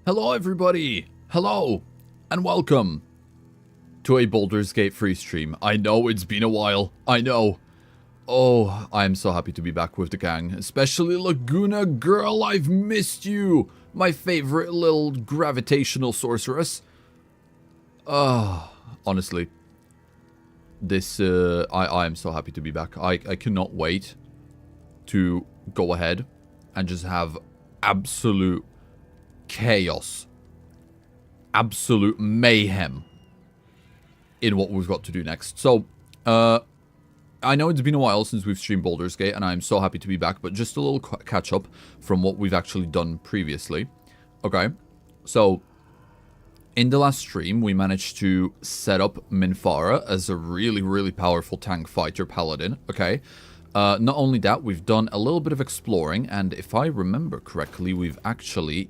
Hello everybody! Hello! And welcome to a Baldur's Gate free stream. I know it's been a while. I know. Oh, I'm so happy to be back with the gang. Especially Lagoona, girl, I've missed you! My favorite little gravitational sorceress. Honestly. This, I am so happy to be back. I cannot wait to go ahead and just have absolute chaos, absolute mayhem in what we've got to do next. So, I know it's been a while since we've streamed Baldur's Gate, and I'm so happy to be back, but just a little catch up from what we've actually done previously. Okay, so in the last stream, we managed to set up Minthara as a really powerful tank fighter paladin, okay? Not only that, we've done a little bit of exploring, and if I remember correctly, we've actually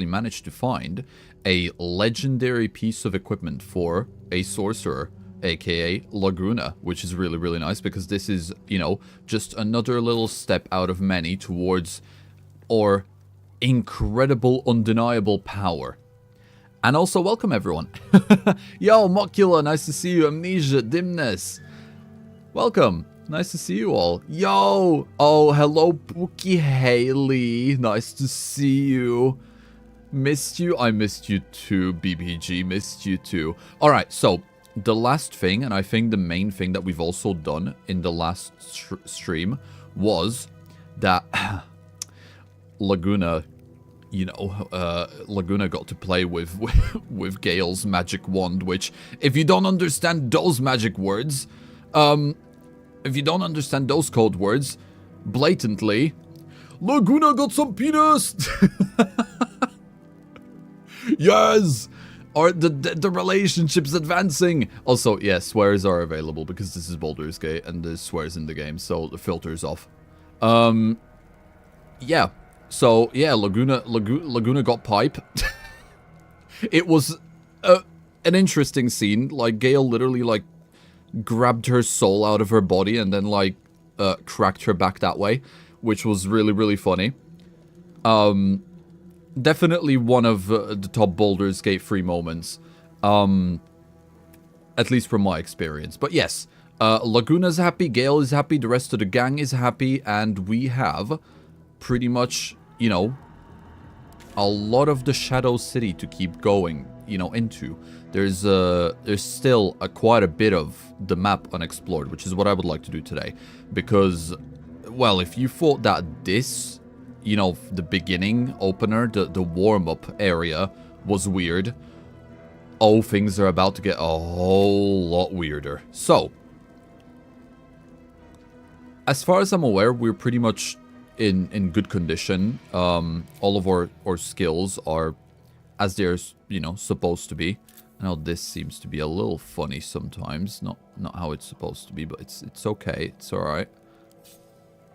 managed to find a legendary piece of equipment for a sorcerer, aka Lagoona, which is really nice, because this is, you know, just another little step out of many towards our incredible, undeniable power. And also, welcome everyone. Yo, Mocula, nice to see you. Amnesia, Dimness, welcome. Nice to see you all. Yo! Oh, hello, Pookie Haley. Nice to see you. Missed you? I missed you too, BBG. Missed you too. Alright, so, the last thing, and I think the main thing that we've also done in the last stream, was that Lagoona, you know, Lagoona got to play with Gale's magic wand, which, if you don't understand those magic words, if you don't understand those code words, blatantly, Lagoona got some penis! Yes! Or the relationship's advancing! Also, yeah, swears are available because this is Baldur's Gate and there's swears in the game, so the filter's off. Yeah. So, yeah, Lagoona got pipe. It was an interesting scene. Like, Gale literally, like, grabbed her soul out of her body and then, like, cracked her back that way, which was really funny. Definitely one of the top Baldur's Gate free moments, at least from my experience. But yes, Lagoona's happy, Gale is happy, the rest of the gang is happy, and we have pretty much, you know, a lot of the Shadow City to keep going, you know, into. There's still quite a bit of the map unexplored, which is what I would like to do today. Because, well, if you thought that this, you know, the beginning opener, the warm-up area was weird, oh, things are about to get a whole lot weirder. So, as far as I'm aware, we're pretty much in good condition. All of our skills are as they're, you know, supposed to be. I know this seems to be a little funny sometimes, not how it's supposed to be, but it's okay, it's alright.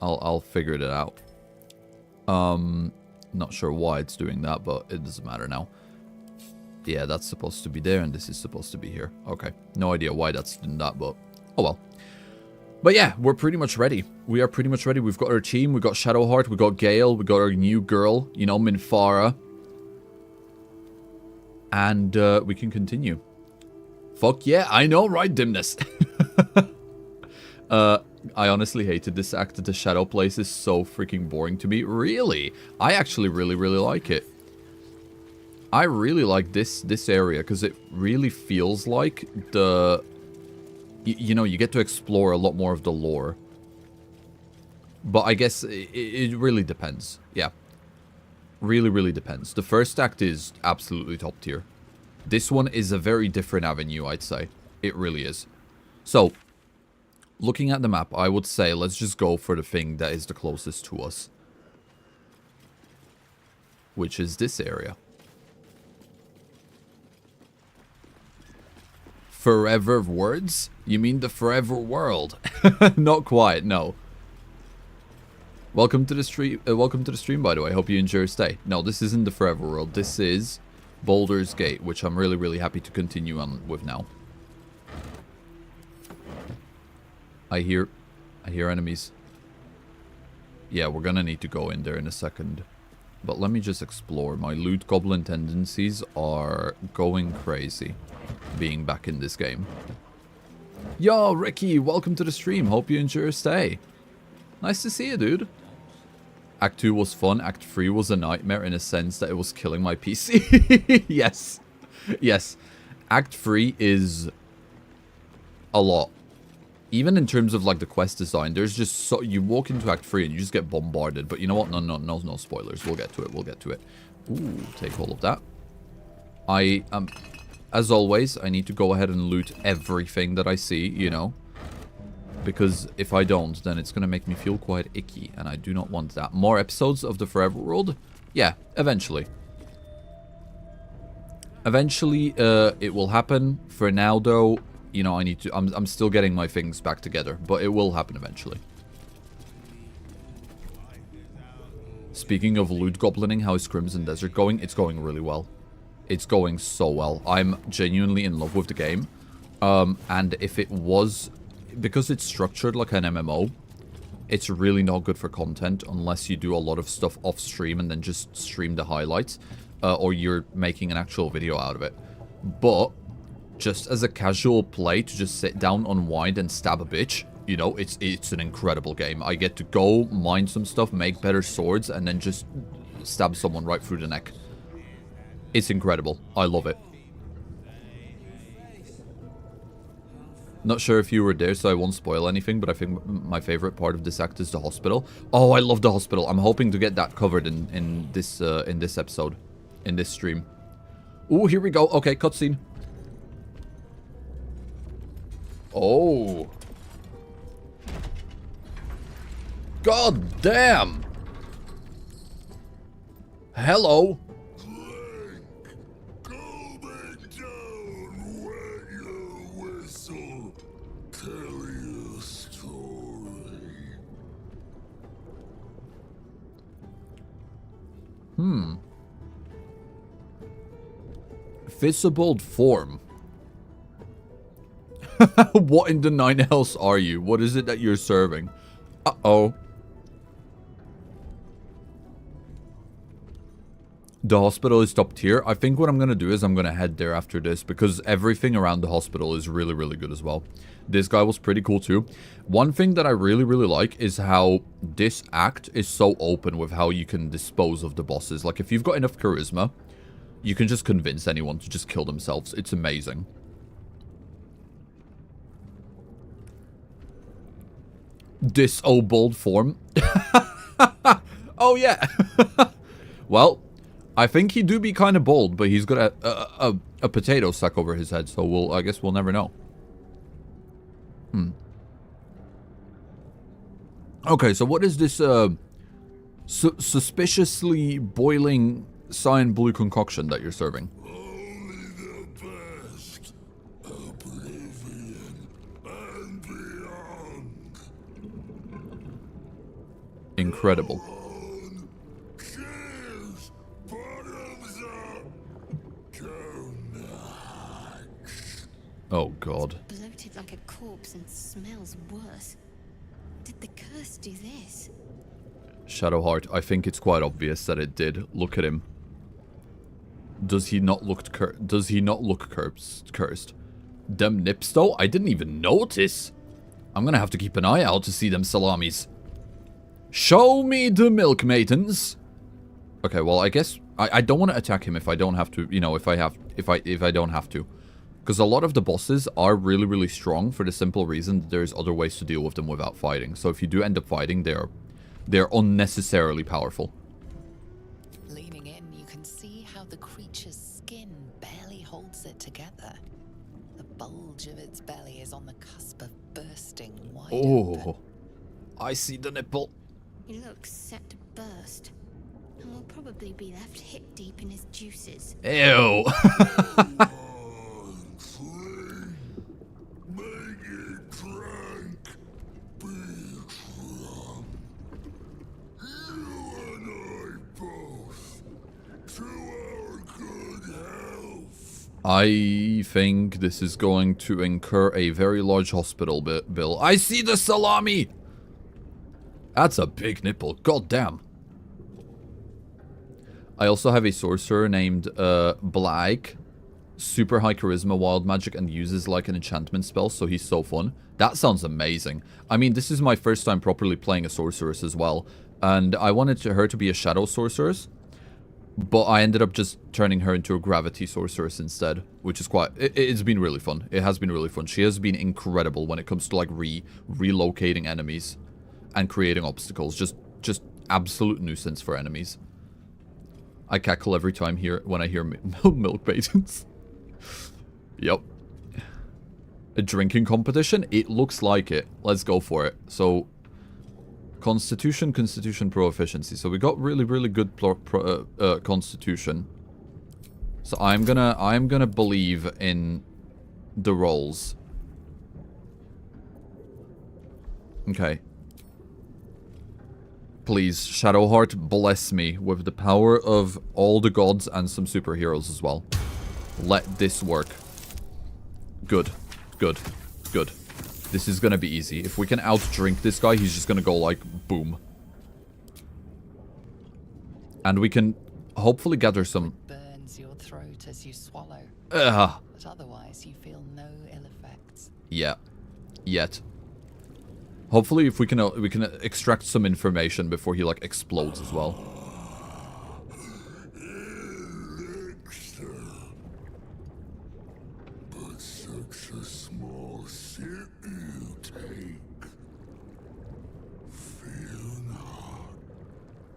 I'll figure it out. Not sure why it's doing that, but it doesn't matter now. Yeah, that's supposed to be there, and this is supposed to be here. Okay, no idea why that's doing that, but oh well. But yeah, we're pretty much ready. We are pretty much ready. We've got our team, we've got Shadowheart, we've got Gale, we've got our new girl, you know, Minthara. And we can continue. Fuck yeah, I know, right, Dimness? I honestly hated this act. The Shadow place is so freaking boring to me. Really? I actually really like it. I really like this area because it really feels like the... You know, you get to explore a lot more of the lore. But I guess it really depends. Yeah. Really depends. The first act is absolutely top tier. This one is a very different avenue, I'd say. It really is. So, looking at the map, I would say let's just go for the thing that is the closest to us. Which is this area. Forever words? You mean the forever world? Not quite, no. Welcome to the stream, by the way. Hope you enjoy your stay. No, this isn't the forever world. This is Baldur's Gate, which I'm really happy to continue on with now. I hear enemies. Yeah, we're gonna need to go in there in a second. But let me just explore. My loot goblin tendencies are going crazy being back in this game. Yo, Ricky, welcome to the stream. Hope you enjoy your stay. Nice to see you, dude. Act 2 was fun. Act 3 was a nightmare in a sense that it was killing my PC. Yes. Yes. Act 3 is a lot. Even in terms of like the quest design, there's just so you walk into Act 3 and you just get bombarded. But you know what? No spoilers. We'll get to it. We'll get to it. Ooh, take all of that. As always, I need to go ahead and loot everything that I see, you know. Because if I don't, then it's going to make me feel quite icky. And I do not want that. More episodes of the Forever World? Yeah, eventually. Eventually, it will happen. For now, though, you know, I need to... I'm still getting my things back together. But it will happen eventually. Speaking of loot goblining, how is Crimson Desert going? It's going really well. It's going so well. I'm genuinely in love with the game. And if it was... Because it's structured like an MMO, it's really not good for content unless you do a lot of stuff off stream and then just stream the highlights. Or you're making an actual video out of it. But, just as a casual play to just sit down, unwind, and stab a bitch, you know, it's an incredible game. I get to go, mine some stuff, make better swords, and then just stab someone right through the neck. It's incredible. I love it. Not sure if you were there, so I won't spoil anything, but I think my favorite part of this act is the hospital. Oh, I love the hospital. I'm hoping to get that covered in this episode, in this stream. Ooh, here we go. Okay, cutscene. Oh. God damn. Hello. Visible form. What in the nine hells are you? What is it that you're serving? Uh-oh. The hospital is top tier. I think what I'm going to do is I'm going to head there after this because everything around the hospital is really, really good as well. This guy was pretty cool too. One thing that I really, really like is how this act is so open with how you can dispose of the bosses. Like if you've got enough charisma, you can just convince anyone to just kill themselves. It's amazing. This old bold form. Oh yeah. Well, I think he do be kind of bold, but he's got a potato stuck over his head, so I guess we'll never know. Okay, so what is this suspiciously boiling cyan blue concoction that you're serving? Only the best. Oblivion and beyond. Incredible. Cheers. Bottoms up. Go nuts. Oh god. Bloated like a corpse and smells worse. Did the curse do this? Shadowheart, I think it's quite obvious that it did. Look at him. Does he not look cursed? Them nips though? I didn't even notice. I'm gonna have to keep an eye out to see them salamis. Show me the milk maidens. Okay, well I guess I don't want to attack him if I don't have to, you know, if I don't have to. Because a lot of the bosses are really, really strong for the simple reason that there's other ways to deal with them without fighting. So if you do end up fighting, they're unnecessarily powerful. Leaning in, you can see how the creature's skin barely holds it together. The bulge of its belly is on the cusp of bursting wide open. Oh, I see the nipple. He looks set to burst, and will probably be left hip deep in his juices. Ew. Make it drunk. Be drunk. You and I both. To our good health. I think this is going to incur a very large hospital bill. I see the salami! That's a big nipple. God damn. I also have a sorcerer named Black. Super high charisma, wild magic, and uses like an enchantment spell, so he's so fun. That sounds amazing. I mean, this is my first time properly playing a sorceress as well. And I wanted her to be a shadow sorceress. But I ended up just turning her into a gravity sorceress instead, which is quite... It's been really fun. It has been really fun. She has been incredible when it comes to like relocating enemies and creating obstacles. Just absolute nuisance for enemies. I cackle every time when I hear milk batons. Yep. A drinking competition? It looks like it. Let's go for it. So... Constitution, Pro efficiency. So we got really, really good Constitution. So I'm gonna believe in the rolls. Okay. Please, Shadowheart, bless me with the power of all the gods and some superheroes as well. Let this work. Good. Good. Good. This is gonna be easy. If we can outdrink this guy, he's just gonna go like, boom. And we can hopefully gather some... It burns your throat as you swallow. But otherwise you feel no ill effects. Yeah. Yet. Hopefully if we can extract some information before he like explodes as well. Elixir. But such a small sip you take. Fear not.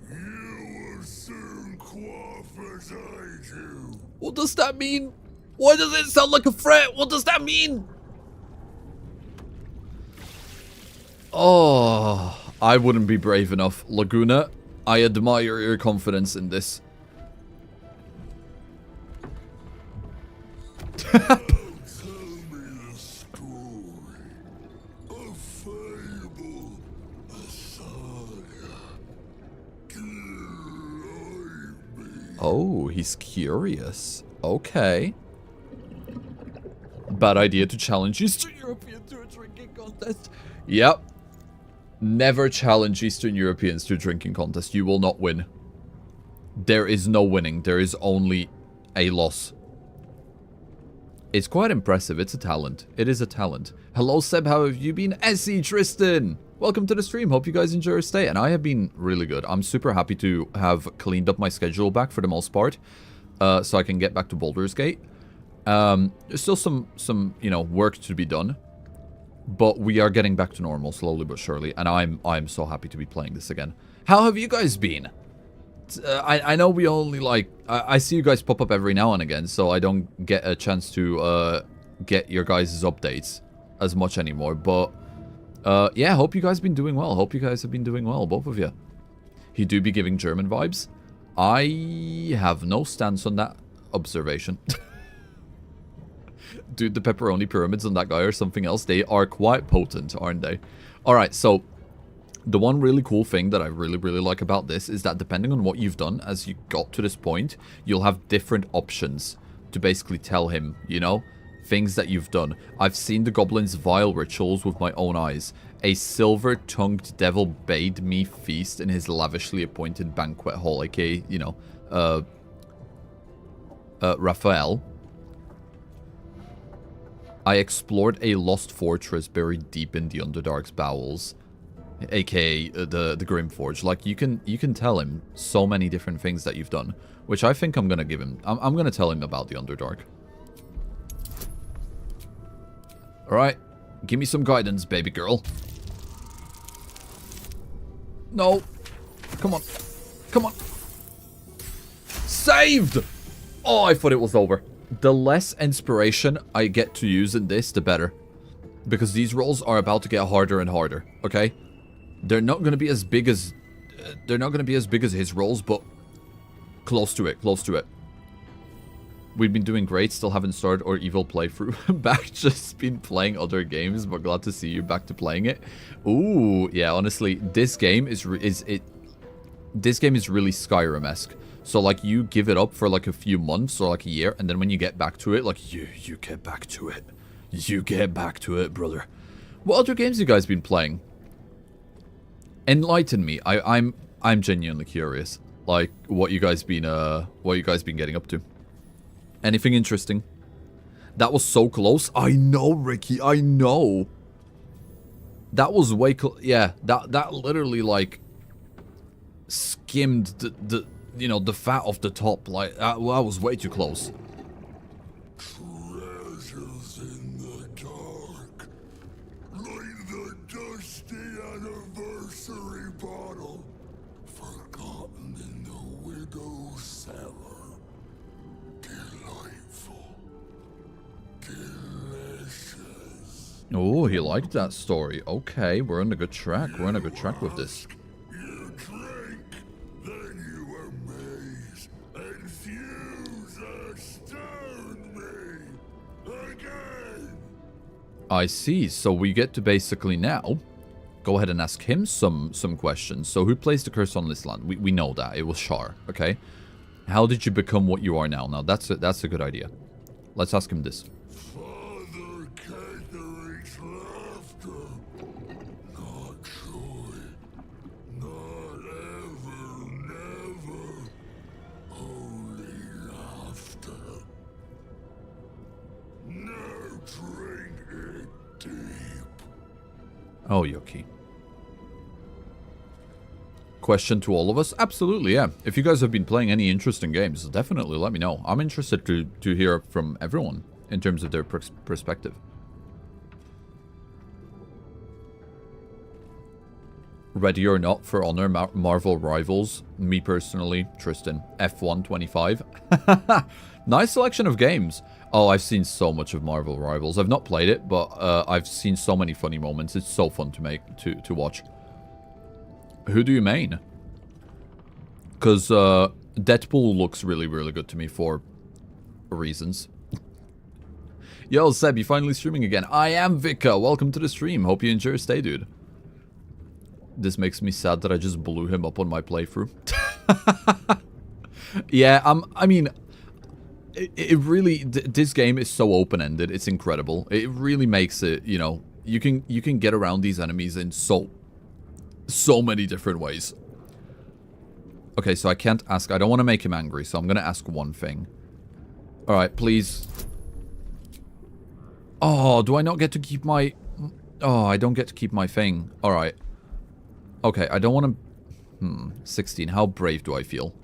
You will soon quaff as I do. What does that mean? Why does it sound like a threat? What does that mean? Oh, I wouldn't be brave enough. Lagoona, I admire your confidence in this. Tell me the story. A fable. A saga. Delight me. Oh, he's curious. Okay. Bad idea to challenge Eastern European to a drinking contest. Yep. Never challenge Eastern Europeans to a drinking contest. You will not win. There is no winning. There is only a loss. It's quite impressive. It's a talent. It is a talent. Hello, Seb. How have you been? Essie, Tristan. Welcome to the stream. Hope you guys enjoy your stay. And I have been really good. I'm super happy to have cleaned up my schedule back for the most part. So I can get back to Baldur's Gate. There's still some, you know, work to be done. But we are getting back to normal slowly but surely, and I'm so happy to be playing this again. How have you guys been? I know we only like... I see you guys pop up every now and again, so I don't get a chance to get your guys' updates as much anymore. But, yeah, hope you guys have been doing well. Hope you guys have been doing well, both of you. He do be giving German vibes. I have no stance on that observation. Dude, the pepperoni pyramids on that guy or something else, they are quite potent, aren't they? Alright, so the one really cool thing that I really, really like about this is that depending on what you've done as you got to this point, you'll have different options to basically tell him, you know, things that you've done. I've seen the goblin's vile rituals with my own eyes. A silver-tongued devil bade me feast in his lavishly appointed banquet hall, aka, you know, Raphael. I explored a lost fortress buried deep in the Underdark's bowels, aka the Grimforge. Like, you can tell him so many different things that you've done, which I think I'm gonna give him. I'm gonna tell him about the Underdark. All right, give me some guidance, baby girl. No, come on, come on. Saved! Oh, I thought it was over. The less inspiration I get to use in this, the better. Because these rolls are about to get harder and harder, okay? They're not going to be as big as... they're not going to be as big as his rolls, but... close to it, close to it. We've been doing great, still haven't started our evil playthrough. Back, just been playing other games, but glad to see you back to playing it. Ooh, yeah, honestly, this game is really Skyrim-esque. So, like, you give it up for, like, a few months or, like, a year, and then when you get back to it, like, you get back to it. You get back to it, brother. What other games have you guys been playing? Enlighten me. I'm genuinely curious. Like, what you guys been getting up to? Anything interesting? That was so close. I know, Ricky. I know. That was way yeah, that literally, like, skimmed the you know, the fat off the top. Like, that was way too close. Treasures in the dark, like the dusty anniversary bottle, forgotten in the widow's cellar. Delightful. Delicious. Oh, he liked that story. Okay, we're on a good track. We're on a good track with this. You drink, then you amaze, and fuse astound me again. I see. So we get to basically now go ahead and ask him some questions. So who placed the curse on this land? We know that. It was Shar, okay? How did you become what you are now? Now, that's a good idea. Let's ask him this. Father Catherick's laughter, not joy, not ever, never, only laughter. Now drink it deep. Oh, Yoki. Question to all of us? Absolutely, yeah. If you guys have been playing any interesting games, definitely let me know. I'm interested to hear from everyone in terms of their perspective. Ready or not for Honor Marvel Rivals? Me personally, Tristan. F1 25. Nice selection of games. Oh, I've seen so much of Marvel Rivals. I've not played it, but I've seen so many funny moments. It's so fun to watch. Who do you main? Because Deadpool looks really, really good to me for reasons. Yo, Seb, you finally streaming again. I am Vika. Welcome to the stream. Hope you enjoy your stay, dude. This makes me sad that I just blew him up on my playthrough. Yeah, I mean, it really, this game is so open-ended. It's incredible. It really makes it, you know, you can get around these enemies in so many different ways. Okay, so I can't ask. I don't want to make him angry, so I'm going to ask one thing. Alright, please. Oh, do I not get to keep my... Oh, I don't get to keep my thing. Alright. Okay, I don't want to... 16. How brave do I feel?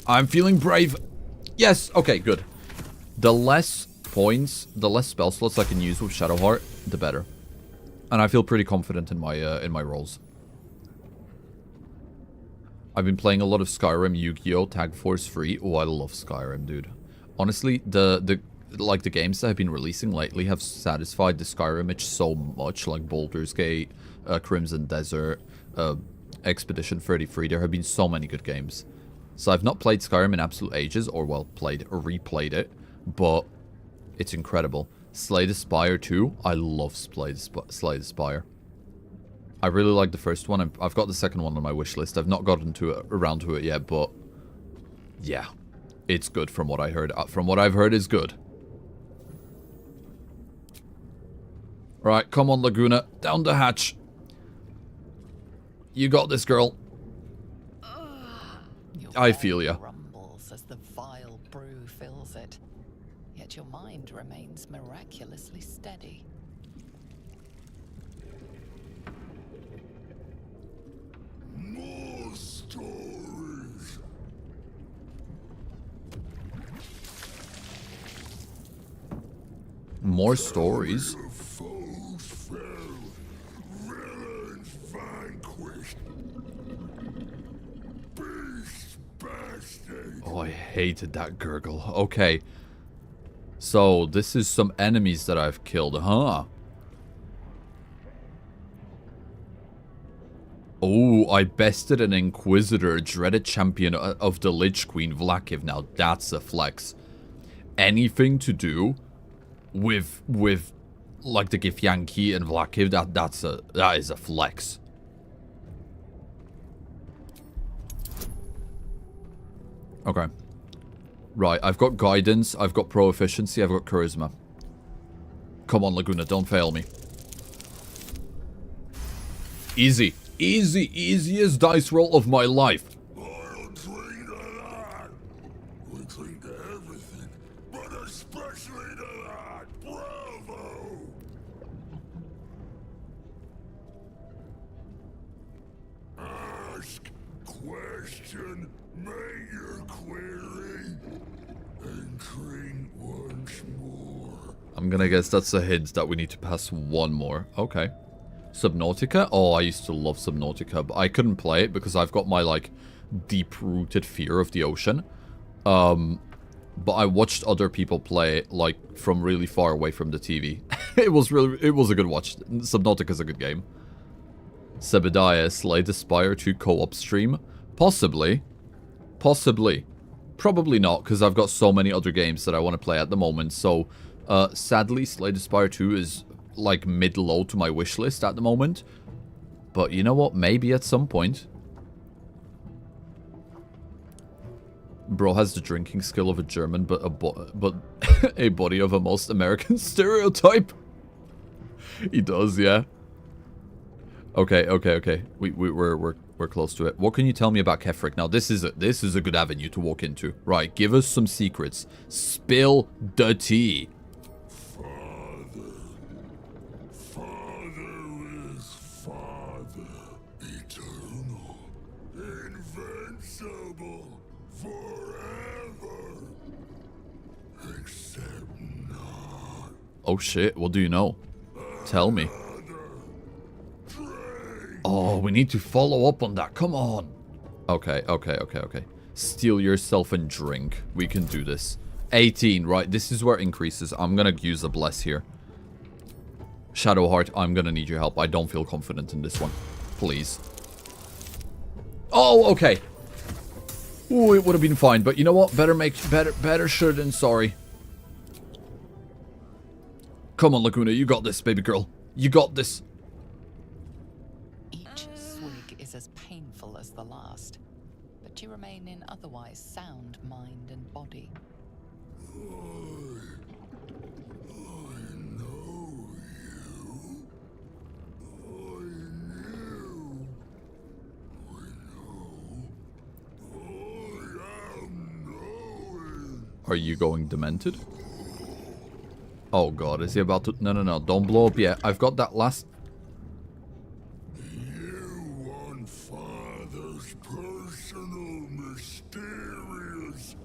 I'm feeling brave. Yes, okay, good. The less points, the less spell slots I can use with Shadowheart, the better. And I feel pretty confident in my rolls. I've been playing a lot of Skyrim, Yu-Gi-Oh, Tag Force Free. Oh, I love Skyrim, dude. Honestly, the games that have been releasing lately have satisfied the Skyrim itch so much, like Baldur's Gate, Crimson Desert, Expedition 33. There have been so many good games. So I've not played Skyrim in absolute ages, or well, played or replayed it, but it's incredible. Slay the Spire 2. I love Slay the Spire. I really like the first one. I've got the second one on my wish list. I've not gotten around to it yet, but yeah, it's good from what I heard. From what I've heard is good. Right, come on, Lagoona. Down the hatch. You got this, girl. I feel ya. Rumbles as the vile brew fills it. Yet your mind remains miraculously steady. More stories. More stories? Foes fell, villains vanquished, beasts bastards. Oh, I hated that gurgle. Okay. So, this is some enemies that I've killed, huh? Oh, I bested an Inquisitor, dreaded champion of the Lich Queen, Vlakiv. Now, that's a flex. Anything to do with like the Githyanki and Vlakiv, that is a flex. Okay. Right, I've got guidance, I've got pro-efficiency, I've got charisma. Come on, Lagoona, don't fail me. Easy. Easiest dice roll of my life. I'll drink to that. We drink to everything, but especially to that. Bravo! Ask, question, make your query, and drink once more. I'm gonna guess that's a hint that we need to pass one more. Okay. Subnautica? Oh, I used to love Subnautica, but I couldn't play it because I've got my, like, deep-rooted fear of the ocean. But I watched other people play it, like, from really far away from the TV. It was a good watch. Subnautica's a good game. Sebbediah, Slay the Spire 2 co-op stream? Possibly. Possibly. Probably not, because I've got so many other games that I want to play at the moment, so... sadly, Slay the Spire 2 is, like, mid-low to my wish list at the moment. But you know what? Maybe at some point. Bro has the drinking skill of a German, but a body of a most American stereotype. He does, yeah. Okay. We're close to it. What can you tell me about Kefric? Now, this is a good avenue to walk into. Right, give us some secrets. Spill the tea. Father is Father, eternal, invincible, forever, except not. Oh shit, what do you know? Tell me. Oh, we need to follow up on that. Come on. Okay. Steal yourself and drink. We can do this. 18, right? This is where it increases. I'm gonna use a bless here. Shadowheart, I'm gonna need your help. I don't feel confident in this one. Please. Oh, okay. Ooh, it would have been fine, but you know what? Better sure than sorry. Come on, Lagoona, you got this, baby girl. You got this. Each swig is as painful as the last, but you remain in otherwise sound mind and body. I know you. I knew. I am knowing. Are you going demented? Oh god, is he about to... No, don't blow up yet. I've got that last... You want Father's personal, mysterious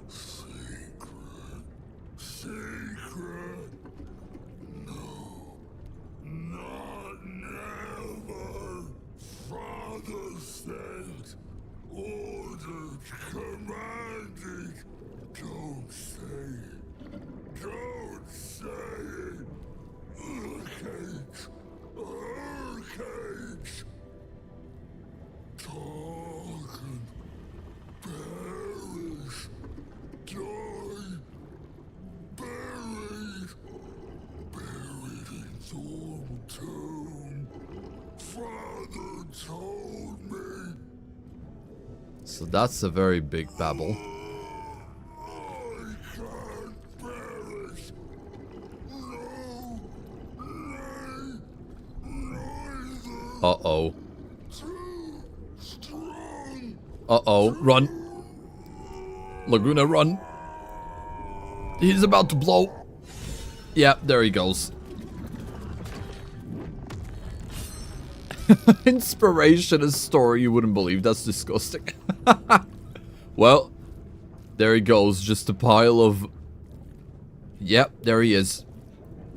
secret. Secret? No. Not never. Father said, ordered, commanded. Don't say it. Don't say it. Cage. Cage. Talk and perish. Die. Buried. Buried in Thorn Tomb. Father told me. So that's a very big babble. I can't perish. No. Nay. Neither. Uh-oh. Too strong. Uh-oh. Run. Lagoona, run. He's about to blow. Yeah, there he goes. Inspiration, a story you wouldn't believe. That's disgusting. Well, there he goes. Just a pile of... Yep, there he is.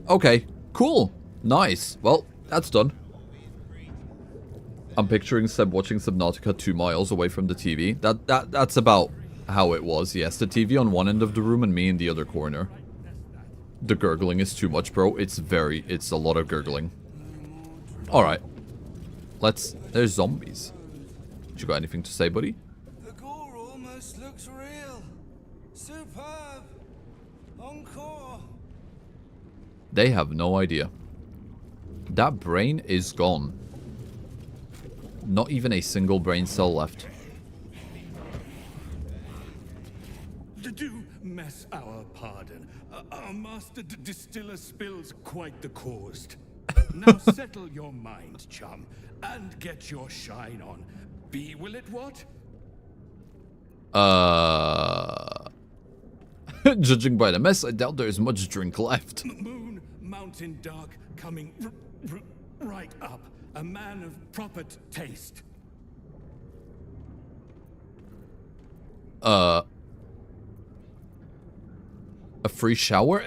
Okay, cool. Nice. Well, that's done. I'm picturing Seb watching Subnautica 2 miles away from the TV. That's about how it was. Yes, the TV on one end of the room and me in the other corner. The gurgling is too much, bro. It's a lot of gurgling. Alright. There's zombies. You got anything to say, buddy? The gore almost looks real. Superb. Encore. They have no idea. That brain is gone. Not even a single brain cell left. Do mess our pardon. Our master distiller spills quite the caused. Now settle your mind, chum, and get your shine on. Be will it what? Judging by the mess, I doubt there's much drink left. Moon, mountain dark, coming right up. A man of proper taste. A free shower?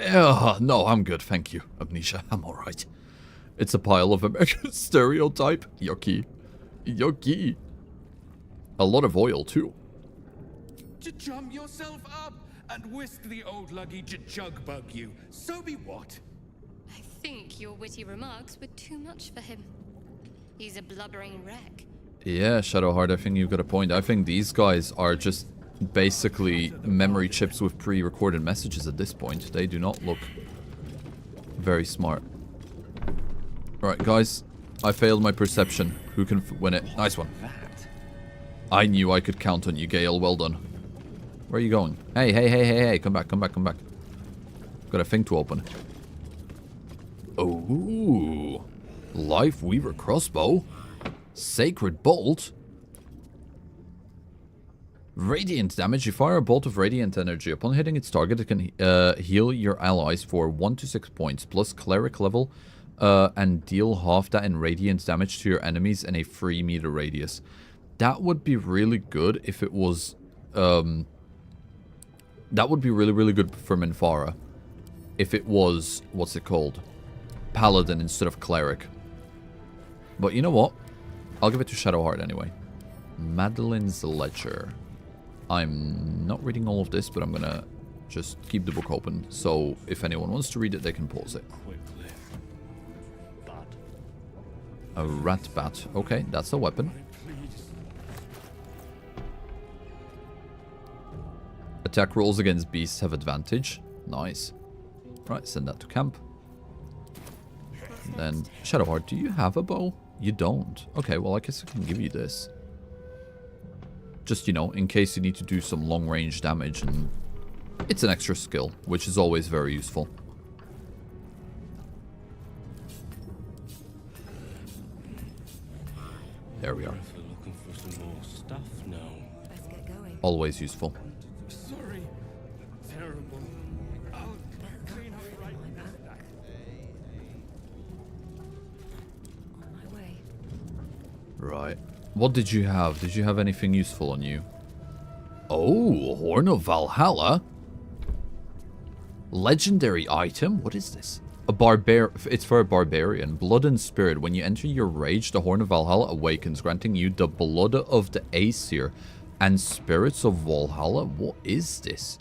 No, I'm good, thank you. Amnesia, I'm alright. It's a pile of American stereotype. Yucky. Yucky. A lot of oil, too. Chum yourself up and whisk the old luggy jug bug you. So be what? I think your witty remarks were too much for him. He's a blubbering wreck. Yeah, Shadowheart, I think you've got a point. I think these guys are just basically memory chips with pre-recorded messages at this point. They do not look very smart. Alright, guys. I failed my perception. Who can win it? Nice one. I knew I could count on you, Gale. Well done. Where are you going? Hey, hey, hey, hey, hey. Come back, come back, come back. Got a thing to open. Oh. Life Weaver crossbow. Sacred bolt. Radiant damage. You fire a bolt of radiant energy. Upon hitting its target, it can heal your allies for 1 to 6 points, plus cleric level, and deal half that in radiant damage to your enemies in a 3-meter radius. That would be really good if it was... that would be really, really good for Minfara. If it was... what's it called? Paladin instead of cleric. But you know what? I'll give it to Shadowheart anyway. Madeline's Ledger. I'm not reading all of this, but I'm gonna just keep the book open. So if anyone wants to read it, they can pause it. A rat bat. Okay, that's a weapon. Attack rolls against beasts have advantage. Nice. Right, send that to camp. And then, Shadowheart, do you have a bow? You don't. Okay, well, I guess I can give you this. Just, you know, in case you need to do some long-range damage, and it's an extra skill, which is always very useful. There we are. Looking for some more stuff now. Let's get going. Always useful. Sorry. Terrible. I'll clean up right now. On my way. Right. What did you have? Did you have anything useful on you? Oh, Horn of Valhalla. Legendary item? What is this? It's for a barbarian. Blood and spirit. When you enter your rage, the Horn of Valhalla awakens, granting you the blood of the Aesir and spirits of Valhalla. What is this?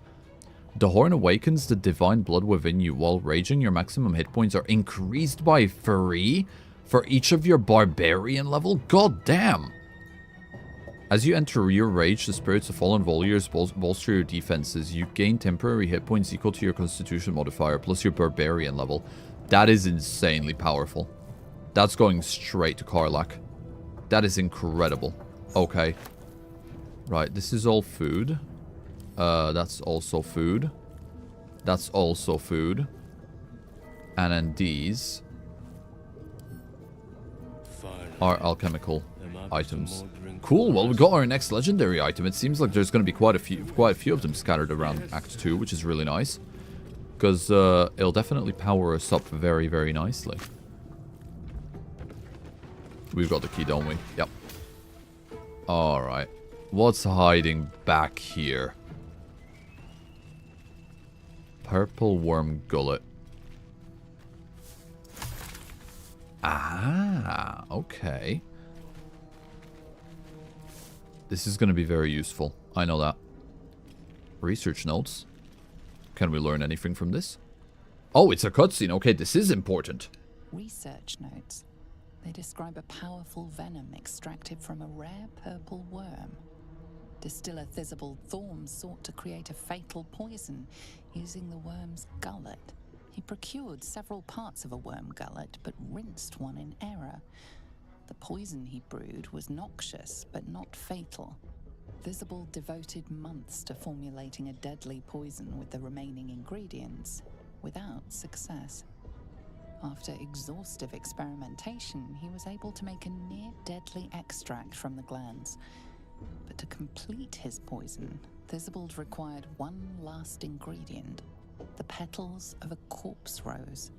The Horn awakens the divine blood within you. While raging, your maximum hit points are increased by 3 for each of your barbarian level. God damn. As you enter your rage, the spirits of fallen warriors bolster your defenses. You gain temporary hit points equal to your constitution modifier, plus your barbarian level. That is insanely powerful. That's going straight to Karlach. That is incredible. Okay. Right, this is all food. That's also food. That's also food. And then these are alchemical items. Cool, well, we got our next legendary item. It seems like there's going to be quite a few of them scattered around Act 2, which is really nice. Because it'll definitely power us up very, very nicely. We've got the key, don't we? Yep. Alright. What's hiding back here? Purple worm gullet. Ah, okay. This is going to be very useful. I know that. Research notes. Can we learn anything from this? Oh, it's a cutscene. Okay, this is important. Research notes. They describe a powerful venom extracted from a rare purple worm. Distiller Thizabal Thorm sought to create a fatal poison using the worm's gullet. He procured several parts of a worm gullet, but rinsed one in error. The poison he brewed was noxious, but not fatal. Thizabal devoted months to formulating a deadly poison with the remaining ingredients, without success. After exhaustive experimentation, he was able to make a near-deadly extract from the glands. But to complete his poison, Thibault required one last ingredient, the petals of a corpse rose.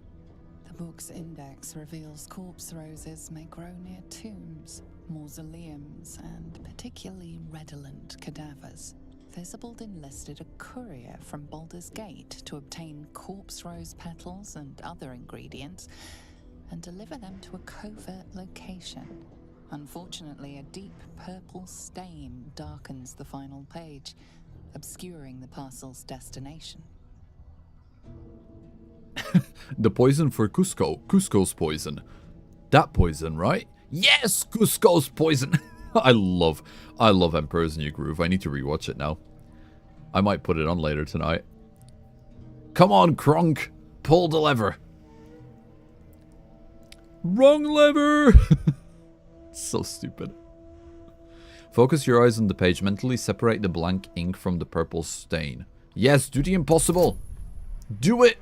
The book's index reveals corpse roses may grow near tombs, mausoleums, and particularly redolent cadavers. Thibault enlisted a courier from Baldur's Gate to obtain corpse rose petals and other ingredients and deliver them to a covert location. Unfortunately, a deep purple stain darkens the final page, obscuring the parcel's destination. The poison for Cusco. Cusco's poison. That poison, right? Yes, Cusco's poison. I love Emperor's New Groove. I need to rewatch it now. I might put it on later tonight. Come on, Kronk. Pull the lever. Wrong lever. So stupid. Focus your eyes on the page. Mentally separate the blank ink from the purple stain. Yes, do the impossible. Do it.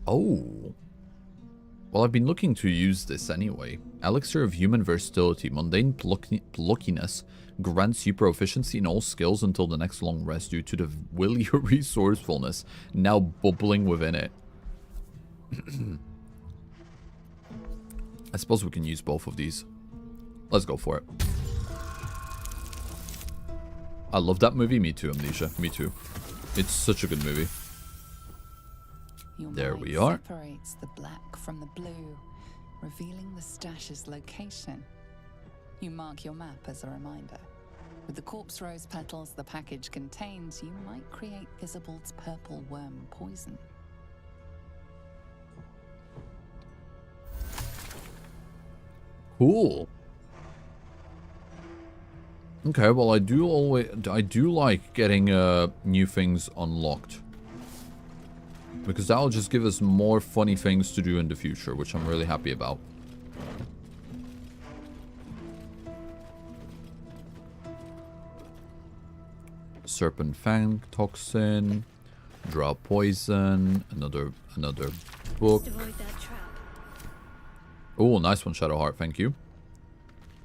Oh. Well, I've been looking to use this anyway. Elixir of Human Versatility. Mundane Pluckiness grants you proficiency in all skills until the next long rest due to the willy resourcefulness now bubbling within it. I suppose we can use both of these. Let's go for it. I love that movie. Me too, Amnesia. Me too. It's such a good movie. Your there mind we are. Separates the black from the blue, revealing the stash's location. You mark your map as a reminder. With the corpse rose petals the package contains, you might create Thibault's purple worm poison. Cool. Okay, well I do like getting new things unlocked. Because that'll just give us more funny things to do in the future, which I'm really happy about. Serpent Fang Toxin, Draw Poison, another book. Oh, nice one, Shadowheart, thank you.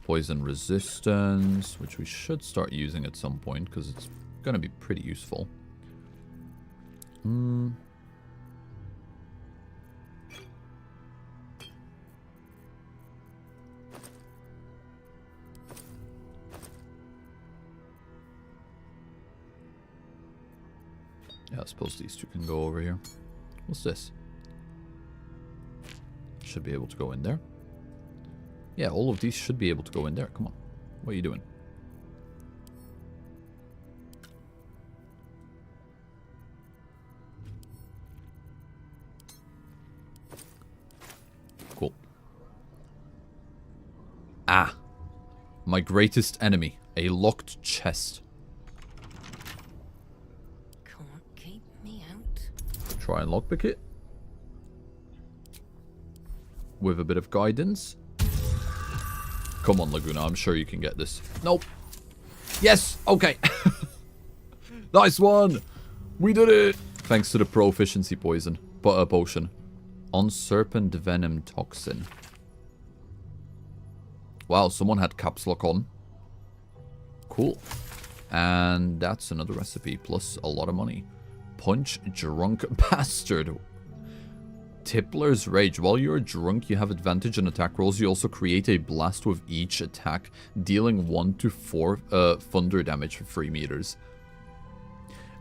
Poison Resistance, which we should start using at some point, because it's going to be pretty useful. Yeah, I suppose these two can go over here. What's this? Should be able to go in there. Yeah, all of these should be able to go in there. Come on. What are you doing? Cool. Ah. My greatest enemy. A locked chest. Try and lockpick it. With a bit of guidance. Come on, Lagoona. I'm sure you can get this. Nope. Yes. Okay. Nice one. We did it. Thanks to the proficiency potion. On serpent venom toxin. Wow, someone had caps lock on. Cool. And that's another recipe. Plus a lot of money. Punch drunk bastard. Tippler's Rage. While you're drunk, you have advantage on attack rolls. You also create a blast with each attack, dealing 1 to 4 thunder damage for 3 meters.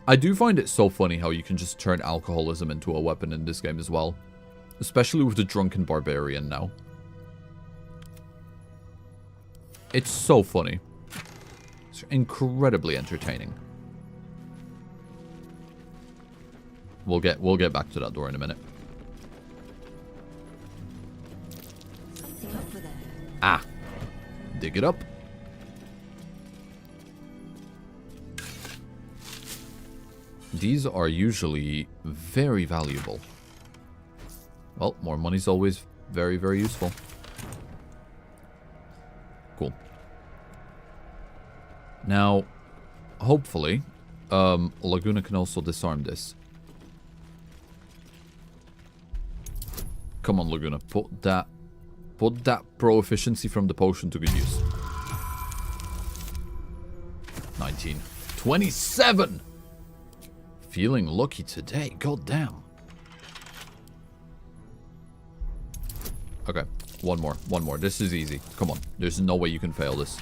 I do find it so funny how you can just turn alcoholism into a weapon in this game as well. Especially with the Drunken Barbarian now. It's so funny. It's incredibly entertaining. We'll get back to that door in a minute. Ah. Dig it up. These are usually very valuable. Well, more money's always very, very useful. Cool. Now, hopefully, Lagoona can also disarm this. Come on, Lagoona. Put that pro efficiency from the potion to good use. 19. 27! Feeling lucky today. God damn. Okay. One more. This is easy. Come on. There's no way you can fail this.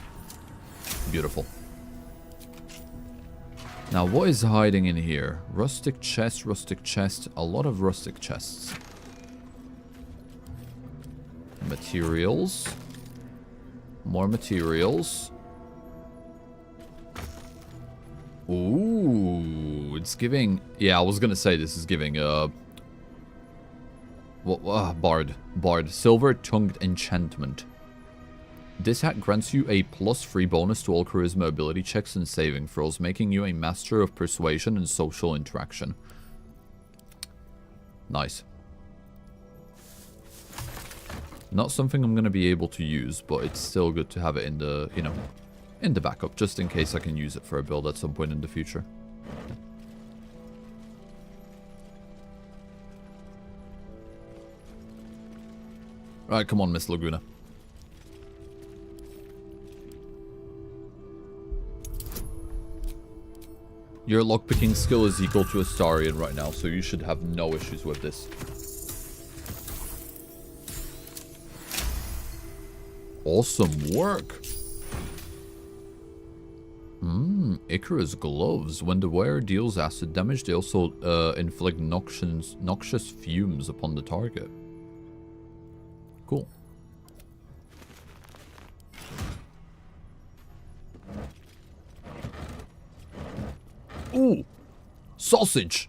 Beautiful. Now, what is hiding in here? Rustic chest. A lot of rustic chests. Materials. More materials. Ooh, it's giving... Yeah, I was gonna say this is giving, Bard. Silver-tongued enchantment. This hat grants you a +3 bonus to all charisma ability checks and saving throws, making you a master of persuasion and social interaction. Nice. Not something I'm going to be able to use, but it's still good to have it in the, you know, in the backup, just in case I can use it for a build at some point in the future. Alright, come on, Miss Lagoona. Your lockpicking skill is equal to Astarion right now, so you should have no issues with this. Awesome work. Icarus gloves. When the wearer deals acid damage, they also inflict noxious fumes upon the target. Cool. Ooh, sausage.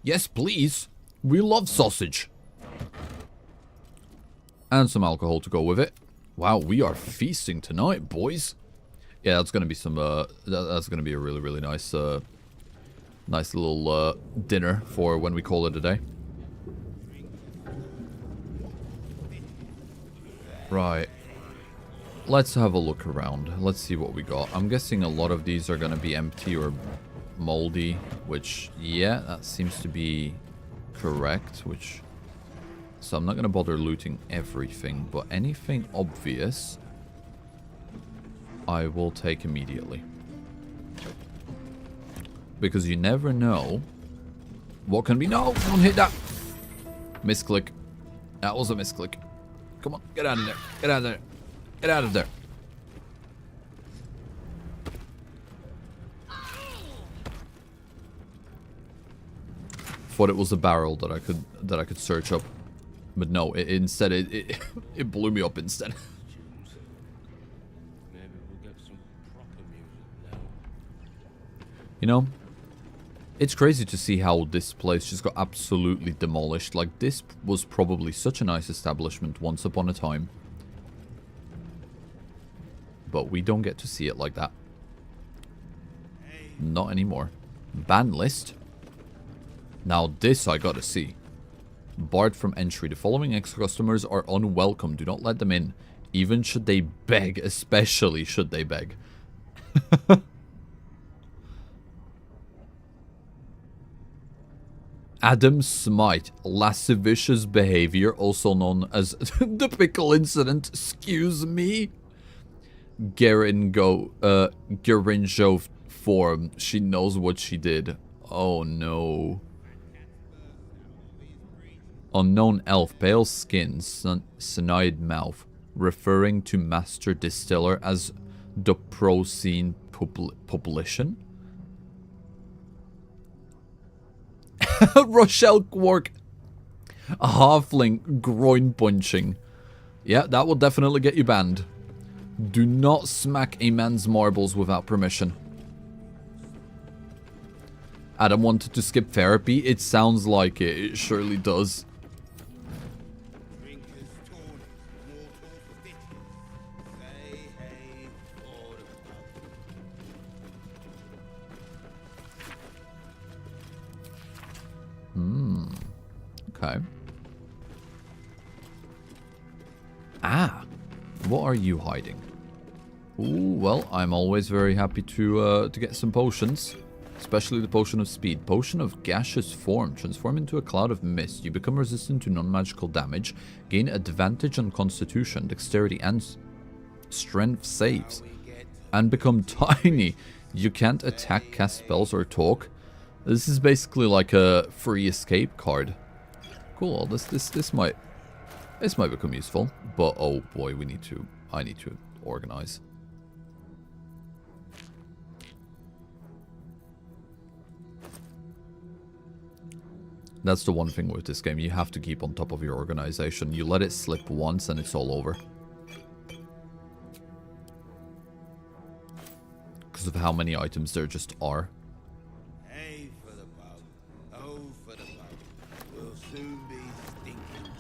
Yes, please. We love sausage. And some alcohol to go with it. Wow, we are feasting tonight, boys. Yeah, that's gonna be some. That's gonna be a really, really nice, nice little dinner for when we call it a day. Right. Let's have a look around. Let's see what we got. I'm guessing a lot of these are gonna be empty or moldy, which, yeah, that seems to be correct, which... So I'm not going to bother looting everything, but anything obvious, I will take immediately. Because you never know what can be... No, don't hit that! Misclick. That was a misclick. Come on, get out of there. Get out of there. Get out of there. Thought it was a barrel that I could search up. But no, instead it blew me up instead. Maybe we'll get some proper music now. You know, it's crazy to see how this place just got absolutely demolished. Like, this was probably such a nice establishment once upon a time. But we don't get to see it like that. Not anymore. Ban list. Now this I gotta see. Barred from entry. The following ex-customers are unwelcome. Do not let them in. Even should they beg. Especially should they beg. Adam Smite. Lascivious behavior. Also known as the pickle incident. Excuse me. Gerinjo form. She knows what she did. Oh no. Unknown elf, pale skin, cyanide mouth, referring to master distiller as the Procene publication. Rochelle Quark, a halfling groin punching. Yeah, that will definitely get you banned. Do not smack a man's marbles without permission. Adam wanted to skip therapy. It sounds like it. It surely does. Okay. Ah, what are you hiding? Ooh, well, I'm always very happy to get some potions. especially the potion of speed. Potion of gaseous form. Transform into a cloud of mist. You become resistant to non-magical damage. Gain advantage on constitution, dexterity, and strength saves. And become tiny. You can't attack, cast spells, or talk. This is basically like a free escape card. Cool. This might become useful. But oh boy, I need to organize. That's the one thing with this game. You have to keep on top of your organization. You let it slip once and it's all over. Because of how many items there just are. Hey for the boat. Oh for the boat. We'll soon be stinking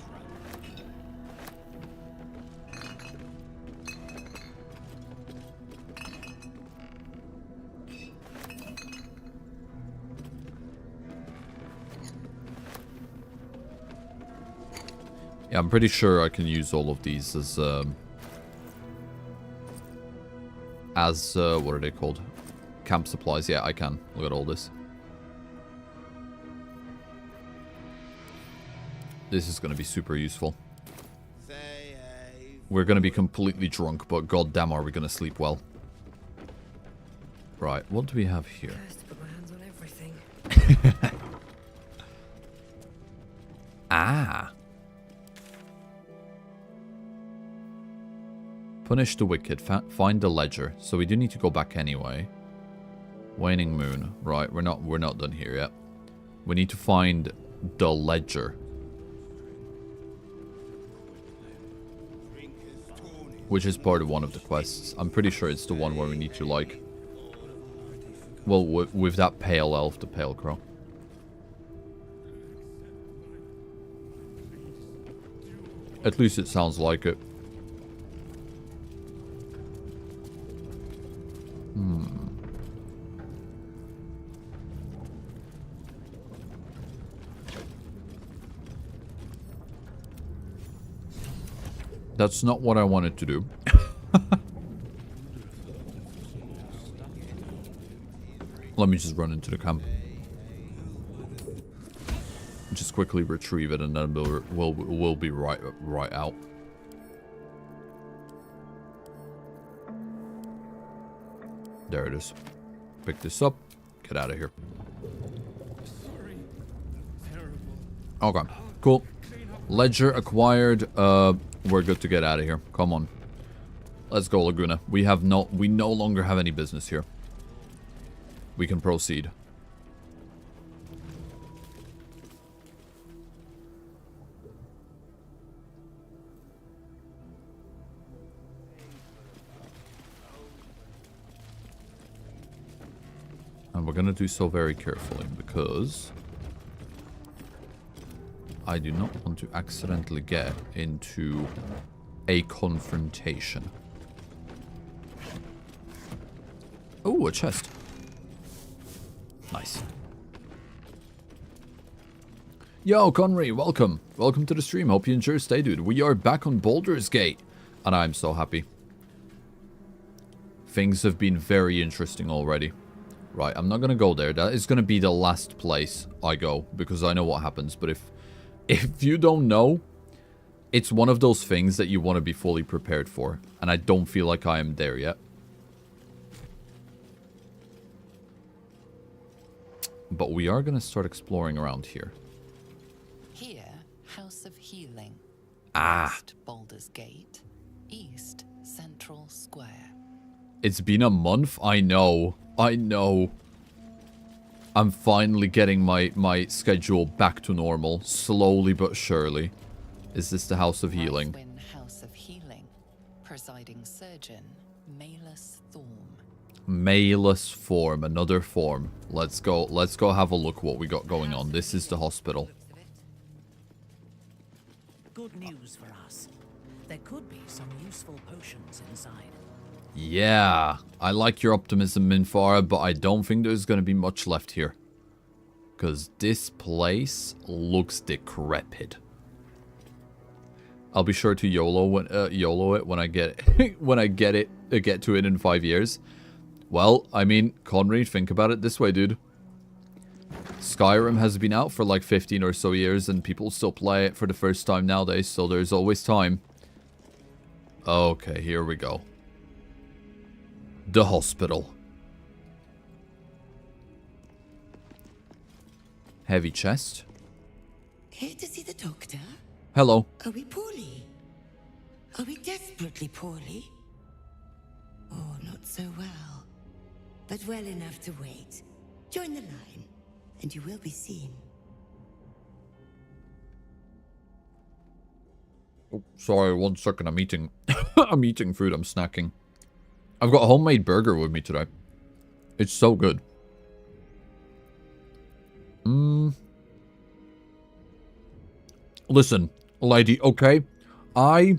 Yeah, I'm pretty sure I can use all of these as what are they called? Camp supplies. Yeah, I can. Look at all this. This is going to be super useful. We're going to be completely drunk, but goddamn are we going to sleep well. Right, what do we have here? Put my hands on everything. Ah. Punish the wicked. Find the ledger. So we do need to go back anyway. Waning moon. Right, we're not done here yet. We need to find the ledger. Which is part of one of the quests. I'm pretty sure it's the one where we need to like... Well, with that pale elf, the pale crow. At least it sounds like it. That's not what I wanted to do. Let me just run into the camp. Just quickly retrieve it and then we'll be right out. There it is. Pick this up. Get out of here. Sorry. Terrible. Okay. Cool. Ledger acquired. We're good to get out of here. Come on. Let's go, Lagoona. We no longer have any business here. We can proceed. And we're going to do so very carefully because I do not want to accidentally get into a confrontation. Oh, a chest. Nice. Yo, Conry, welcome. Welcome to the stream. Hope you enjoy your stay, dude. We are back on Baldur's Gate. And I'm so happy. Things have been very interesting already. Right, I'm not going to go there. That is going to be the last place I go. Because I know what happens. But if you don't know, it's one of those things that you want to be fully prepared for. And I don't feel like I am there yet. But we are going to start exploring around here. Here, House of Healing. Ah. West, Baldur's Gate. East, Central Square. It's been a month? I know. I know. I'm finally getting my schedule back to normal. Slowly but surely. Is this the House of Healing? House of Healing. Presiding surgeon, Malus Thorm. Malus form, another form. Let's go have a look what we got going on. This is the hospital. Good news for us. There could be some useful potions inside. Yeah, I like your optimism, Minfara, but I don't think there's going to be much left here. Because this place looks decrepit. I'll be sure to YOLO it when I get it, get to it in 5 years. Well, I mean, Conry, think about it this way, dude. Skyrim has been out for like 15 or so years and people still play it for the first time nowadays, so there's always time. Okay, here we go. The hospital. Heavy chest. Here to see the doctor? Hello. Are we poorly? Are we desperately poorly? Oh, not so well. But well enough to wait. Join the line, and you will be seen. Oh, sorry, 1 second. I'm eating. I'm eating food. I'm snacking. I've got a homemade burger with me today. It's so good. Listen, lady, okay? I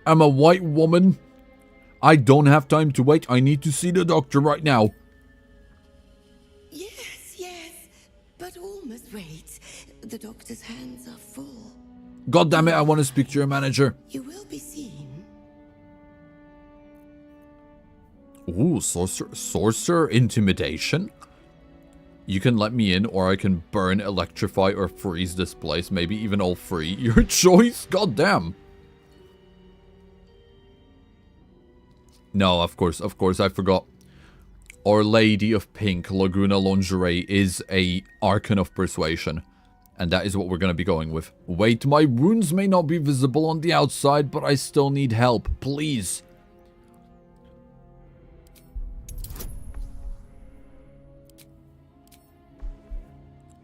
am a white woman. I don't have time to wait. I need to see the doctor right now. Yes, but all must wait. The doctor's hands are full. God damn it, I want to speak to your manager. You will be seen. Ooh, sorcerer intimidation? You can let me in, or I can burn, electrify, or freeze this place. Maybe even all three. Your choice? God damn. No, of course, I forgot. Our Lady of Pink, Lagoona Lingerie, is a Arcane of Persuasion. And that is what we're going to be going with. Wait, my wounds may not be visible on the outside, but I still need help. Please.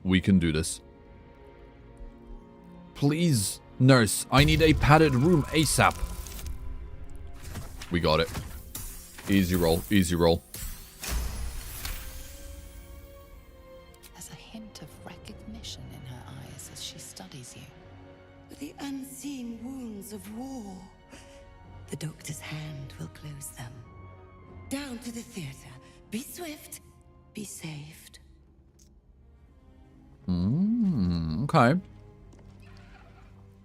We can do this. Please, nurse, I need a padded room ASAP. We got it. Easy roll, easy roll. There's a hint of recognition in her eyes as she studies you. The unseen wounds of war. The doctor's hand will close them. Down to the theater. Be swift. Be saved. Okay.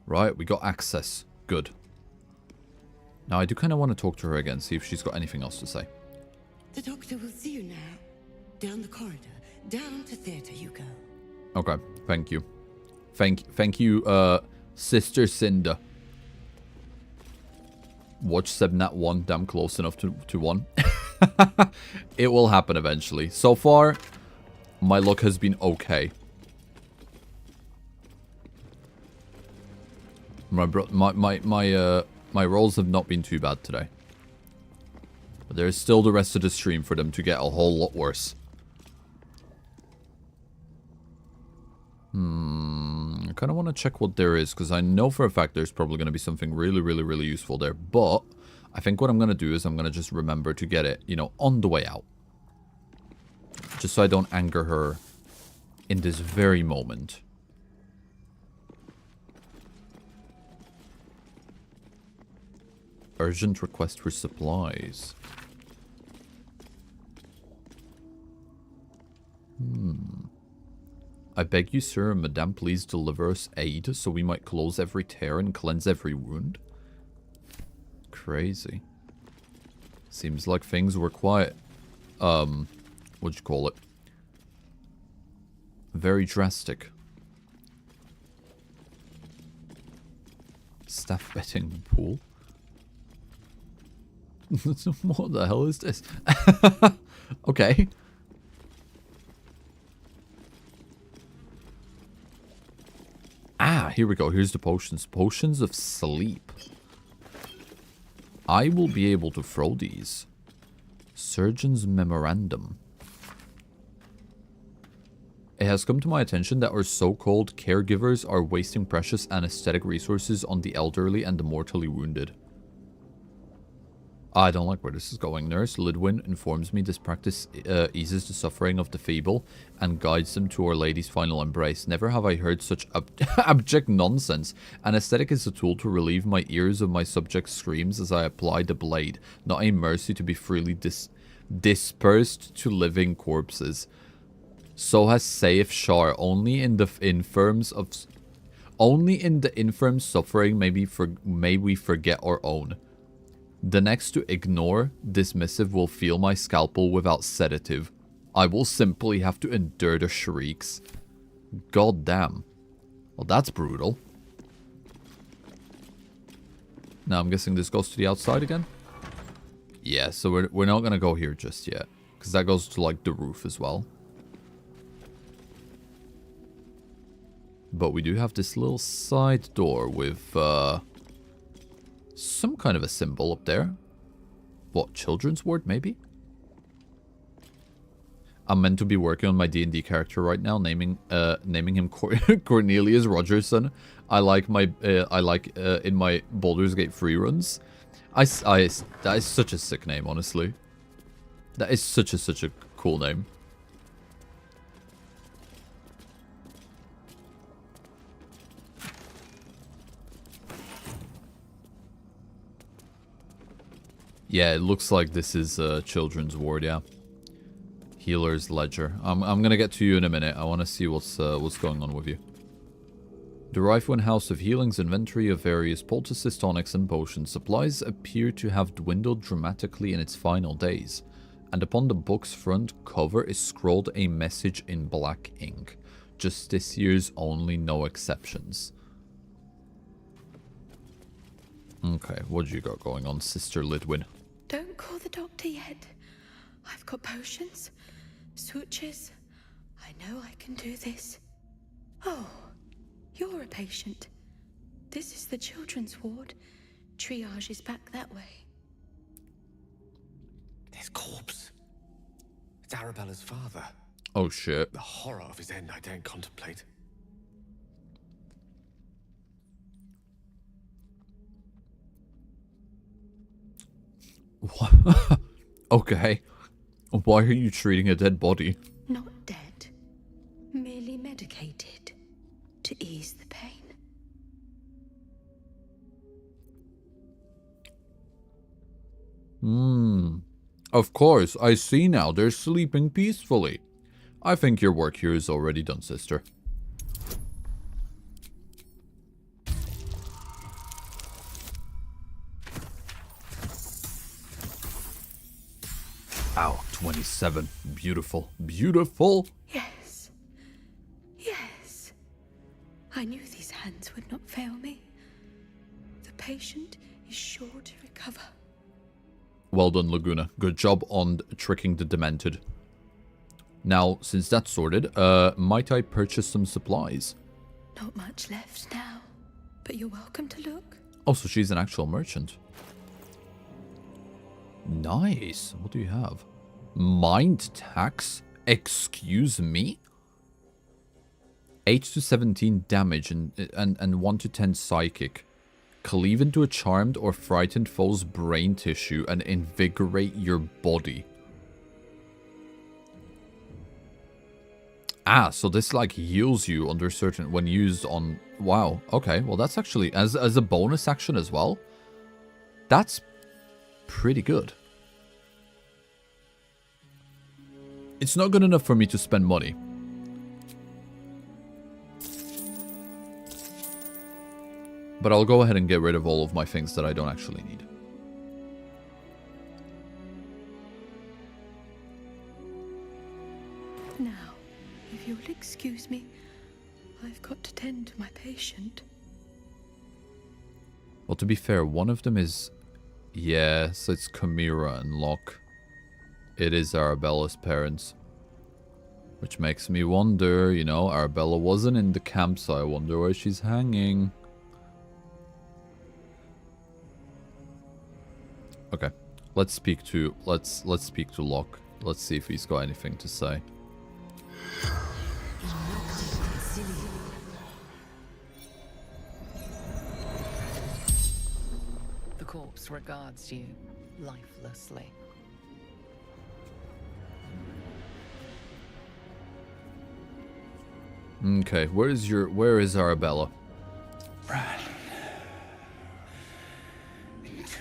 Right, we got access. Good. Now, I do kind of want to talk to her again, see if she's got anything else to say. The doctor will see you now. Down the corridor. Down to theater you go. Okay, thank you. Thank you, Sister Cinda. Watch Sebnat 1, damn close enough to 1. It will happen eventually. So far, my luck has been okay. My rolls have not been too bad today. But there's still the rest of the stream for them to get a whole lot worse. I kind of want to check what there is, because I know for a fact there's probably going to be something really, really, really useful there. But I think what I'm going to do is I'm going to just remember to get it, you know, on the way out. Just so I don't anger her in this very moment. Urgent request for supplies. I beg you, sir and madame, please deliver us aid so we might close every tear and cleanse every wound. Crazy. Seems like things were quiet. What'd you call it? Very drastic. Staff betting pool? What the hell is this? Okay. Ah, here we go. Here's the potions. Potions of sleep. I will be able to throw these. Surgeon's memorandum. It has come to my attention that our so-called caregivers are wasting precious anesthetic resources on the elderly and the mortally wounded. I don't like where this is going. Nurse Lidwin informs me this practice eases the suffering of the feeble and guides them to Our Lady's final embrace. Never have I heard such abject nonsense. Anesthetic is a tool to relieve my ears of my subject's screams as I apply the blade, not a mercy to be freely dispersed to living corpses. So has saith Shar, only in the infirm suffering may we forget our own. The next to ignore, dismissive will feel my scalpel without sedative. I will simply have to endure the shrieks. God damn. Well, that's brutal. Now, I'm guessing this goes to the outside again? Yeah, so we're not gonna go here just yet. Because that goes to, like, the roof as well. But we do have this little side door with, some kind of a symbol up there. What, children's ward, maybe? I'm meant to be working on my D&D character right now, naming him Cornelius Rogerson. I like in my Baldur's Gate free runs. That is such a sick name, honestly. That is such a cool name. Yeah, it looks like this is a children's ward, yeah. Healer's Ledger. I'm gonna get to you in a minute. I want to see what's going on with you. The Rifle House of Healing's inventory of various poultices, tonics, and potion supplies appear to have dwindled dramatically in its final days, and upon the book's front cover is scrawled a message in black ink. Just this year's only, no exceptions. Okay, what you got going on, Sister Lidwin? Don't call the doctor yet. I've got potions, sutures. I know I can do this. Oh, you're a patient. This is the children's ward. Triage is back that way. His corpse. It's Arabella's father. Oh shit. The horror of his end I don't contemplate. What? Okay. Why are you treating a dead body? Not dead. Merely medicated. To ease the pain. Of course, I see now. They're sleeping peacefully. I think your work here is already done, sister. Ow, 27. Beautiful. Beautiful. Yes. Yes. I knew these hands would not fail me. The patient is sure to recover. Well done, Lagoona. Good job on tricking the demented. Now, since that's sorted, might I purchase some supplies? Not much left now, but you're welcome to look. Oh, so she's an actual merchant. Nice. What do you have? Mind tax? Excuse me? 8 to 17 damage and 1 to 10 psychic. Cleave into a charmed or frightened foe's brain tissue and invigorate your body. Ah, so this like heals you under certain when used on. Wow. Okay. Well, that's actually as a bonus action as well. That's pretty good. It's not good enough for me to spend money. But I'll go ahead and get rid of all of my things that I don't actually need. Now, if you'll excuse me, I've got to tend to my patient. Well, to be fair, one of them is... Yeah, so it's Chimera and Locke. It is Arabella's parents. Which makes me wonder, you know, Arabella wasn't in the camp, so I wonder where she's hanging. Okay, let's speak to Locke. Let's see if he's got anything to say. The corpse regards you lifelessly. Okay, where is Arabella? Run into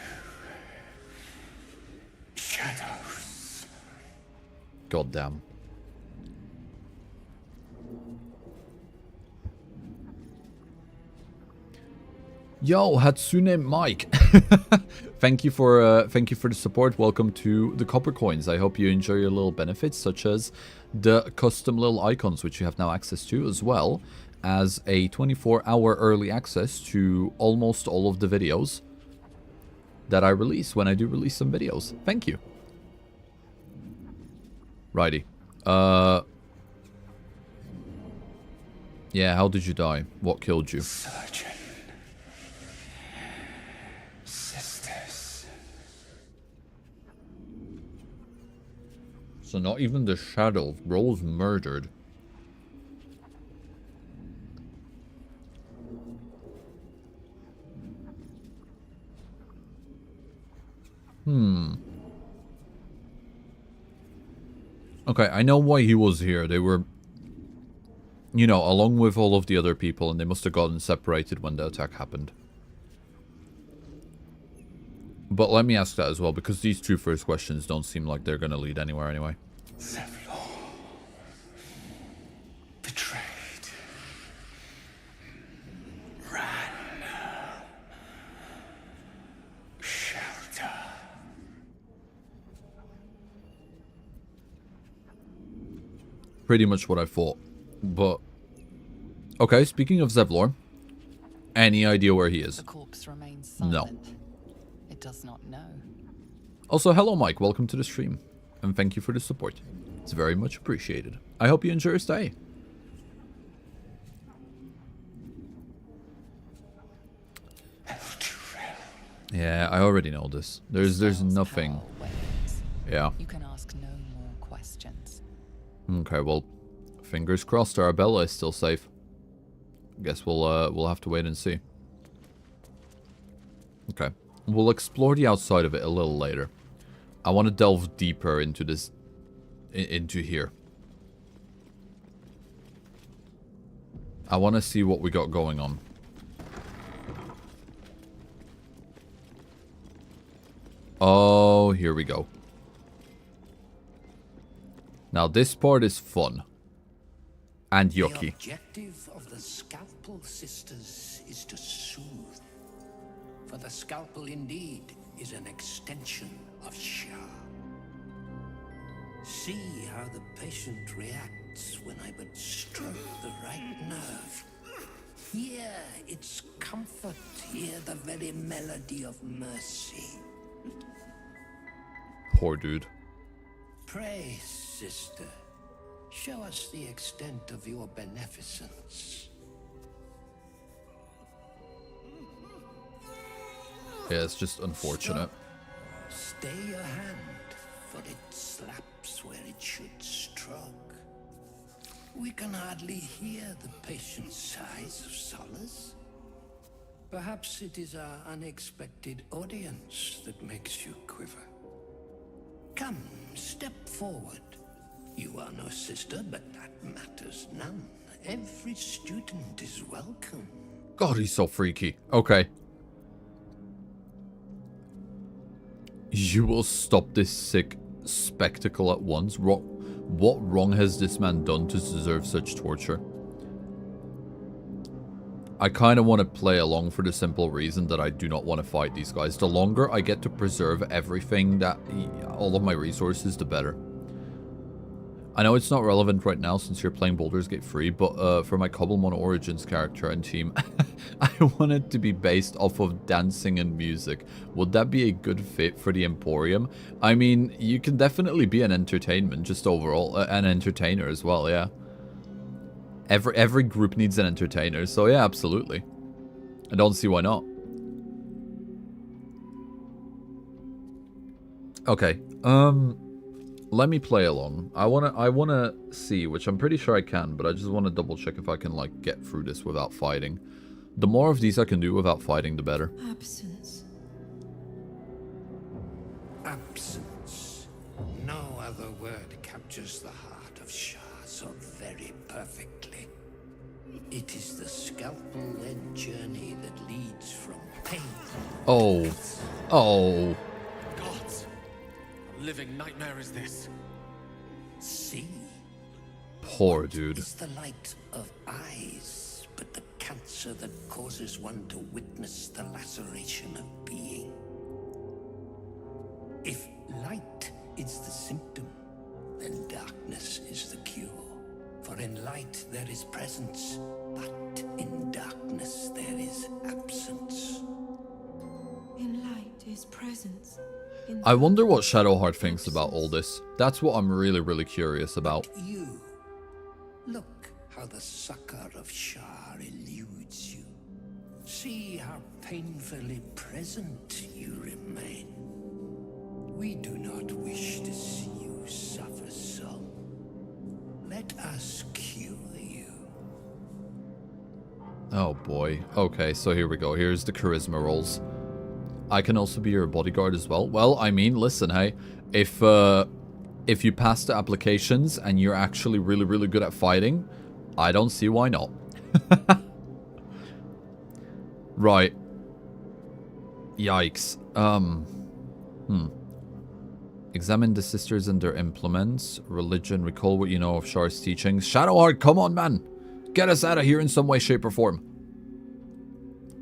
shadows. Goddamn. Yo, Hatsune Mike. Thank you for the support. Welcome to the Copper Coins. I hope you enjoy your little benefits, such as the custom little icons, which you have now access to, as well as a 24-hour early access to almost all of the videos that I release when I do release some videos. Thank you. Righty. Yeah, how did you die? What killed you? Surgeon. Sisters. So not even the shadow. Rose murdered. Okay, I know why he was here. They were, you know, along with all of the other people, and they must have gotten separated when the attack happened. But let me ask that as well, because these two first questions don't seem like they're going to lead anywhere anyway. Zevlor. Betrayed. Ran. Shelter. Pretty much what I thought. But, okay, speaking of Zevlor, any idea where he is? The corpse remains silent. No. It does not know. Also, hello Mike, welcome to the stream. And thank you for the support. It's very much appreciated. I hope you enjoy your stay. Yeah, I already know this. There's nothing. Yeah. You can ask no more questions. Okay, well, fingers crossed Arabella is still safe. Guess we'll have to wait and see. Okay. We'll explore the outside of it a little later. I want to delve deeper into this into here. I want to see what we got going on. Oh, here we go. Now this part is fun. And yucky. The objective of the Scalpel Sisters is to soothe. For the Scalpel indeed is an extension of Shah. See how the patient reacts when I but stroke the right nerve. Hear its comfort, hear the very melody of mercy. Poor dude. Pray, sister, show us the extent of your beneficence. Yeah, it's just unfortunate. Stay your hand, for it slaps where it should stroke. We can hardly hear the patient's sighs of solace. Perhaps it is our unexpected audience that makes you quiver. Come, step forward. You are no sister, but that matters none. Every student is welcome. God, he's so freaky. Okay. You will stop this sick spectacle at once. What wrong has this man done to deserve such torture? I kind of want to play along for the simple reason that I do not want to fight these guys. The longer I get to preserve everything, all of my resources, the better. I know it's not relevant right now since you're playing Baldur's Gate 3, but for my Cobblemon Origins character and team, I want it to be based off of dancing and music. Would that be a good fit for the Emporium? I mean, you can definitely be an entertainment, just overall, an entertainer as well, yeah. Every group needs an entertainer, so yeah, absolutely. I don't see why not. Okay, let me play along. I wanna see, which I'm pretty sure I can, but I just want to double check if I can like get through this without fighting. The more of these I can do without fighting, the better. Absence. Absence. No other word captures the heart of Shah so very perfectly. It is the scalpel-led journey that leads from pain. Oh. Oh. Gods. A living nightmare is this. See? Poor dude. It's the light of eyes, but the cancer that causes one to witness the laceration of being. If light is the symptom, then darkness is the cure. For in light there is presence, but in darkness there is absence. In light is presence. I wonder what Shadowheart thinks about all this. That's what I'm really, really curious about. You, look how the sucker of Shar eludes you. See how painfully present you remain. We do not wish to see you suffer so. Let us cure you. Oh boy. Okay, so here we go. Here's the charisma rolls. I can also be your bodyguard as well. Well, I mean, listen, hey. If you pass the applications and you're actually really, really good at fighting, I don't see why not. Right. Yikes. Examine the sisters and their implements. Religion. Recall what you know of Shar's teachings. Shadowheart, come on, man. Get us out of here in some way, shape, or form.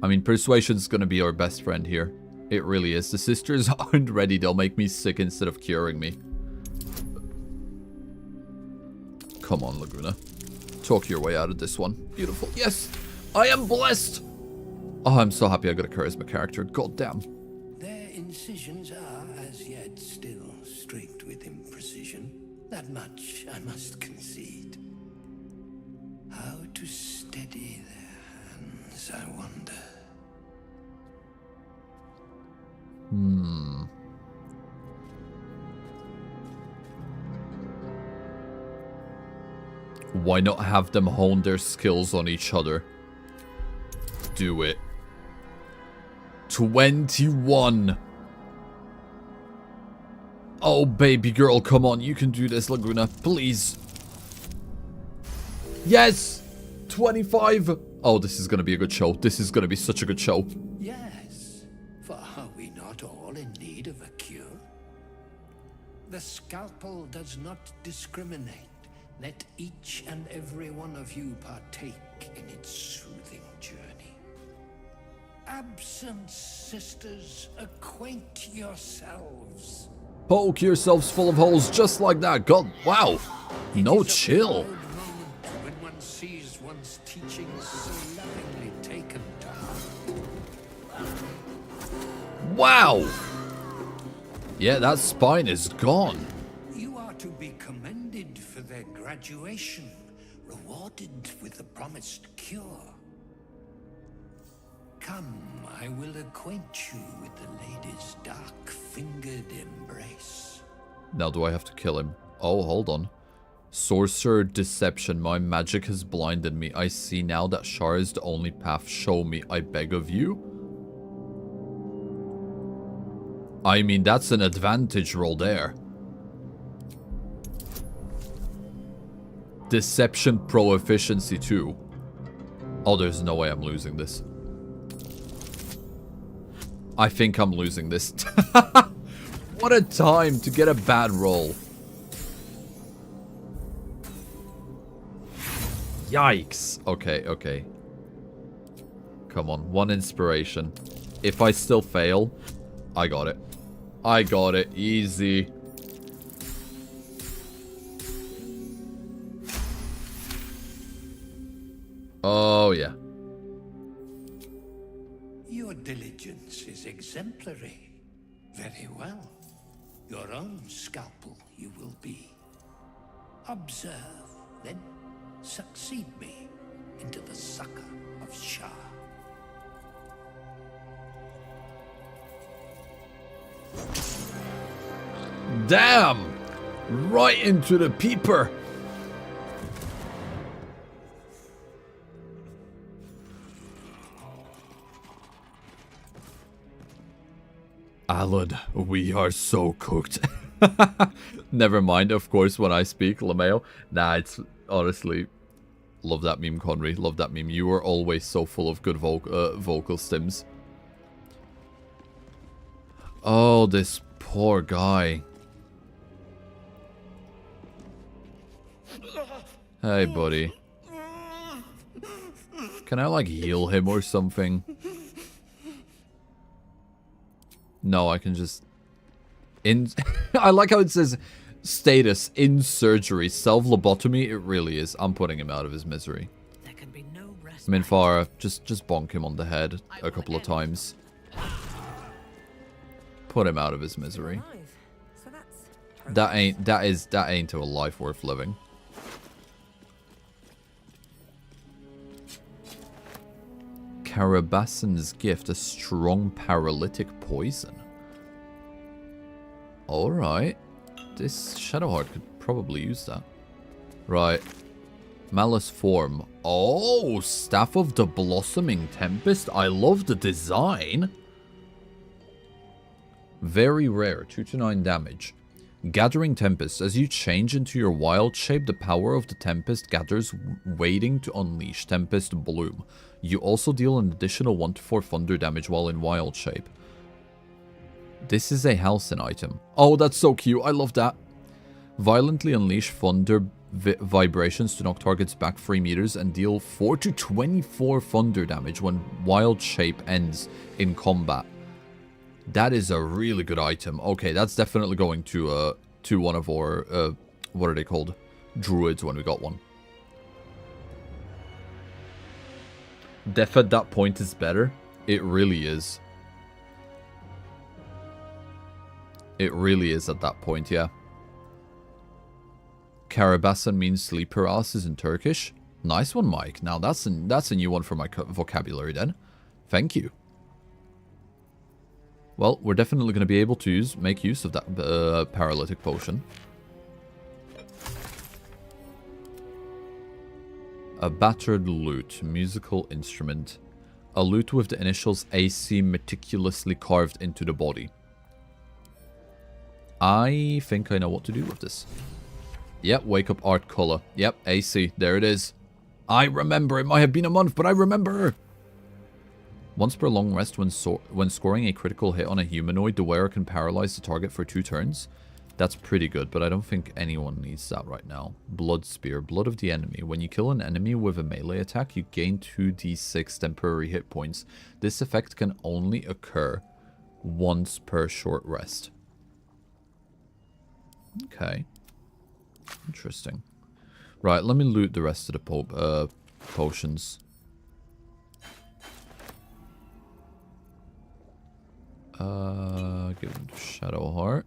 I mean, persuasion's gonna be our best friend here. It really is. The sisters aren't ready. They'll make me sick instead of curing me. Come on, Lagoona. Talk your way out of this one. Beautiful. Yes! I am blessed! Oh, I'm so happy I got a charisma character. God damn. Their incisions are, as yet, still streaked with imprecision. That much I must concede. How to steady their hands, I wonder. Why not have them hone their skills on each other? Do it. 21. Oh, baby girl, come on. You can do this, Lagoona. Please. Yes! 25. Oh, this is going to be a good show. This is going to be such a good show. Yes, for are we not all in need of a cure? The scalpel does not discriminate. Let each and every one of you partake in its soothing journey. Absent sisters, acquaint yourselves. Poke yourselves full of holes just like that. God, wow. No chill. When one sees one's teachings so lovingly taken to heart. Wow. Yeah, that spine is gone. You are to be commended for their graduation, rewarded with the promised cure. Come, I will acquaint you with the lady's dark-fingered embrace. Now, do I have to kill him? Oh, hold on. Sorcerer deception. My magic has blinded me. I see now that Shar is the only path. Show me, I beg of you. I mean, that's an advantage roll there. Deception pro efficiency too. Oh, there's no way I'm losing this. I think I'm losing this. What a time to get a bad roll. Yikes. Okay, okay. Come on, one inspiration. If I still fail, I got it. I got it. Easy. Oh, yeah. Your diligence is exemplary. Very well. Your own scalpel you will be. Observe, then succeed me into the succor of Shah. Damn! Right into the peeper. Alad, we are so cooked. Never mind, of course, when I speak, LeMayo. Nah, it's honestly... Love that meme, Conry. Love that meme. You are always so full of good vocal stims. Oh, this poor guy. Hey, buddy. Can I, like, heal him or something? No, I can just... I like how it says status in surgery. Self-lobotomy. It really is. I'm putting him out of his misery. There can be no rest. Minfara, just bonk him on the head a couple of times. Put him out of his misery. That ain't a life worth living. Carabassen's gift, a strong paralytic poison. Alright. This Shadowheart could probably use that. Right. Malice form. Oh, Staff of the Blossoming Tempest. I love the design. Very rare. 2 to 9 damage. Gathering Tempest. As you change into your wild shape, the power of the Tempest gathers, waiting to unleash Tempest Bloom. You also deal an additional 1 to 4 thunder damage while in wild shape. This is a Halcyon item. Oh, that's so cute. I love that. Violently unleash thunder vibrations to knock targets back 3 meters and deal 4 to 24 thunder damage when wild shape ends in combat. That is a really good item. Okay, that's definitely going to one of our, what are they called? Druids when we got one. Def at that point is better. It really is. It really is at that point, yeah. Karabasan means sleeper asses in Turkish. Nice one, Mike. Now that's a new one for my vocabulary then. Thank you. Well, we're definitely going to be able to make use of that paralytic potion. A battered lute, musical instrument. A lute with the initials AC meticulously carved into the body. I think I know what to do with this. Yep, wake up art color. Yep, AC, there it is. I remember, it might have been a month, but I remember. Once per long rest, when scoring a critical hit on a humanoid, the wearer can paralyze the target for 2 turns. That's pretty good, but I don't think anyone needs that right now. Blood Spear, blood of the enemy. When you kill an enemy with a melee attack, you gain 2d6 temporary hit points. This effect can only occur once per short rest. Okay. Interesting. Right, let me loot the rest of the potions. Give him the Shadowheart.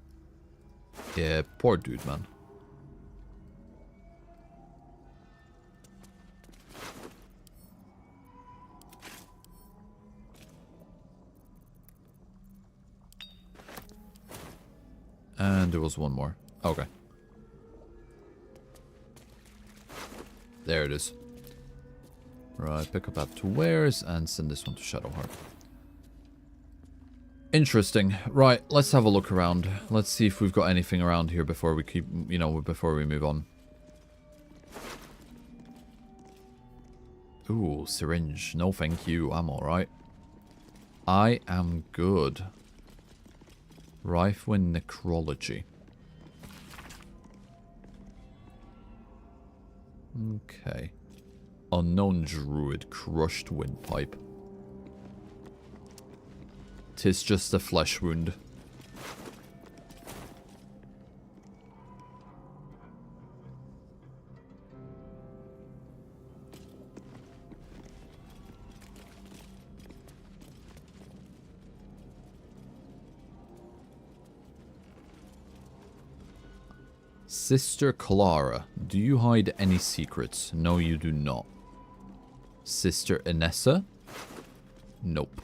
Yeah, poor dude, man. And there was one more. Okay. There it is. Right, pick up that to wares and send this one to Shadowheart. Interesting. Right, let's have a look around. Let's see if we've got anything around here before we keep, you know, before we move on. Ooh, syringe. No thank you. I'm alright. I am good. Rife with necrology. Okay. Unknown druid, crushed windpipe. 'Tis just a flesh wound. Sister Clara, do you hide any secrets? No, you do not. Sister Inessa? Nope.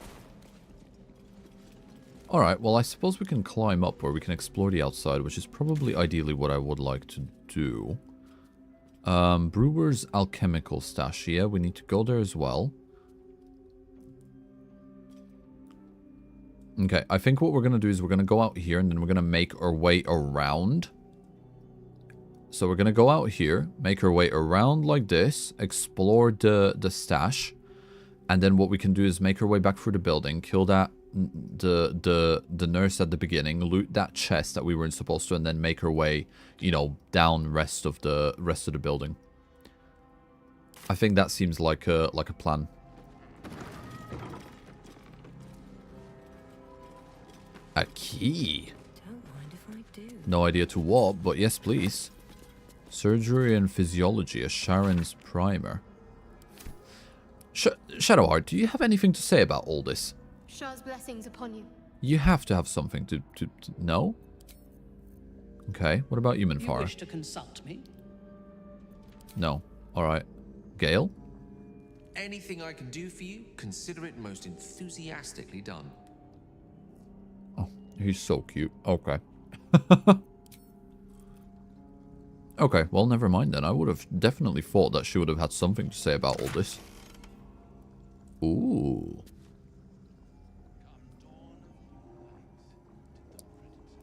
Alright, well I suppose we can climb up or we can explore the outside, which is probably ideally what I would like to do. Brewer's alchemical stash. Yeah, we need to go there as well. Okay, I think what we're going to do is we're going to go out here and then we're going to make our way around. So we're going to go out here, make our way around like this, explore the stash. And then what we can do is make our way back through the building, kill that the nurse at the beginning, loot that chest that we weren't supposed to, and then make our way, you know, down rest of the building. I think that seems like a plan. A key? Don't mind if I do. No idea to what, but yes, please. Surgery and Physiology, a Sharon's Primer. Shadowheart, do you have anything to say about all this? Shah's blessings upon you. You have to have something to no? Okay, what about you, You Minfara? wish to consult me? No. Alright. Gale? Anything I can do for you, consider it most enthusiastically done. Oh, he's so cute. Okay. Okay, well, never mind then. I would have definitely thought that she would have had something to say about all this. Ooh.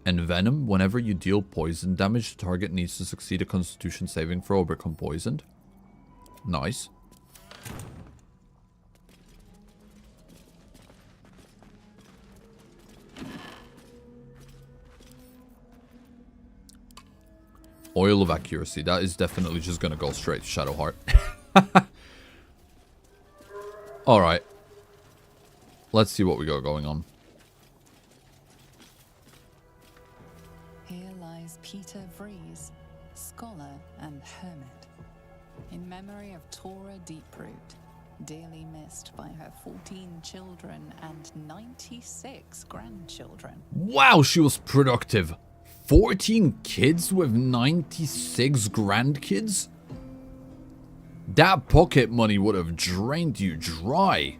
And Venom, whenever you deal poison damage, the target needs to succeed a Constitution saving throw or become poisoned. Nice. Oil of Accuracy. That is definitely just going to go straight to Shadowheart. Alright. Let's see what we got going on. Here lies Peter Vries, scholar and hermit. In memory of Tora Deeproot, dearly missed by her 14 children and 96 grandchildren. Wow, she was productive. 14 kids with 96 grandkids? That pocket money would have drained you dry.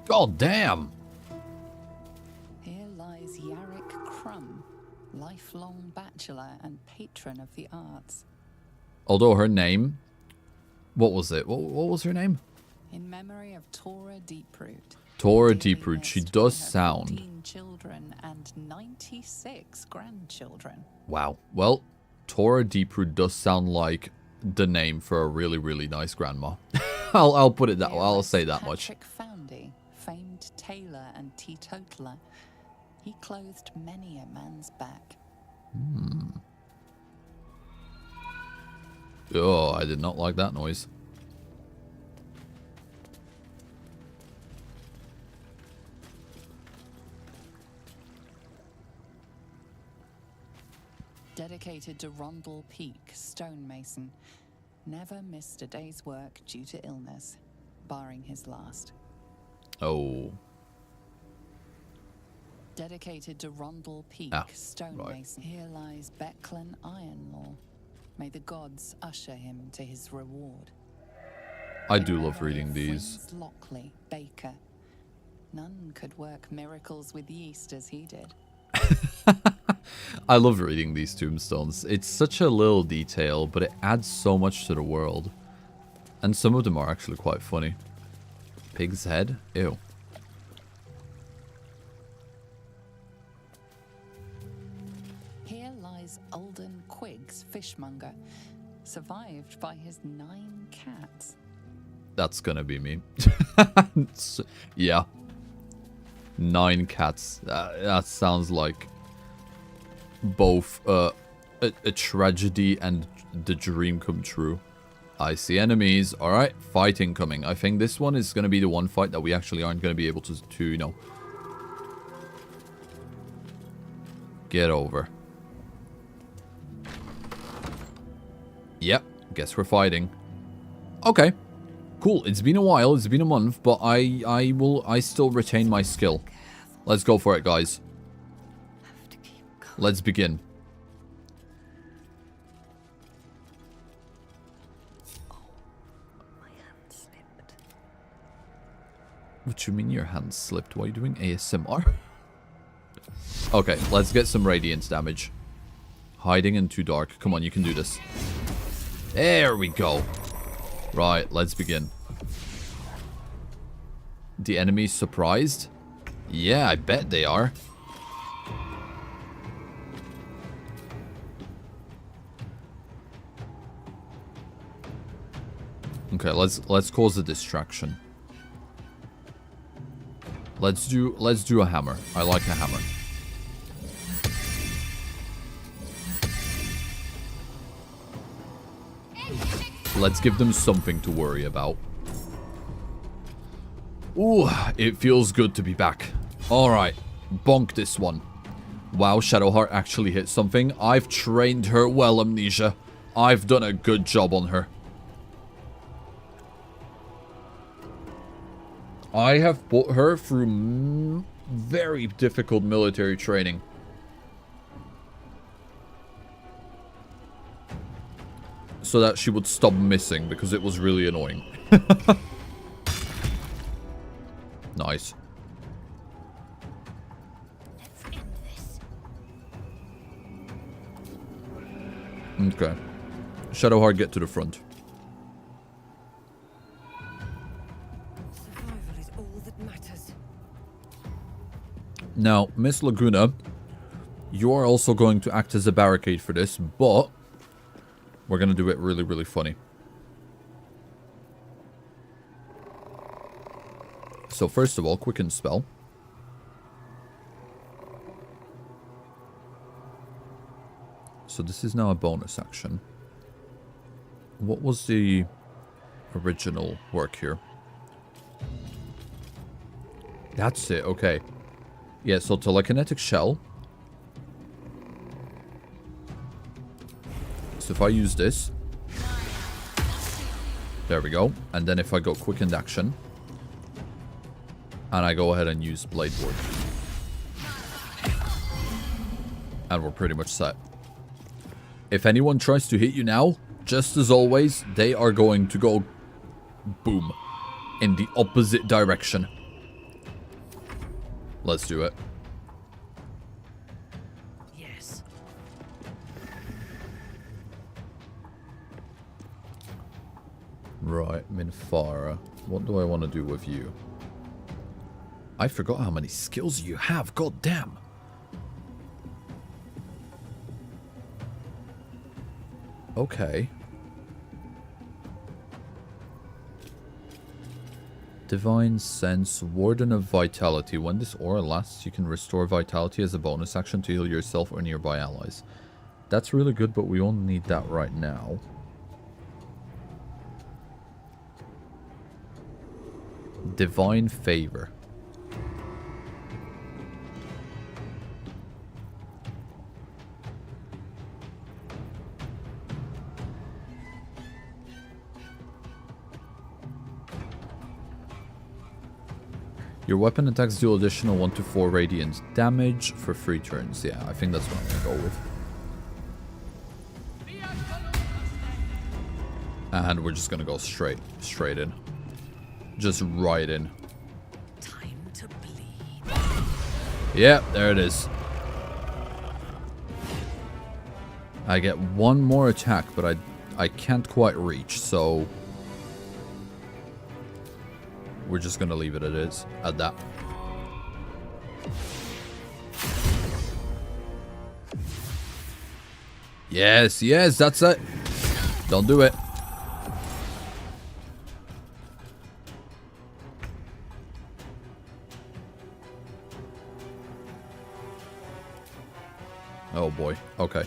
God damn. Here lies Yarrick Crumb, lifelong bachelor and patron of the arts. Although her name... What was it? What was her name? In memory of Tora Deeproot. Tora Deeproot. She does sound... 14 children and 96 grandchildren. Wow. Well, Tora Deeproot does sound like the name for a really, really nice grandma. I'll put it that way. I'll say that much. Patrick Foundy, famed tailor and teetotaler. He clothed many a man's back. Oh, I did not like that noise. Dedicated to Rondell Peak, stonemason. Never missed a day's work due to illness, barring his last. Oh. Dedicated to Rondell Peak, stonemason. Right. Here lies Becklin Ironlaw. May the gods usher him to his reward. I do love reading these. Lockley, baker. None could work miracles with yeast as he did. I love reading these tombstones. It's such a little detail, but it adds so much to the world. And some of them are actually quite funny. Pig's head? Ew. Here lies Alden Quiggs, fishmonger, survived by his 9 cats. That's gonna be me. Yeah. 9 cats. That sounds like both a tragedy and the dream come true. I see enemies. Alright, fight incoming. I think this one is going to be the one fight that we actually aren't going to be able to, you know, get over. Yep, guess we're fighting. Okay, cool. It's been a while. It's been a month, but I still retain my skill. Let's go for it, guys. Let's begin. My hand slipped. What do you mean your hand slipped? Why are you doing ASMR? Okay, let's get some radiance damage. Hiding in too dark. Come on, you can do this. There we go. Right, let's begin. The enemy's surprised? Yeah, I bet they are. Okay, let's cause a distraction. Let's do a hammer. I like a hammer. Let's give them something to worry about. Ooh, it feels good to be back. Alright, Bonk this one. Wow, Shadowheart actually hit something. I've trained her well, Amnesia. I've done a good job on her. I have put her through very difficult military training. So that she would stop missing, because it was really annoying. Nice. Let's end this. Okay. Shadowheart, get to the front. Survival is all that matters. Now, Miss Lagoona, you are also going to act as a barricade for this, but we're going to do it really, really funny. So first of all, quicken spell. So this is now a bonus action. What was the original work here? That's it, okay. Yeah, so telekinetic shell. So if I use this. There we go. And then if I go quickened action. And I go ahead and use blade ward. And we're pretty much set. If anyone tries to hit you now, just as always, they are going to go boom in the opposite direction. Let's do it. Yes. Right, Minfara. What do I want to do with you? I forgot how many skills you have. God damn. Okay. Divine Sense, Warden of Vitality. When this aura lasts, you can restore vitality as a bonus action to heal yourself or nearby allies. That's really good, but we only need that right now. Divine Favor. Your weapon attacks deal additional 1 to 4 radiant damage for 3 turns. Yeah, I think that's what I'm going to go with. And we're just going to go straight in. Just right in. Time to bleed. Yeah, there it is. I get one more attack, but I can't quite reach, so we're just gonna leave it at that. Yes, yes, that's it. Don't do it. Oh boy. Okay.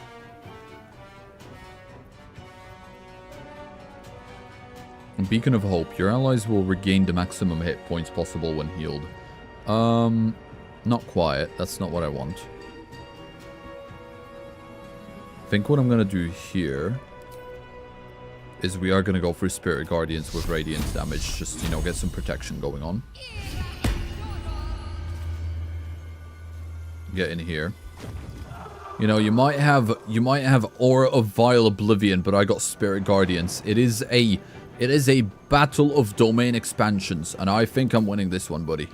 Beacon of Hope. Your allies will regain the maximum hit points possible when healed. Not quite. That's not what I want. I think what I'm going to do here is we are going to go for Spirit Guardians with Radiant damage. Just, you know, get some protection going on. Get in here. You know, you might have Aura of Vile Oblivion, but I got Spirit Guardians. It is a battle of domain expansions, and I think I'm winning this one, buddy.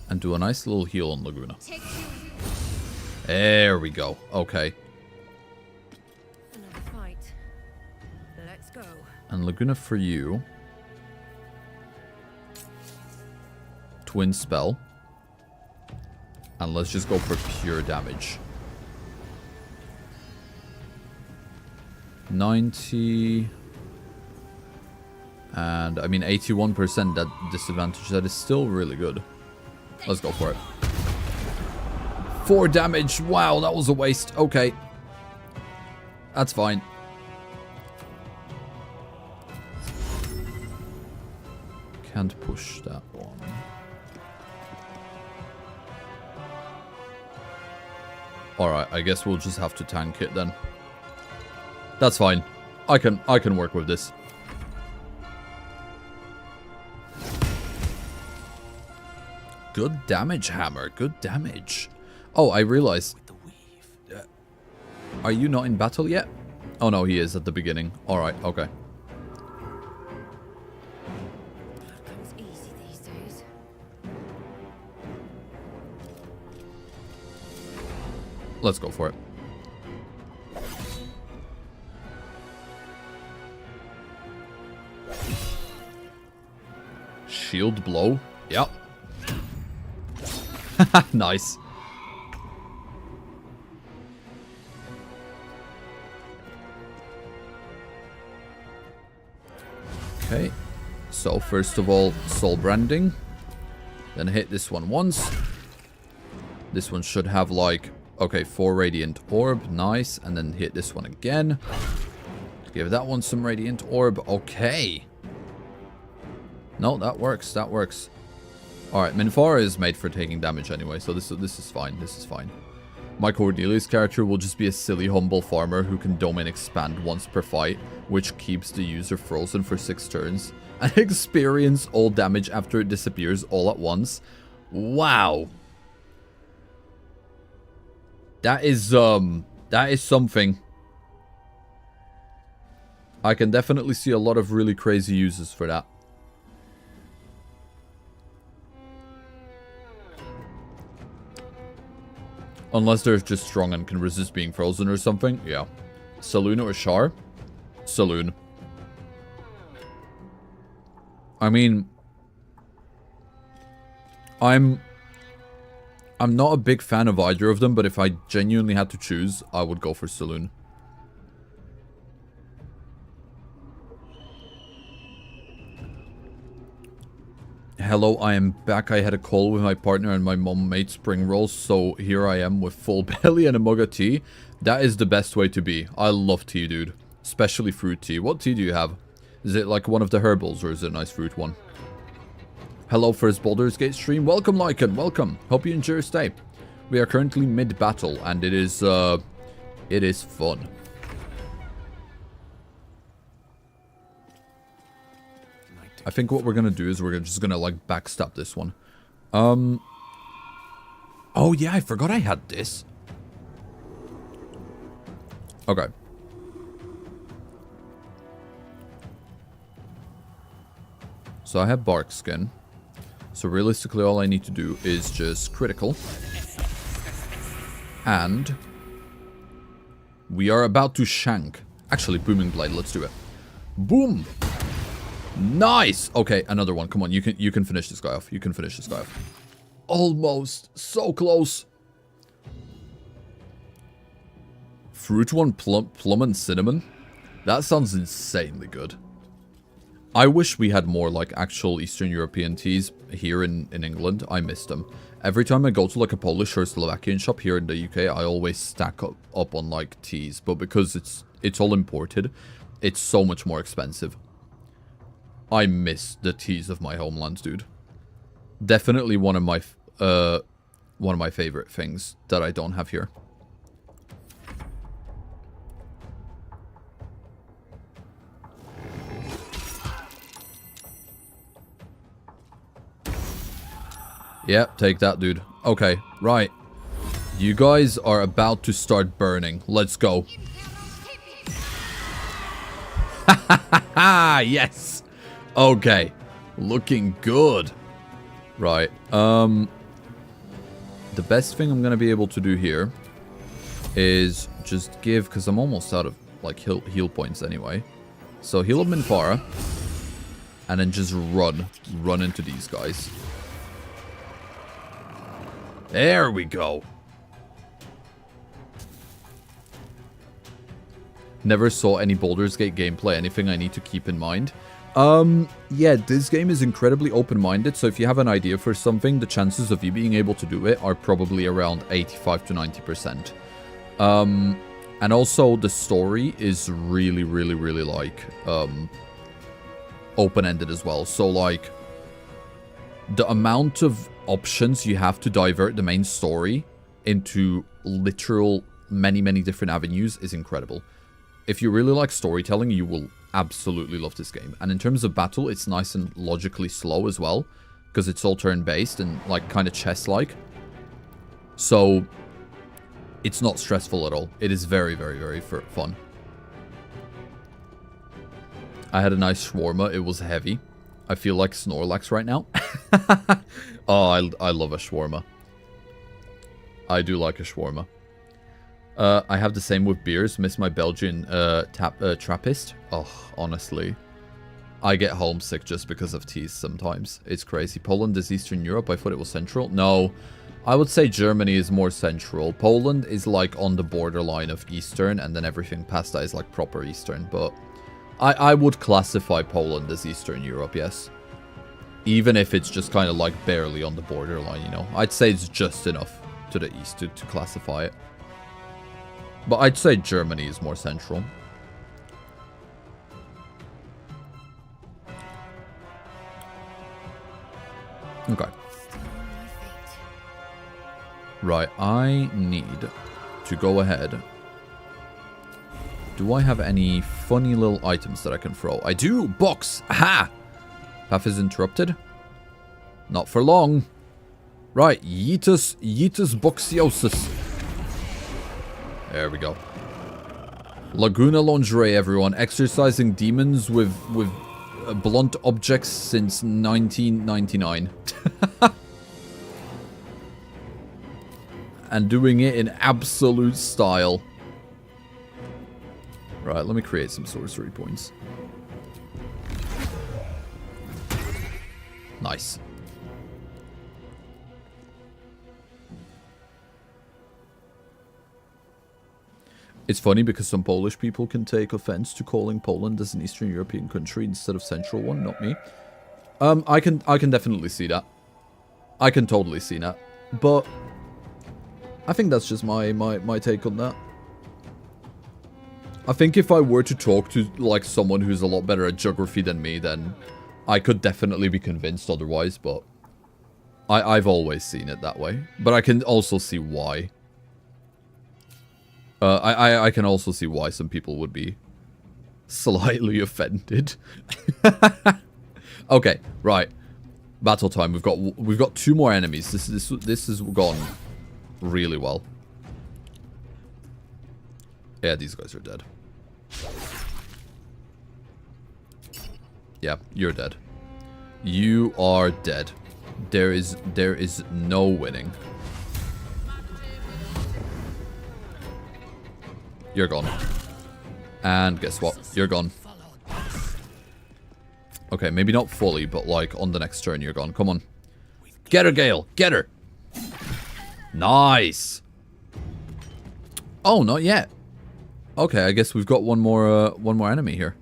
And do a nice little heal on Lagoona. There we go. Okay. Another fight. Let's go. And Lagoona for you. Twin spell. And let's just go for pure damage. 90. And I mean 81% that disadvantage. That is still really good. Let's go for it. 4 damage. Wow, that was a waste. Okay. That's fine. can't push that one. Alright, I guess we'll just have to tank it then. That's fine. I can work with this. Good damage, Hammer. Good damage. Oh, I realized. Are you not in battle yet? Oh no, he is at the beginning. Alright, okay. Comes easy these days. Let's go for it. Shield blow. Yep. Nice. Okay. So first of all, soul branding. Then hit this one once. This one should have like, okay, 4 radiant orb. Nice. And then hit this one again. Give that one some radiant orb. Okay. No, that works. That works. Alright, Minfara is made for taking damage anyway, so this is fine. This is fine. My Cornelius character will just be a silly, humble farmer who can domain expand once per fight, which keeps the user frozen for 6 turns, and experience all damage after it disappears all at once. Wow. That is something. I can definitely see a lot of really crazy uses for that. Unless they're just strong and can resist being frozen or something. Yeah. Saloon or Shar? Saloon. I mean, I'm not a big fan of either of them, but if I genuinely had to choose, I would go for Saloon. Hello, I am back. I had a call with my partner and my mom made spring rolls, so here I am with full belly and a mug of tea. That is the best way to be. I love tea, dude. Especially fruit tea. What tea do you have? Is it like one of the herbals, or is it a nice fruit one? Hello, first Baldur's Gate stream. Welcome, Lycan. Welcome. Hope you enjoy your stay. We are currently mid-battle, and it is fun. I think what we're going to do is we're just going to, like, backstab this one. Oh, yeah, I forgot I had this. Okay. So I have bark skin. So realistically, all I need to do is just critical. And we are about to shank. Actually, booming blade, let's do it. Boom! Nice! Okay, another one. Come on, you can finish this guy off. You can finish this guy off. Almost. So close. Fruit one, plum and cinnamon. That sounds insanely good. I wish we had more, like, actual Eastern European teas here in England. I miss them. Every time I go to, like, a Polish or Slovakian shop here in the UK, I always stack up on, like, teas. But because it's all imported, it's so much more expensive. I miss the teas of my homeland, dude. Definitely one of my favorite things that I don't have here. Yep, take that, dude. Okay, right. You guys are about to start burning. Let's go. Ha yes. Okay. Looking good. Right. The best thing I'm going to be able to do here is just give, because I'm almost out of, like, heal points anyway. So heal up Minfara. And then just run into these guys. There we go. Never saw any Baldur's Gate gameplay. Anything I need to keep in mind? Yeah, this game is incredibly open-minded, so if you have an idea for something, the chances of you being able to do it are probably around 85 to 90%. And also, the story is really, like, open-ended as well. So, like, the amount of options you have to divert the main story into literal many, many different avenues is incredible. If you really like storytelling, you will absolutely love this game. And in terms of battle, it's nice and logically slow as well, because it's all turn-based and like kind of chess-like. So it's not stressful at all. It is very, very, very fun. I had a nice shawarma. It was heavy. I feel like Snorlax right now. Oh, I love a shawarma. I do like a shawarma. I have the same with beers. Miss my Belgian Trappist. Oh, honestly. I get homesick just because of teas sometimes. It's crazy. Poland is Eastern Europe. I thought it was Central. No, I would say Germany is more Central. Poland is like on the borderline of Eastern, and then everything past that is like proper Eastern. But I would classify Poland as Eastern Europe, yes. Even if it's just kind of like barely on the borderline, you know. I'd say it's just enough to the east to classify it. But I'd say Germany is more central. Okay. Right, I need to go ahead. Do I have any funny little items that I can throw? I do! Box! Aha! Path is interrupted. Not for long. Right, Yeetus Boxiosis. There we go. Lagoona lingerie, everyone. Exercising demons with blunt objects since 1999. And doing it in absolute style. Right, let me create some sorcery points. Nice. It's funny because some Polish people can take offense to calling Poland as an Eastern European country instead of Central one, not me. I can definitely see that. I can totally see that. But I think that's just my take on that. I think if I were to talk to like someone who's a lot better at geography than me, then I could definitely be convinced otherwise, but I've always seen it that way. But I can also see why. I can also see why some people would be slightly offended. Okay, right. Battle time. We've got 2 more enemies. This has gone really well. Yeah, these guys are dead. Yeah, you're dead. You are dead. There is no winning. You're gone. And guess what? You're gone. Okay, maybe not fully, but like on the next turn you're gone. Come on. Get her, Gale. Get her. Nice. Oh, not yet. Okay, I guess we've got one more enemy here.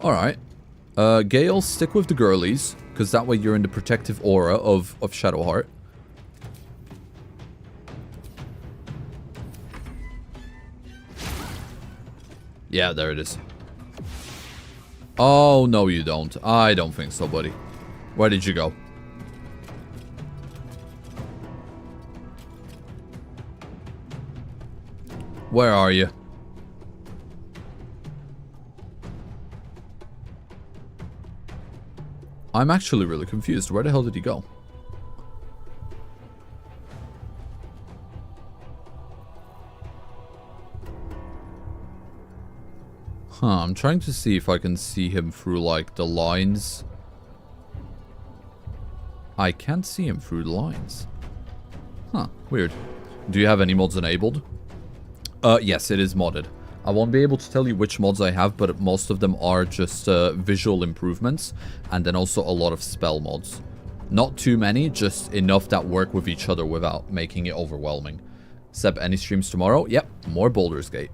All right. Gale, stick with the girlies, because that way you're in the protective aura of Shadowheart. Yeah, there it is. Oh, no you don't. I don't think so, buddy. Where did you go? Where are you? I'm actually really confused. Where the hell did he go? Huh, I'm trying to see if I can see him through, like, the lines. I can't see him through the lines. Huh, weird. Do you have any mods enabled? Yes, it is modded. I won't be able to tell you which mods I have, but most of them are just visual improvements, and then also a lot of spell mods. Not too many, just enough that work with each other without making it overwhelming. Seb, any streams tomorrow? Yep, more Baldur's Gate.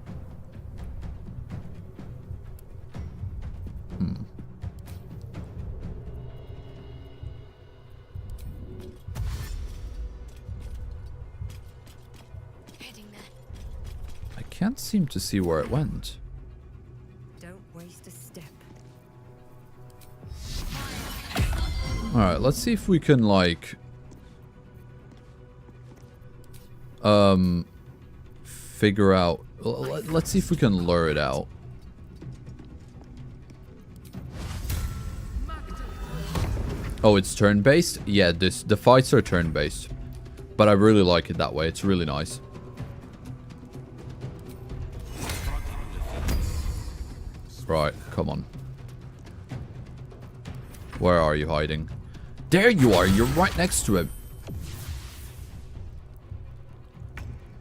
Can't seem to see where it went. Don't waste a step. Alright, let's see if we can, like... figure out... Let's see if we can lure it out. Oh, it's turn-based? Yeah, the fights are turn-based. But I really like it that way. It's really nice. Right, come on. Where are you hiding? There you are! You're right next to him!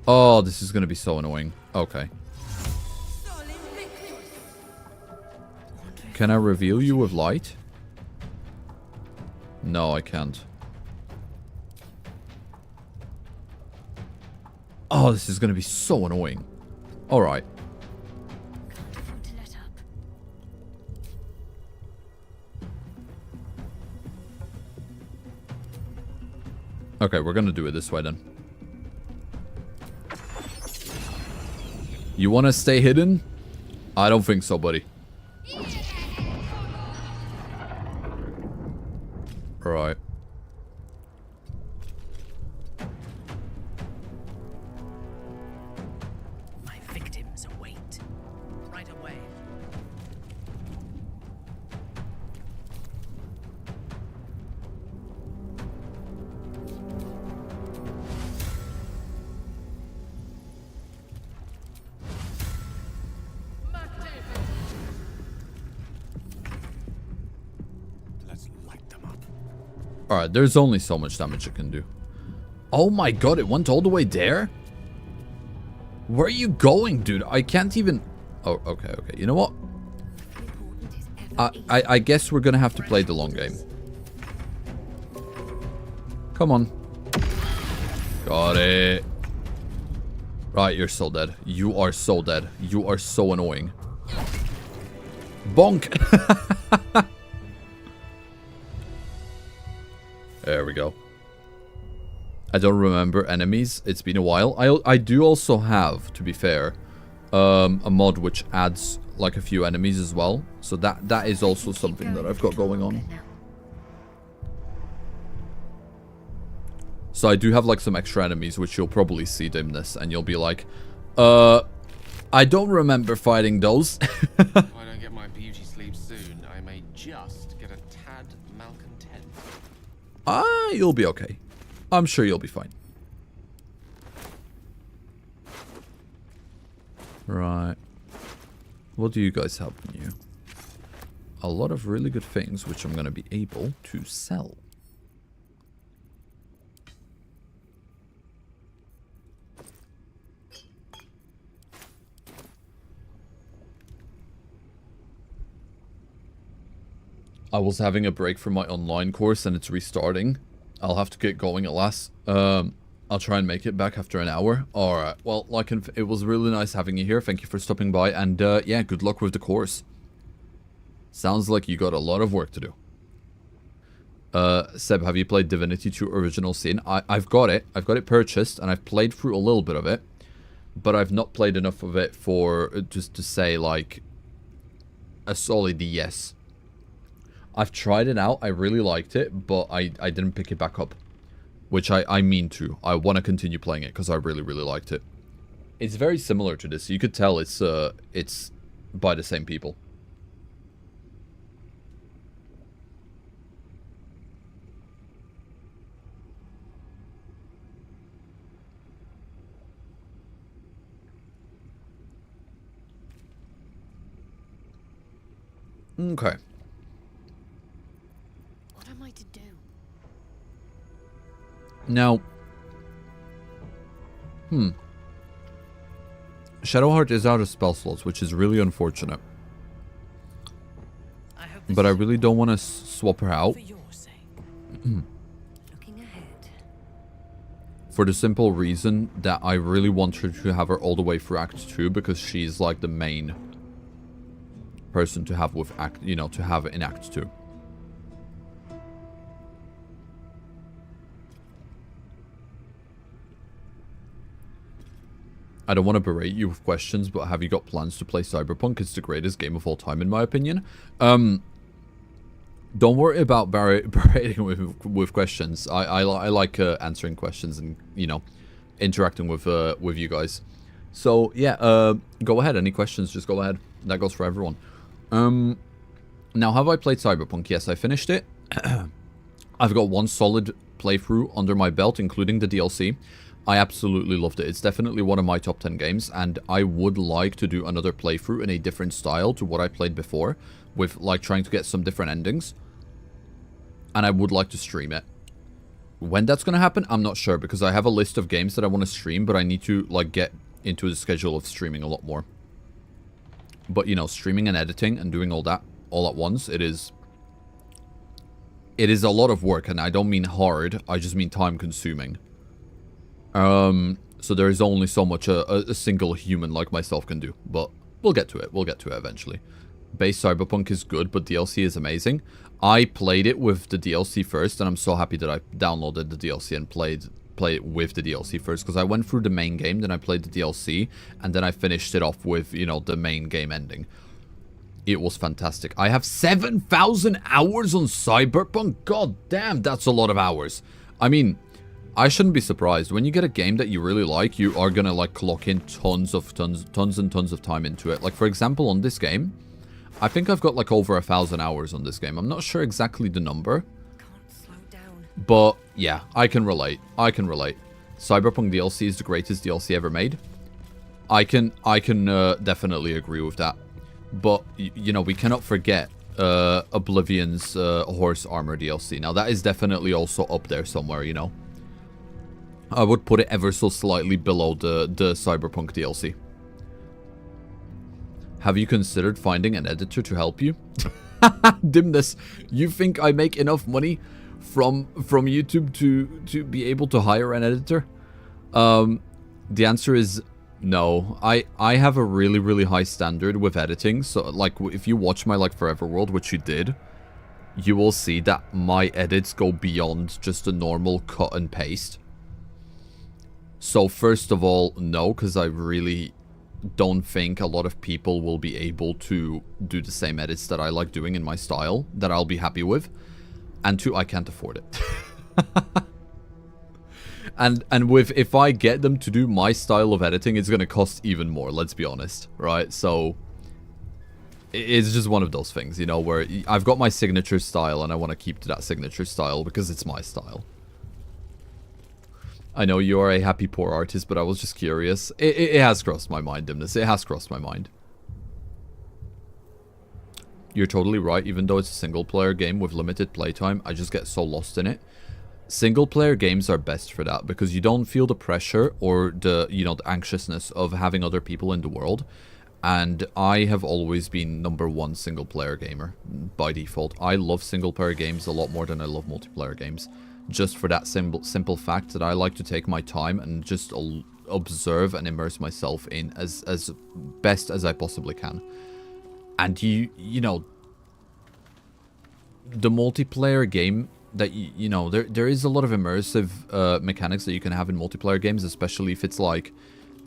Oh, this is gonna be so annoying. Okay. Can I reveal you with light? No, I can't. Oh, this is gonna be so annoying. Alright. Okay, we're gonna do it this way then. You wanna stay hidden? I don't think so, buddy. Right. My victims await. Right away. Alright, there's only so much damage it can do. Oh my god, it went all the way there? Where are you going, dude? I can't even... Oh, okay, okay. You know what? I guess we're gonna have to play the long game. Come on. Got it. Right, you're so dead. You are so dead. You are so annoying. Bonk! There we go. I don't remember enemies. It's been a while. I do also have, to be fair, a mod which adds like a few enemies as well. So that is also something that I've got going on. So I do have like some extra enemies which you'll probably see in this and you'll be like, I don't remember fighting those. If I don't get my beauty sleep soon, I may just get a tad malcontent. You'll be okay. I'm sure you'll be fine. Right. What do you guys have on you? A lot of really good things which I'm going to be able to sell. I was having a break from my online course and it's restarting. I'll have to get going at last. I'll try and make it back after an hour. Alright, well, it was really nice having you here. Thank you for stopping by. And yeah, good luck with the course. Sounds like you got a lot of work to do. Seb, have you played Divinity 2 Original Sin? I've got it. I've got it purchased and I've played through a little bit of it. But I've not played enough of it for just to say like a solid yes. I've tried it out, I really liked it, but I didn't pick it back up. Which I mean to. I want to continue playing it because I really, really liked it. It's very similar to this. You could tell it's by the same people. Okay. What am I to do? Now, Shadowheart is out of spell slots, which is really unfortunate. But I really don't want to swap her out. For the simple reason that I really want her to have her all the way through Act 2, because she's like the main person to have with Act, to have in Act 2. I don't want to berate you with questions, but have you got plans to play Cyberpunk? It's the greatest game of all time, in my opinion. Don't worry about berating with questions. I like answering questions and, you know, interacting with you guys. So, yeah, go ahead. Any questions, just go ahead. That goes for everyone. Now, have I played Cyberpunk? Yes, I finished it. I've got one solid playthrough under my belt, including the DLC. I absolutely loved it. It's definitely one of my top 10 games, and I would like to do another playthrough in a different style to what I played before, with, like, trying to get some different endings. And I would like to stream it. When that's going to happen, I'm not sure, because I have a list of games that I want to stream, but I need to, like, get into the schedule of streaming a lot more. But, you know, streaming and editing and doing all that all at once, it is a lot of work, and I don't mean hard, I just mean time consuming. So there is only so much a single human like myself can do, but we'll get to it eventually. Base Cyberpunk is good, but DLC is amazing. I played it with the DLC first, and I'm so happy that I downloaded the DLC and played it with the DLC first, because I went through the main game, then I played the DLC, and then I finished it off with, you know, the main game ending. It was fantastic. I have 7,000 hours on Cyberpunk. God damn, that's a lot of hours. I mean, I shouldn't be surprised. When you get a game that you really like, you are gonna, like, clock in tons and tons of time into it. Like, for example, on this game, I think I've got, like, over 1,000 hours on this game. I'm not sure exactly the number. But, yeah, I can relate. Cyberpunk DLC is the greatest DLC ever made. I can definitely agree with that. But, you know, we cannot forget Oblivion's Horse Armor DLC. Now, that is definitely also up there somewhere, you know. I would put it ever so slightly below the Cyberpunk DLC. Have you considered finding an editor to help you? Dimness, you think I make enough money from YouTube to be able to hire an editor? The answer is no. I have a really high standard with editing. So, like, if you watch my, like, Forever World, which you did, you will see that my edits go beyond just a normal cut and paste. So, first of all, no, because I really don't think a lot of people will be able to do the same edits that I like doing in my style, that I'll be happy with. And two, I can't afford it. And with, if I get them to do my style of editing, it's going to cost even more, let's be honest, right? So, it's just one of those things, you know, where I've got my signature style, and I want to keep to that signature style, because it's my style. I know you are a happy poor artist, but I was just curious. It has crossed my mind, Dimness. It has crossed my mind. You're totally right. Even though it's a single-player game with limited playtime, I just get so lost in it. Single-player games are best for that, because you don't feel the pressure or the, you know, the anxiousness of having other people in the world. And I have always been #1 single-player gamer by default. I love single-player games a lot more than I love multiplayer games. Just for that simple fact that I like to take my time and just observe and immerse myself in as best as I possibly can. And you know, the multiplayer game that you know, there is a lot of immersive mechanics that you can have in multiplayer games, especially if it's like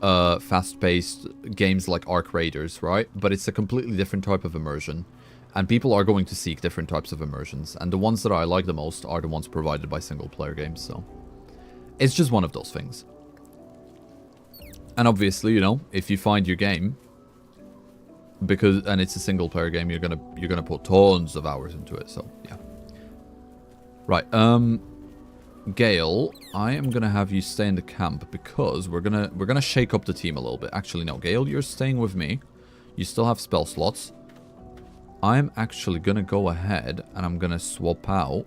fast-paced games like Ark Raiders, right? But it's a completely different type of immersion. And people are going to seek different types of immersions. And the ones that I like the most are the ones provided by single-player games, so... It's just one of those things. And obviously, you know, if you find your game... and it's a single-player game, you're gonna put tons of hours into it, so, yeah. Right, Gale, I am gonna have you stay in the camp, because we're gonna shake up the team a little bit. Actually, no, Gale, you're staying with me. You still have spell slots. I'm actually gonna go ahead and I'm gonna swap out.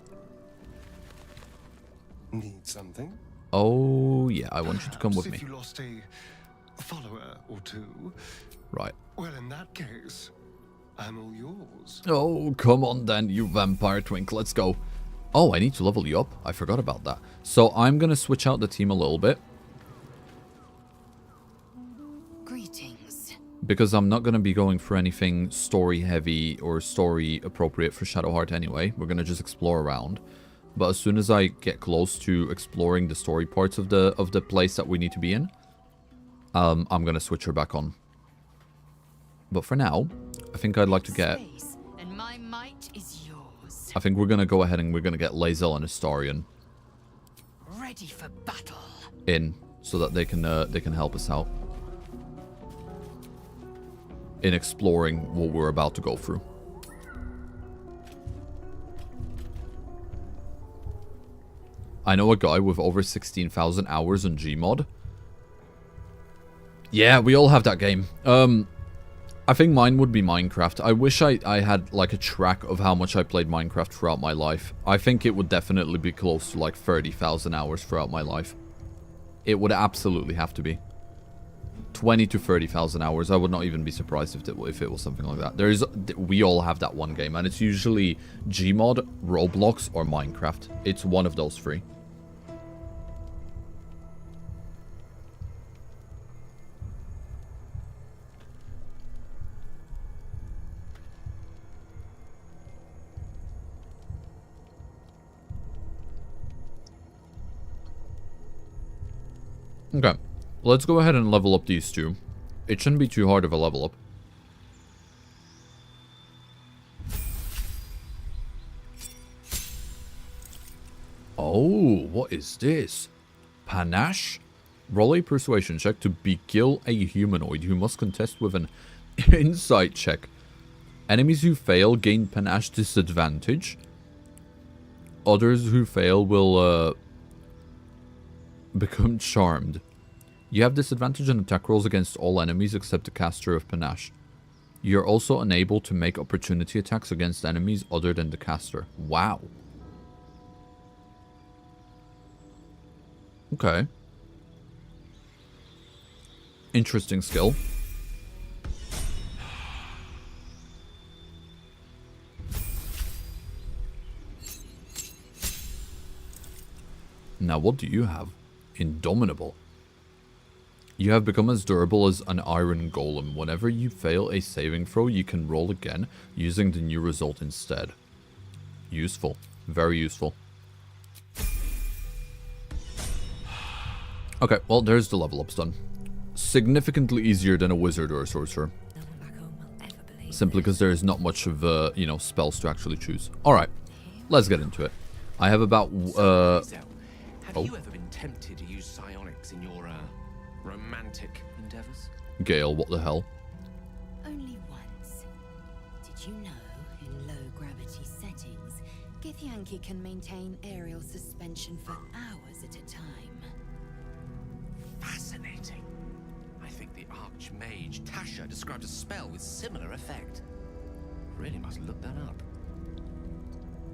Need something? Oh yeah, I want you to come with me. If you lost a follower or two. Right. Well, in that case, I'm all yours. Oh, come on then, you vampire twink. Let's go. Oh, I need to level you up. I forgot about that. So I'm gonna switch out the team a little bit. Because I'm not going to be going for anything story-heavy or story-appropriate for Shadowheart anyway. We're going to just explore around. But as soon as I get close to exploring the story parts of the place that we need to be in, I'm going to switch her back on. But for now, I think I'd like to get... And my might is yours. I think we're gonna go ahead and we're gonna get Lae'zel and Astarion Ready for battle. in so that they can help us out in exploring what we're about to go through. I know a guy with over 16,000 hours on Gmod. Yeah, we all have that game. I think mine would be Minecraft. I wish I had like a track of how much I played Minecraft throughout my life. I think it would definitely be close to like 30,000 hours throughout my life. It would absolutely have to be 20 to 30,000 hours. I would not even be surprised if it was something like that. We all have that one game, and it's usually Gmod, Roblox, or Minecraft. It's one of those three. Okay, let's go ahead and level up these two. It shouldn't be too hard of a level up. Oh, what is this? Panache? Roll a persuasion check to beguile a humanoid who must contest with an insight check. Enemies who fail gain panache disadvantage. Others who fail will become charmed. You have disadvantage on attack rolls against all enemies except the caster of panache. You're also unable to make opportunity attacks against enemies other than the caster. Wow. Okay. Interesting skill. Now what do you have? Indomitable. You have become as durable as an iron golem. Whenever you fail a saving throw, you can roll again using the new result instead. Useful. Very useful. Okay, well, there's the level ups done. Significantly easier than a wizard or a sorcerer. Simply because there is not much of, you know, spells to actually choose. Alright, let's get into it. I have about, Have you ever been tempted to use psionics in your, romantic endeavors? Gale, what the hell? Only once. Did you know, in low-gravity settings, Githyanki can maintain aerial suspension for hours at a time? Fascinating. I think the Archmage Tasha described a spell with similar effect. Really must look that up.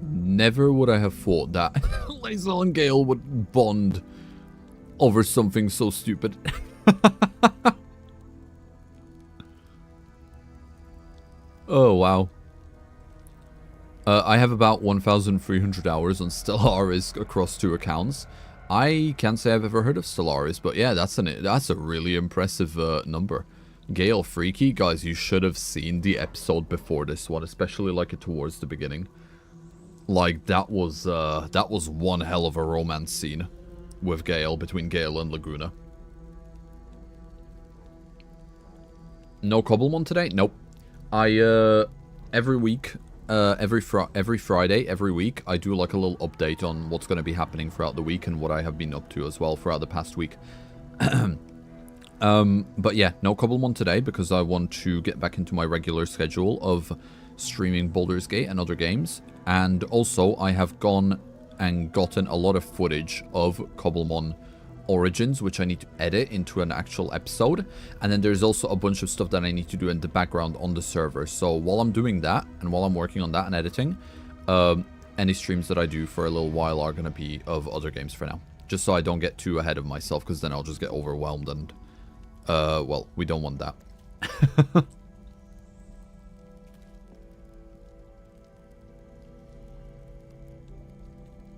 Never would I have thought that Lae'zel and Gale would bond over something so stupid. Oh, wow. I have about 1,300 hours on Stellaris across 2 accounts. I can't say I've ever heard of Stellaris, but yeah, that's a really impressive number. Gale Freaky, guys, you should have seen the episode before this one, especially like towards the beginning. Like that was one hell of a romance scene with Gale, between Gale and Lagoona. No Cobblemon today? Nope. I every week, every Friday, every week, I do like a little update on what's going to be happening throughout the week and what I have been up to as well throughout the past week. But yeah, no Cobblemon today because I want to get back into my regular schedule of streaming Baldur's Gate and other games. And also, I have gone and gotten a lot of footage of Cobblemon Origins, which I need to edit into an actual episode. And then there's also a bunch of stuff that I need to do in the background on the server. So while I'm doing that, and while I'm working on that and editing, any streams that I do for a little while are going to be of other games for now. Just so I don't get too ahead of myself, because then I'll just get overwhelmed and, well, we don't want that.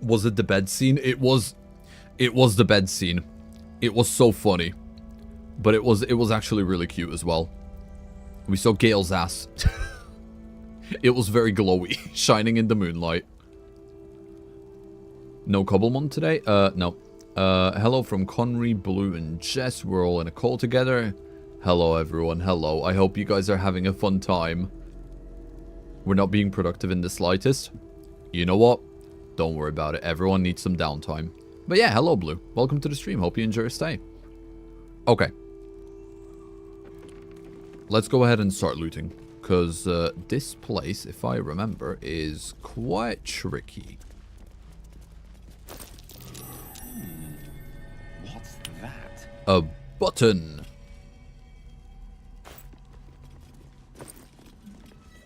Was it the bed scene? It was the bed scene. It was so funny. But it was actually really cute as well. We saw Gale's ass. It was very glowy, shining in the moonlight. No Cobblemon today? No. Hello from Conry, Blue, and Jess. We're all in a call together. Hello, everyone. Hello. I hope you guys are having a fun time. We're not being productive in the slightest. You know what? Don't worry about it. Everyone needs some downtime. But yeah, hello, Blue. Welcome to the stream. Hope you enjoy your stay. Okay. Let's go ahead and start looting. Because this place, if I remember, is quite tricky. What's that? A button.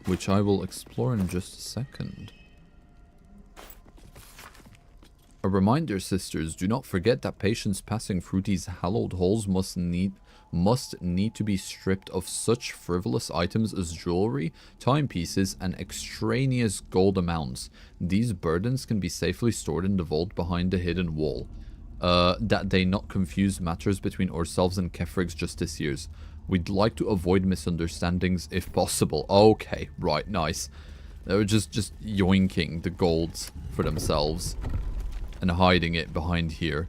Which I will explore in just a second. A reminder, sisters, do not forget that patients passing through these hallowed halls must need to be stripped of such frivolous items as jewelry, timepieces, and extraneous gold amounts. These burdens can be safely stored in the vault behind the hidden wall. That they not confuse matters between ourselves and Kefrig's justiciars. We'd like to avoid misunderstandings if possible. Okay, right, nice. They were just yoinking the golds for themselves and hiding it behind here.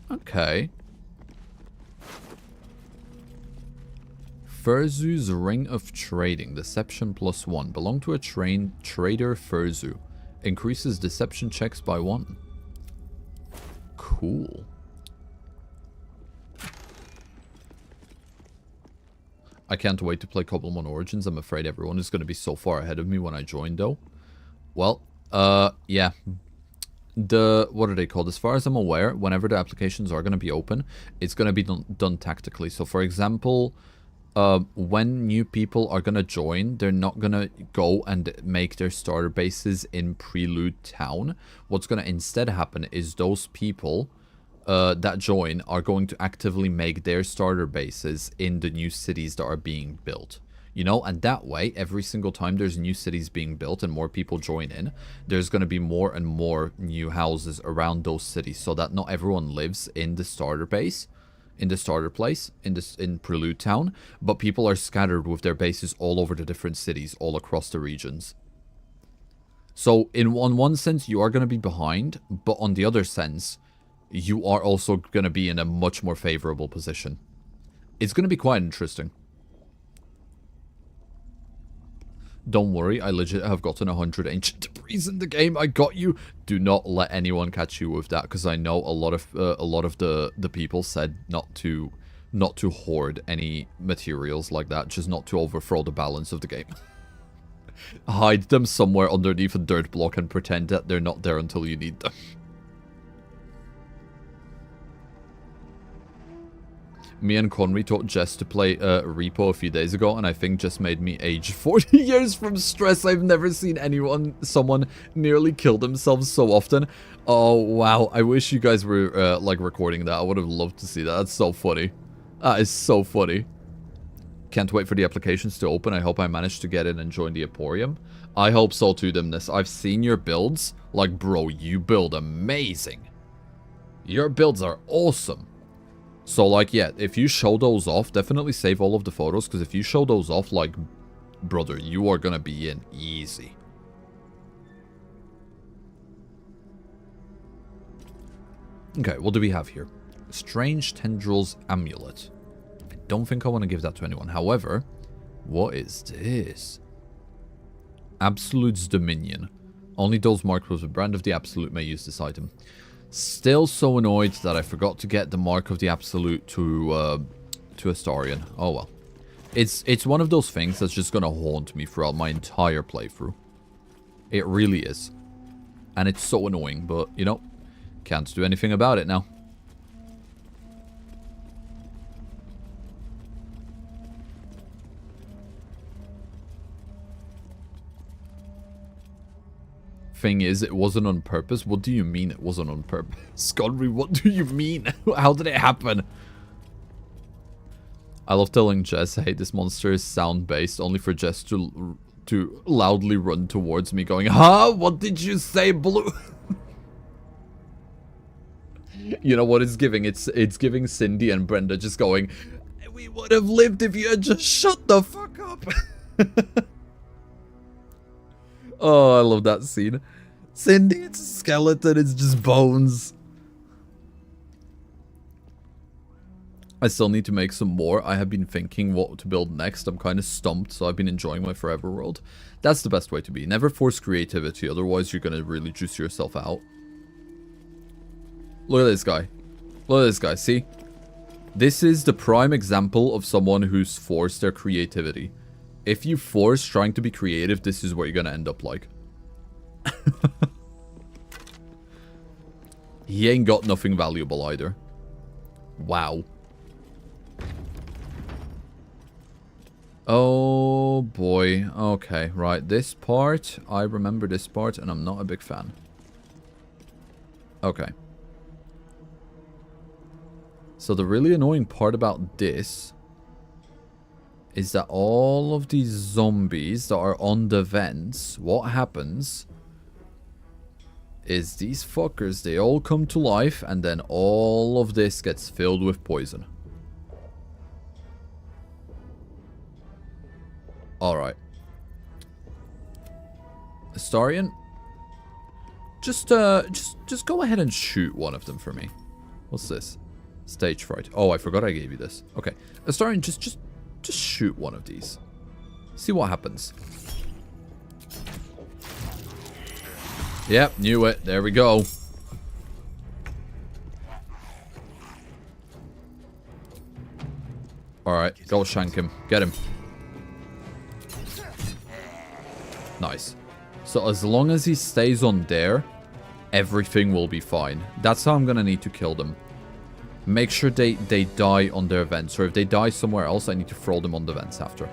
Okay. Furzu's Ring of Trading. Deception +1. Belong to a trader Furzu. Increases deception checks by 1. Cool. I can't wait to play Cobblemon Origins. I'm afraid everyone is going to be so far ahead of me when I join, though. Well, yeah. What are they called? As far as I'm aware, whenever the applications are going to be open, it's going to be done tactically. So, for example, when new people are going to join, they're not going to go and make their starter bases in Prelude Town. What's going to instead happen is those people that join are going to actively make their starter bases in the new cities that are being built. You know, and that way, every single time there's new cities being built and more people join in, there's going to be more and more new houses around those cities so that not everyone lives in the starter base, in the starter place, in Prelude Town, but people are scattered with their bases all over the different cities, all across the regions. So, in one sense, you are going to be behind, but on the other sense, you are also going to be in a much more favorable position. It's going to be quite interesting. Don't worry, I legit have gotten 100 ancient debris in the game. I got you. Do not let anyone catch you with that, because I know a lot of the people said not to hoard any materials like that, just not to overthrow the balance of the game. Hide them somewhere underneath a dirt block and pretend that they're not there until you need them. Me and Conry taught Jess to play Repo a few days ago, and I think Jess made me age 40 years from stress. I've never seen someone nearly kill themselves so often. Oh, wow. I wish you guys were, like, recording that. I would have loved to see that. That's so funny. That is so funny. Can't wait for the applications to open. I hope I manage to get in and join the Emporium. I hope so too, Dimness. I've seen your builds. Like, bro, you build amazing. Your builds are awesome. So, like, yeah, if you show those off, definitely save all of the photos, because if you show those off, like, brother, you are gonna be in easy. Okay, what do we have here? Strange Tendrils Amulet. I don't think I want to give that to anyone. However, what is this? Absolute's Dominion. Only those marked with the brand of the Absolute may use this item. Still so annoyed that I forgot to get the Mark of the Absolute to Astarion. Oh well. It's one of those things that's just gonna haunt me throughout my entire playthrough. It really is. And it's so annoying, but, you know, can't do anything about it now. Thing is, it wasn't on purpose. What do you mean it wasn't on purpose? Godry, what do you mean? How did it happen? I love telling Jess, hey, this monster is sound-based, only for Jess to loudly run towards me going, huh? What did you say, Blue? You know what it's giving? It's giving Cindy and Brenda just going, we would have lived if you had just shut the fuck up. Oh, I love that scene. Cindy, it's a skeleton, it's just bones. I still need to make some more. I have been thinking what to build next. I'm kind of stumped, so I've been enjoying my forever world. That's the best way to be. Never force creativity, otherwise you're going to really juice yourself out. Look at this guy. Look at this guy, see? This is the prime example of someone who's forced their creativity. If you force trying to be creative, this is what you're going to end up like. He ain't got nothing valuable either. Wow. Oh boy. Okay, right. This part, I remember this part, and I'm not a big fan. Okay. So the really annoying part about this is that all of these zombies that are on the vents, what happens is these fuckers, they all come to life, and then all of this gets filled with poison. Alright. Astarion, just go ahead and shoot one of them for me. What's this? Stage fright. Oh, I forgot I gave you this. Okay. Astarion, just shoot one of these. See what happens. Yep, knew it. There we go. Alright, go shank him. Get him. Nice. So as long as he stays on there, everything will be fine. That's how I'm gonna need to kill them. Make sure they die on their vents. Or if they die somewhere else, I need to throw them on the vents after.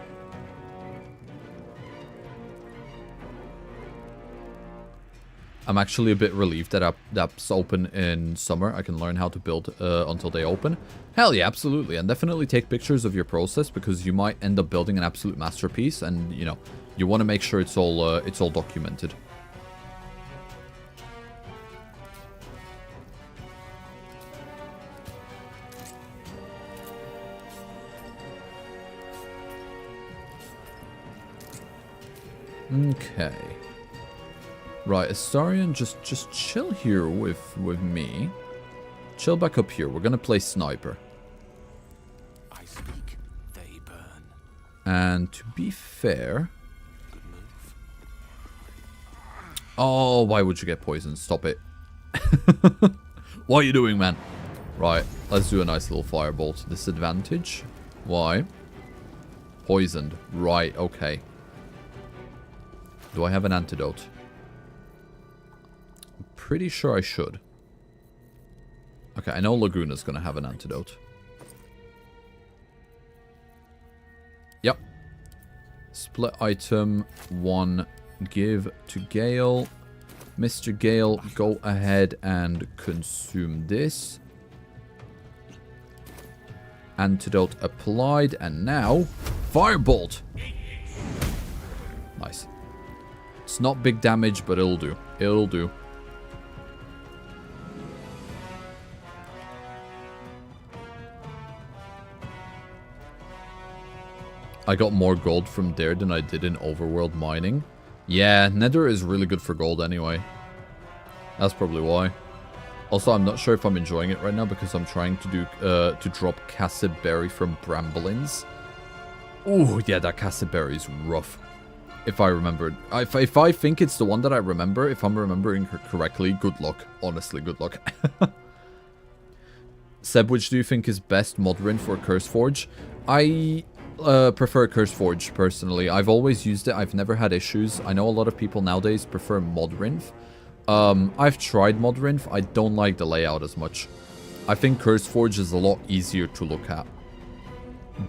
I'm actually a bit relieved that that's open in summer. I can learn how to build until they open. Hell yeah, absolutely. And definitely take pictures of your process, because you might end up building an absolute masterpiece, and you know, you want to make sure it's all documented. Okay. Right, Astarion, just chill here with me. Chill back up here. We're gonna play sniper. I speak, they burn. And to be fair... Oh, why would you get poisoned? Stop it. What are you doing, man? Right, let's do a nice little firebolt. Disadvantage. Why? Poisoned. Right, okay. Do I have an antidote? I'm pretty sure I should. Okay, I know Lagoona's gonna have an antidote. Yep. Split item 1. Give to Gale. Mr. Gale, go ahead and consume this. Antidote applied, and now firebolt. Nice. It's not big damage, but it'll do. It'll do. I got more gold from there than I did in overworld mining. Yeah, Nether is really good for gold anyway. That's probably why. Also, I'm not sure if I'm enjoying it right now because I'm trying to do to drop Cassid Berry from Bramblins. Ooh, yeah, that Cassid Berry is rough. If I remember, if I think it's the one that I remember, if I'm remembering correctly, good luck. Honestly, good luck. Seb, which do you think is best, Modrinth or Curseforge? I prefer Curseforge personally. I've always used it. I've never had issues. I know a lot of people nowadays prefer Modrinth. I've tried Modrinth. I don't like the layout as much. I think Curseforge is a lot easier to look at.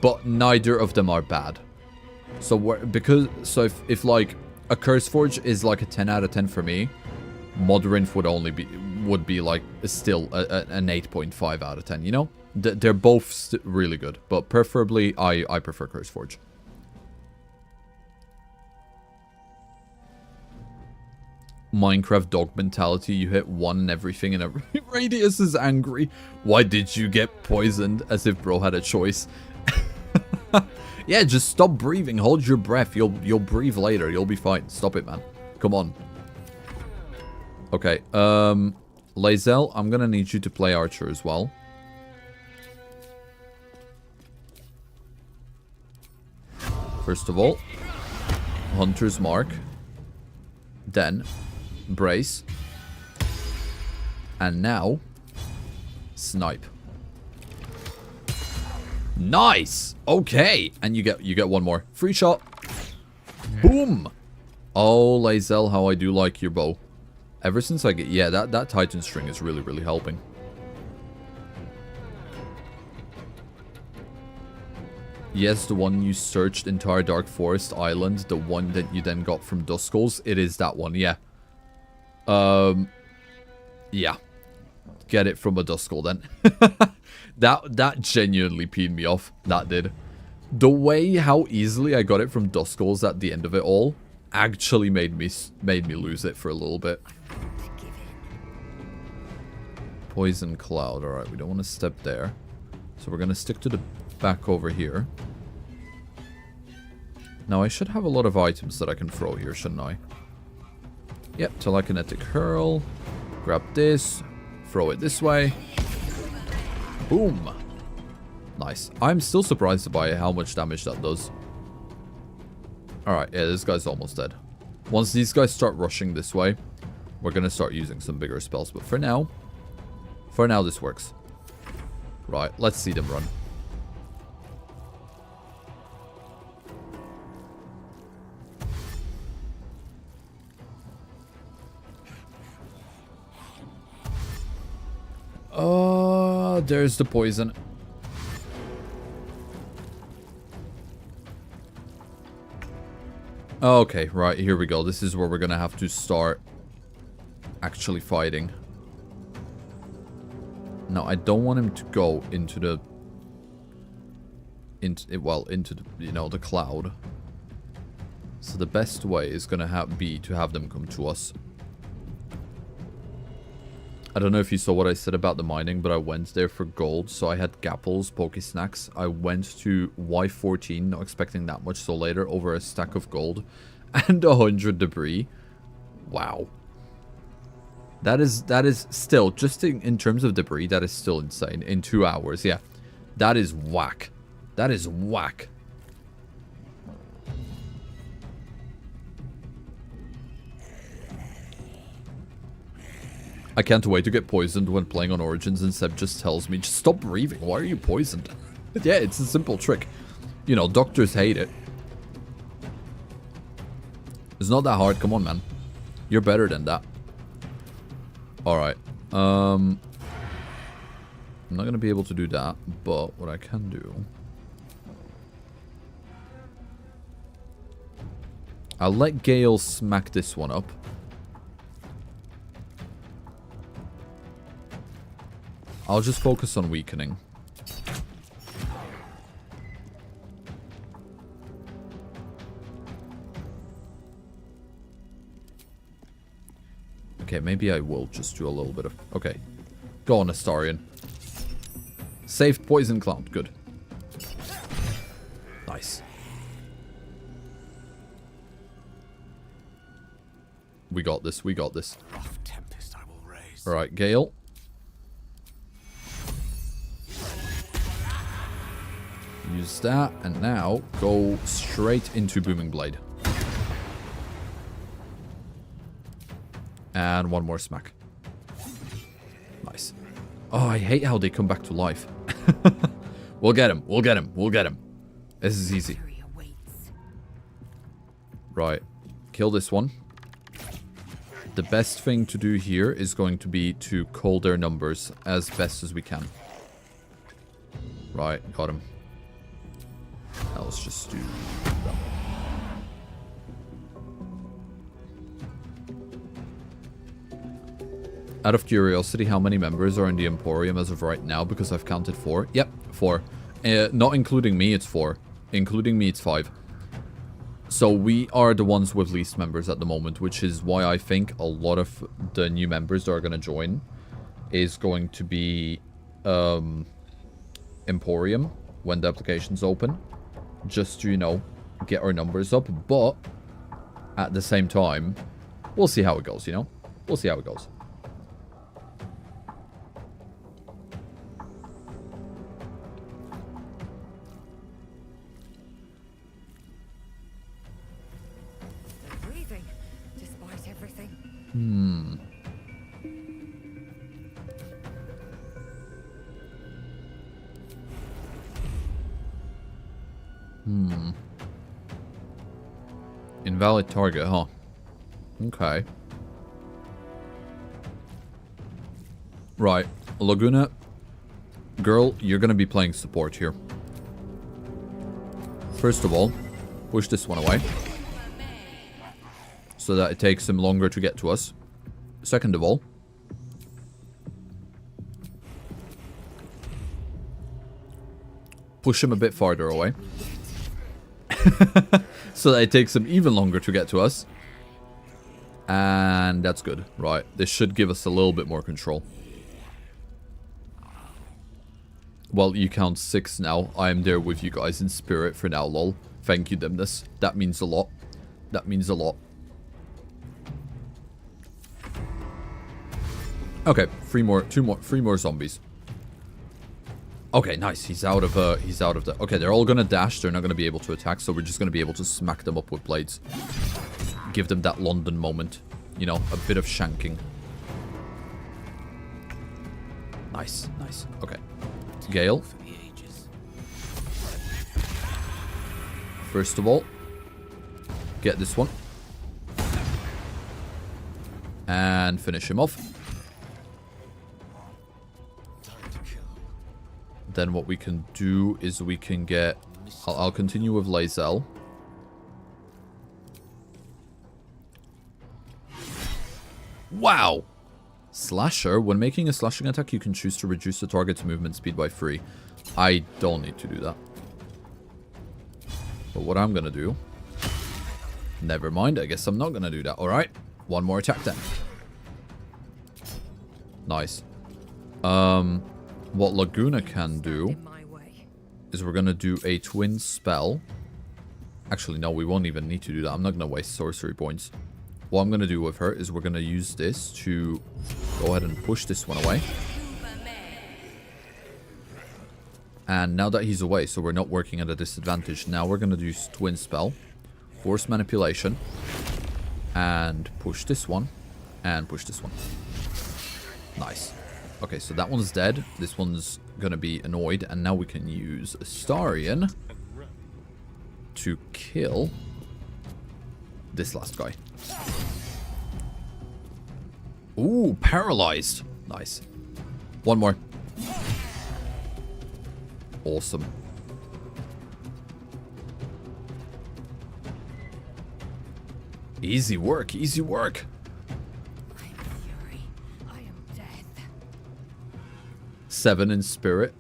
But neither of them are bad. So if like a Curseforge is like a 10 out of 10 for me, Modrinth would be like still an 8.5 out of 10, you know? They're both really good, but preferably I prefer Curseforge. Minecraft dog mentality, you hit one and everything in every radius is angry. Why did you get poisoned? As if bro had a choice. Yeah, just stop breathing. Hold your breath. You'll breathe later. You'll be fine. Stop it, man. Come on. Okay. Lae'zel, I'm gonna need you to play Archer as well. First of all, Hunter's Mark. Then, Brace. And now, Snipe. Nice! Okay! And you get one more. Free shot. Boom! Oh, Lae'zel, how I do like your bow. Ever since I get... Yeah, that Titan string is really, really helping. Yes, the one you searched entire Dark Forest Island. The one that you then got from Duskulls. It is that one, yeah. Yeah. Get it from a Duskull then. That genuinely peed me off. That did. The way how easily I got it from Duskulls at the end of it all actually made me lose it for a little bit. Poison Cloud. Alright, we don't want to step there. So we're going to stick to the back over here. Now I should have a lot of items that I can throw here, shouldn't I? Yep, Telekinetic Hurl. Grab this. Throw it this way. Boom. Nice. I'm still surprised by how much damage that does. Alright, yeah, this guy's almost dead. Once these guys start rushing this way, we're going to start using some bigger spells. But for now this works. Right, let's see them run. Oh, there's the poison. Okay, right, here we go. This is where we're gonna have to start actually fighting. Now, I don't want him to go into the... into the, you know, the cloud. So the best way is gonna be to have them come to us. I don't know if you saw what I said about the mining, but I went there for gold. So I had Gapples, Pokesnacks. I went to Y14, not expecting that much. So later, over a stack of gold and 100 debris. Wow. That is still, just in terms of debris, that is still insane. In 2 hours, yeah. That is whack. That is whack. I can't wait to get poisoned when playing on Origins, and Seb just tells me, just stop breathing, why are you poisoned? Yeah, it's a simple trick. You know, doctors hate it. It's not that hard, come on, man. You're better than that. Alright, I'm not gonna be able to do that, but what I can do... I'll let Gale smack this one up. I'll just focus on weakening. Okay, maybe I will just do a little bit of... Okay. Go on, Astarion. Saved Poison Cloud. Good. Nice. We got this. We got this. Alright, Gale. Use that, and now go straight into Booming Blade. And one more smack. Nice. Oh, I hate how they come back to life. We'll get him. We'll get him. We'll get him. This is easy. Right. Kill this one. The best thing to do here is going to be to cull their numbers as best as we can. Right. Got him. Now let's just do that. Out of curiosity, how many members are in the Emporium as of right now? Because I've counted 4. Yep, 4. Not including me, it's 4. Including me, it's 5. So we are the ones with least members at the moment, which is why I think a lot of the new members that are going to join is going to be Emporium when the application's open. Just to, you know, get our numbers up. But at the same time, we'll see how it goes, you know? We'll see how it goes. Invalid target, huh? Okay. Right. Lagoona, girl, you're gonna be playing support here. First of all, push this one away, so that it takes him longer to get to us. Second of all, push him a bit farther away, so that it takes him even longer to get to us. And that's good. Right, this should give us a little bit more control. Well, you count 6 now. I am there with you guys in spirit for now, lol. Thank you, Dimnus. That means a lot. That means a lot. Okay, 3 more zombies. Okay, nice. He's out of the... Okay, they're all gonna dash. They're not gonna be able to attack, so we're just gonna be able to smack them up with blades. Give them that London moment. You know, a bit of shanking. Nice, nice. Okay. Gale. First of all, get this one. And finish him off. Then what we can do is we can get... I'll continue with Lae'zel. Wow! Slasher. When making a slashing attack, you can choose to reduce the target's movement speed by 3. I don't need to do that. But what I'm gonna do... Never mind, I guess I'm not gonna do that. Alright, one more attack then. Nice. What Lagoona can do is we're gonna do a twin spell. Actually, no, we won't even need to do that. I'm not gonna waste sorcery points. What I'm going to do with her is we're going to use this to go ahead and push this one away. And now that he's away, so we're not working at a disadvantage, now we're going to do twin spell, force manipulation, and push this one, and push this one. Nice. Okay, so that one's dead. This one's going to be annoyed, and now we can use Astarion to kill this last guy. Ooh, paralyzed. Nice. One more. Awesome. Easy work, easy work. I am fury. I am death. 7 in spirit.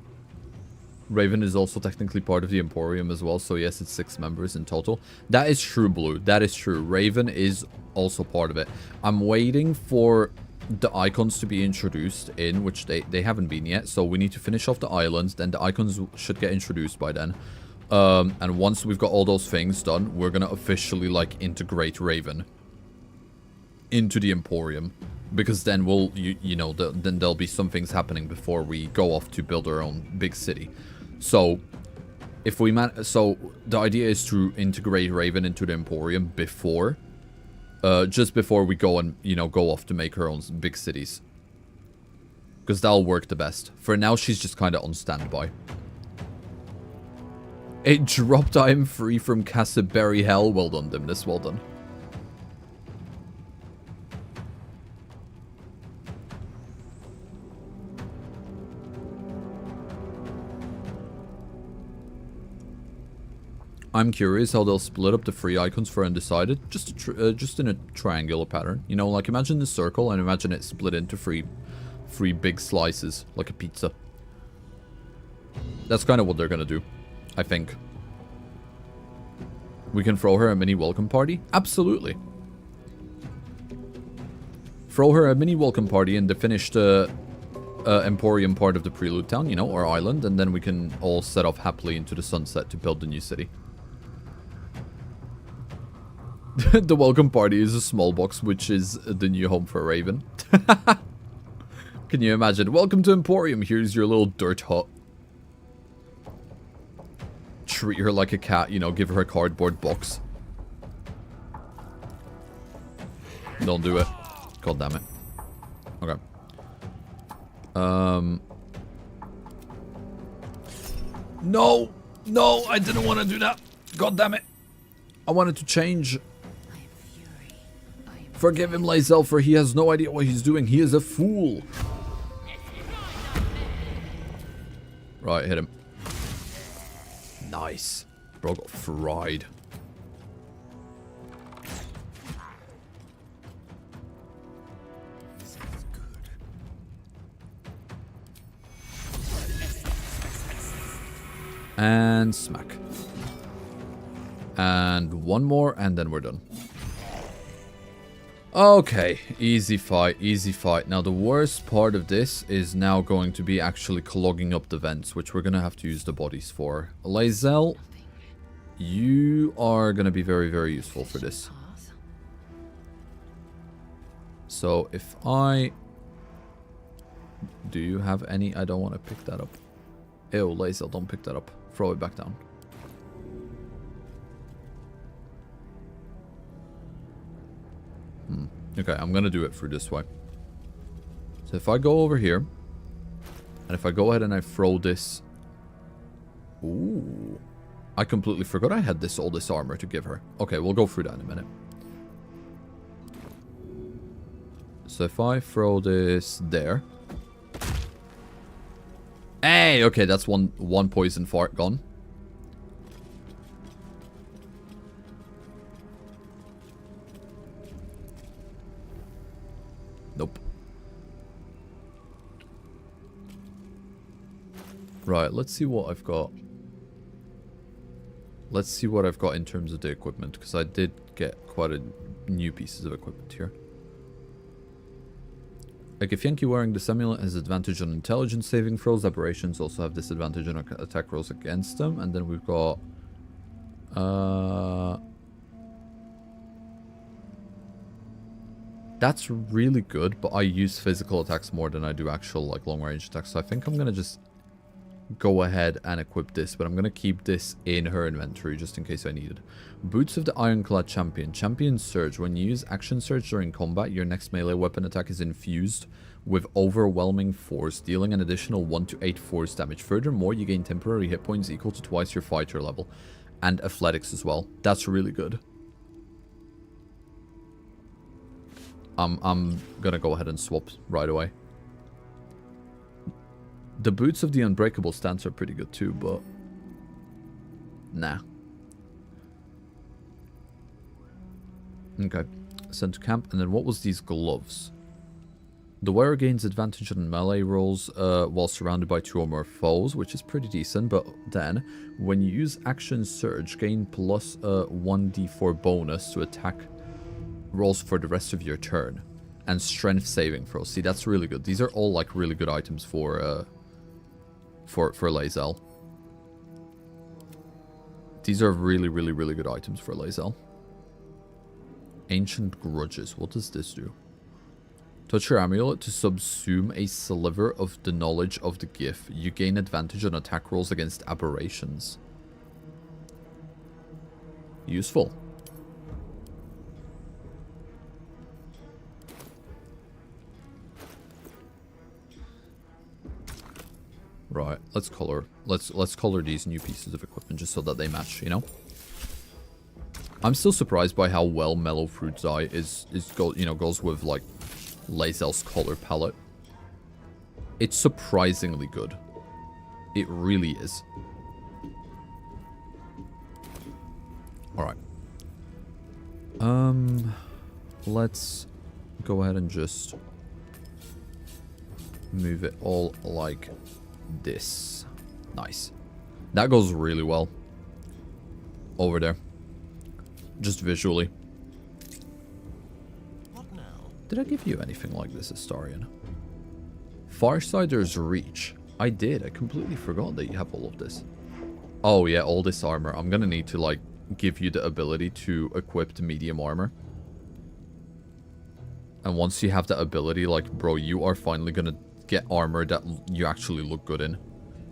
Raven is also technically part of the Emporium as well, so yes, it's 6 members in total. That is true, Blue. That is true. Raven is also part of it. I'm waiting for the icons to be introduced in, which they haven't been yet, so we need to finish off the islands, then the icons should get introduced by then. And once we've got all those things done, we're gonna officially, like, integrate Raven into the Emporium. Because then we'll, you know, then there'll be some things happening before we go off to build our own big city. So, if we so the idea is to integrate Raven into the Emporium before, just before we go and, you know, go off to make her own big cities. Because that'll work the best. For now, she's just kind of on standby. It dropped I am free from Cassaberry Hell. Well done, Dimnus. Well done. I'm curious how they'll split up the 3 icons for undecided, just in a triangular pattern. You know, like imagine the circle and imagine it split into three big slices, like a pizza. That's kind of what they're gonna do, I think. We can throw her a mini welcome party? Absolutely. Throw her a mini welcome party in the finished Emporium part of the Prelude Town, you know, or island, and then we can all set off happily into the sunset to build the new city. The welcome party is a small box, which is the new home for Raven. Can you imagine? Welcome to Emporium. Here's your little dirt hut. Treat her like a cat, you know, give her a cardboard box. Don't do it. God damn it. Okay. No! No, I didn't want to do that. God damn it. I wanted to change. Forgive him, Lae'zel, for he has no idea what he's doing. He is a fool. Right, hit him. Nice. Bro got fried. And smack. And one more, and then we're done. Okay, easy fight, easy fight. Now the worst part of this is now going to be actually clogging up the vents, which we're going to have to use the bodies for. Lae'zel, you are going to be very, very useful for this. So if I... Do you have any? I don't want to pick that up. Ew, Lae'zel, don't pick that up. Throw it back down. Okay, I'm gonna do it through this way. So if I go over here, and if I go ahead and I throw this... Ooh. I completely forgot I had all this armor to give her. Okay, we'll go through that in a minute. So if I throw this there... Hey! Okay, that's one poison fart gone. Nope. Right, let's see what I've got. Let's see what I've got in terms of the equipment, because I did get quite a new pieces of equipment here. Like, if Yankee wearing this amulet has advantage on intelligence saving throws, aberrations also have disadvantage on attack rolls against them. And then we've got... That's really good, but I use physical attacks more than I do actual, like, long-range attacks. So I think I'm going to just go ahead and equip this, but I'm going to keep this in her inventory just in case I need it. Boots of the Ironclad Champion. Champion Surge. When you use Action Surge during combat, your next melee weapon attack is infused with overwhelming force, dealing an additional 1 to 8 force damage. Furthermore, you gain temporary hit points equal to twice your fighter level. And athletics as well. That's really good. I'm gonna go ahead and swap right away. The boots of the Unbreakable stance are pretty good too, but... Nah. Okay. Sent to camp. And then what was these gloves? The wearer gains advantage on melee rolls while surrounded by 2 or more foes, which is pretty decent. But then, when you use Action Surge, gain plus 1d4 bonus to attack rolls for the rest of your turn. And strength saving throws. See, that's really good. These are all like really good items for Lae'zel. These are really, really, really good items for Lae'zel. Ancient Grudges. What does this do? Touch your amulet to subsume a sliver of the knowledge of the gift. You gain advantage on attack rolls against aberrations. Useful. Right, let's color these new pieces of equipment just so that they match, you know? I'm still surprised by how well Mellow Fruit's Eye goes with like Lae'zel's color palette. It's surprisingly good. It really is. Alright. Let's go ahead and just move it all like this. Nice. That goes really well over there. Just visually. What now? Did I give you anything like this, Astarion? Farsider's Reach. I did. I completely forgot that you have all of this. Oh yeah, all this armor. I'm gonna need to like give you the ability to equip the medium armor. And once you have that ability, like, bro, you are finally gonna get armor that you actually look good in.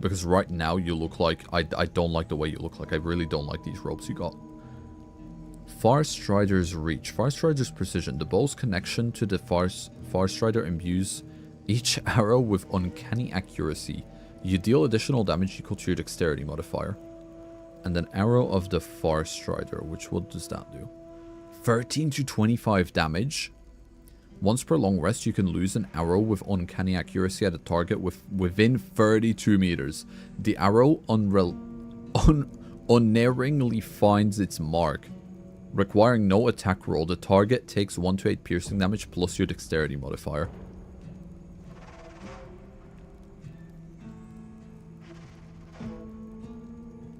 Because right now you look like... I don't like the way you look like. I really don't like these robes you got. Farstrider's reach. Farstrider's precision. The bow's connection to the Farstrider imbues each arrow with uncanny accuracy. You deal additional damage equal to your dexterity modifier. And then arrow of the Farstrider, which what does that do? 13 to 25 damage. Once per long rest, you can lose an arrow with uncanny accuracy at a target within 32 meters. The arrow unerringly finds its mark. Requiring no attack roll, the target takes 1 to 8 piercing damage plus your dexterity modifier.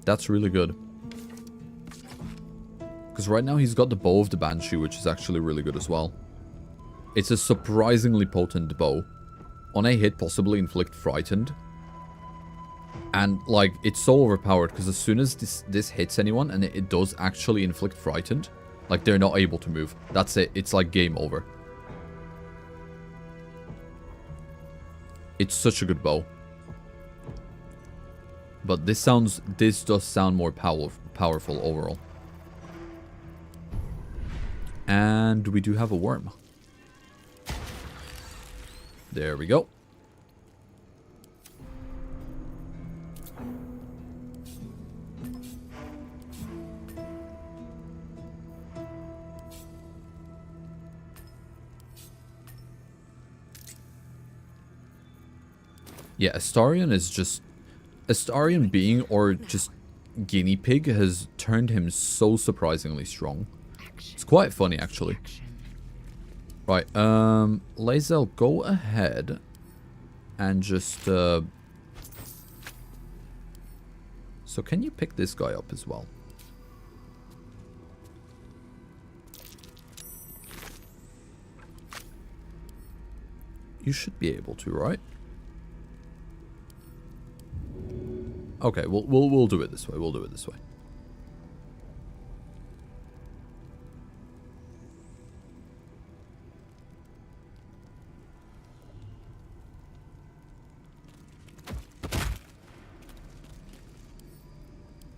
That's really good. Because right now he's got the bow of the Banshee, which is actually really good as well. It's a surprisingly potent bow. On a hit, possibly inflict frightened. And, like, it's so overpowered because as soon as this hits anyone and it does actually inflict frightened, like, they're not able to move. That's it. It's like game over. It's such a good bow. But this does sound more powerful overall. And we do have a worm. There we go. Yeah, Astarion is just... Astarion being, or just guinea pig, has turned him so surprisingly strong. It's quite funny, actually. Right, Lae'zel, go ahead and just, So can you pick this guy up as well? You should be able to, right? Okay, we'll do it this way. We'll do it this way.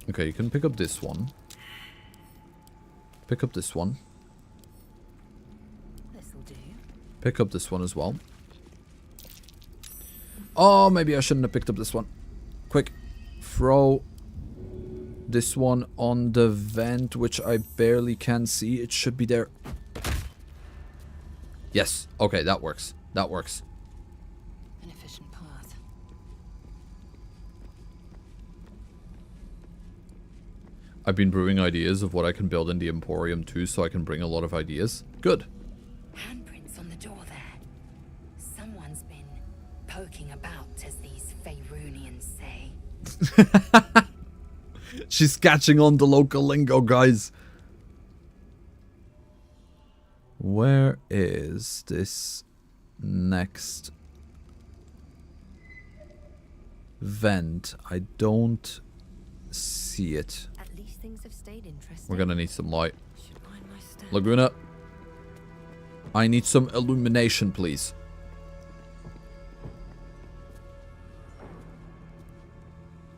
Okay, you can pick up this one. Pick up this one. This'll do. Pick up this one as well. Oh, maybe I shouldn't have picked up this one. Quick. Throw this one on the vent, which I barely can see. It should be there. Yes. Okay, that works. That works. An efficient path. I've been brewing ideas of what I can build in the Emporium too, so I can bring a lot of ideas. Good. Handprints on the door there. Someone's been poking about, as these Faerunians say. She's catching on the local lingo, guys. Where is this next vent? I don't see it. At least things have stayed interesting. We're gonna need some light. Lagoona, I need some illumination, please.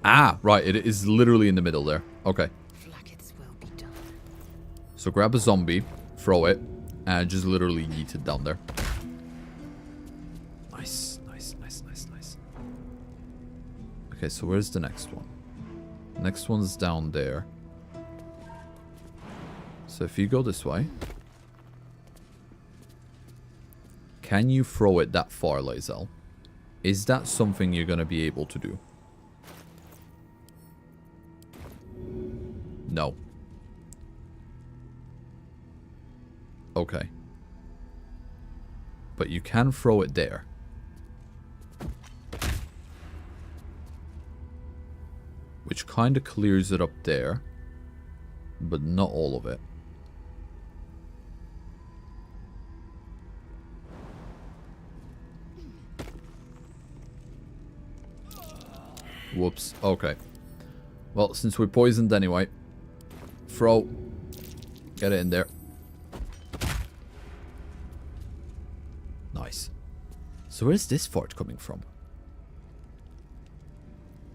Ah, right, it is literally in the middle there. Okay. So grab a zombie, throw it, and just literally yeet it down there. Nice, nice, nice, nice, nice. Okay, so where's the next one? Next one's down there. So if you go this way... Can you throw it that far, Lae'zel? Is that something you're going to be able to do? No. Okay. But you can throw it there. Which kind of clears it up there. But not all of it. Whoops. Okay. Well, since we're poisoned anyway. Throw. Get it in there. Nice. So where's this fart coming from?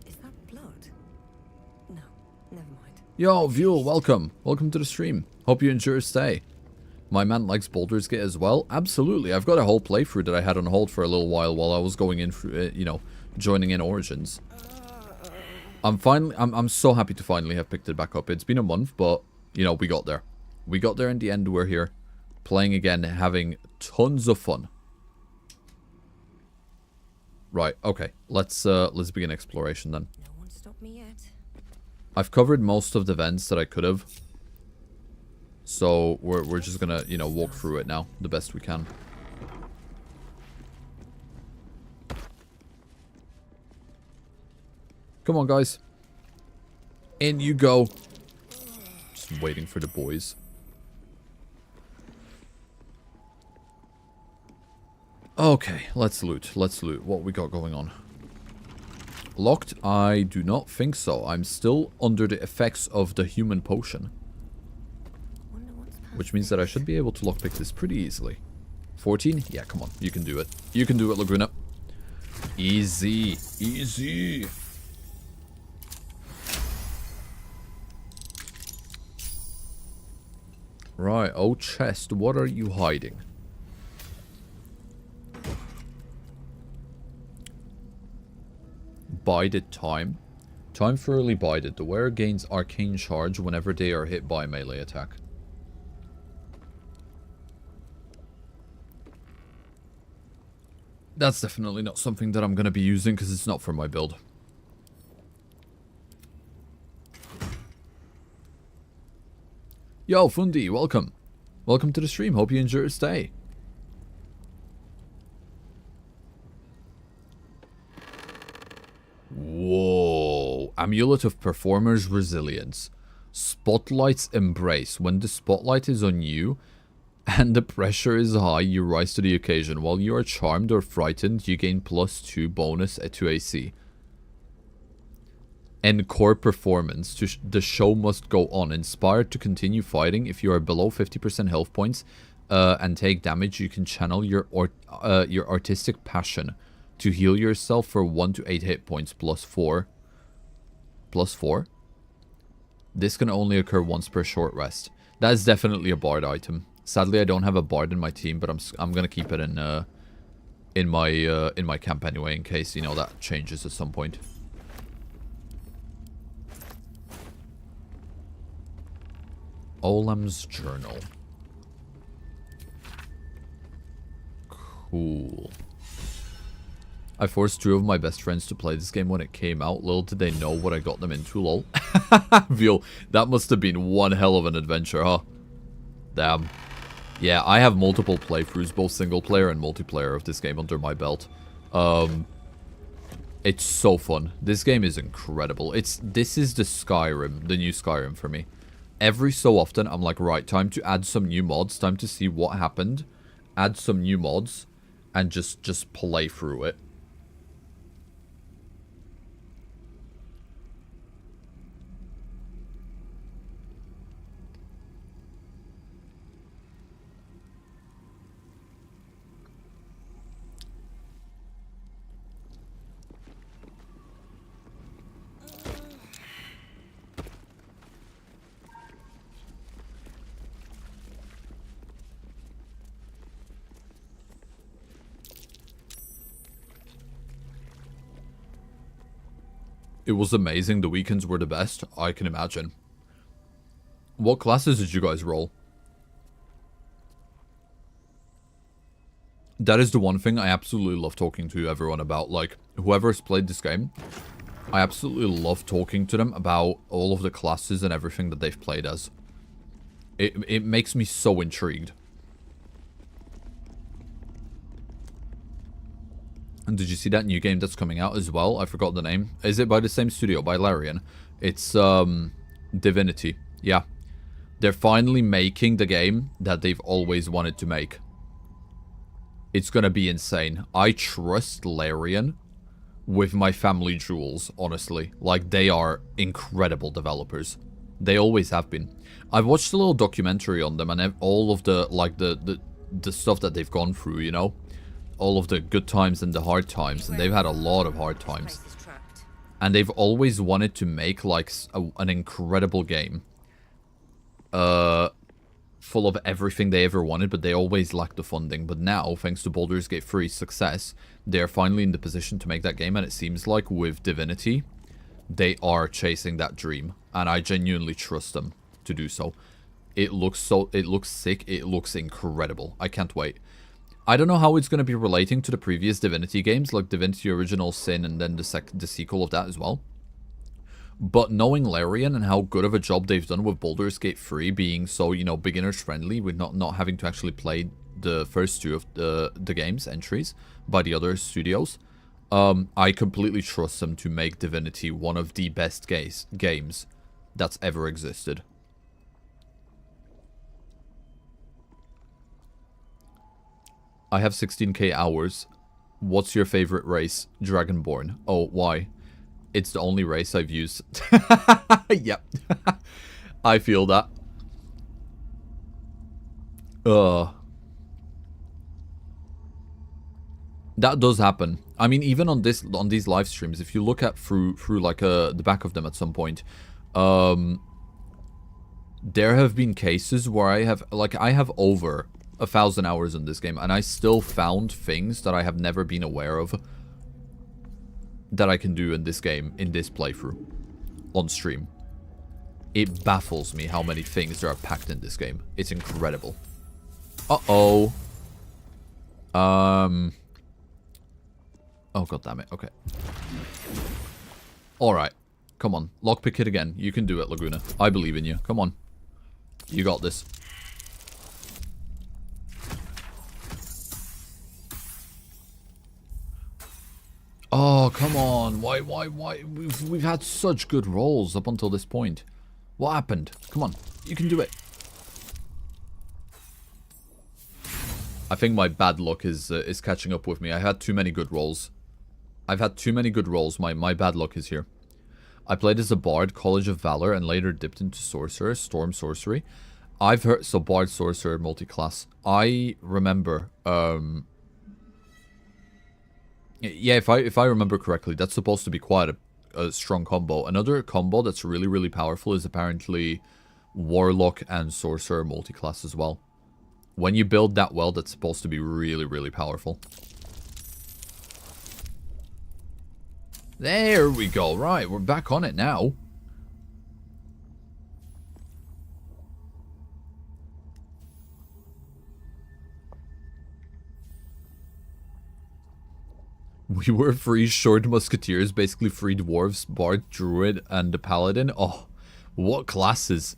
Is that blood? No, Never mind. Yo, Vuel, welcome. Welcome to the stream. Hope you enjoy your stay. My man likes Baldur's Gate as well. Absolutely. I've got a whole playthrough that I had on hold for a little while I was going in through, you know, joining in Origins. I'm so happy to finally have picked it back up. It's been a month, but, you know, we got there. We got there in the end. We're here. Playing again, having tons of fun. Right, okay. Let's begin exploration then. No one stopped me yet. I've covered most of the vents that I could have. So we're just gonna, you know, walk through it now the best we can. Come on, guys. In you go. Just waiting for the boys. Okay, let's loot. Let's loot. What we got going on? Locked? I do not think so. I'm still under the effects of the human potion. Which means that I should be able to lockpick this pretty easily. 14? Yeah, come on. You can do it. You can do it, Lagoona. Easy. Easy. Right. Oh, chest. What are you hiding? Bided time. Time for early bided. The wearer gains arcane charge whenever they are hit by a melee attack. That's definitely not something that I'm going to be using because it's not for my build. Yo, Fundi, welcome. Welcome to the stream. Hope you enjoy your stay. Whoa. Amulet of Performer's Resilience. Spotlight's Embrace. When the spotlight is on you and the pressure is high, you rise to the occasion. While you are charmed or frightened, you gain +2 bonus to AC. Encore performance. The show must go on. Inspired to continue fighting. If you are below 50% health points and take damage, you can channel your artistic passion to heal yourself for 1 to 8 hit points +4. +4? This can only occur once per short rest. That is definitely a bard item. Sadly, I don't have a bard in my team, but I'm gonna keep it in my camp anyway, in case, you know, that changes at some point. Olam's Journal. Cool. I forced 2 of my best friends to play this game when it came out. Little did they know what I got them into, lol. Veal, that must have been one hell of an adventure, huh? Damn. Yeah, I have multiple playthroughs, both single player and multiplayer of this game under my belt. It's so fun. This game is incredible. This is the Skyrim, the new Skyrim for me. Every so often, I'm like, right, time to add some new mods, time to see what happened, add some new mods, and just play through it. It was amazing. The weekends were the best. I can imagine. What classes did you guys roll? That is the one thing I absolutely love talking to everyone about. Like, whoever's played this game, I absolutely love talking to them about all of the classes and everything that they've played as. It makes me so intrigued. And did you see that new game that's coming out as well? I forgot the name. Is it by the same studio, by Larian? It's Divinity. Yeah. They're finally making the game that they've always wanted to make. It's gonna be insane. I trust Larian with my family jewels, honestly. Like, they are incredible developers. They always have been. I've watched a little documentary on them and all of the, like, the stuff that they've gone through, you know? All of the good times and the hard times, and they've had a lot of hard times. And they've always wanted to make, like, an incredible game. Full of everything they ever wanted, but they always lacked the funding. But now, thanks to Baldur's Gate 3's success, they're finally in the position to make that game. And it seems like with Divinity, they are chasing that dream. And I genuinely trust them to do so. It looks sick. It looks incredible. I can't wait. I don't know how it's going to be relating to the previous Divinity games, like Divinity Original Sin and then the sequel of that as well. But knowing Larian and how good of a job they've done with Baldur's Gate 3 being so, you know, beginners friendly, with not having to actually play the first two of the game's entries by the other studios, I completely trust them to make Divinity one of the best games that's ever existed. I have 16k hours. What's your favorite race? Dragonborn. Oh, why? It's the only race I've used. Yep. I feel that. That does happen. I mean, even on these live streams, if you look at through like the back of them at some point, there have been cases where I have over 1,000 hours in this game, and I still found things that I have never been aware of that I can do in this game, in this playthrough, on stream. It baffles me how many things there are packed in this game. It's incredible. Uh-oh. Oh, god damn it. Okay. Alright. Come on. Lockpick it again. You can do it, Lagoona. I believe in you. Come on. You got this. Oh, come on. Why? We've had such good rolls up until this point. What happened? Come on. You can do it. I think my bad luck is catching up with me. I had too many good rolls. I've had too many good rolls. My bad luck is here. I played as a Bard, College of Valor, and later dipped into Sorcerer, Storm Sorcery. I've heard... So, Bard, Sorcerer, multi-class. I remember... Yeah, if I remember correctly, that's supposed to be quite a strong combo. Another combo that's really, really powerful is apparently Warlock and Sorcerer multi-class as well. When you build that well, that's supposed to be really, really powerful. There we go. Right, we're back on it now. We were three short musketeers, basically three dwarves, bard, druid, and the paladin. Oh, what classes.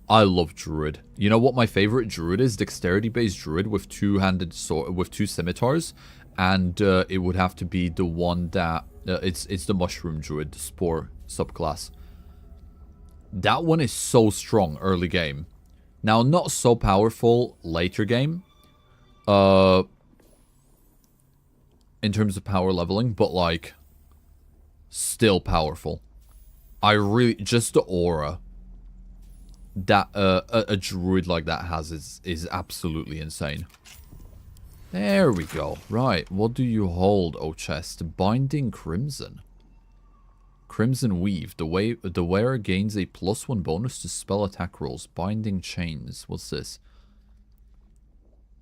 I love druid. You know what my favorite druid is? Dexterity-based druid with two-handed sword, with two scimitars. And it would have to be the one that... it's the mushroom druid, the spore subclass. That one is so strong early game. Now, not so powerful later game. In terms of power leveling, but like still powerful. I really... just the aura that a druid like that has is absolutely insane. There we go. Right, what do you hold, O chest? Binding Crimson. Crimson Weave. The wearer gains a +1 bonus to spell attack rolls. Binding Chains. What's this?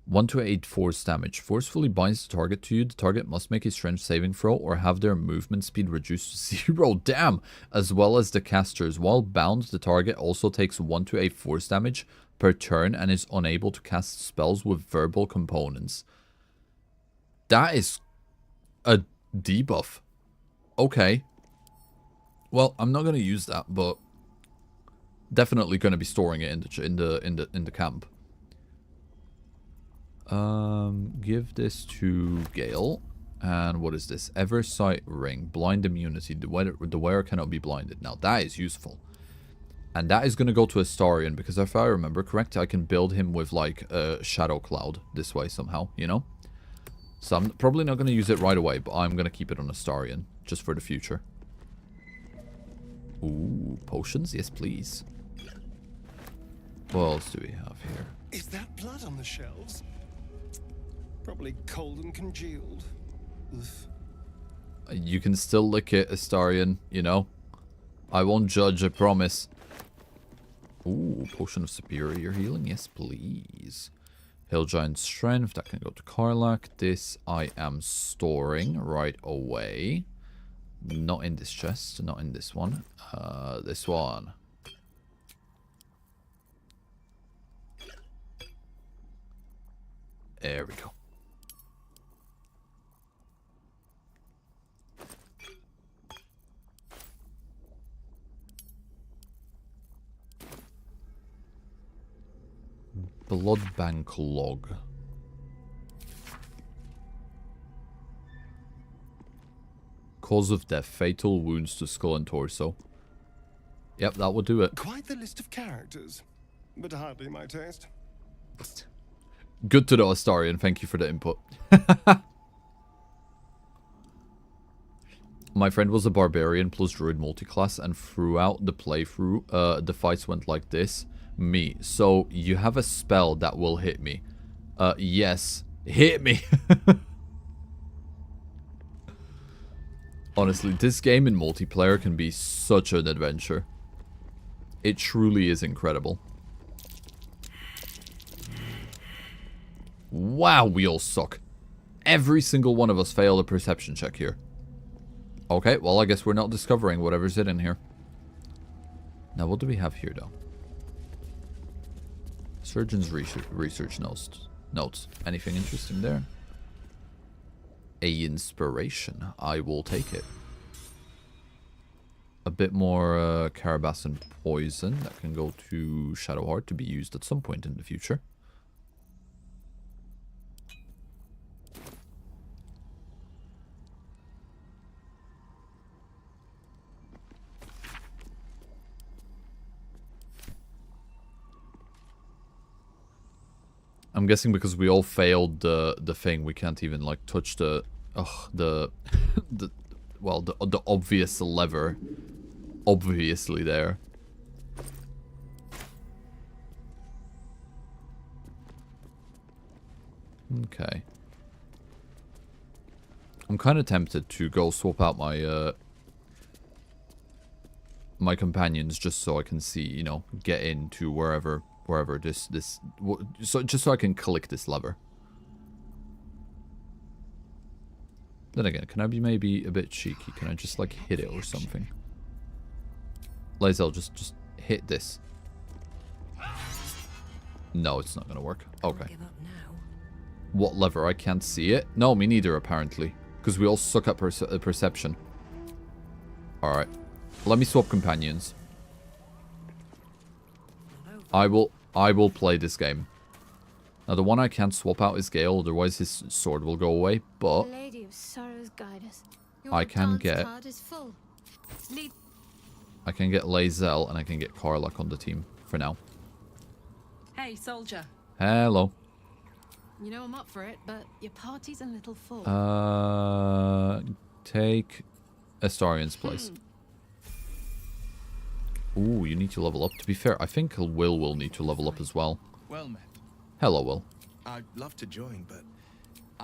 1 to 8 force damage. Forcefully binds the target to you. The target must make a strength saving throw or have their movement speed reduced to 0. Damn! As well as the casters. While bound, the target also takes 1 to 8 force damage per turn and is unable to cast spells with verbal components. That is a debuff. Okay. Well, I'm not going to use that, but definitely going to be storing it in the camp. Give this to Gale. And what is this? Eversight Ring. Blind immunity. The wearer cannot be blinded. Now, that is useful. And that is going to go to Astarion, because if I remember correct, I can build him with, like, a Shadow Cloud this way somehow, you know? So I'm probably not going to use it right away, but I'm going to keep it on Astarion, just for the future. Ooh, potions? Yes, please. What else do we have here? Is that blood on the shelves? Probably cold and congealed. Oof. You can still lick it, Astarion, you know? I won't judge, I promise. Ooh, Potion of Superior Healing. Yes, please. Hill Giant Strength. That can go to Karlach. This I am storing right away. Not in this chest. Not in this one. This one. There we go. Blood Bank Log. Cause of death. Fatal wounds to skull and torso. Yep, that would do it. Quite the list of characters, but hardly my taste. Good to know, Astarion. Thank you for the input. My friend was a barbarian plus druid multiclass, and throughout the playthrough, the fights went like this. Me. So, you have a spell that will hit me. Yes. Hit me! Honestly, this game in multiplayer can be such an adventure. It truly is incredible. Wow, we all suck. Every single one of us failed a perception check here. Okay, well, I guess we're not discovering whatever's hidden here. Now, what do we have here, though? Surgeon's research notes. Anything interesting there? A inspiration. I will take it. A bit more Carabasan poison that can go to Shadowheart to be used at some point in the future. I'm guessing because we all failed the thing, we can't even like touch the obvious lever, obviously there. Okay. I'm kind of tempted to go swap out my my companions just so I can see, you know, get into wherever just so I can click this lever. Then again, can I be maybe a bit cheeky? Can I just like hit it or something? Lae'zel, just hit this. No, it's not gonna work. Okay. What lever? I can't see it. No, me neither apparently, because we all suck at perception. All right, let me swap companions. I will play this game. Now, the one I can't swap out is Gale, otherwise his sword will go away, but Lady of Sorrows, guide us. I can get Your Lae'zel and I can get Karlach on the team for now. Hey, soldier. Hello. You know I'm up for it, but your party's a little full. Take Astarion's place. Ooh, you need to level up. To be fair, I think Will need to level up as well. Well met. Hello, Will. I'd love to join, but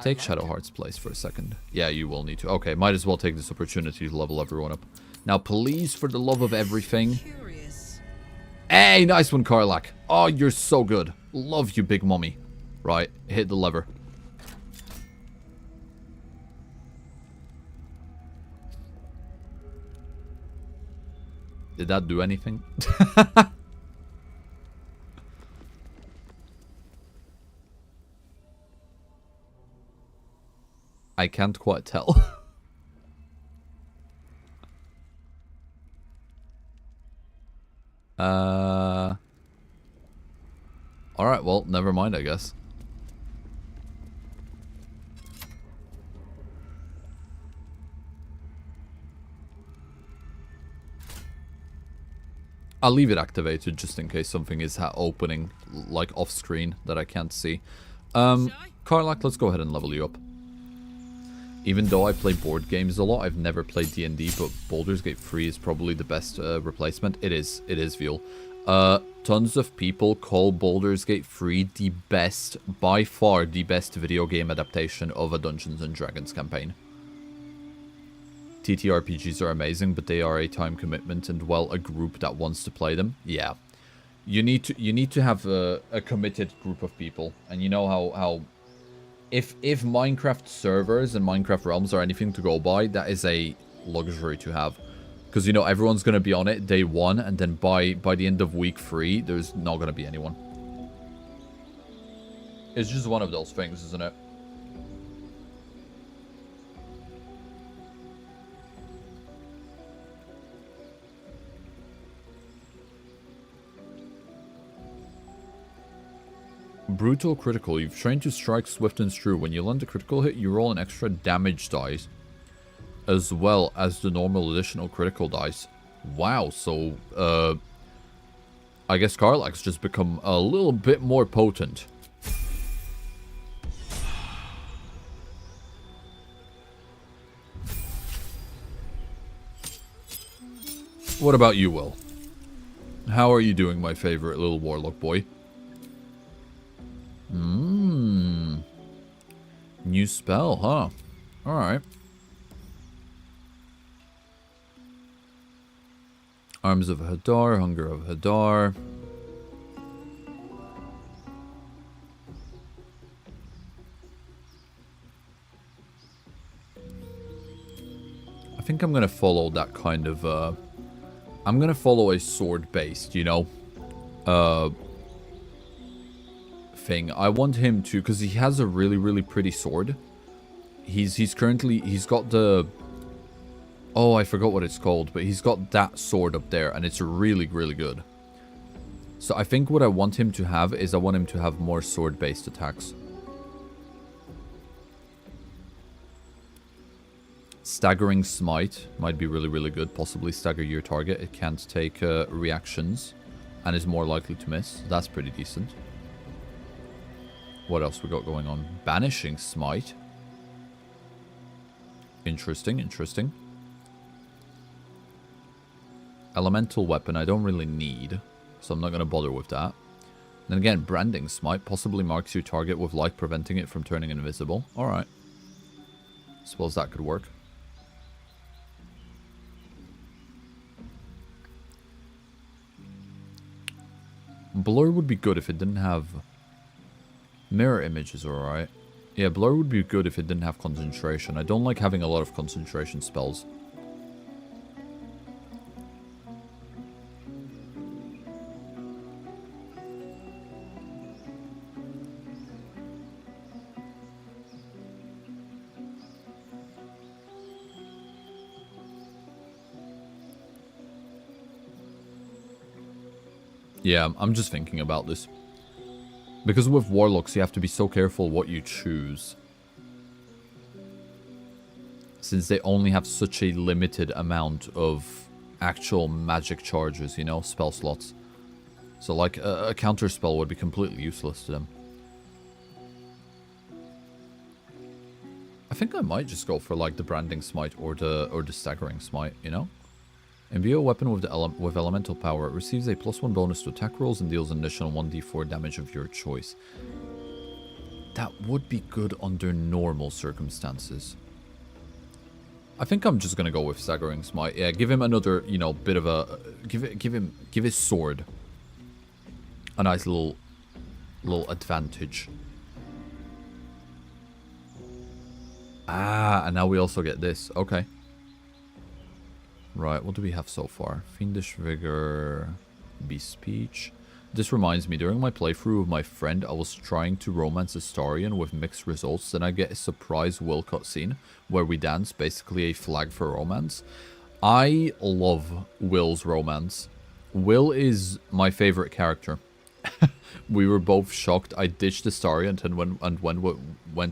Take Shadowheart's place for a second. Yeah, you will need to. Okay, might as well take this opportunity to level everyone up. Now, please, for the love of everything. Hey, nice one, Karlach. Oh, you're so good. Love you, big mummy. Right, hit the lever. Did that do anything? I can't quite tell. Alright, well, never mind, I guess. I'll leave it activated just in case something is opening, like, off-screen that I can't see. Karlach, let's go ahead and level you up. Even though I play board games a lot, I've never played D&D, but Baldur's Gate 3 is probably the best replacement. It is, Veal. Tons of people call Baldur's Gate 3 the best, by far the best video game adaptation of a Dungeons & Dragons campaign. TTRPGs are amazing, but they are a time commitment and, well, a group that wants to play them. Yeah. You need to have a committed group of people. And you know how if Minecraft servers and Minecraft realms are anything to go by, that is a luxury to have. Because, you know, everyone's going to be on it day 1, and then by the end of week 3, there's not going to be anyone. It's just one of those things, isn't it? Brutal critical. You've trained to strike swift and true. When you land a critical hit, you roll an extra damage dice, as well as the normal additional critical dice. Wow, so, I guess Karlach's just become a little bit more potent. What about you, Will? How are you doing, my favorite little warlock boy? New spell, huh? Alright. Arms of Hadar, Hunger of Hadar. I think I'm gonna follow that kind of, I'm gonna follow a sword-based, you know, thing. I want him to, because he has a really pretty sword. He's got the, oh, I forgot what it's called, but he's got that sword up there, and it's really good. So I think what I want him to have is I want him to have more sword-based attacks. Staggering Smite might be really good. Possibly stagger your target. It can't take reactions and is more likely to miss. That's pretty decent. What else we got going on? Banishing Smite. Interesting. Elemental weapon I don't really need, so I'm not going to bother with that. Then again, Branding Smite possibly marks your target with light, preventing it from turning invisible. Alright. Suppose that could work. Blur would be good if it didn't have... Mirror images are alright. Yeah, Blur would be good if it didn't have concentration. I don't like having a lot of concentration spells. Yeah, I'm just thinking about this. Because with Warlocks, you have to be so careful what you choose. Since they only have such a limited amount of actual magic charges, you know, spell slots. So, like, a counter spell would be completely useless to them. I think I might just go for, like, the Branding Smite or the Staggering Smite, you know? Imbue a weapon with elemental power. It receives a +1 bonus to attack rolls and deals an additional 1d4 damage of your choice. That would be good under normal circumstances. I think I'm just gonna go with Staggering Smite. Yeah, give him another, you know, bit of a... Give his sword a nice little advantage. Ah, and now we also get this. Okay. Right, what do we have so far? Fiendish Vigor, Beast Speech. This reminds me, during my playthrough with my friend, I was trying to romance Astarion with mixed results. Then I get a surprise Will cutscene where we dance, basically a flag for romance. I love Will's romance. Will is my favorite character. We were both shocked. I ditched Astarion and went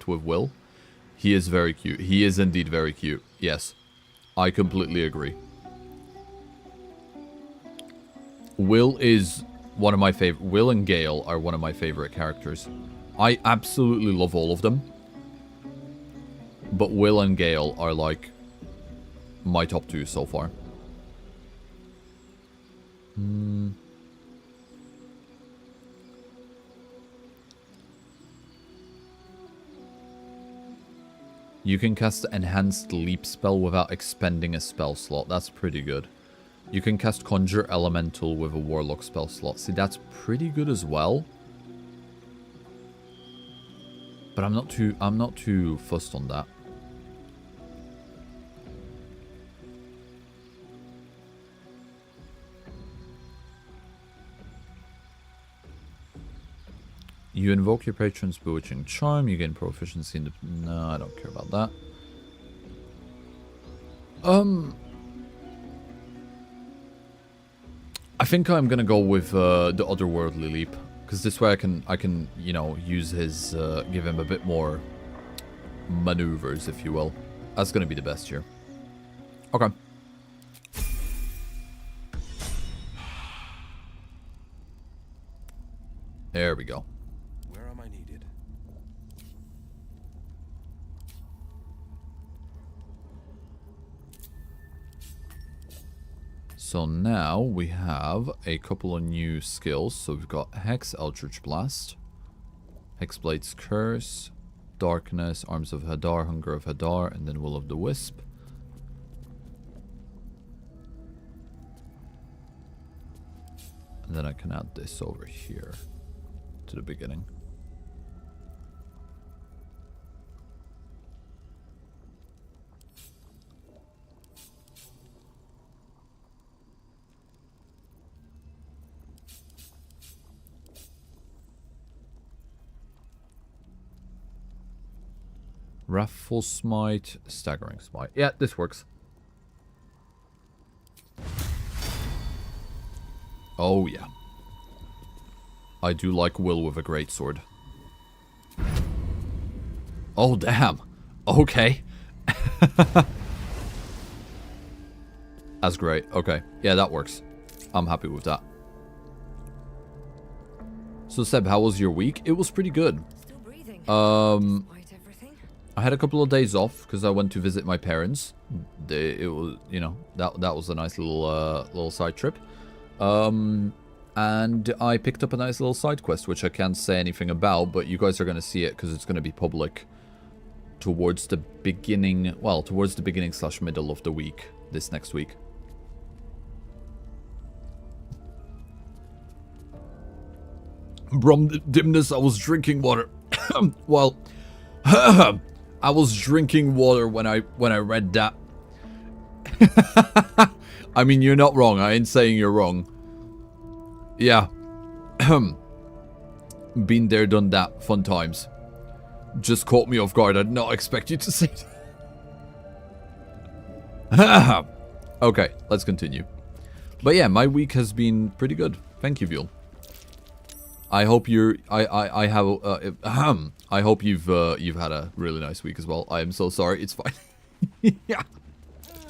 with Will. He is very cute. He is indeed very cute. Yes, I completely agree. Will is one of my favorite. Will and Gale are one of my favorite characters. I absolutely love all of them. But Will and Gale are like my top 2 so far. You can cast Enhanced Leap spell without expending a spell slot. That's pretty good. You can cast Conjure Elemental with a Warlock spell slot. See, that's pretty good as well. But I'm not too fussed on that. You invoke your patron's bewitching charm. You gain proficiency in the... No, I don't care about that. I think I'm gonna go with the otherworldly leap, because this way I can you know, use his give him a bit more maneuvers, if you will. That's gonna be the best here. Okay. There we go. Where am I needed? So now we have a couple of new skills. So we've got Hex, Eldritch Blast, Hexblade's Curse, Darkness, Arms of Hadar, Hunger of Hadar, and then Will of the Wisp. And then I can add this over here to the beginning. Wrathful Smite, Staggering Smite. Yeah, this works. Oh, yeah. I do like Will with a greatsword. Oh, damn. Okay. That's great. Okay. Yeah, that works. I'm happy with that. So, Seb, how was your week? It was pretty good. Still breathing. I had a couple of days off because I went to visit my parents. It was, you know, that was a nice little side trip. And I picked up a nice little side quest, which I can't say anything about, but you guys are going to see it because it's going to be public towards the beginning, well, towards the beginning / middle of the week, this next week. Brom Dimness, I was drinking water. Well, I was drinking water when I read that. I mean, you're not wrong. I ain't saying you're wrong. Yeah. Been there, done that. Fun times. Just caught me off guard. I did not expect you to say that. Okay, let's continue. But yeah, my week has been pretty good. Thank you, Buell. I hope you're. I hope you've had a really nice week as well. I am so sorry. It's fine. Yeah.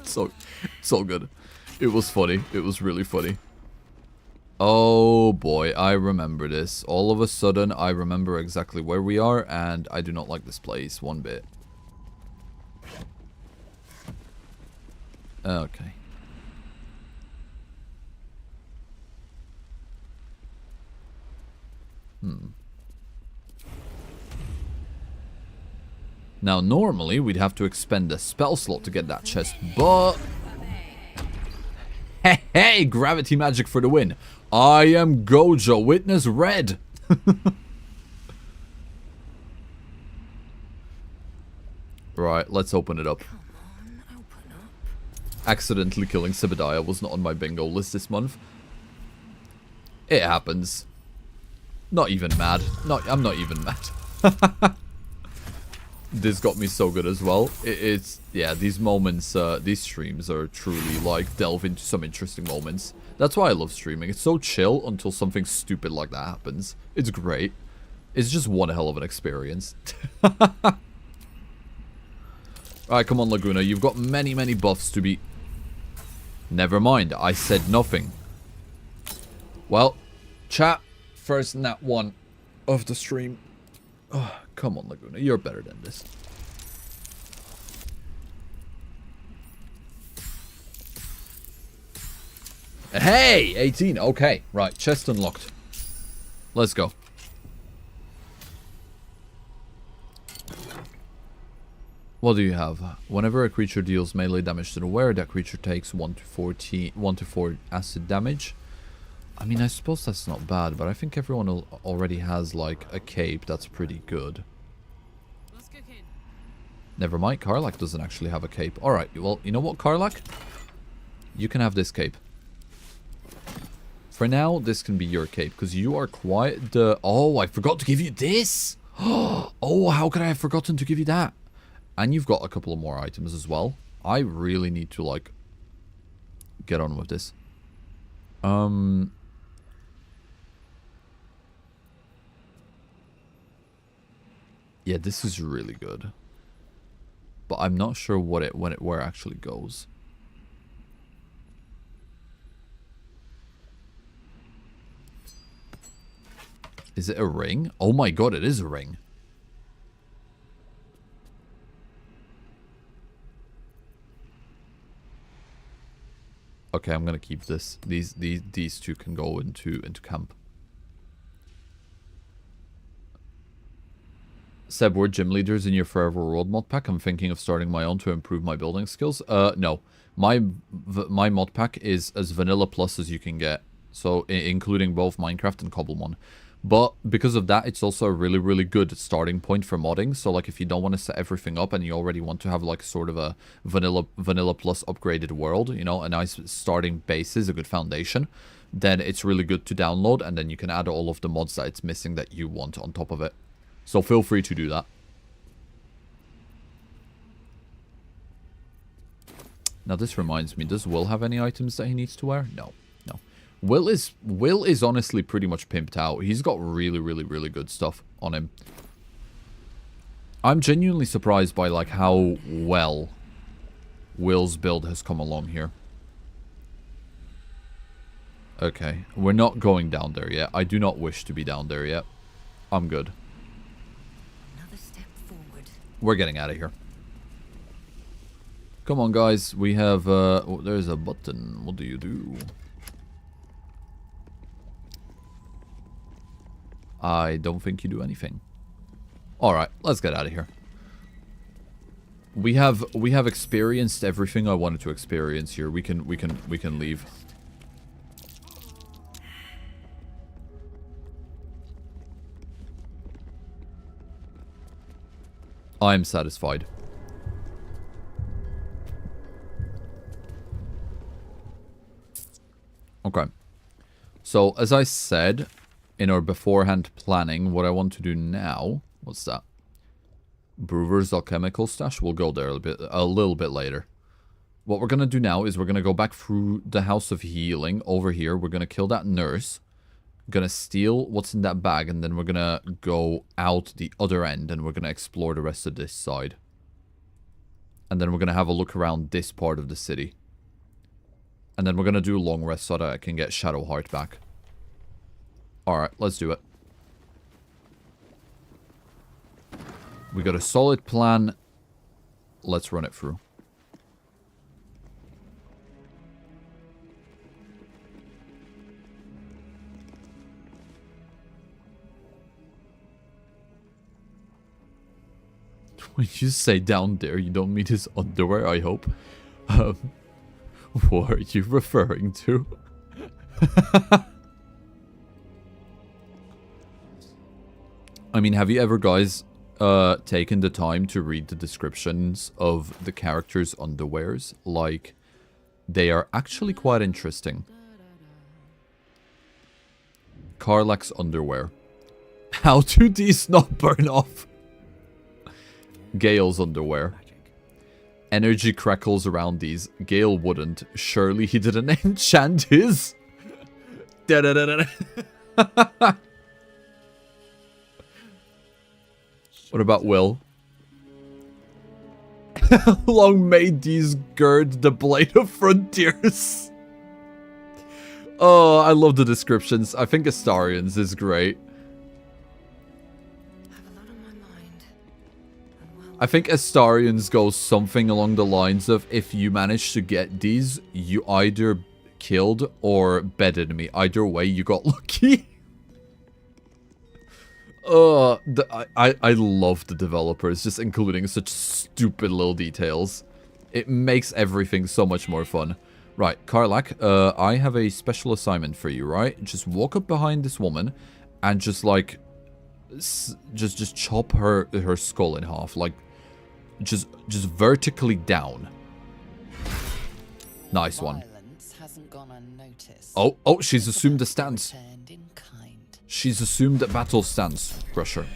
So good. It was funny. It was really funny. Oh boy, I remember this. All of a sudden, I remember exactly where we are, and I do not like this place one bit. Okay. Now, normally, we'd have to expend a spell slot to get that chest, but... Hey, gravity magic for the win. I am Gojo, witness red. Right, let's open it up. Accidentally killing Sebbediah was not on my bingo list this month. It happens. Not even mad. I'm not even mad. This got me so good as well. Yeah, these moments, these streams are truly like delve into some interesting moments. That's why I love streaming. It's so chill until something stupid like that happens. It's great. It's just one hell of an experience. Alright, come on, Lagoona. You've got many, many buffs to be... Never mind. I said nothing. Well, chat. First nat 1 of the stream. Oh, come on, Lagoona. You're better than this. Hey! 18. Okay. Right. Chest unlocked. Let's go. What do you have? Whenever a creature deals melee damage to the wearer, that creature takes 1 to 4 acid damage. I mean, I suppose that's not bad, but I think everyone already has, like, a cape that's pretty good. Never mind, Karlach doesn't actually have a cape. Alright, well, you know what, Karlach? You can have this cape. For now, this can be your cape, because you are quite the... Oh, I forgot to give you this! Oh, how could I have forgotten to give you that? And you've got a couple of more items as well. I really need to, like, get on with this. Yeah, this is really good. But I'm not sure where it actually goes. Is it a ring? Oh my god, it is a ring. Okay, I'm gonna keep this. These two can go into camp. Seb, we're gym leaders in your Forever World mod pack. I'm thinking of starting my own to improve my building skills. No. My mod pack is as vanilla plus as you can get. So, including both Minecraft and Cobblemon. But because of that, it's also a really, really good starting point for modding. So, like, if you don't want to set everything up and you already want to have, like, sort of a vanilla plus upgraded world, you know, a nice starting basis, a good foundation, then it's really good to download. And then you can add all of the mods that it's missing that you want on top of it. So feel free to do that. Now this reminds me, does Will have any items that he needs to wear? No. No. Will is honestly pretty much pimped out. He's got really, really, really good stuff on him. I'm genuinely surprised by like how well Will's build has come along here. Okay, we're not going down there yet. I do not wish to be down there yet. I'm good. We're getting out of here. Come on, guys. We have, oh, there's a button. What do you do? I don't think you do anything. Alright, let's get out of here. We have experienced everything I wanted to experience here. We can leave. I'm satisfied. Okay. So, as I said in our beforehand planning, what I want to do now... What's that? Brewer's alchemical stash? We'll go there a little bit later. What we're going to do now is we're going to go back through the House of Healing over here. We're going to kill that nurse. Gonna steal what's in that bag, and then we're gonna go out the other end, and we're gonna explore the rest of this side. And then we're gonna have a look around this part of the city. And then we're gonna do a long rest so that I can get Shadowheart back. Alright, let's do it. We got a solid plan. Let's run it through. When you say down there, you don't mean his underwear, I hope. What are you referring to? I mean, have you ever, guys, taken the time to read the descriptions of the characters' underwears? Like, they are actually quite interesting. Karlach's underwear. How do these not burn off? Gale's underwear. Energy crackles around these. Gale wouldn't. Surely he didn't enchant his. What about Will? How long may these gird the blade of frontiers? Oh, I love the descriptions. I think Astarian's is great. I think Astarian's goes something along the lines of, if you manage to get these, you either killed or bedded me. Either way, you got lucky. I love the developers just including such stupid little details. It makes everything so much more fun. Right, Karlak, I have a special assignment for you, right? Just walk up behind this woman and just like just chop her skull in half, like just vertically down. Nice one. Oh, she's assumed a stance. She's assumed a battle stance. Crush her.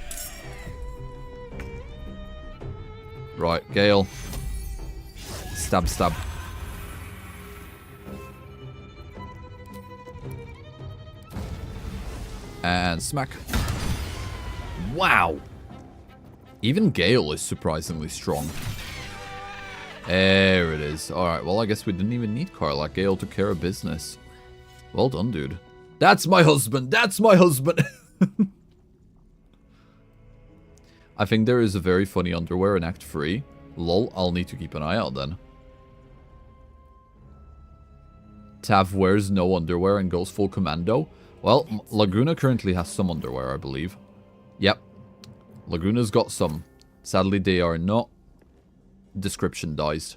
Right, Gale. Stab, stab. And smack. Wow. Even Gale is surprisingly strong. There it is. Alright, well, I guess we didn't even need Karlak. Gale took care of business. Well done, dude. That's my husband! That's my husband! I think there is a very funny underwear in Act 3. Lol, I'll need to keep an eye out then. Tav wears no underwear and goes full commando. Well, Lagoona currently has some underwear, I believe. Yep. Lagoona's got some. Sadly, they are not description-dized.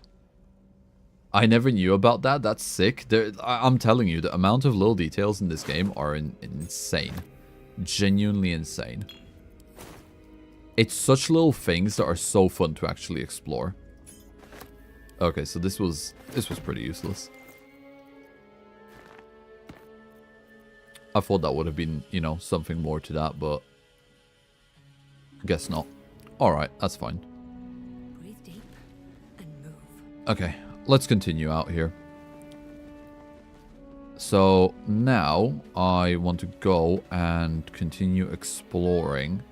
I never knew about that. That's sick. I'm telling you, the amount of little details in this game are insane. Genuinely insane. It's such little things that are so fun to actually explore. Okay, so this was pretty useless. I thought that would have been, you know, something more to that, but guess not. Alright, that's fine. Breathe deep and move. Okay, let's continue out here. So now I want to go and continue exploring.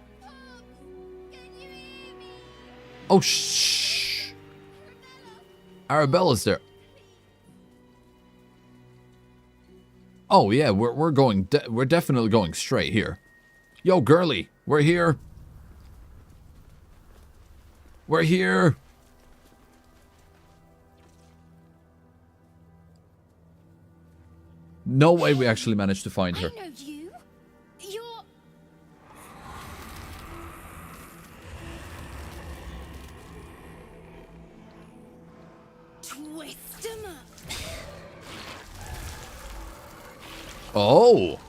Oh, shh! Arabella's there. Oh yeah, we're definitely going straight here. Yo, girly, we're here. We're here. No way we actually managed to find her. I know you. You're... Twist 'em up. Oh.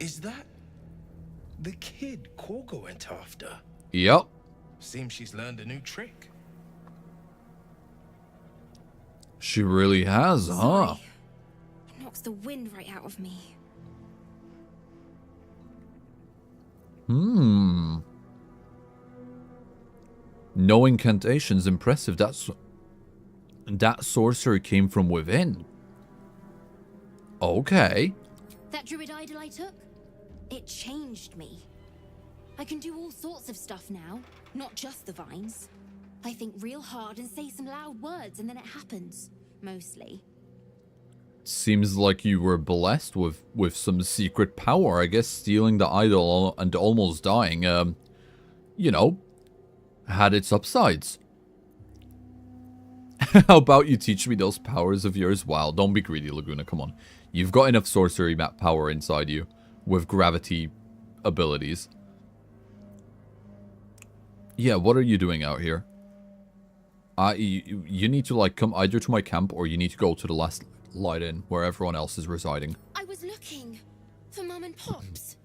Is that the kid Korga went after? Yep. Seems she's learned a new trick. She really has, huh? It knocks the wind right out of me. No incantations, impressive. That sorcerer came from within. Okay. That druid idol I took, it changed me. I can do all sorts of stuff now, not just the vines. I think real hard and say some loud words and then it happens, mostly. Seems like you were blessed with some secret power. I guess stealing the idol and almost dying, you know, had its upsides. How about you teach me those powers of yours? Wow, don't be greedy, Lagoona, come on. You've got enough sorcery map power inside you with gravity abilities. Yeah, what are you doing out here? You need to, like, come either to my camp or you need to go to the last light inn where everyone else is residing. I was looking for Mum and Pops.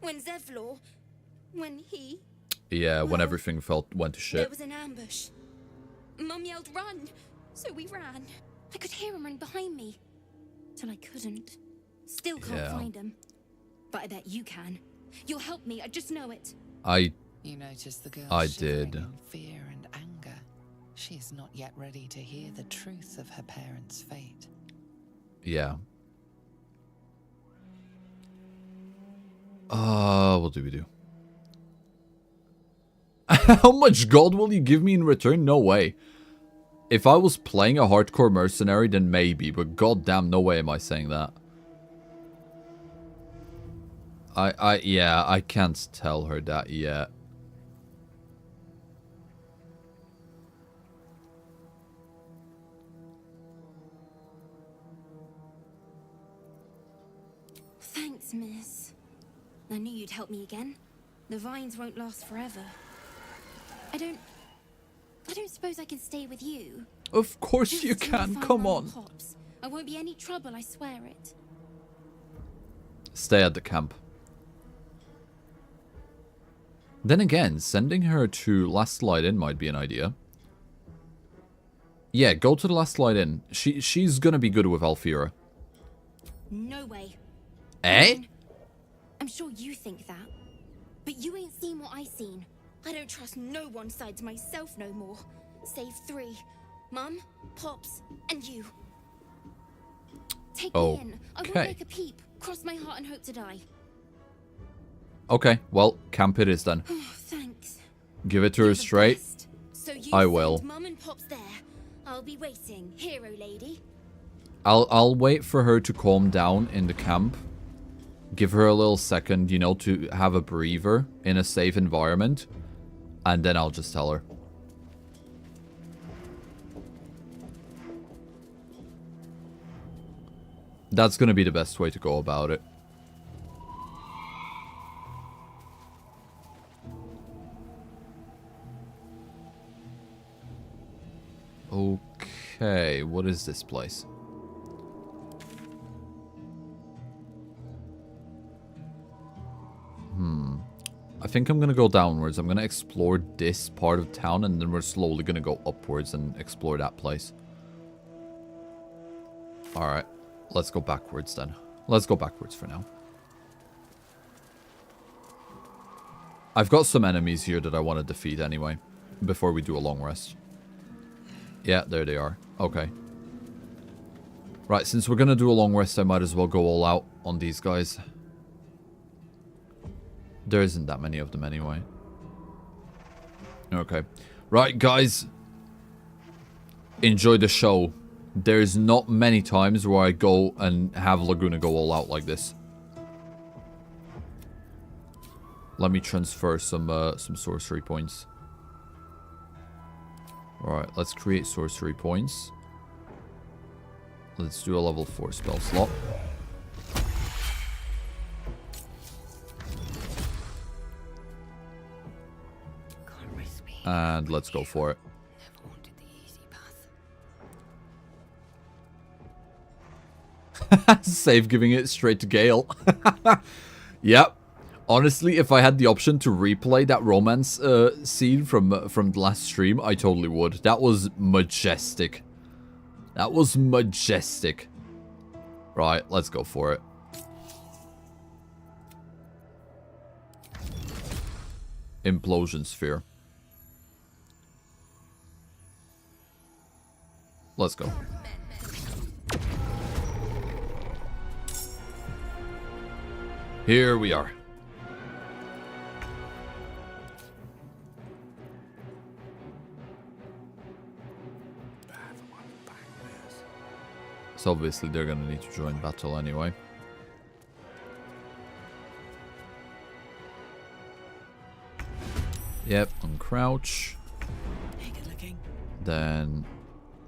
When Zevlor, when he... Yeah, when everything went to shit. There was an ambush. Mum yelled, run! So we ran. I could hear him running behind me. Till I couldn't. Still can't find him. But I bet you can. You'll help me, I just know it. You notice the girl I did. in fear and anger. She is not yet ready to hear the truth of her parents' fate. Yeah. What do we do? How much gold will you give me in return? No way. If I was playing a hardcore mercenary, then maybe, but goddamn, no way am I saying that. Yeah, I can't tell her that yet. Thanks, miss. I knew you'd help me again. The vines won't last forever. I don't suppose I can stay with you. Of course Just you till can. find Come my on. Pops. I won't be any trouble, I swear it. Stay at the camp. Then again, sending her to Last Light Inn might be an idea. Yeah, go to the Last Light Inn. She's gonna be good with Alfira. No way. Eh? I'm sure you think that. But you ain't seen what I seen. I don't trust no one sides myself no more. Save 3. Mum, Pops, and you. Take me in. I won't make a peep. Cross my heart and hope to die. Okay, well, camp it is then. Oh, thanks. Give it to her straight. So you I will. send Mum and Pops there. I'll be waiting, hero lady. I'll wait for her to calm down in the camp. Give her a little second, you know, to have a breather in a safe environment. And then I'll just tell her. That's gonna be the best way to go about it. Okay, what is this place? I think I'm gonna go downwards. I'm gonna explore this part of town, and then we're slowly gonna go upwards and explore that place. Alright, let's go backwards then. Let's go backwards for now. I've got some enemies here that I want to defeat anyway, before we do a long rest. Yeah, there they are. Okay. Right, since we're gonna do a long rest, I might as well go all out on these guys. There isn't that many of them anyway. Okay. Right, guys. Enjoy the show. There's not many times where I go and have Lagoona go all out like this. Let me transfer some sorcery points. Alright, let's create sorcery points. Let's do a level 4 spell slot. And let's go for it. Save giving it straight to Gale. Yep. Honestly, if I had the option to replay that romance scene from the last stream, I totally would. That was majestic. That was majestic. Right, let's go for it. Implosion Sphere. Let's go. Here we are. So obviously they're gonna need to join battle anyway. Yep, uncrouch. Then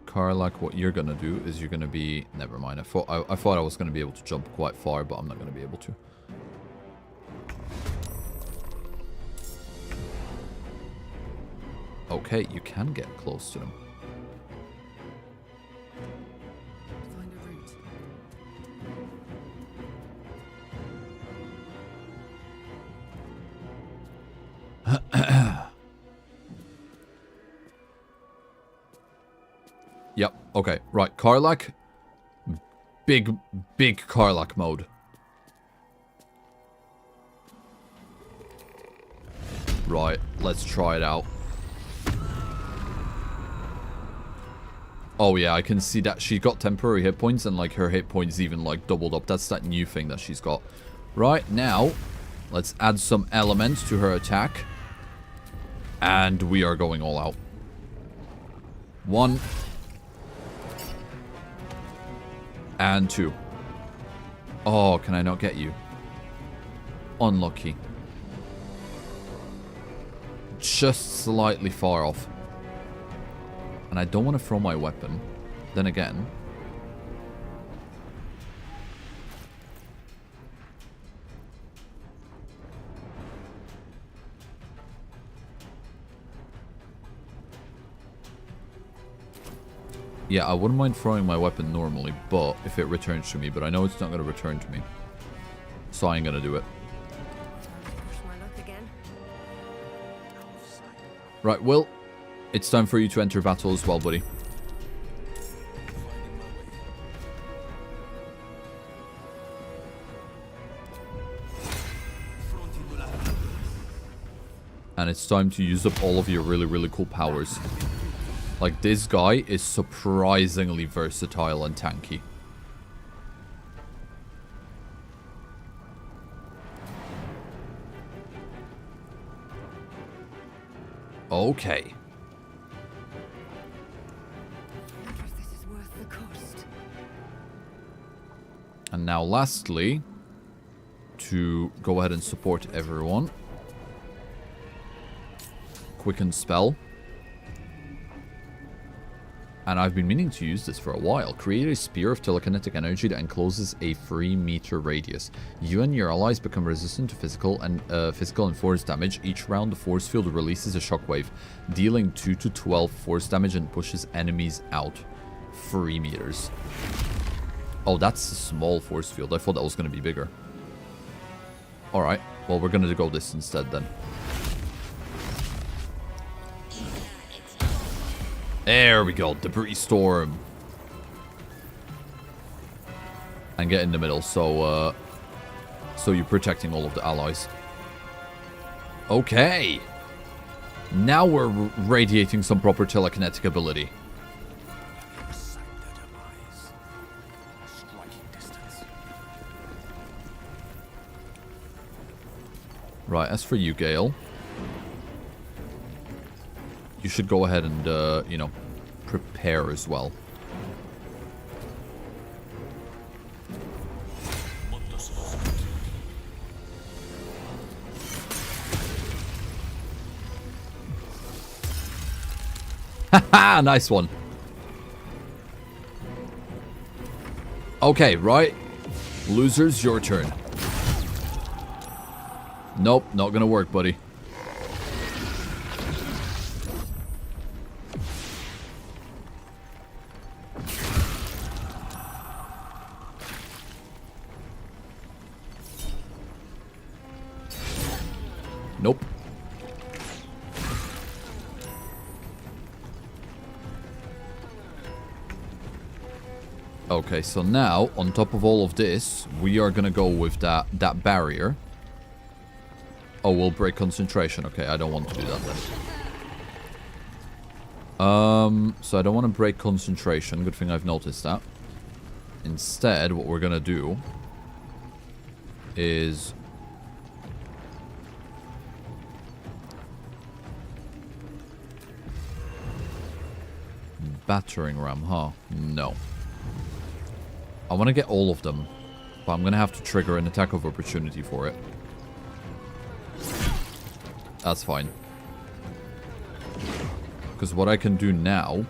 Karlak, what you're gonna do is you're gonna be... Never mind, I thought I was gonna be able to jump quite far, but I'm not gonna be able to. Okay, you can get close to them. Find a route. Yep, okay, right, Karlak. Big Karlak mode. Right, let's try it out. Oh yeah, I can see that she got temporary hit points and like her hit points even like doubled up. That's that new thing that she's got. Right, now, let's add some elements to her attack. And we are going all out. 1. And 2. Oh, can I not get you? Unlucky. Just slightly far off. And I don't want to throw my weapon. Then again. Yeah, I wouldn't mind throwing my weapon normally, but if it returns to me, but I know it's not going to return to me. So I ain't going to do it. Push my luck again. Right, Will, it's time for you to enter battle as well, buddy. And it's time to use up all of your really, really cool powers. Like, this guy is surprisingly versatile and tanky. Okay. This is worth the cost. And now lastly, to go ahead and support everyone. Quicken spell. And I've been meaning to use this for a while. Create a spear of telekinetic energy that encloses a 3-meter radius. You and your allies become resistant to physical and force damage. Each round, the force field releases a shockwave, dealing 2 to 12 force damage and pushes enemies out 3 meters. Oh, that's a small force field. I thought that was going to be bigger. Alright, well, we're going to go this instead then. There we go, debris storm. And get in the middle, so you're protecting all of the allies. Okay. Now we're radiating some proper telekinetic ability. Right, as for you, Gale, you should go ahead and, you know, prepare as well. Haha, nice one. Okay, right. Losers, your turn. Nope, not gonna work, buddy. Nope. Okay, so now, on top of all of this, we are gonna go with that barrier. Oh, we'll break concentration. Okay, I don't want to do that then. So I don't want to break concentration. Good thing I've noticed that. Instead, what we're gonna do is battering ram, huh? No. I want to get all of them, but I'm gonna have to trigger an attack of opportunity for it. That's fine. Because what I can do now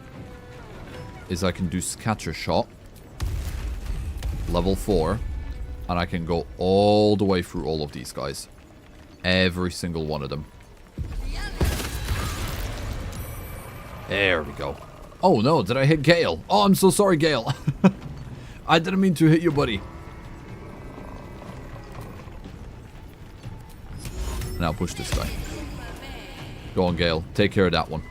is I can do scatter shot, level 4, and I can go all the way through all of these guys. Every single one of them. There we go. Oh no, did I hit Gale? Oh, I'm so sorry, Gale. I didn't mean to hit you, buddy. Now push this guy. Go on, Gale. Take care of that one.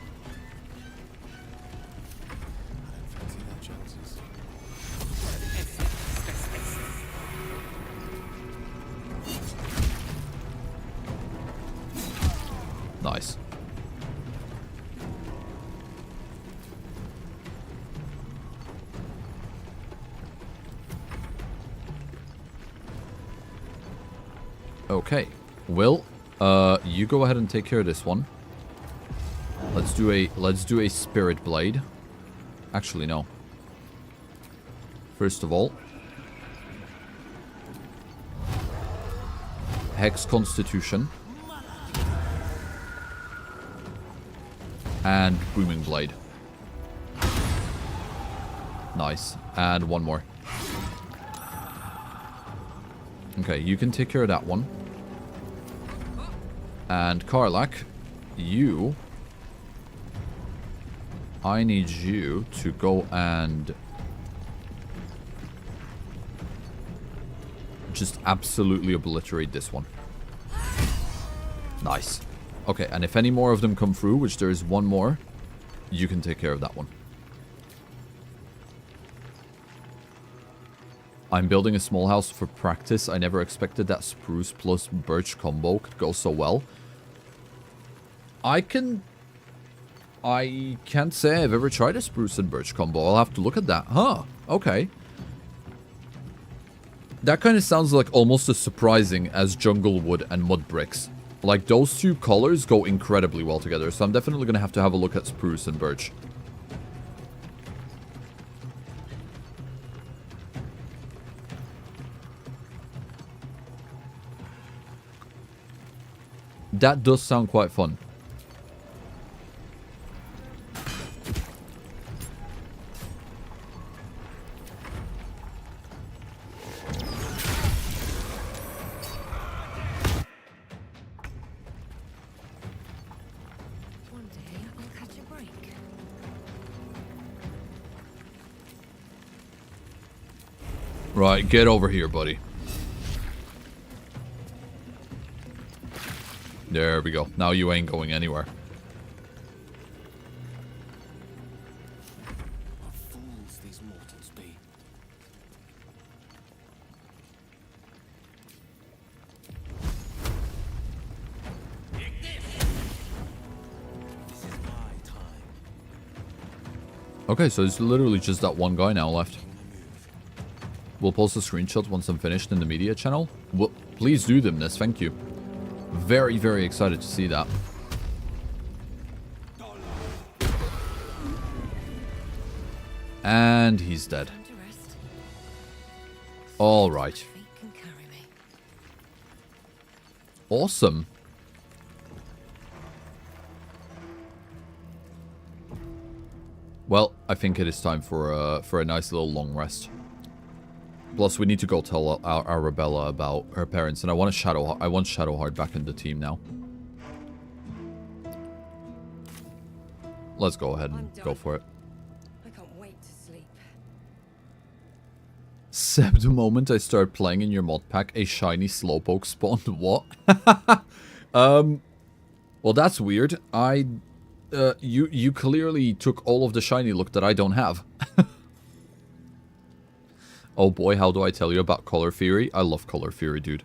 Nice. Okay. Will, you go ahead and take care of this one. Let's do a spirit blade. Actually, no. First of all, Hex Constitution. And Booming Blade. Nice. And one more. Okay, you can take care of that one. And Karlak, you I need you to go and just absolutely obliterate this one. Nice. Okay, and if any more of them come through, which there is one more, you can take care of that one. I'm building a small house for practice. I never expected that spruce plus birch combo could go so well. I can't say I've ever tried a spruce and birch combo. I'll have to look at that. Huh, okay. That kind of sounds like almost as surprising as jungle wood and mud bricks. Like, those two colors go incredibly well together, so I'm definitely going to have a look at spruce and birch. That does sound quite fun. One day I'll catch a break. Right, get over here, buddy. There we go. Now you ain't going anywhere. What fools these mortals be. This is my time. Okay, so it's literally just that one guy now left. We'll post a screenshot once I'm finished in the media channel. Well, please do them, this. Thank you. Very, very excited to see that. And he's dead. All right. Awesome. Well, I think it is time for a nice little long rest. Plus, we need to go tell Arabella about her parents, and I want Shadowheart back in the team now. Let's go ahead and go for it. I can't wait to sleep. Seb, the moment I start playing in your mod pack, a shiny slowpoke spawned. What? Well, that's weird. You clearly took all of the shiny look that I don't have. Oh boy, how do I tell you about color theory? I love color theory, dude.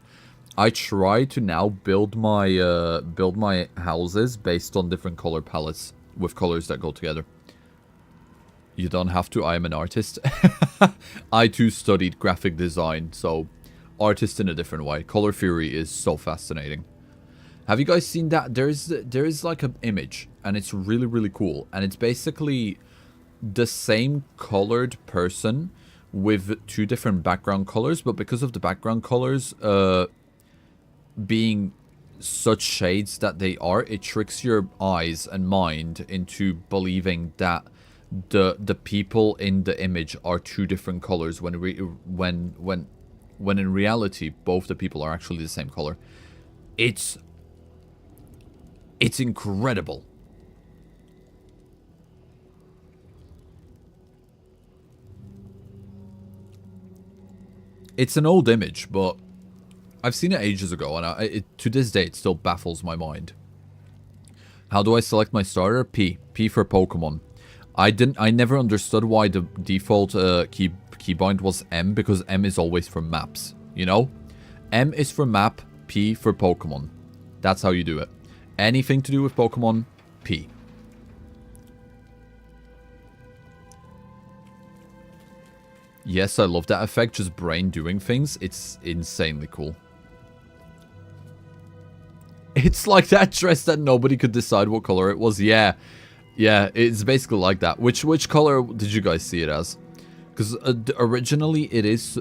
I try to now build my houses based on different color palettes with colors that go together. You don't have to. I am an artist. I too studied graphic design, so artist in a different way. Color theory is so fascinating. Have you guys seen that? There is like an image, and it's really, really cool. And it's basically the same colored person with two different background colors, but because of the background colors being such shades that they are, it tricks your eyes and mind into believing that the people in the image are two different colors when in reality both the people are actually the same color. It's incredible. It's an old image, but I've seen it ages ago, and to this day it still baffles my mind. How do I select my starter? P. P for Pokemon. I never understood why the default keybind was M, because M is always for maps, you know? M is for map, P for Pokemon. That's how you do it. Anything to do with Pokemon, P. Yes, I love that effect, just brain doing things. It's insanely cool. It's like that dress that nobody could decide what color it was. Yeah, it's basically like that. Which color did you guys see it as? Because originally it is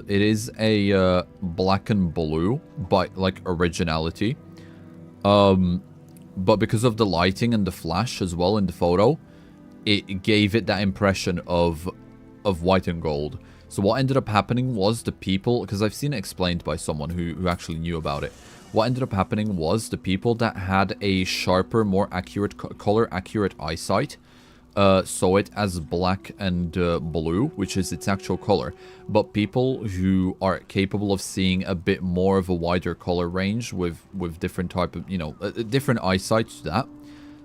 a black and blue by like originality. But because of the lighting and the flash as well in the photo, it gave it that impression of white and gold. So what ended up happening was the people, because I've seen it explained by someone who actually knew about it. What ended up happening was the people that had a sharper, more accurate, color accurate eyesight saw it as black and blue, which is its actual color. But people who are capable of seeing a bit more of a wider color range with different type of, you know, different eyesight to that.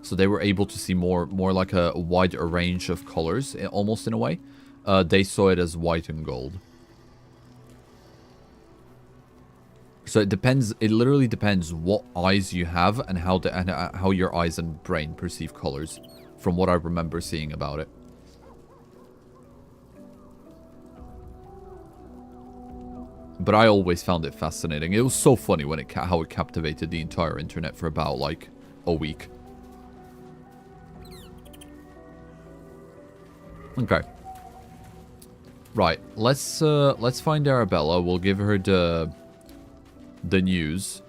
So they were able to see more like a wider range of colors, almost in a way. They saw it as white and gold. So it depends. It literally depends what eyes you have and how your eyes and brain perceive colors, from what I remember seeing about it. But I always found it fascinating. It was so funny when how it captivated the entire internet for about like a week. Okay. Right. Let's find Arabella. We'll give her the news.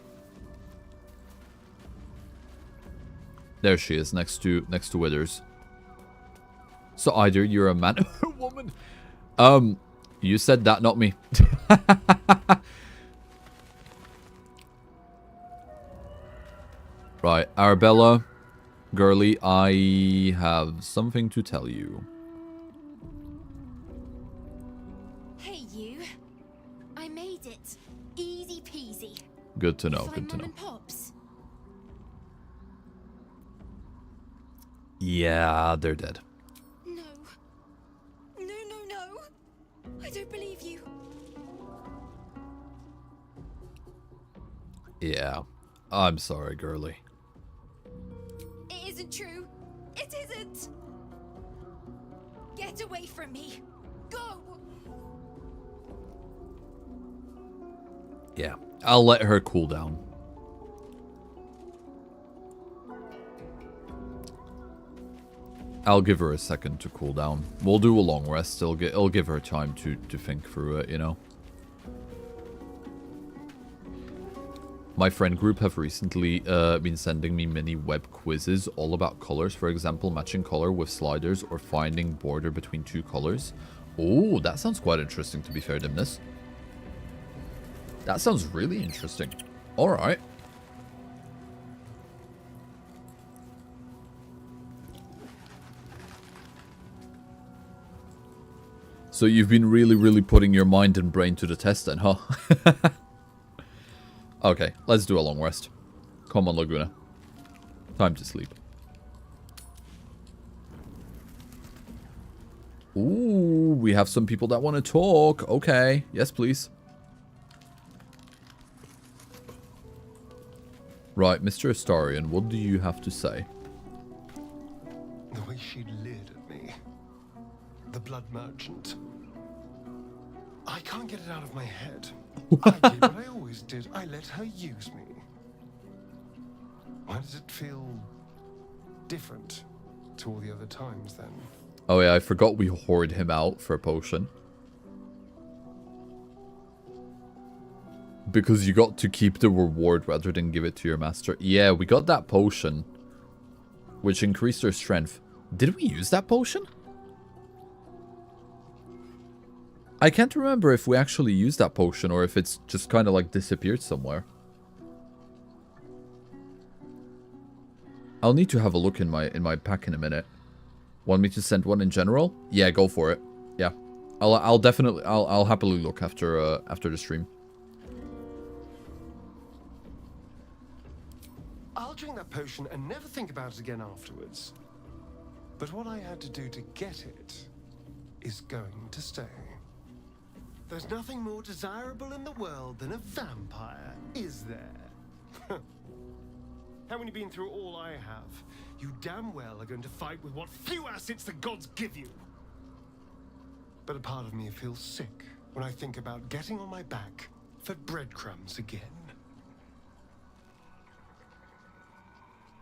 There she is, next to Withers. So either you're a man or a woman. You said that, not me. Right, Arabella, girly, I have something to tell you. Hey, you. I made it. Easy peasy. Good to know, good to know. Pops. Yeah, they're dead. No. No. I don't believe you. Yeah. I'm sorry, girly. It isn't true. It isn't. Get away from me. Go. Yeah, I'll let her cool down. I'll give her a second to cool down. We'll do a long rest. It'll give her time to think through it, you know. My friend group have recently been sending me mini web quizzes all about colors. For example, matching color with sliders or finding border between two colors. Oh, that sounds quite interesting, to be fair, Dimness. That sounds really interesting. Alright. So you've been really putting your mind and brain to the test then, huh? Okay, let's do a long rest. Come on, Lagoona. Time to sleep. Ooh, we have some people that want to talk. Okay, yes please. Right, Mr. Astarion, what do you have to say? The way she leered at me. The blood merchant. I can't get it out of my head. I did what I always did. I let her use me. Why does it feel different to all the other times then? Oh yeah, I forgot we hoard him out for a potion. Because you got to keep the reward rather than give it to your master. Yeah, we got that potion, which increased our strength. Did we use that potion? I can't remember if we actually used that potion or if it's just kind of like disappeared somewhere. I'll need to have a look in my pack in a minute. Want me to send one in general? Yeah, go for it. Yeah, I'll definitely I'll happily look after the stream. I'll drink that potion and never think about it again afterwards. But what I had to do to get it is going to stay. There's nothing more desirable in the world than a vampire, is there? Having you been through all I have, you damn well are going to fight with what few assets the gods give you. But a part of me feels sick when I think about getting on my back for breadcrumbs again.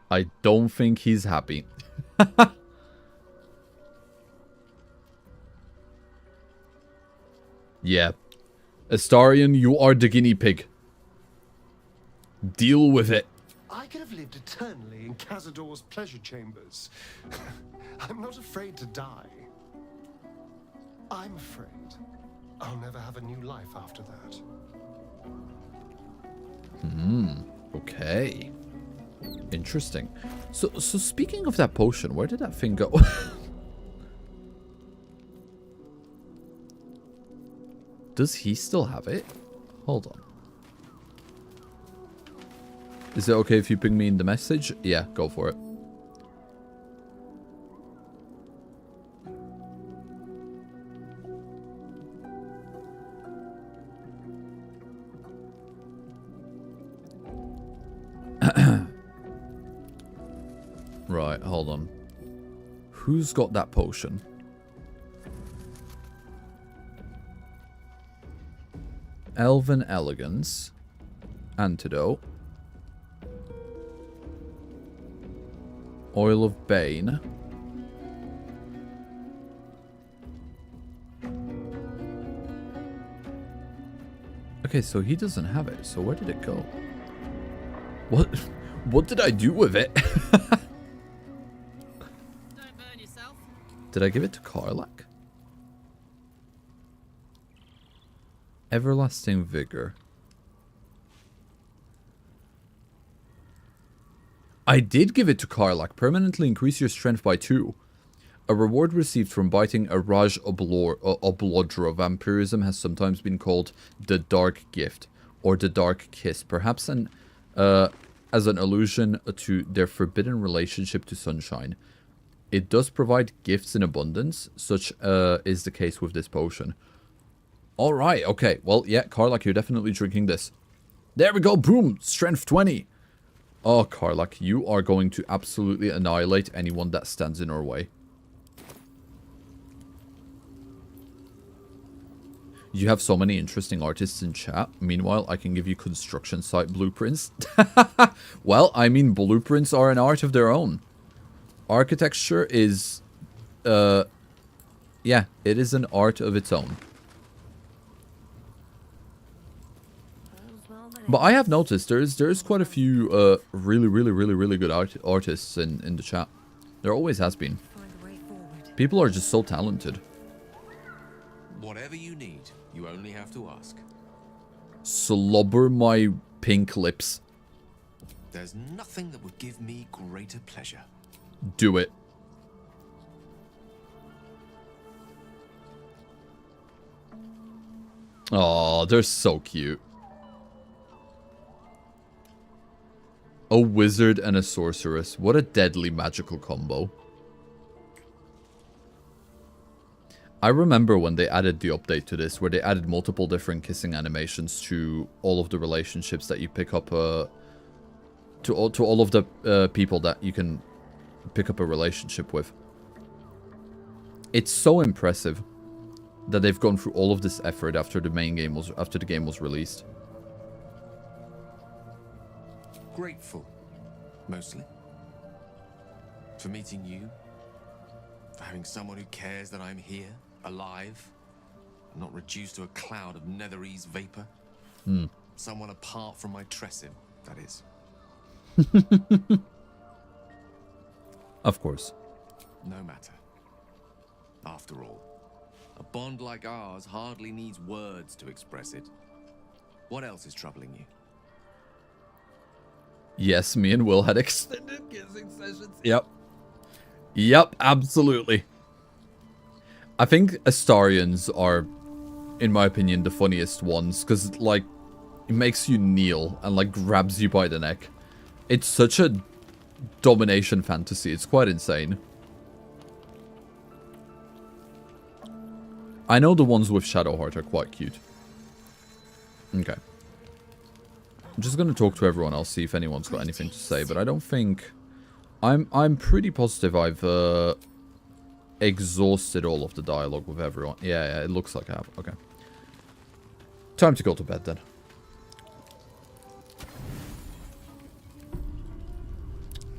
I don't think he's happy. Yeah. Astarion, you are the guinea pig. Deal with it. I could have lived eternally in Cazador's pleasure chambers. I'm not afraid to die. I'm afraid I'll never have a new life after that. Okay. Interesting. So speaking of that potion, where did that thing go? Does he still have it? Hold on. Is it okay if you ping me in the message? Yeah, go for it. Right, hold on. Who's got that potion? Elven Elegance. Antidote. Oil of Bane. Okay, so he doesn't have it. So where did it go? What did I do with it? Don't burn yourself. Did I give it to Karlach? Everlasting Vigor. I did give it to Karlach. Permanently increase your strength by 2. A reward received from biting a Raj Oblodra vampirism has sometimes been called the Dark Gift or the Dark Kiss, perhaps as an allusion to their forbidden relationship to sunshine. It does provide gifts in abundance, such is the case with this potion. Alright, okay. Well, yeah, Karlach, you're definitely drinking this. There we go, boom! Strength 20! Oh, Karlach, you are going to absolutely annihilate anyone that stands in our way. You have so many interesting artists in chat. Meanwhile, I can give you construction site blueprints. Well, I mean, blueprints are an art of their own. Architecture is... yeah, it is an art of its own. But I have noticed there's quite a few really good artists in the chat. There always has been. People are just so talented. Whatever you need, you only have to ask. Slobber my pink lips. There's nothing that would give me greater pleasure. Do it. Oh, they're so cute. A wizard and a sorceress. What a deadly magical combo. I remember when they added the update to this, where they added multiple different kissing animations to all of the relationships that you pick up, to all of the people that you can pick up a relationship with. It's so impressive that they've gone through all of this effort after the game was released. Grateful, mostly. For meeting you. For having someone who cares that I'm here, alive. Not reduced to a cloud of netherese vapor. Someone apart from my Tressim, that is. Of course. No matter. After all, a bond like ours hardly needs words to express it. What else is troubling you? Yes, me and Will had extended kissing sessions. Yep. Yep, absolutely. I think Astarians are, in my opinion, the funniest ones. Because, like, it makes you kneel and, like, grabs you by the neck. It's such a domination fantasy. It's quite insane. I know the ones with Shadowheart are quite cute. Okay. I'm just going to talk to everyone else, see if anyone's got anything to say, but I don't think... I'm pretty positive I've exhausted all of the dialogue with everyone. Yeah, it looks like I have. Okay. Time to go to bed then.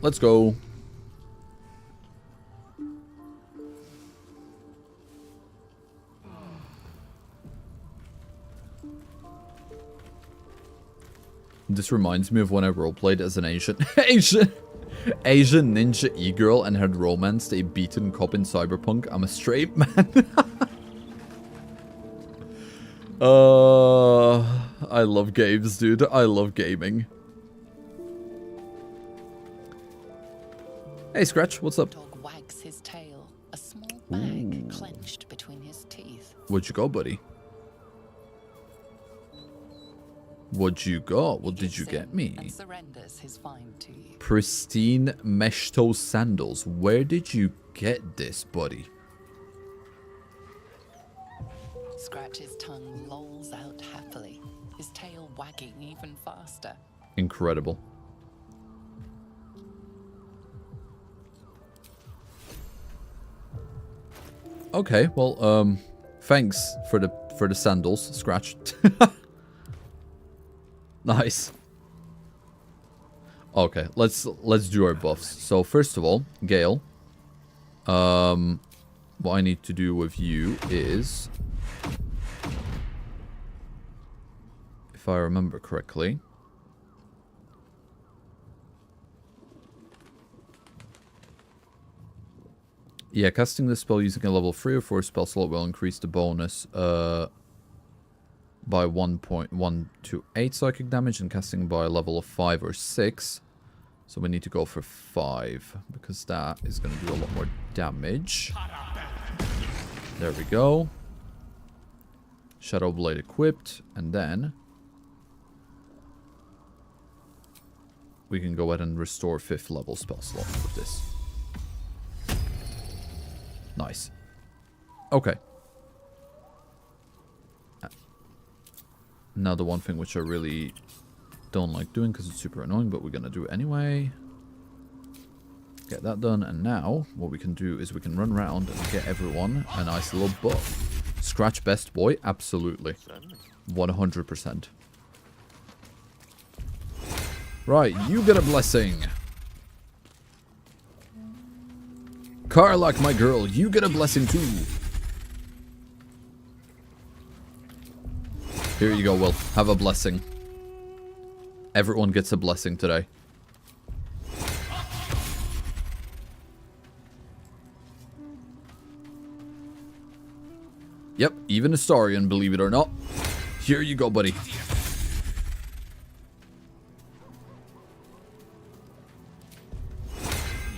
Let's go. This reminds me of when I roleplayed as an Asian ninja e-girl and had romanced a beaten cop in Cyberpunk. I'm a straight man. I love games, dude. I love gaming. Hey, Scratch, what's up? Dog wags his tail, a small bag clenched between his teeth. Where'd you go, buddy? What you got? What did you get me? And surrenders his find to you. Pristine mesh toe sandals. Where did you get this, buddy? Scratch's tongue lolls out happily, his tail wagging even faster. Incredible. Okay, well, thanks for the sandals, Scratch. Nice. Okay, let's do our buffs. So first of all, Gale. What I need to do with you is, if I remember correctly, yeah, casting this spell using a level 3 or 4 spell slot will increase the bonus by 1.1 to 8 psychic damage, and casting by a level of 5 or 6. So we need to go for 5, because that is going to do a lot more damage. There we go. Shadow Blade equipped, and then we can go ahead and restore 5th level spell slot with this. Nice. Okay. Now the one thing which I really don't like doing because it's super annoying, but we're going to do it anyway. Get that done, and now what we can do is we can run around and get everyone a nice little buff. Scratch best boy? Absolutely. 100%. Right, you get a blessing. Karlach, my girl, you get a blessing too. Here you go, Will. Have a blessing. Everyone gets a blessing today. Yep, even Astarion, believe it or not. Here you go, buddy.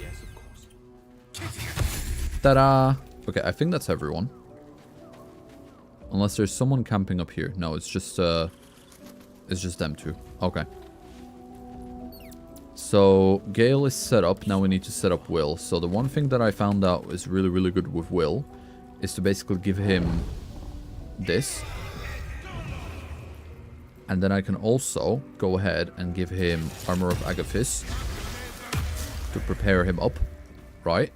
Yes, of course. Ta-da! Okay, I think that's everyone. Unless there's someone camping up here. No, it's just them two. Okay. So, Gale is set up. Now we need to set up Will. So the one thing that I found out is really, really good with Will is to basically give him this. And then I can also go ahead and give him Armor of Agathis to prepare him up. Right?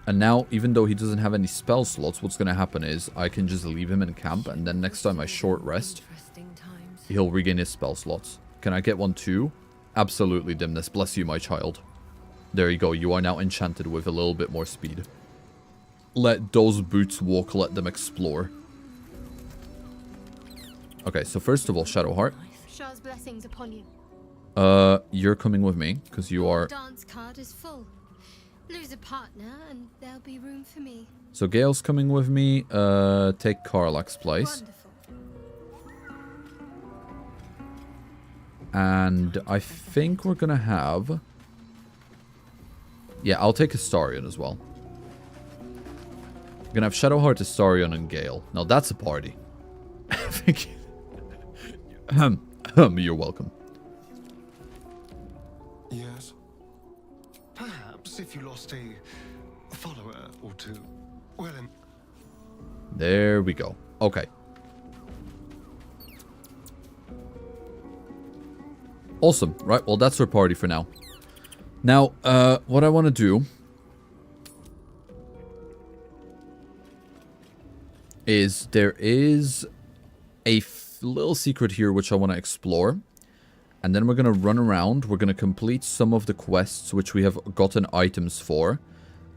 And now, even though he doesn't have any spell slots, what's going to happen is I can just leave him in camp, and then next time I short rest, he'll regain his spell slots. Can I get one too? Absolutely, Dimness. Bless you, my child. There you go. You are now enchanted with a little bit more speed. Let those boots walk. Let them explore. Okay, so first of all, Shadowheart. Shah's blessings upon you. You're coming with me, because you are... Dance card is full. Lose a partner, and there'll be room for me. So Gale's coming with me. Take Karlach's place. Wonderful. And I think we're gonna have... Yeah, I'll take Astarion as well. We're gonna have Shadowheart, Astarion, and Gale. Now that's a party. Thank you. You're welcome. Yes. Perhaps if you lost a follower or two. Well, then. There we go. Okay. Awesome. Right, well, that's our party for now. Now, what I want to do is there is a little secret here which I want to explore. And then we're going to run around. We're going to complete some of the quests which we have gotten items for.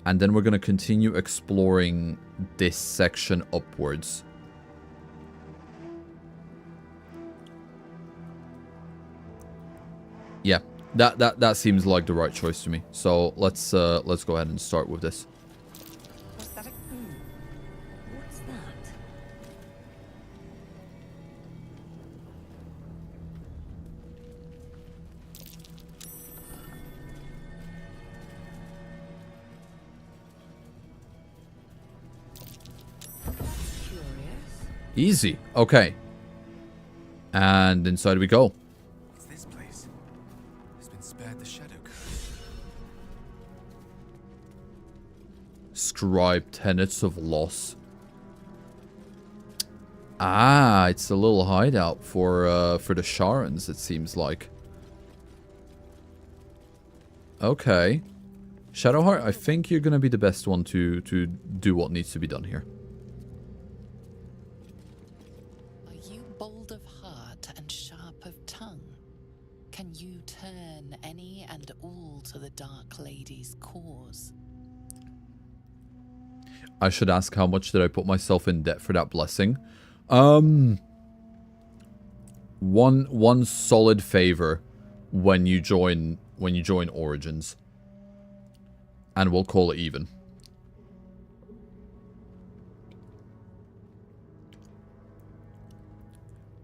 And then we're going to continue exploring this section upwards. Yeah, that seems like the right choice to me. So let's go ahead and start with this. What's that? What's that? Curious. Easy. Okay. And inside we go. What's this place? It's been spared the shadow curse. Scribe tenets of loss. Ah, it's a little hideout for the Sharans, it seems like. Okay. Shadowheart, I think you're gonna be the best one to do what needs to be done here. Are you bold of heart and sharp of tongue? Can you turn any and all to the Dark Lady's cause? I should ask, how much did I put myself in debt for that blessing? One solid favor when you join Origins. And we'll call it even.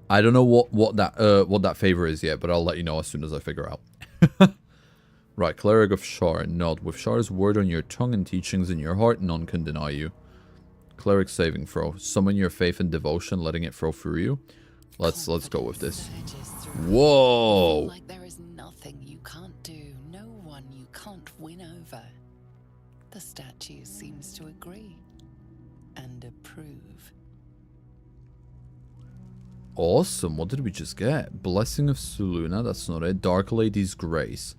I don't know what that favor is yet, but I'll let you know as soon as I figure out. Right, Cleric of Shar, nod. With Shar's word on your tongue and teachings in your heart, none can deny you. Cleric saving throw. Summon your faith and devotion, letting it flow through you. Let's go with this. Whoa! Like there is nothing you can't do, no one you can't win over. The statue seems to agree and approve. Awesome. What did we just get? Blessing of Suluna. That's not it. Dark Lady's Grace.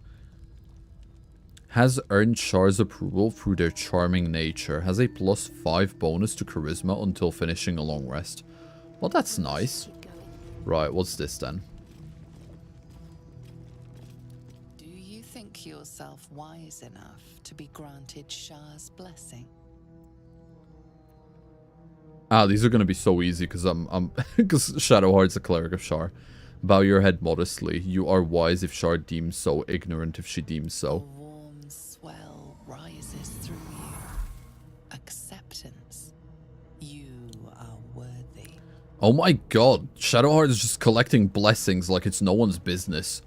Has earned Shar's approval through their charming nature. Has a +5 bonus to charisma until finishing a long rest. Well, that's nice. Right, what's this then? Do you think yourself wise enough to be granted Shar's blessing? Ah, these are going to be so easy because because Shadowheart's a Cleric of Shar. Bow your head modestly. You are wise if Shar deems so, ignorant if she deems so. A warm swell rises through you. Acceptance. You are worthy. Oh my god, Shadowheart is just collecting blessings like it's no one's business.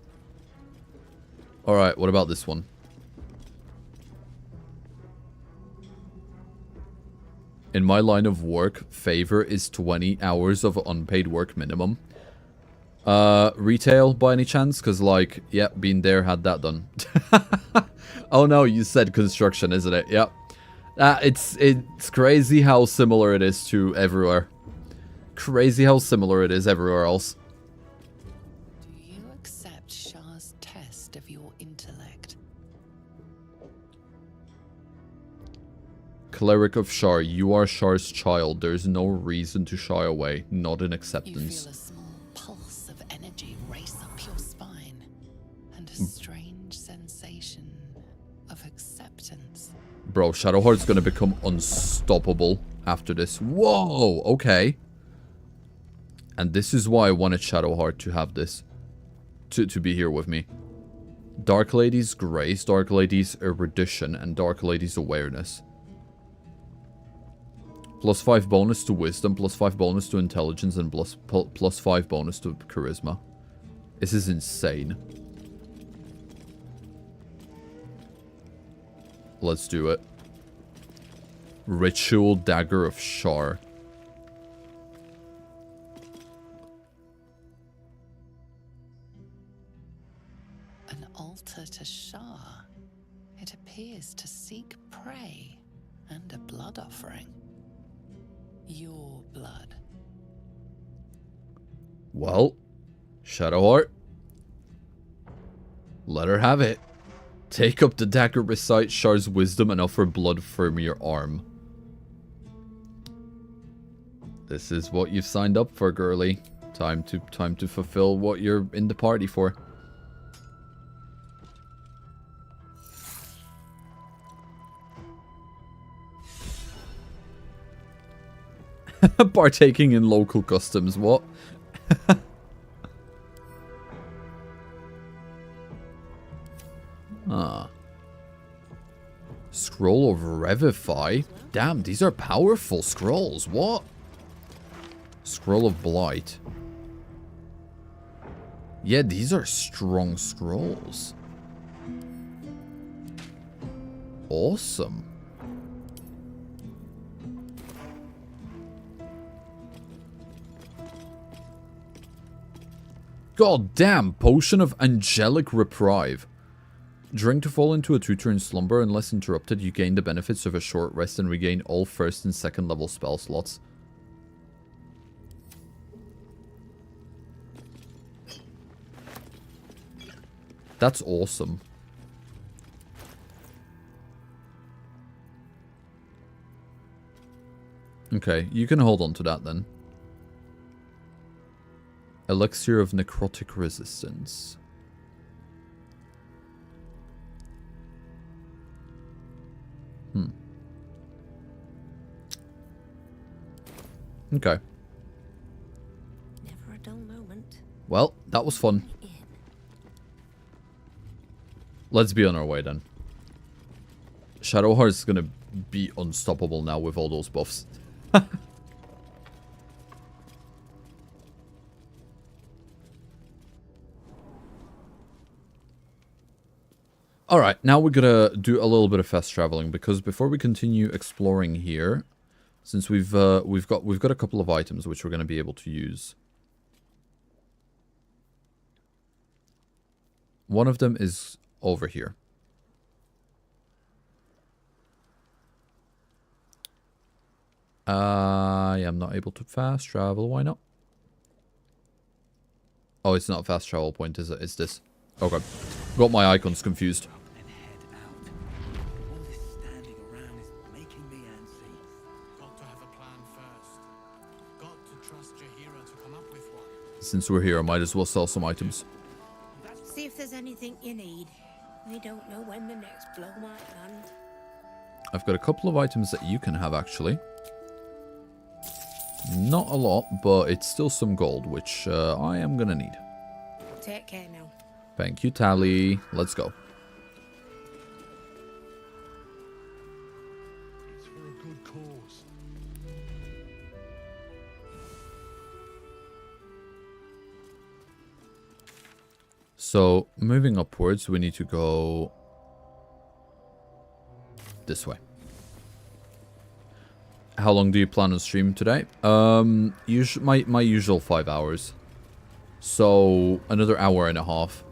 Alright, what about this one? In my line of work, favor is 20 hours of unpaid work minimum. Retail by any chance? Because, like, yep, been there, had that done. Oh no, you said construction, isn't it? Yep. It's crazy how similar it is to everywhere. Crazy how similar it is everywhere else. Do you accept Shar's test of your intellect? Cleric of Shar, you are Shar's child. There's no reason to shy away. Not in You acceptance. feel a small pulse of energy race up your spine, and a strange sensation of acceptance. Bro, Shadowheart's gonna become unstoppable after this. Whoa, okay. And this is why I wanted Shadowheart to have this. To be here with me. Dark Lady's Grace, Dark Lady's Erudition, and Dark Lady's Awareness. +5 bonus to Wisdom, +5 bonus to Intelligence, and +5 bonus to Charisma. This is insane. Let's do it. Ritual Dagger of Shar. An altar to Shar. It appears to seek prey and a blood offering. Your blood. Well, Shadowheart. Let her have it. Take up the dagger, recite Shar's wisdom, and offer blood from your arm. This is what you've signed up for, girly. Time to fulfill what you're in the party for. Partaking in local customs, what? Ah. Scroll of Revivify? Damn, these are powerful scrolls, what? Scroll of Blight. Yeah, these are strong scrolls. Awesome. God damn, Potion of Angelic Reprieve. Drink to fall into a 2-turn slumber. Unless interrupted, you gain the benefits of a short rest and regain all 1st and 2nd level spell slots. That's awesome. Okay, you can hold on to that then. Elixir of Necrotic Resistance. Okay. Never a dull moment. Well, that was fun. Let's be on our way then. Shadowheart is gonna be unstoppable now with all those buffs. Alright, now we're gonna do a little bit of fast traveling, because before we continue exploring here, since we've got a couple of items which we're gonna be able to use. One of them is over here. I am not able to fast travel. Why not? Oh, it's not a fast travel point, is it? It's this. Okay. Got my icons confused. Since we're here, I might as well sell some items. See if there's anything you need. We don't know when the next blow might land. I've got a couple of items that you can have, actually. Not a lot, but it's still some gold, which I am gonna need. Take care now. Thank you, Tally. Let's go. It's for a good cause. So, moving upwards, we need to go this way. How long do you plan on stream today? My usual 5 hours. So, another hour and a half.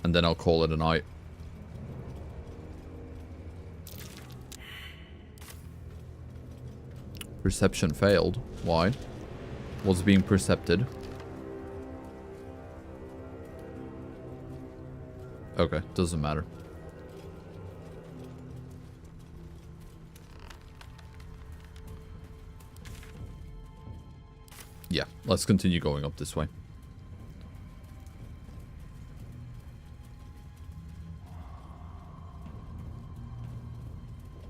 And then I'll call it a night. Perception failed. Why? Was being percepted. Okay, doesn't matter. Yeah, let's continue going up this way.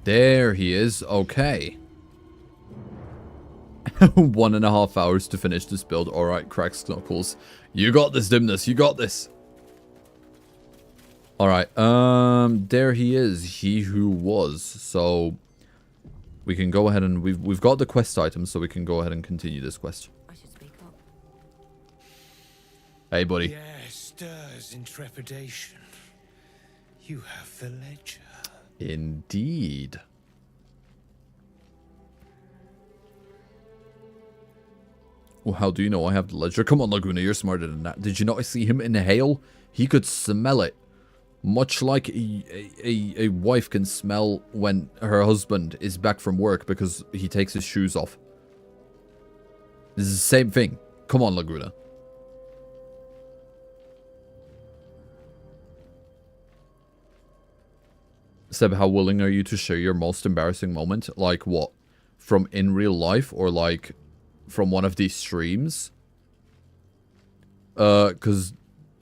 There he is. Okay. 1.5 hours to finish this build. Alright, Cracks Knuckles. You got this, Dimnus. You got this. Alright, there he is. He who was. So, we can go ahead and... We've got the quest items, so we can go ahead and continue this quest. Hey, buddy. The air stirs in trepidation. You have the ledger. Indeed. Well, how do you know I have the ledger? Come on, Lagoona, you're smarter than that. Did you not see him inhale? He could smell it. Much like a wife can smell when her husband is back from work because he takes his shoes off. This is the same thing. Come on, Lagoona. Seb, how willing are you to share your most embarrassing moment? Like what? From in real life or like from one of these streams? Because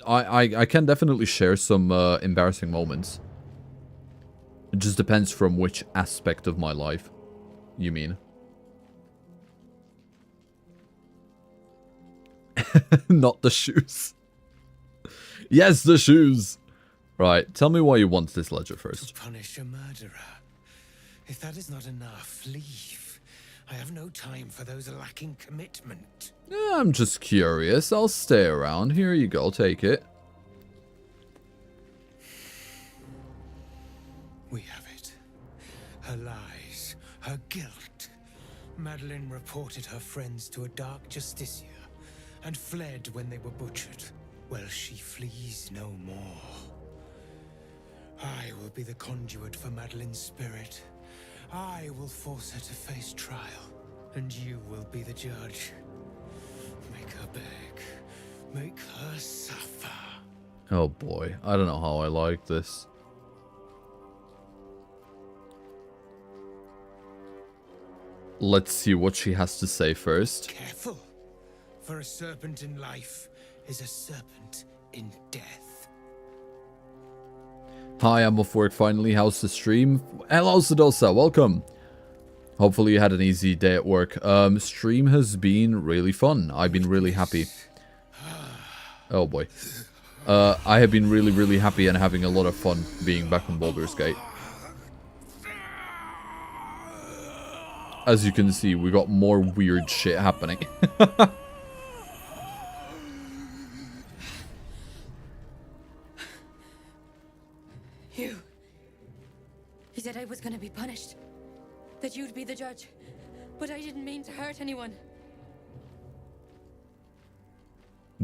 I can definitely share some embarrassing moments. It just depends from which aspect of my life you mean. Not the shoes. Yes, the shoes. Right, tell me why you want this ledger first. To punish a murderer. If that is not enough, leave. I have no time for those lacking commitment. I'm just curious. I'll stay around. Here you go, take it. We have it. Her lies, her guilt. Madeline reported her friends to a dark justiciar and fled when they were butchered. Well, she flees no more. I will be the conduit for Madeline's spirit. I will force her to face trial, and you will be the judge. Make her beg. Make her suffer. Oh boy, I don't know how I like this. Let's see what she has to say first. Careful, for a serpent in life is a serpent in death. Hi, I'm off work finally. How's the stream? Hello, Sedosa. Welcome. Hopefully you had an easy day at work. Stream has been really fun. I've been really happy. Oh boy. I have been really, really happy and having a lot of fun being back on Baldur's Gate. As you can see, we got more weird shit happening. You said I was gonna be punished. That you'd be the judge. But I didn't mean to hurt anyone.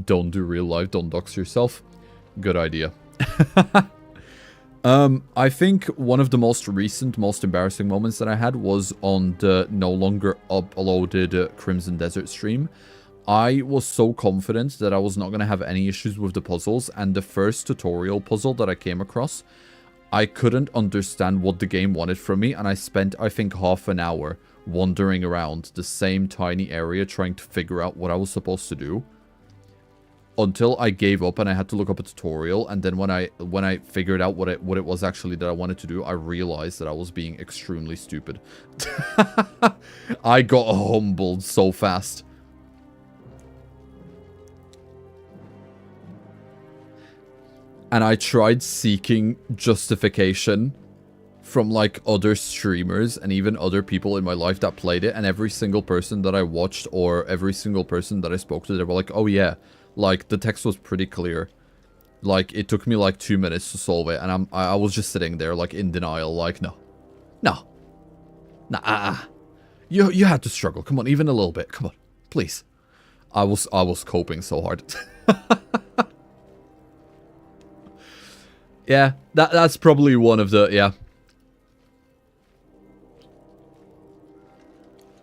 Don't do real life, don't dox yourself. Good idea. I think one of the most recent, most embarrassing moments that I had was on the no longer uploaded Crimson Desert stream. I was so confident that I was not going to have any issues with the puzzles, and the first tutorial puzzle that I came across, I couldn't understand what the game wanted from me, and I spent, I think, half an hour wandering around the same tiny area trying to figure out what I was supposed to do. Until I gave up and I had to look up a tutorial, and then when I figured out what it was actually that I wanted to do, I realized that I was being extremely stupid. I got humbled so fast. And I tried seeking justification from like other streamers and even other people in my life that played it, and every single person that I watched or every single person that I spoke to, they were like, oh yeah, like the text was pretty clear. Like it took me like 2 minutes to solve it, and I was just sitting there like in denial, like no. You had to struggle. Come on, even a little bit. Come on, please. I was coping so hard. Yeah, that's probably one of the, yeah.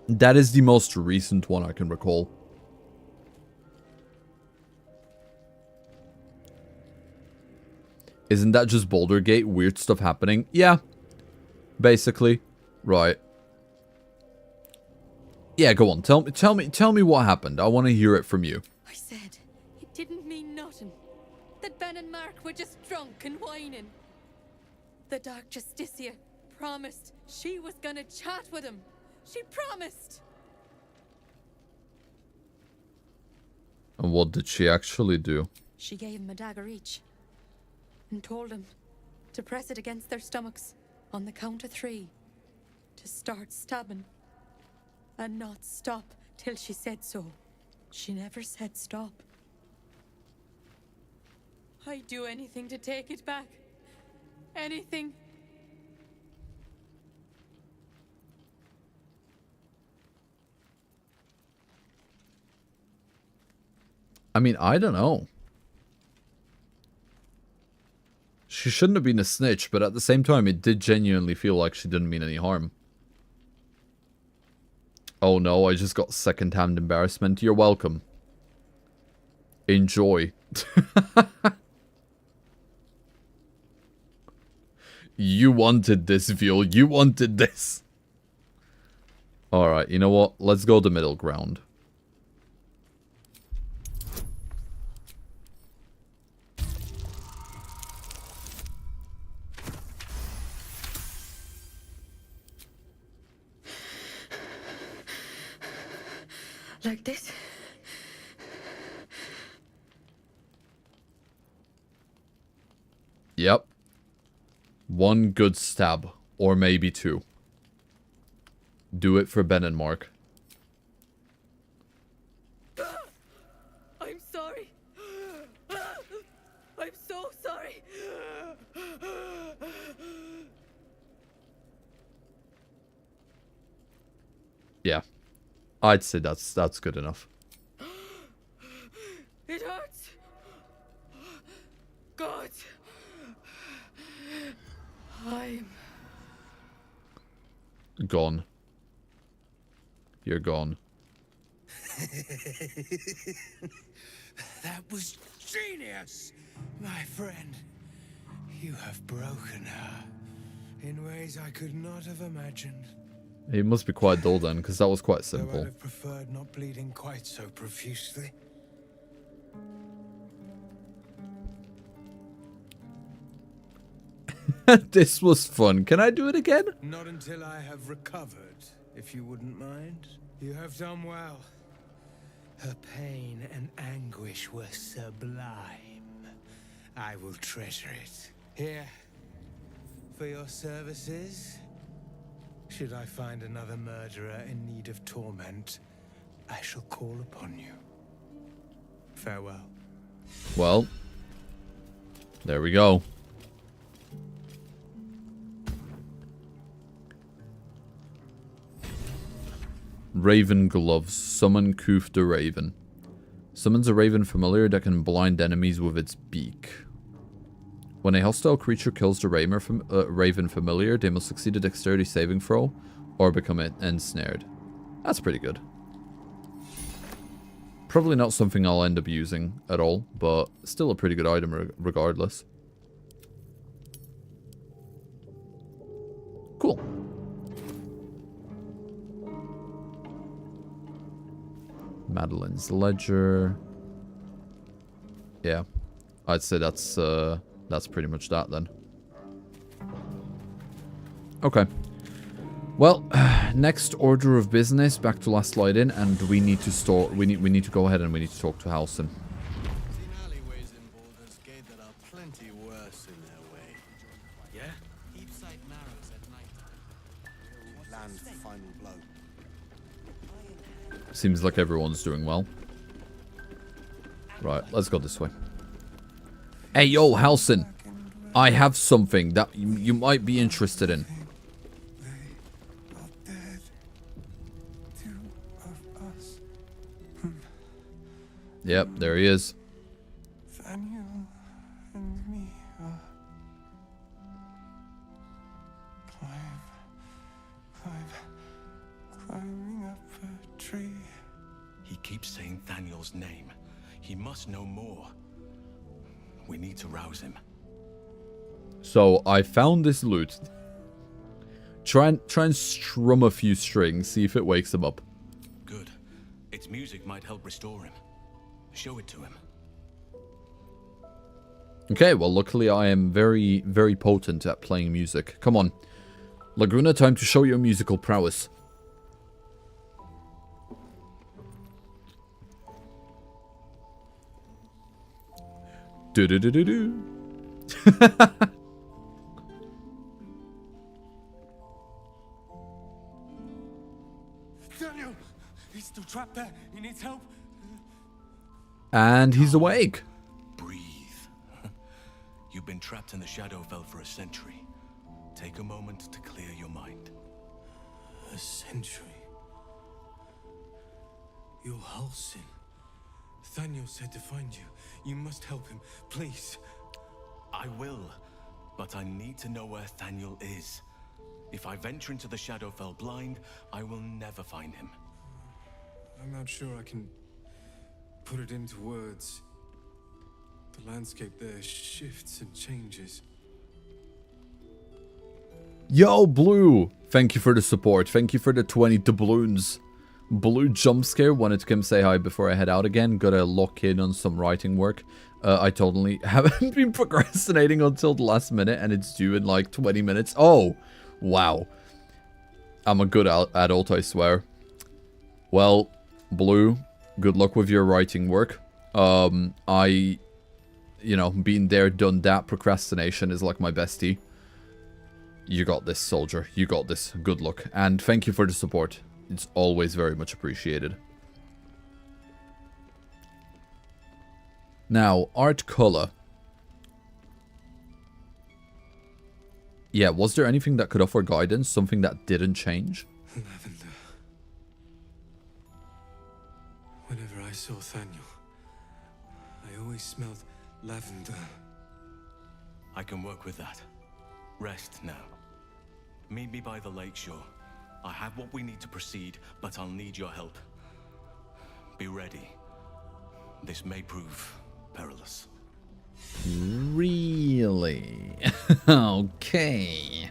That is the most recent one I can recall. Isn't that just Baldur Gate? Weird stuff happening? Yeah. Basically. Right. Yeah, go on. Tell me what happened. I want to hear it from you. I said it didn't mean nothing. That Ben and Mark were just drunk and whining. The Dark Justicia promised she was gonna chat with him. She promised. And what did she actually do? She gave him a dagger each and told him to press it against their stomachs on the count of 3 to start stabbing and not stop till she said so. She never said stop. I'd do anything to take it back. Anything. I mean, I don't know. She shouldn't have been a snitch, but at the same time, it did genuinely feel like she didn't mean any harm. Oh no, I just got second-hand embarrassment. You're welcome. Enjoy. You wanted this, Veal. You wanted this. Alright, you know what? Let's go the middle ground. Like this? Yep. 1 good stab. Or maybe 2. Do it for Ben and Mark. I'm sorry. I'm so sorry. Yeah. I'd say that's good enough. It hurts. God. I'm Gone. You're gone. That was genius, my friend. You have broken her in ways I could not have imagined. It must be quite dull then, because that was quite Though I'd simple. have preferred not bleeding quite so profusely. This was fun. Can I do it again? Not until I have recovered, if you wouldn't mind. You have done well. Her pain and anguish were sublime. I will treasure it. Here, for your services, should I find another murderer in need of torment, I shall call upon you. Farewell. Well, there we go. Raven Gloves. Summon Koof the Raven. Summons a raven familiar that can blind enemies with its beak. When a hostile creature kills the raven familiar, they must succeed a dexterity saving throw or become ensnared. That's pretty good. Probably not something I'll end up using at all, but still a pretty good item regardless. Cool. Madeline's Ledger. Yeah, I'd say that's pretty much that then. Okay. Well, next order of business, back to Last Light In, and we need to store. We need to go ahead and we need to talk to Halsin. Seen alleyways in Baldur's Gate that are plenty worse in their way. Yeah? Deep sight narrows at night. Land for final blow. Seems like everyone's doing well. Right, let's go this way. Hey, yo, Halsin. I have something that you might be interested in. Yep, there he is. Thananiel and me are climbing up a tree. He keeps saying Thaniel's name. He must know more. We need to rouse him. So I found this loot. Try and strum a few strings, see if it wakes him up. Good. Its music might help restore him. Show it to him. Okay, well luckily I am very, very potent at playing music. Come on. Lagoona, time to show your musical prowess. Do-do-do-do-do. Daniel! He's still trapped there. He needs help. And he's awake. Breathe. You've been trapped in the Shadowfell for a century. Take a moment to clear your mind. A century? You're Halsin. Thananiel said to find you. You must help him, please. I will, but I need to know where Thananiel is. If I venture into the Shadowfell blind, I will never find him. I'm not sure I can put it into words. The landscape there shifts and changes. Yo, Blue! Thank you for the support. Thank you for the 20 doubloons. Blue jump scare. Wanted to come say hi before I head out again. Gotta lock in on some writing work. I totally haven't been procrastinating until the last minute and it's due in like 20 minutes. Oh, wow. I'm a good adult, I swear. Well, Blue, good luck with your writing work. You know, being there, done that, procrastination is like my bestie. You got this, soldier. You got this. Good luck. And thank you for the support. It's always very much appreciated. Now, art color. Yeah, was there anything that could offer guidance? Something that didn't change? Lavender. Whenever I saw Thananiel, I always smelled lavender. I can work with that. Rest now. Meet me by the lakeshore. I have what we need to proceed, but I'll need your help. Be ready. This may prove perilous. Really? Okay.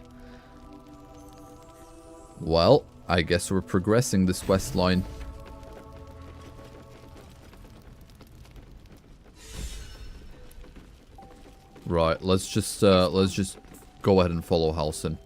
Well, I guess we're progressing this quest line. Right, let's just go ahead and follow Halsin.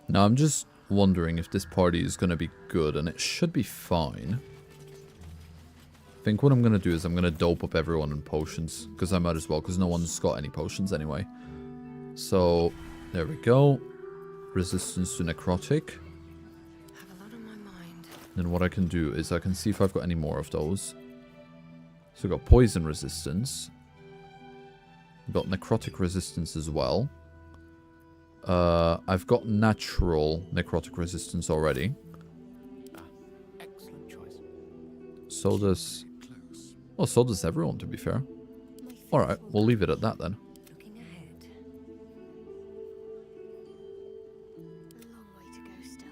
Now, I'm just wondering if this party is going to be good, and it should be fine. I think what I'm going to do is I'm going to dope up everyone in potions, because I might as well, because no one's got any potions anyway. So, there we go. Resistance to necrotic. Have a lot on my mind. Then what I can do is I can see if I've got any more of those. So I've got poison resistance. I've got necrotic resistance as well. I've got natural necrotic resistance already. Excellent choice. So does... Well, so does everyone, to be fair. Alright, we'll leave it at that then. Looking ahead. A long way to go still.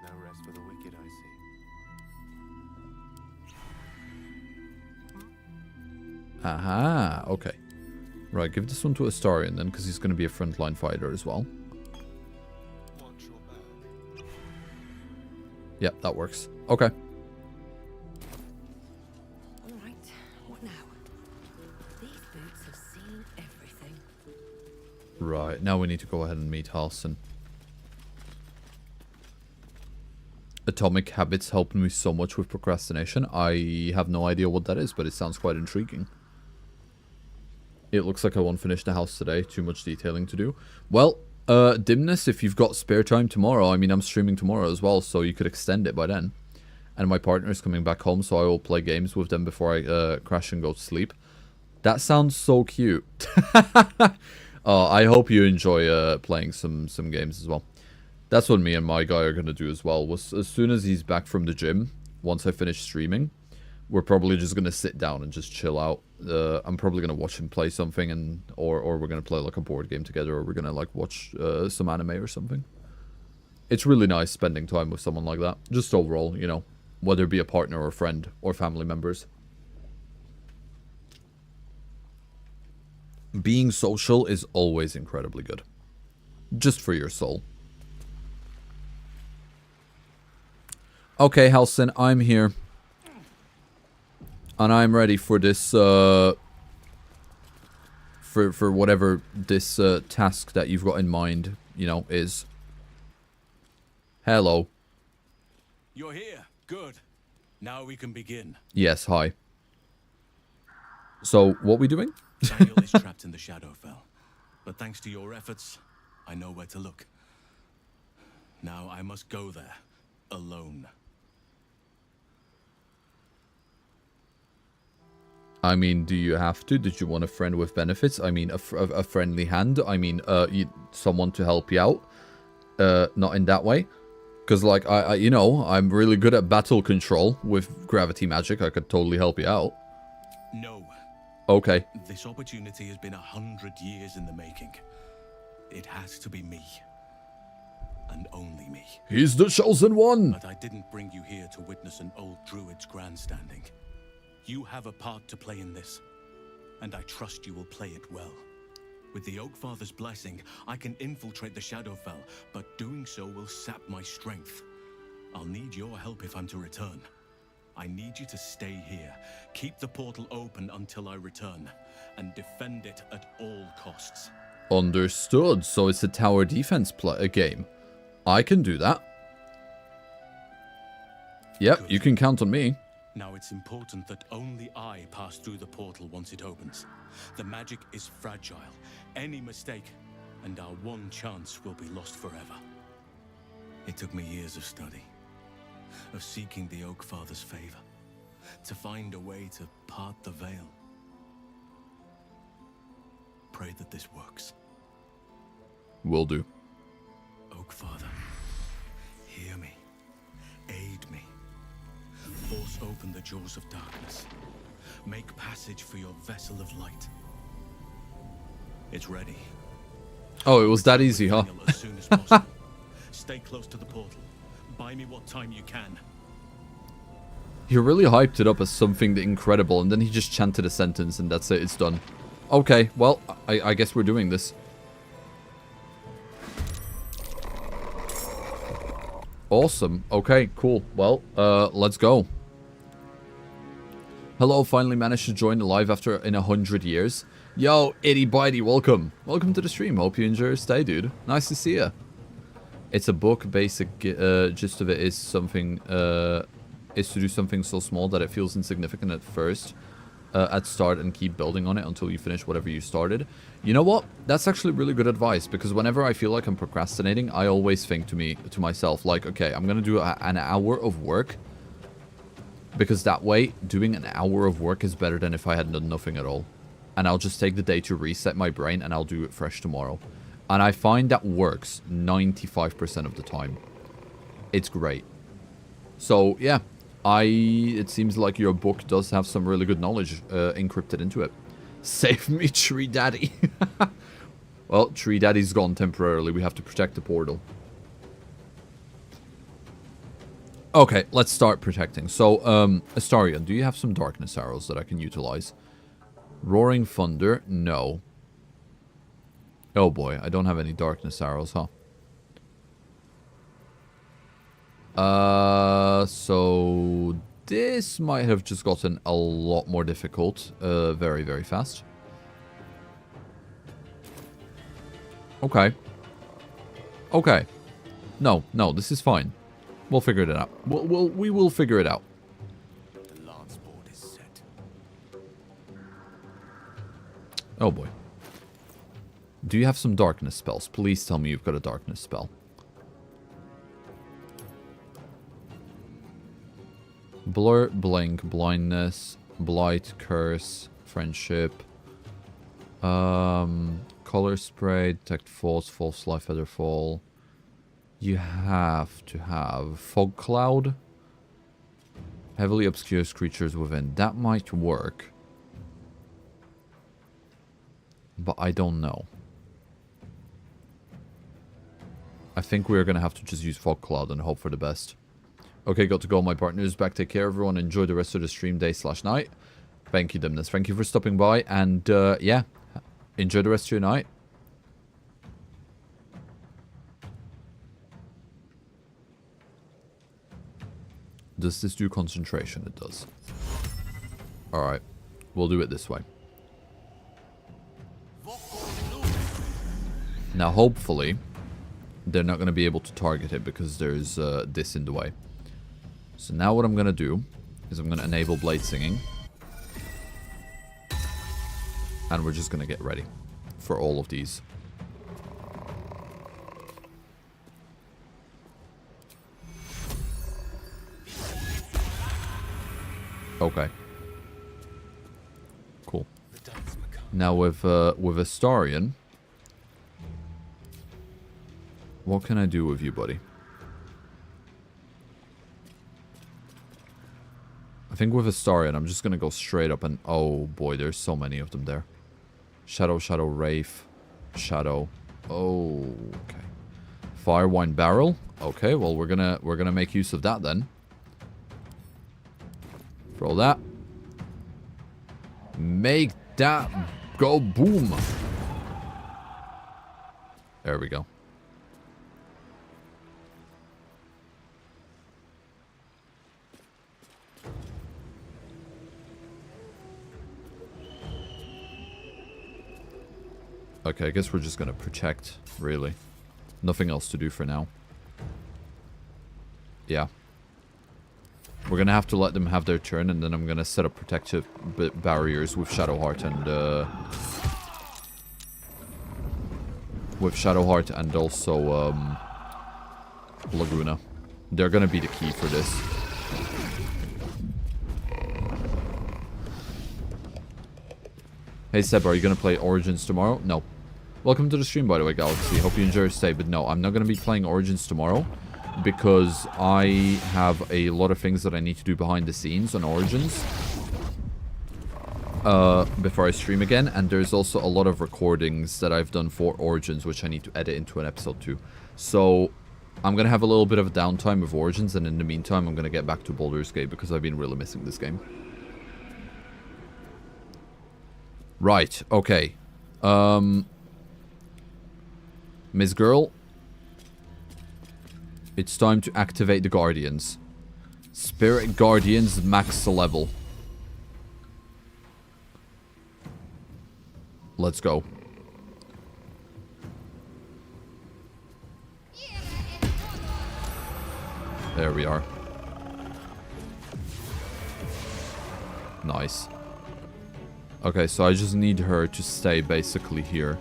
No rest for the wicked, I see. Aha, okay. Right, give this one to Astarion then, because he's going to be a frontline fighter as well. Yep, that works. Okay. Alright, what now? These boots have seen everything. Right, now we need to go ahead and meet Halsin. Atomic habits helped me so much with procrastination. I have no idea what that is, but it sounds quite intriguing. It looks like I won't finish the house today. Too much detailing to do. Well, Dimness, if you've got spare time tomorrow, I mean, I'm streaming tomorrow as well, so you could extend it by then. And my partner is coming back home, so I will play games with them before I crash and go to sleep. That sounds so cute. I hope you enjoy playing some games as well. That's what me and my guy are going to do as well. As soon as he's back from the gym, once I finish streaming, we're probably just going to sit down and just chill out. I'm probably going to watch him play something, and or we're going to play like a board game together, or we're going to like watch some anime or something. It's really nice spending time with someone like that. Just overall, you know, whether it be a partner or a friend or family members. Being social is always incredibly good. Just for your soul. Okay, Halsin, I'm here. And I'm ready for this, for whatever this task that you've got in mind, you know, is. Hello. You're here. Good. Now we can begin. Yes, hi. So, what we doing? Daniel is trapped in the Shadowfell. But thanks to your efforts, I know where to look. Now I must go there. Alone. I mean, do you have to? Did you want a friend with benefits? I mean, a friendly hand? I mean, someone to help you out? Not in that way? Because, like, you know, I'm really good at battle control with gravity magic. I could totally help you out. No. Okay. This opportunity has been 100 years in the making. It has to be me. And only me. He's the chosen one! But I didn't bring you here to witness an old druid's grandstanding. You have a part to play in this, and I trust you will play it well. With the Oakfather's blessing, I can infiltrate the Shadowfell, but doing so will sap my strength. I'll need your help if I'm to return. I need you to stay here, keep the portal open until I return, and defend it at all costs. Understood. So it's a tower defense game. I can do that. Yep, good. You can count on me. Now it's important that only I pass through the portal once it opens. The magic is fragile. Any mistake, and our one chance will be lost forever. It took me years of study, of seeking the Oak Father's favor, to find a way to part the veil. Pray that this works. Will do. Oak Father, hear me. Aid me. Force open the jaws of darkness. Make passage for your vessel of light. It's ready. Oh, it was that easy, huh? As soon as possible. Stay close to the portal. Buy me what time you can. He really hyped it up as something incredible, and then he just chanted a sentence, and that's it. It's done. Okay, well, I guess we're doing this. Awesome. Okay, cool. Well, let's go. Hello, finally managed to join the live after in 100 years. Yo, itty bitey, welcome. Welcome to the stream. Hope you enjoy your stay, dude. Nice to see ya. It's a book. Basic gist of it is something is to do something so small that it feels insignificant at first, at start, and keep building on it until you finish whatever you started. You know what? That's actually really good advice, because whenever I feel like I'm procrastinating, I always think to myself, like, okay, I'm gonna do an hour of work, because that way, doing an hour of work is better than if I had done nothing at all. And I'll just take the day to reset my brain, and I'll do it fresh tomorrow. And I find that works 95% of the time. It's great. So, yeah. It seems like your book does have some really good knowledge encrypted into it. Save me, Tree Daddy. Well, Tree Daddy's gone temporarily. We have to protect the portal. Okay, let's start protecting. So, Astaria, do you have some darkness arrows that I can utilize? Roaring Thunder? No. Oh boy, I don't have any darkness arrows, huh? So this might have just gotten a lot more difficult, very, very fast. Okay. Okay. No, this is fine. We'll figure it out. We will figure it out. The lance board is set. Oh boy. Do you have some darkness spells? Please tell me you've got a darkness spell. Blur, Blink, Blindness, Blight, Curse, Friendship, Color Spray, Detect False, False Life Feather Fall. You have to have Fog Cloud, Heavily Obscures Creatures Within. That might work, but I don't know. I think we're going to have to just use Fog Cloud and hope for the best. Okay, got to go. My partner's back. Take care, everyone. Enjoy the rest of the stream day/night. Thank you, Dimness. Thank you for stopping by. And, yeah. Enjoy the rest of your night. Does this do concentration? It does. Alright. We'll do it this way. Now, hopefully, they're not going to be able to target it because there's this in the way. So now what I'm going to do is I'm going to enable Blade Singing. And we're just going to get ready for all of these. Okay. Cool. Now with Astarion, what can I do with you, buddy? I think with Astarion, I'm just going to go straight up and... Oh, boy, there's so many of them there. Shadow, Shadow, Wraith, Shadow. Oh, okay. Firewine Barrel. Okay, well, we're gonna make use of that then. For all that. Make that go boom. There we go. Okay, I guess we're just gonna protect, really. Nothing else to do for now. Yeah. We're gonna have to let them have their turn, and then I'm gonna set up protective barriers with Shadowheart and with Shadowheart and also Lagoona. They're gonna be the key for this. Hey Seb, are you gonna play Origins tomorrow? No. Welcome to the stream, by the way, Galaxy. Hope you enjoy your stay. But no, I'm not gonna be playing Origins tomorrow because I have a lot of things that I need to do behind the scenes on Origins before I stream again, and there's also a lot of recordings that I've done for Origins which I need to edit into an episode too. So I'm gonna have a little bit of a downtime with Origins, and in the meantime I'm gonna get back to Baldur's Gate because I've been really missing this game. Right, okay. Miss Girl, it's time to activate the Guardians. Spirit Guardians max level. Let's go. There we are. Nice. Okay, so I just need her to stay basically here.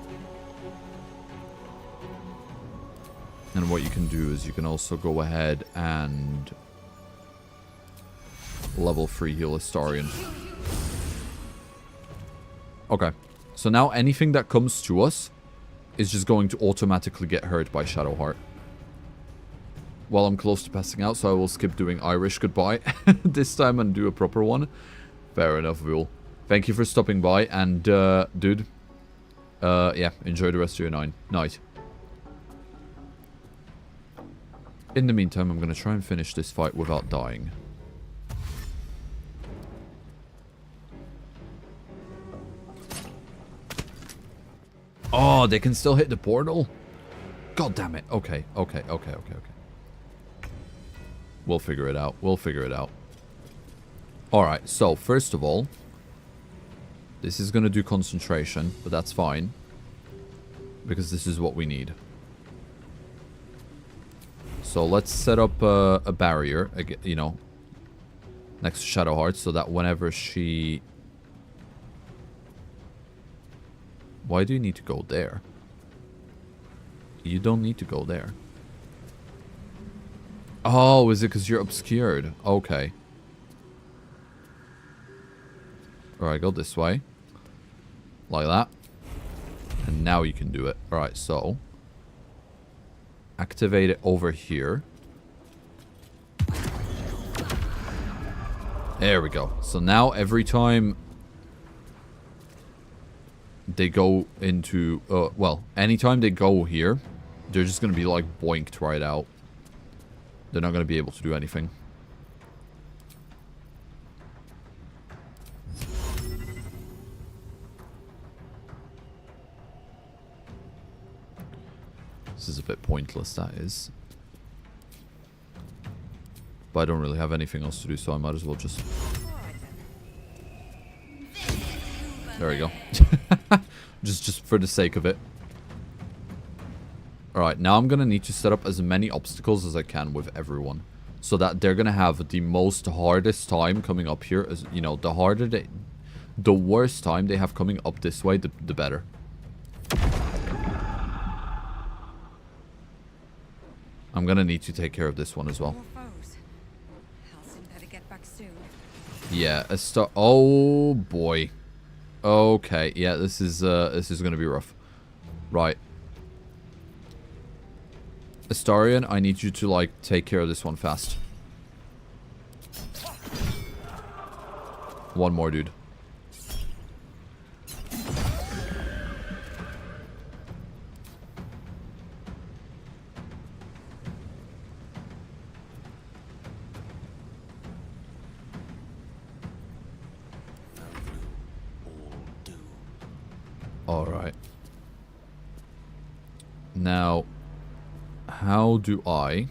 And what you can do is you can also go ahead and level 3 heal Astarion. Okay. So now anything that comes to us is just going to automatically get hurt by Shadowheart. Well, I'm close to passing out, so I will skip doing Irish goodbye this time and do a proper one. Fair enough, Will. Thank you for stopping by, and dude, yeah, enjoy the rest of your night. In the meantime, I'm going to try and finish this fight without dying. Oh, they can still hit the portal? God damn it. Okay. We'll figure it out. Alright, so first of all, this is going to do concentration, but that's fine. Because this is what we need. So let's set up a barrier, you know, next to Shadowheart, so that whenever she... Why do you need to go there? You don't need to go there. Oh, is it because you're obscured? Okay. Alright, go this way. Like that. And now you can do it. Alright, so... activate it over here. There we go. So now every time they go into... well, anytime they go here, they're just going to be like boinked right out. They're not going to be able to do anything. This is a bit pointless, that is. But I don't really have anything else to do, so I might as well just... There we go. just for the sake of it. Alright, now I'm going to need to set up as many obstacles as I can with everyone. So that they're going to have the most hardest time coming up here. As, you know, the harder they... the worst time they have coming up this way, the better. I'm going to need to take care of this one as well. Yeah, oh boy. Okay, yeah, this is going to be rough. Right. Astarion, I need you to, like, take care of this one fast. One more, dude. Alright. Now, how do I...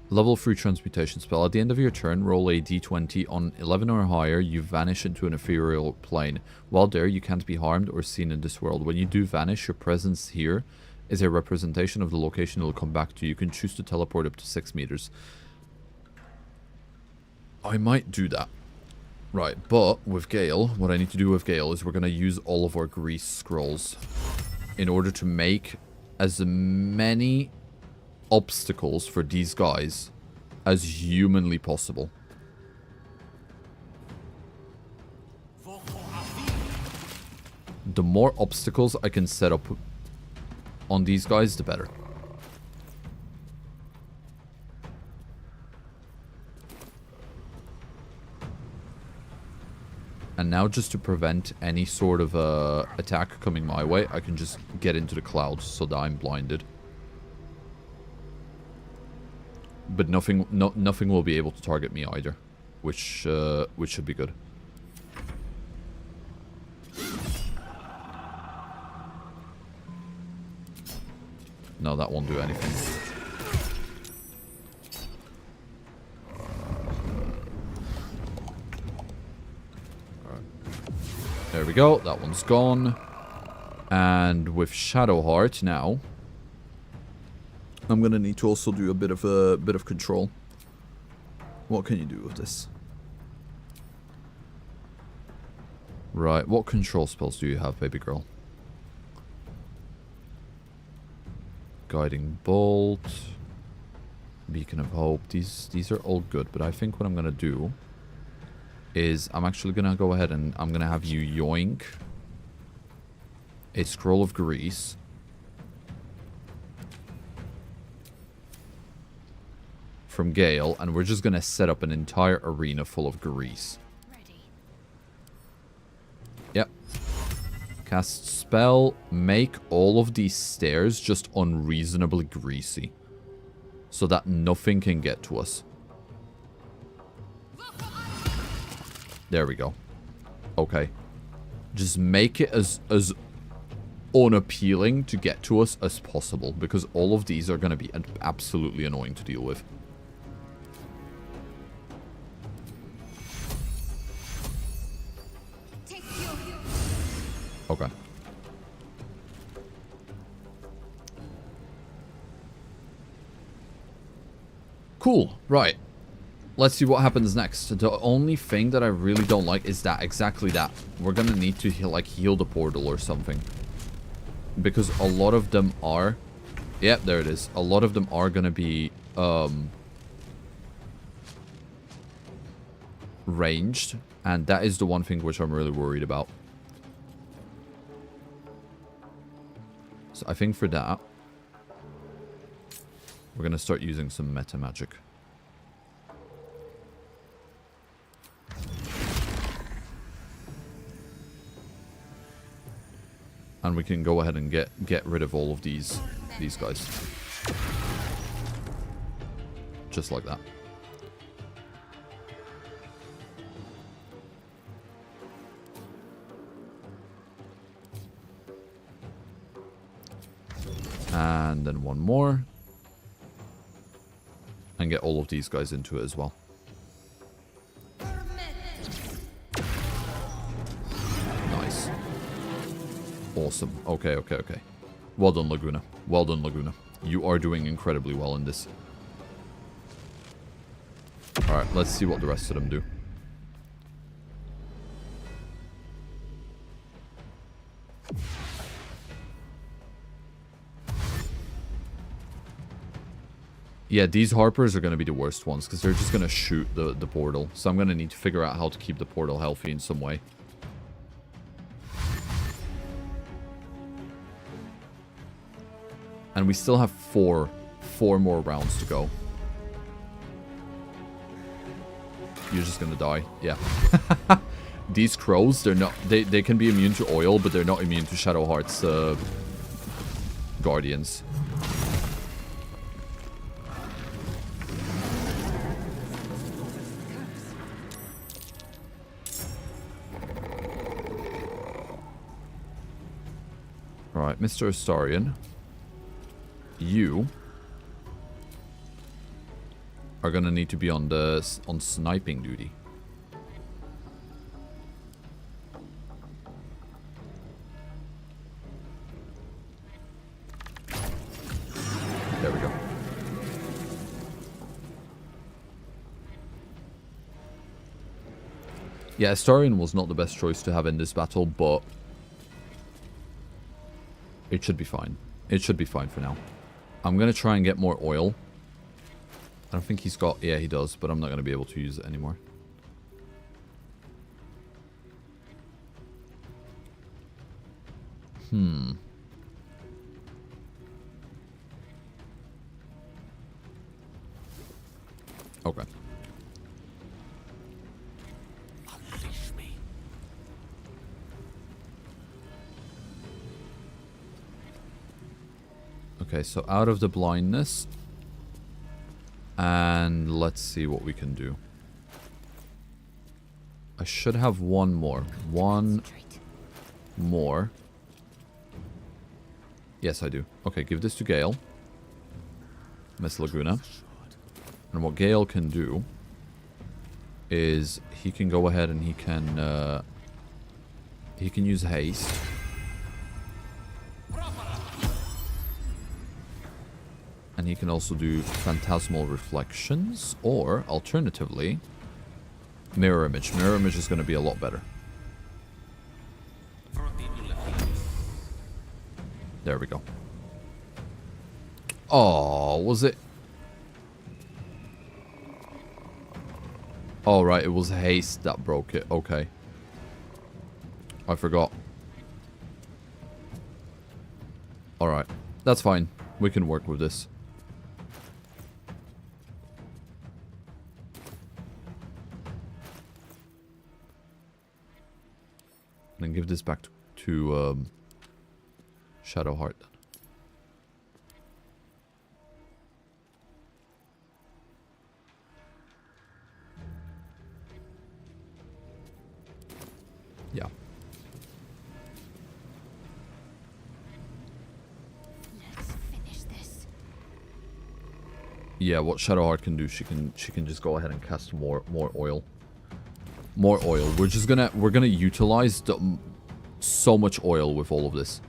Level 3 transmutation spell. At the end of your turn, roll a d20 on 11 or higher. You vanish into an ethereal plane. While there, you can't be harmed or seen in this world. When you do vanish, your presence here is a representation of the location it will come back to. You can choose to teleport up to 6 meters. I might do that. Right, but with Gale, what I need to do with Gale is we're going to use all of our grease scrolls in order to make as many obstacles for these guys as humanly possible. The more obstacles I can set up on these guys, the better. And now just to prevent any sort of attack coming my way, I can just get into the clouds so that I'm blinded. But nothing will be able to target me either, which should be good. No, that won't do anything. There we go, that one's gone. And with Shadowheart now, I'm gonna need to also do a bit of control. What can you do with this? Right, what control spells do you have, baby girl? Guiding Bolt, Beacon of Hope. These are all good, but I think what I'm gonna do is I'm actually gonna go ahead and I'm gonna have you yoink a scroll of grease. From Gale, and we're just gonna set up an entire arena full of grease. Ready. Yep. Cast spell, make all of these stairs just unreasonably greasy, so that nothing can get to us. There we go. Okay. Just make it as unappealing to get to us as possible, because all of these are going to be absolutely annoying to deal with. Okay. Cool. Right. Let's see what happens next. The only thing that I really don't like is that, exactly that. We're gonna need to heal the portal or something. Because a lot of them are... Yep, there it is. A lot of them are gonna be, ranged. And that is the one thing which I'm really worried about. So I think for that, we're gonna start using some meta magic. And we can go ahead and get rid of all of these guys. Just like that. And then one more. And get all of these guys into it as well. Nice. Awesome. Okay. Well done, Lagoona. Well done, Lagoona. You are doing incredibly well in this. Alright, let's see what the rest of them do. Yeah, these Harpers are going to be the worst ones, because they're just going to shoot the portal. So I'm going to need to figure out how to keep the portal healthy in some way. And we still have four more rounds to go. You're just going to die. Yeah. These crows, they're not... They can be immune to oil, but they're not immune to Shadowheart's guardians. Alright, Mr. Astarion, you are gonna need to be on sniping duty. There we go. Yeah, Astarion was not the best choice to have in this battle, but it should be fine. It should be fine for now. I'm going to try and get more oil. I don't think he's got... Yeah, he does, but I'm not going to be able to use it anymore. Okay. Unleash me. Okay, so out of the blindness. And let's see what we can do. I should have one more. One more. Yes, I do. Okay, give this to Gale. Miss Lagoona. And what Gale can do is he can go ahead and he can use haste. And he can also do phantasmal reflections, or alternatively mirror image. Mirror image is going to be a lot better. There we go. Oh, was it? Oh, right, it was haste that broke it. Okay. I forgot. Alright. That's fine. We can work with this. And then give this back to Shadowheart. Yeah. Let's finish this. Yeah, what Shadowheart can do, she can just go ahead and cast more oil. More oil. We're gonna utilize so much oil with all of this.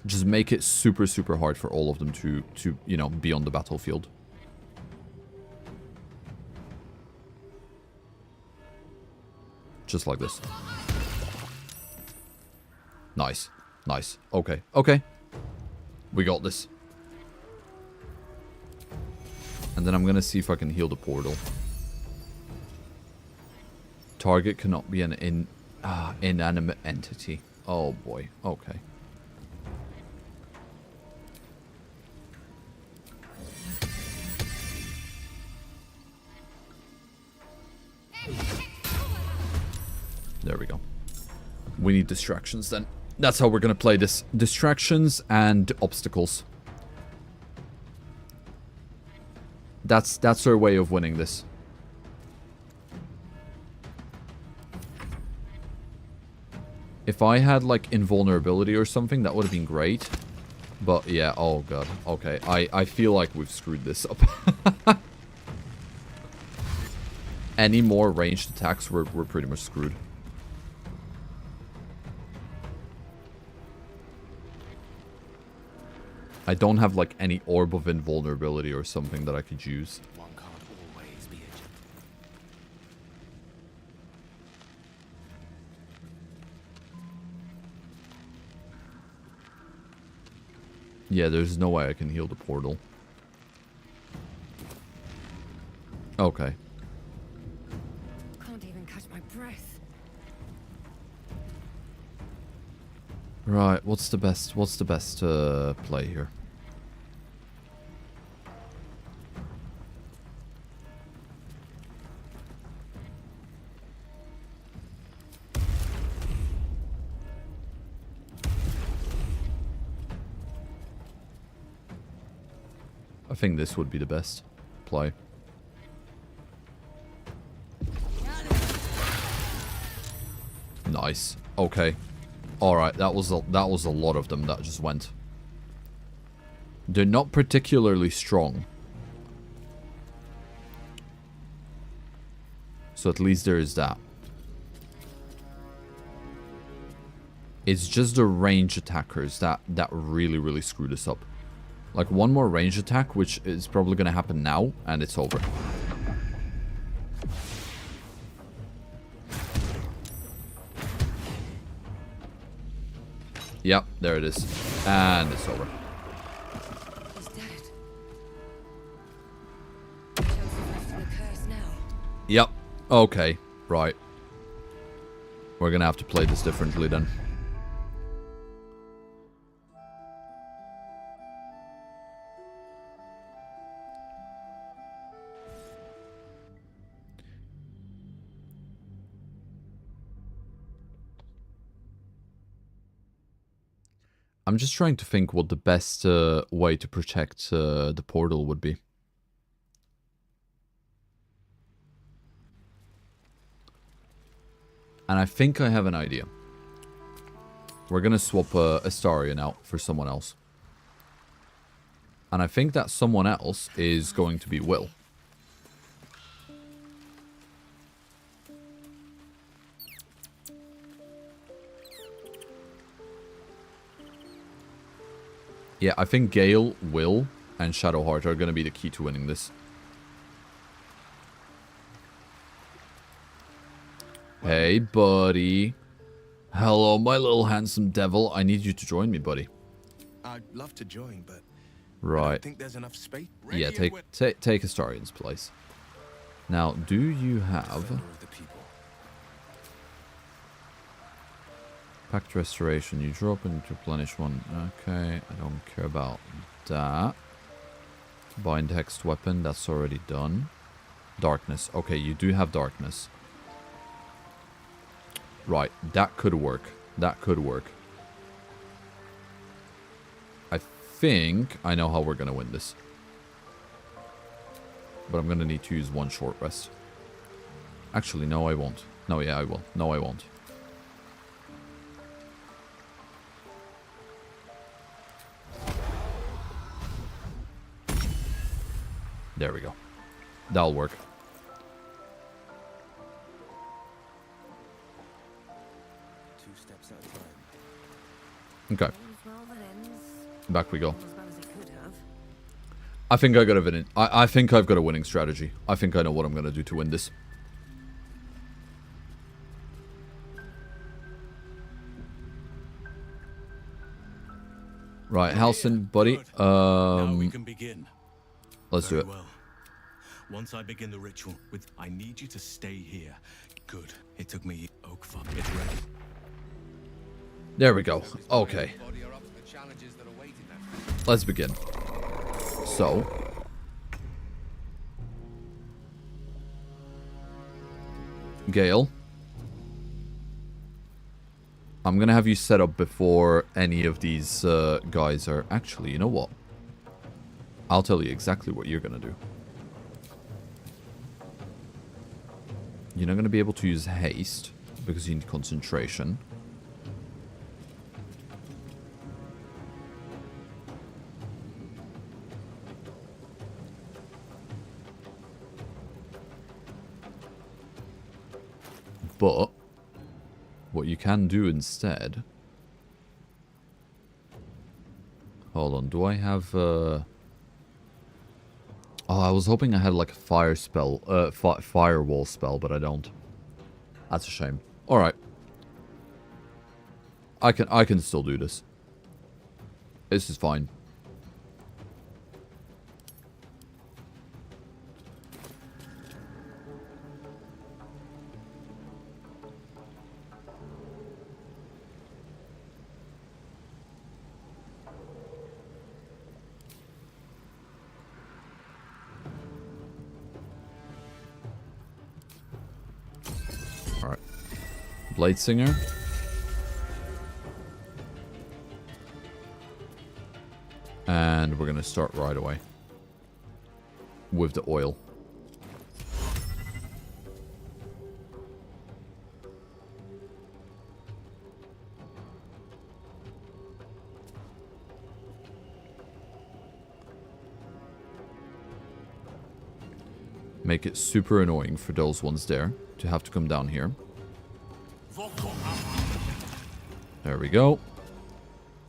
Just make it super hard for all of them to you know, be on the battlefield. Just like this. Nice. Nice. Okay. Okay. We got this. And then I'm gonna see if I can heal the portal. Target cannot be an inanimate entity. Oh boy. Okay. There we go. We need distractions then. That's how we're gonna play this. Distractions and obstacles. That's our way of winning this. If I had like invulnerability or something, that would have been great. But yeah, oh god. Okay, I feel like we've screwed this up. Any more ranged attacks, we're pretty much screwed. I don't have like any orb of invulnerability or something that I could use. One can't always be a Yeah, there's no way I can heal the portal. Okay. Can't even catch my breath. Right, what's the best play here? I think this would be the best play. Nice. Okay. Alright, that was a lot of them that just went. They're not particularly strong. So at least there is that. It's just the range attackers that really screwed us up. Like one more range attack, which is probably going to happen now, and it's over. Yep, there it is. And it's over. He's dead. Joseph lifted the curse now. Yep. Okay. Right. We're gonna have to play this differently then. I'm just trying to think what the best way to protect the portal would be. And I think I have an idea. We're gonna swap Astarion out for someone else. And I think that someone else is going to be Will. Yeah, I think Gale, Will, and Shadowheart are going to be the key to winning this. Hey, buddy. Hello, my little handsome devil. I need you to join me, buddy. I'd love to join, but Right. I don't think there's enough space. Yeah, take Astarion's place. Now, do you have... Pact Restoration, you drop and replenish one. Okay, I don't care about that. Bind Hexed Weapon, that's already done. Darkness, okay, you do have Darkness. Right, that could work. That could work. I think I know how we're going to win this. But I'm going to need to use one short rest. Actually, no I won't. No, yeah, I will. No, I won't. There we go. That'll work. Two steps at a time. Okay. Back we go. I think I got a winning. I think I've got a winning strategy. I think I know what I'm gonna do to win this. Right, Halson, buddy. Now we can begin. Let's do it. Well. Once I begin the ritual, I need you to stay here. Good. It took me Oak Farm. It's ready. There we go. Okay. Let's begin. So. Gale. I'm gonna have you set up before any of these guys are... Actually, you know what? I'll tell you exactly what you're gonna do. You're not gonna be able to use haste because you need concentration. But what you can do instead... Hold on, do I have... Oh, I was hoping I had like a fire spell, firewall spell, but I don't. That's a shame. Alright. I can still do this. This is fine. Alright. Blade Singer. And we're going to start right away. With the oil. Make it super annoying for those ones there to have to come down here. There we go.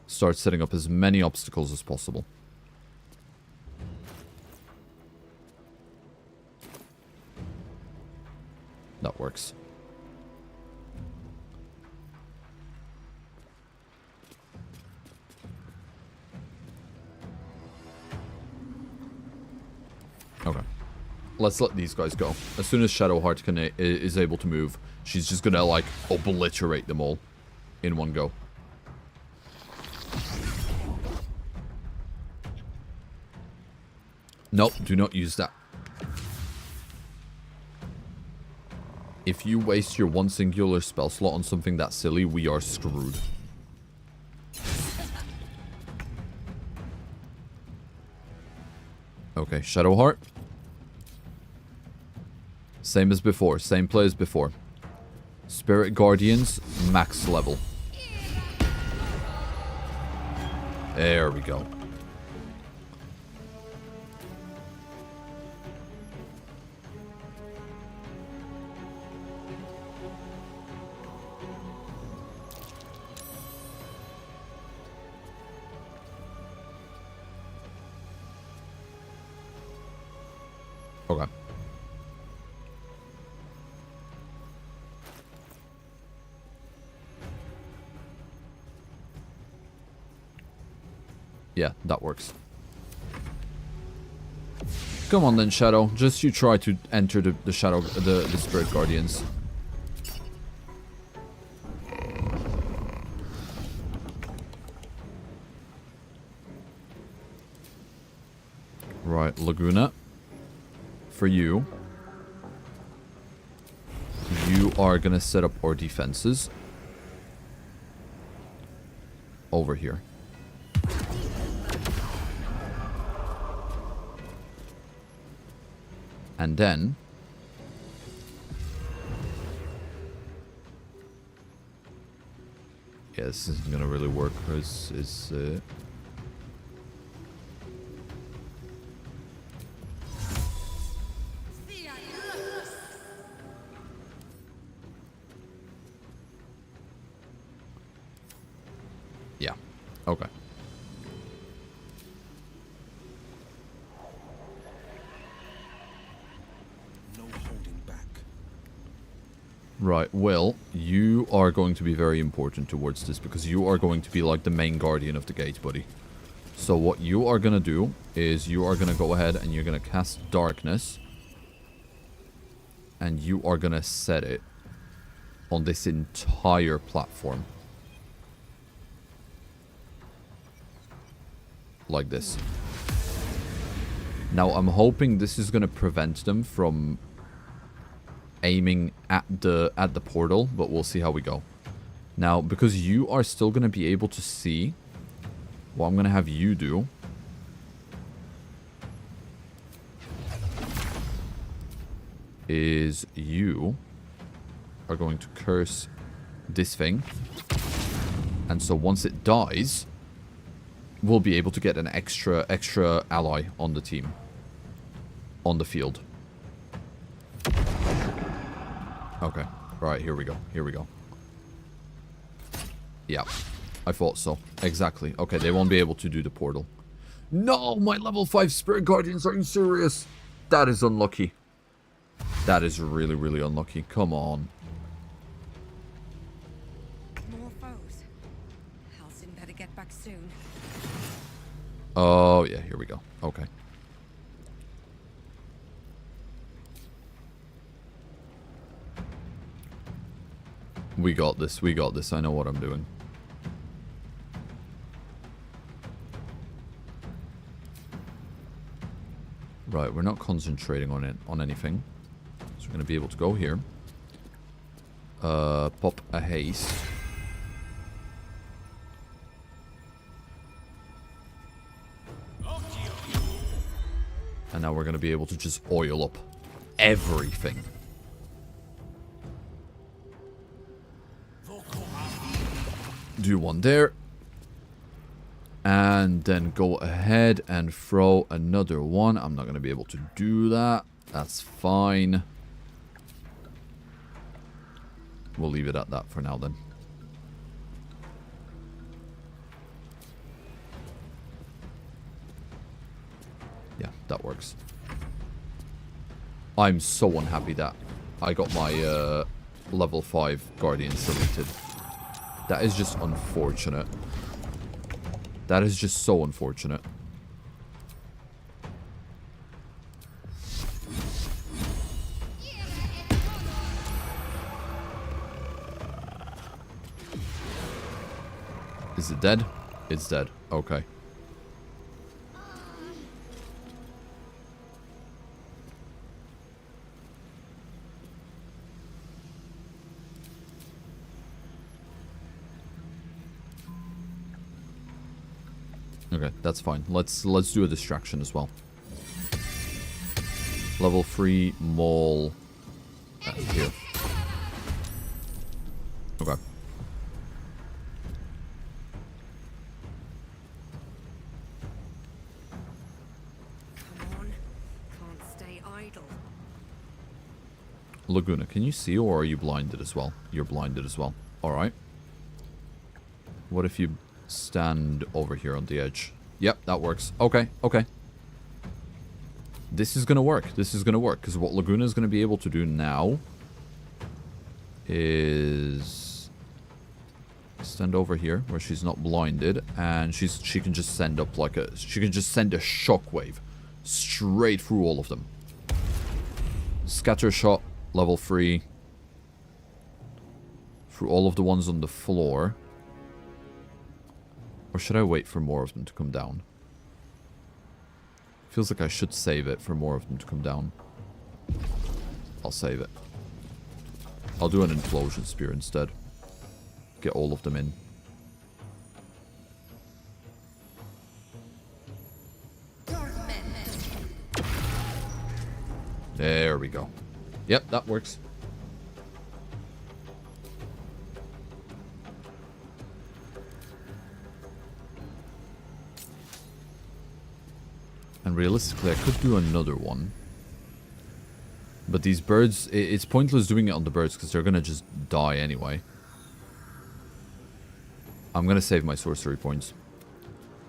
Start setting up as many obstacles as possible. That works. let's let these guys go. As soon as Shadowheart is able to move, she's just gonna, like, obliterate them all in one go. Nope, do not use that. If you waste your one singular spell slot on something that silly, we are screwed. Okay, Shadowheart. Same as before. Same play as before. Spirit Guardians, max level. There we go. Okay. Yeah, that works. Come on then, Shadow. Just you try to enter the Shadow, the Spirit Guardians. Right, Lagoona. For you. You are gonna set up our defenses. Over here. And then... yeah, this isn't gonna really work, because yeah. Okay. Right, well, you are going to be very important towards this because you are going to be like the main guardian of the gate, buddy. So what you are going to do is you are going to go ahead and you're going to cast Darkness. And you are going to set it on this entire platform. Like this. Now, I'm hoping this is going to prevent them from aiming at the portal, but we'll see how we go. Now, because you are still going to be able to see, what I'm going to have you do is you are going to curse this thing, and so once it dies, we'll be able to get an extra ally on the team, on the field. Okay. Right, here we go. Here we go. Yeah. I thought so. Exactly. Okay, they won't be able to do the portal. No! My level 5 Spirit Guardians! Are you serious? That is unlucky. That is really, really unlucky. Come on. More foes. Halsin better get back soon. Oh, yeah. Here we go. Okay. We got this. We got this. I know what I'm doing. Right, we're not concentrating on anything. So we're going to be able to go here. Pop a haste. And now we're going to be able to just oil up everything. Do one there. And then go ahead and throw another one. I'm not going to be able to do that. That's fine. We'll leave it at that for now then. Yeah, that works. I'm so unhappy that I got my level 5 Guardian selected. That is just unfortunate. That is just so unfortunate. Is it dead? It's dead. Okay. Okay, that's fine. Let's do a distraction as well. Level 3 mole here. Okay. Come on. Can't stay idle. Lagoona, can you see, or are you blinded as well? You're blinded as well. Alright. What if you stand over here on the edge? Yep, that works. Okay, okay. This is gonna work. This is gonna work. Because what Lagoona is gonna be able to do now is stand over here where she's not blinded, and she can just send up like a shockwave straight through all of them. Scatter shot, level 3. Through all of the ones on the floor. Or should I wait for more of them to come down? Feels like I should save it for more of them to come down. I'll save it. I'll do an implosion spear instead. Get all of them in. There we go. Yep, that works. And realistically, I could do another one. But these birds, it's pointless doing it on the birds because they're going to just die anyway. I'm going to save my sorcery points.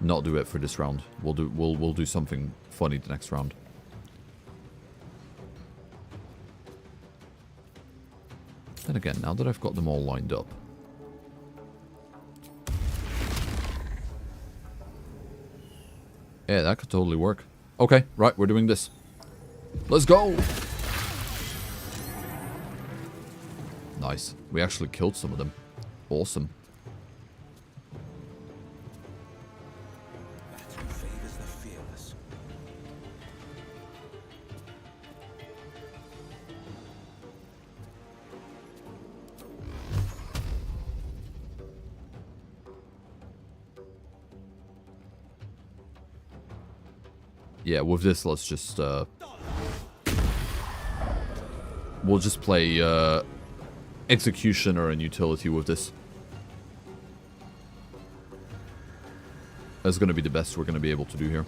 Not do it for this round. We'll do something funny the next round. Then again, now that I've got them all lined up. Yeah, that could totally work. Okay, right, we're doing this. Let's go! Nice. We actually killed some of them. Awesome. Yeah, with this, let's just, we'll just play, Executioner and Utility with this. That's going to be the best we're going to be able to do here.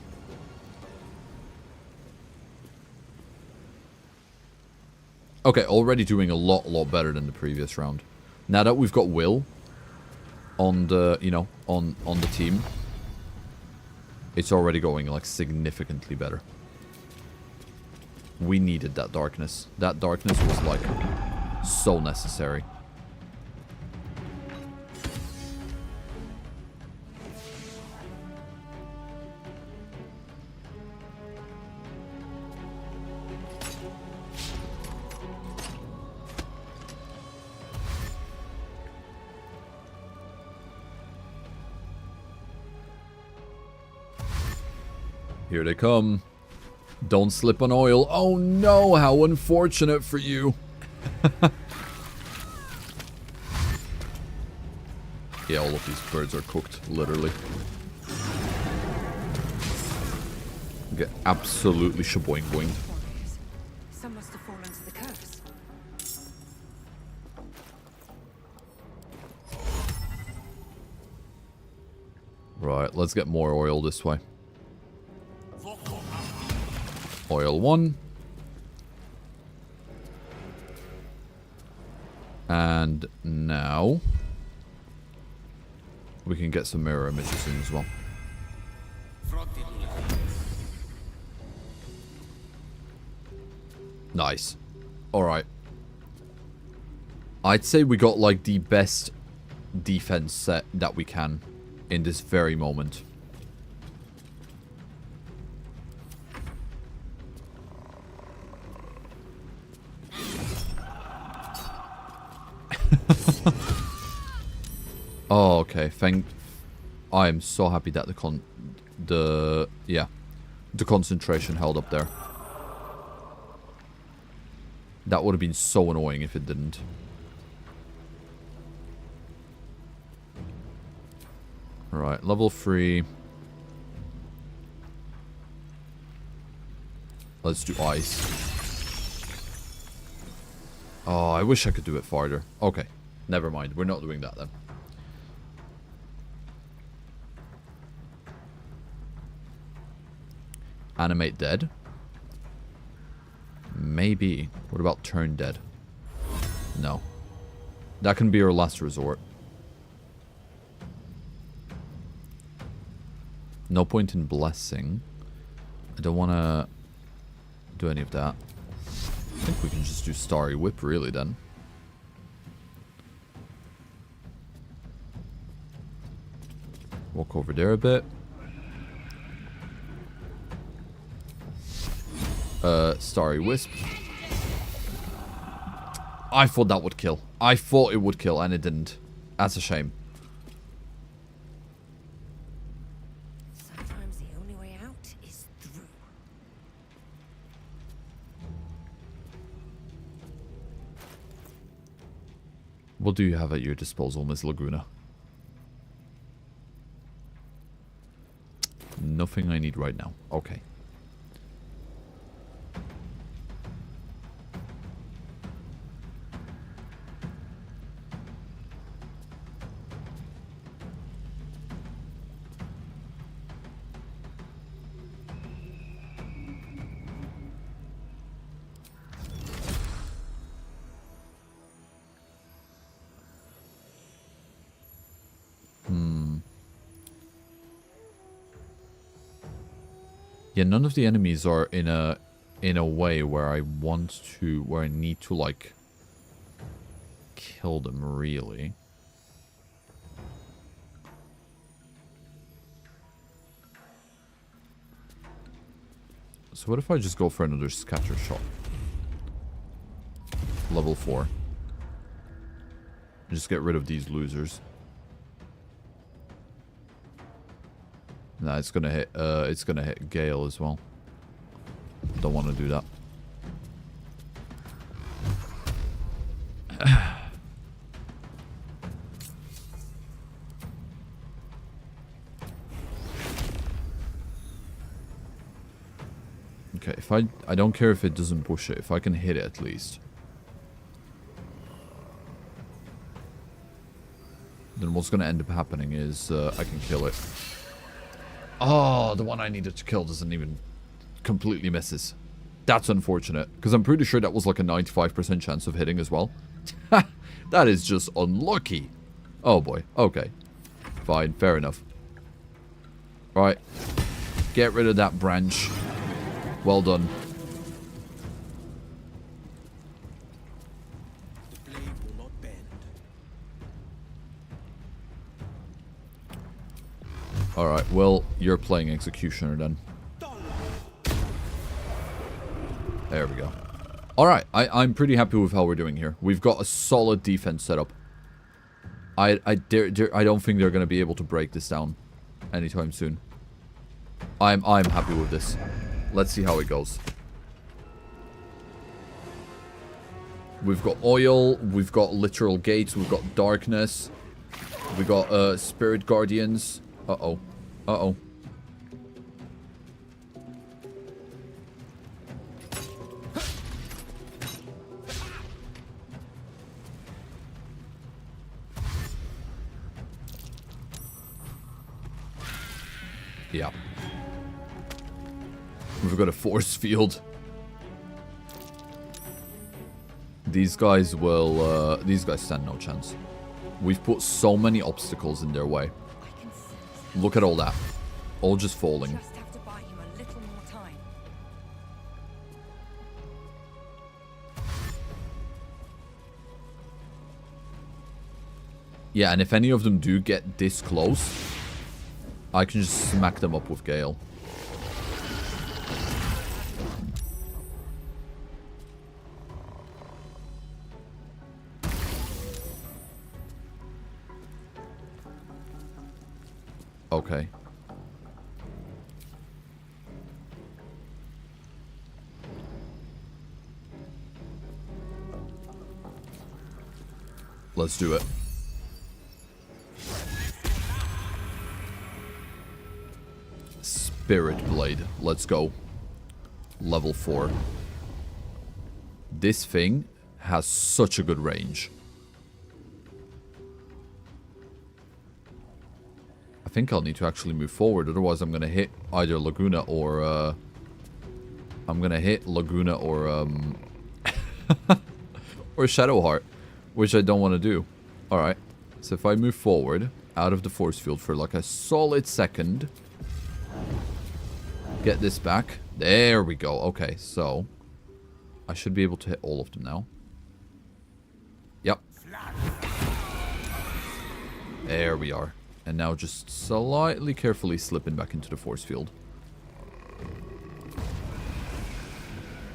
Okay, already doing a lot better than the previous round. Now that we've got Will on the, you know, on the team, it's already going, like, significantly better. We needed that darkness. That darkness was, like, so necessary. Here they come. Don't slip on oil. Oh no, how unfortunate for you. Yeah, all of these birds are cooked, literally. Get absolutely shaboing boing. Some must have fallen to the curse. Right, let's get more oil this way. Oil 1. And now we can get some mirror images in as well. Nice. Alright. I'd say we got like the best defense set that we can in this very moment. Oh, okay. I am so happy that the concentration held up there. That would have been so annoying if it didn't. Alright, level 3. Let's do ice. Oh, I wish I could do it farther. Okay, never mind. We're not doing that then. Animate dead? Maybe. What about turn dead? No. That can be our last resort. No point in blessing. I don't want to do any of that. I think we can just do Starry Whip really then. Walk over there a bit. Starry Wisp. I thought that would kill. I thought it would kill and it didn't. That's a shame. Sometimes the only way out is through. What do you have at your disposal, Miss Lagoona? Nothing I need right now. Okay. Yeah, none of the enemies are in a way where I need to like kill them really. So what if I just go for another scatter shot? Level 4. Just get rid of these losers. Nah, it's gonna hit Gale as well. Don't want to do that. Okay, if I don't care if it doesn't push it, if I can hit it at least. Then what's gonna end up happening is I can kill it. Oh, the one I needed to kill doesn't even completely misses. That's unfortunate, because I'm pretty sure that was like a 95% chance of hitting as well. That is just unlucky. Oh boy, okay. Fine, fair enough. Right. Get rid of that branch. Well done. Alright, well, you're playing Executioner then. There we go. Alright, I'm pretty happy with how we're doing here. We've got a solid defense setup. I don't think they're going to be able to break this down anytime soon. I'm happy with this. Let's see how it goes. We've got oil, we've got literal gates, we've got darkness. We've got spirit guardians. Uh-oh. Uh-oh. Yeah. We've got a force field. These guys stand no chance. We've put so many obstacles in their way. Look at all that. All just falling. Just have to buy him a little more time. Yeah, and if any of them do get this close, I can just smack them up with Gale. Okay. Let's do it. Spirit Blade. Let's go. Level 4. This thing has such a good range. I think I'll need to actually move forward, otherwise I'm gonna hit either Lagoona or I'm gonna hit Lagoona or or Shadowheart, which I don't want to do. Alright, so if I move forward out of the force field for like a solid second, get this back. There we go. Okay, so I should be able to hit all of them now. Yep. There we are. And now just slightly carefully slipping back into the force field.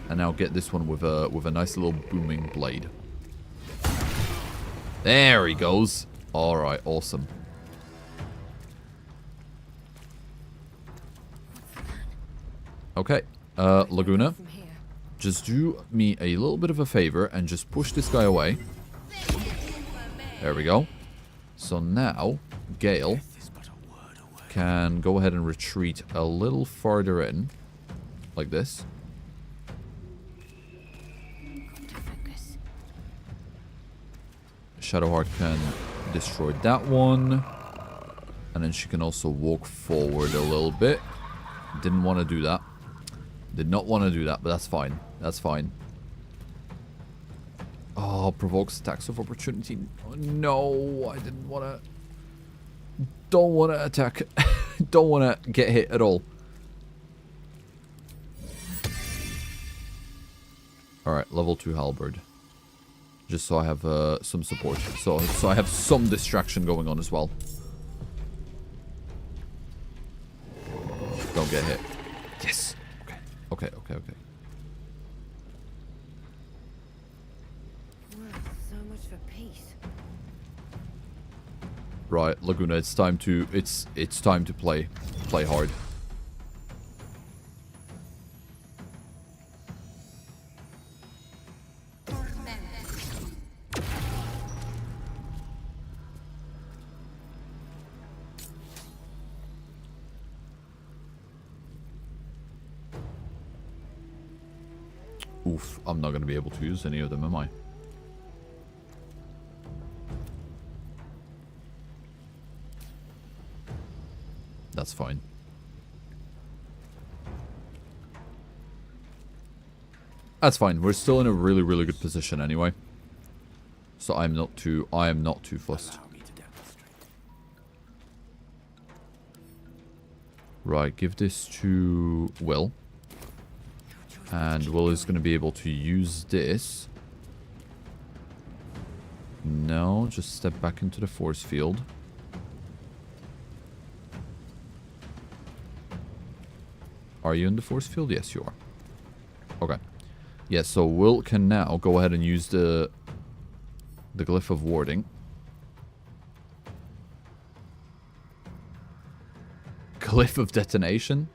And now get this one with a nice little booming blade. There he goes. Alright, awesome. Okay, Lagoona, just do me a little bit of a favor and just push this guy away. There we go. So now, Gale can go ahead and retreat a little farther in, like this. Shadowheart can destroy that one. And then she can also walk forward a little bit. Didn't want to do that. Did not want to do that, but that's fine. That's fine. Oh, provokes attacks of opportunity. Oh, no, I didn't want to. Don't want to attack. Don't want to get hit at all. Alright, level 2 halberd. Just so I have some support. So I have some distraction going on as well. Don't get hit. Yes. Okay. Okay. So much for peace. Right, Lagoona, it's time to play hard. Oof, I'm not going to be able to use any of them, am I? That's fine. That's fine. We're still in a really, really good position anyway. So I am not too fussed. Right, give this to Will. And Will is going to be able to use this. No, just step back into the force field. Are you in the force field? Yes, you are. Okay. Yeah, so Will can now go ahead and use the glyph of warding. Glyph of detonation?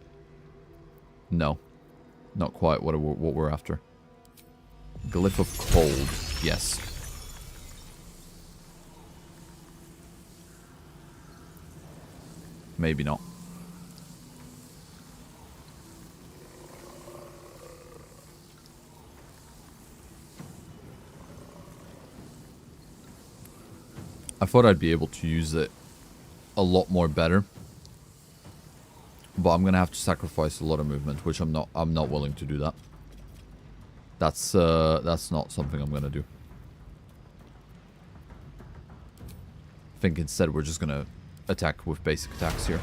No. Not quite what we're after. Glyph of cold. Yes. Maybe not. I thought I'd be able to use it a lot more better. But I'm gonna have to sacrifice a lot of movement, which I'm not willing to do that. That's not something I'm gonna do. I think instead we're just gonna attack with basic attacks here.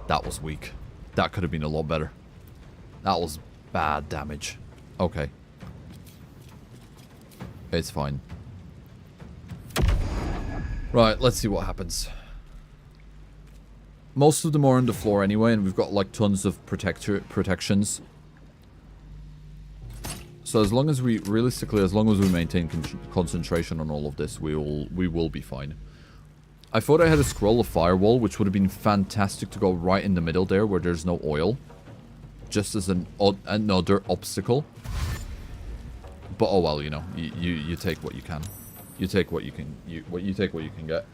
That was weak. That could have been a lot better. That was bad damage. Okay. It's fine. Right, let's see what happens. Most of them are on the floor anyway, and we've got like tons of protections. So as long as we, realistically, as long as we maintain concentration on all of this, we will be fine. I thought I had a scroll of firewall, which would have been fantastic to go right in the middle there where there's no oil. Just as another obstacle. But oh well, you know, you take what you can. You take what you can, you take what you can get.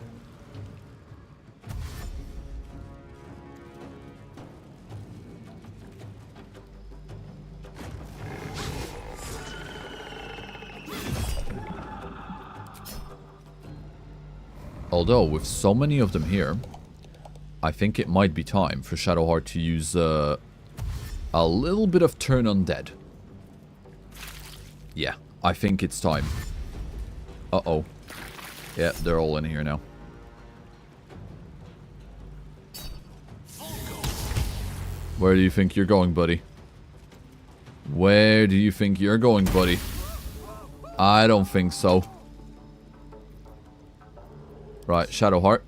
Although, with so many of them here, I think it might be time for Shadowheart to use a little bit of turn undead. Yeah, I think it's time. Uh-oh. Yeah, they're all in here now. Where do you think you're going, buddy? Where do you think you're going, buddy? I don't think so. Right, Shadowheart.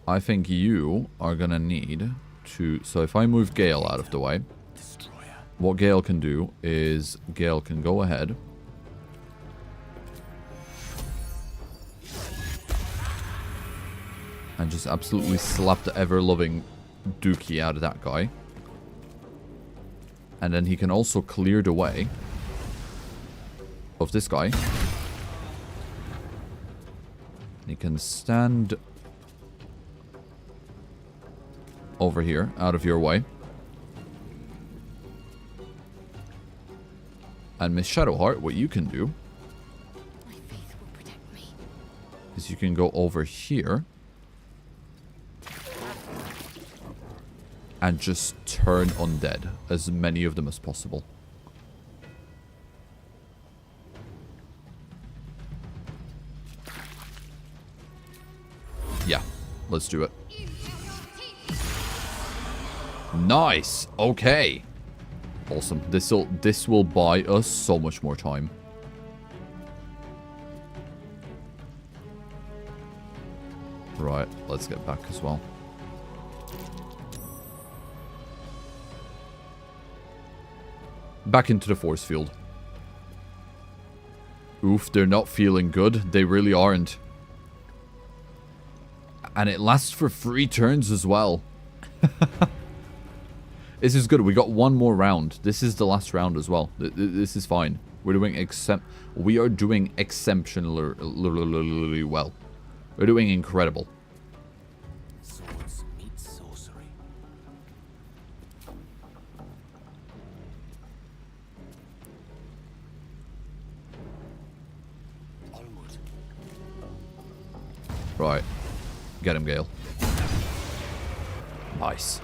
I think you are gonna need to... So if I move Gale out of the way, what Gale can do is Gale can go ahead and just absolutely slap the ever-loving dookie out of that guy. And then he can also clear the way of this guy. He can stand over here, out of your way. And Miss Shadowheart, what you can do is you can go over here and just turn undead, as many of them as possible. Yeah, let's do it. Nice. Okay. Awesome. This will buy us so much more time. Right, let's get back as well. Back into the force field. Oof, they're not feeling good. They really aren't. And it lasts for 3 turns as well. This is good. We got one more round. This is the last round as well. This is fine. We are doing exceptionally well. We're doing incredible. Swords meet sorcery. Onward. Right. Get him, Gale. Nice.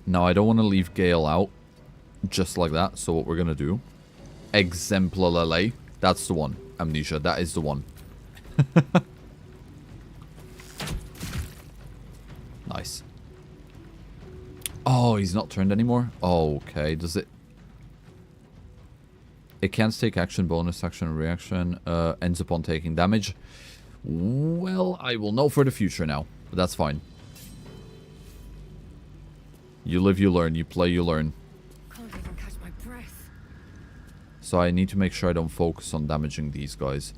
Now, I don't want to leave Gale out just like that. So what we're going to do... Exemplarily. That's the one. Amnesia. That is the one. Nice. Oh, he's not turned anymore? Oh, okay. Does it... It can't take action, bonus action, reaction. Ends upon taking damage. Well, I will know for the future now. But that's fine. You live, you learn. You play, you learn. Can't even catch my breath. So I need to make sure I don't focus on damaging these guys.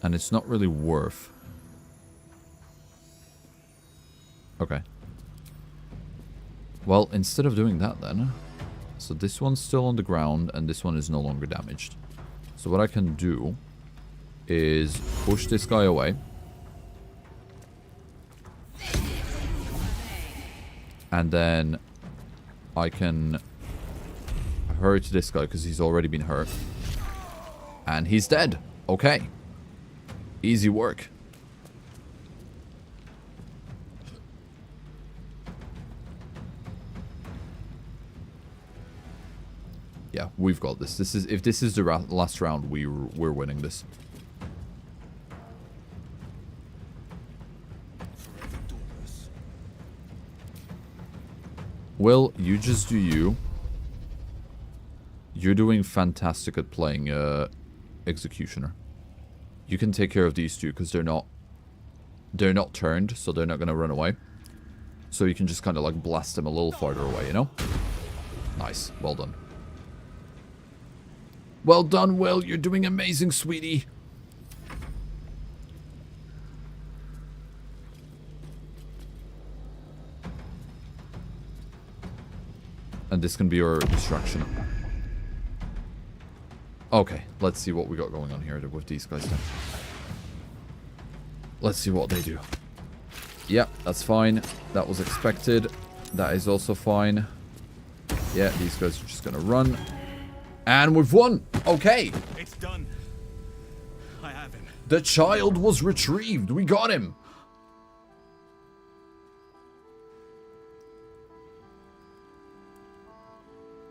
And it's not really worth. Okay. Well, instead of doing that then... So this one's still on the ground and this one is no longer damaged. So what I can do is push this guy away. And then I can hurt this guy because he's already been hurt. And he's dead. Okay. Easy work. Yeah, we've got this. If this is the last round, we're winning this. Will, you just do you. You're doing fantastic at playing Executioner. You can take care of these two because they're not turned, so they're not gonna run away. So you can just kind of like blast them a little farther away, you know? Nice. Well done. Well done, Will. You're doing amazing, sweetie. And this can be our distraction. Okay, let's see what we got going on here with these guys then. Let's see what they do. Yeah, that's fine. That was expected. That is also fine. Yeah, these guys are just gonna run. And we've won! Okay! It's done. I have him. The child was retrieved. We got him!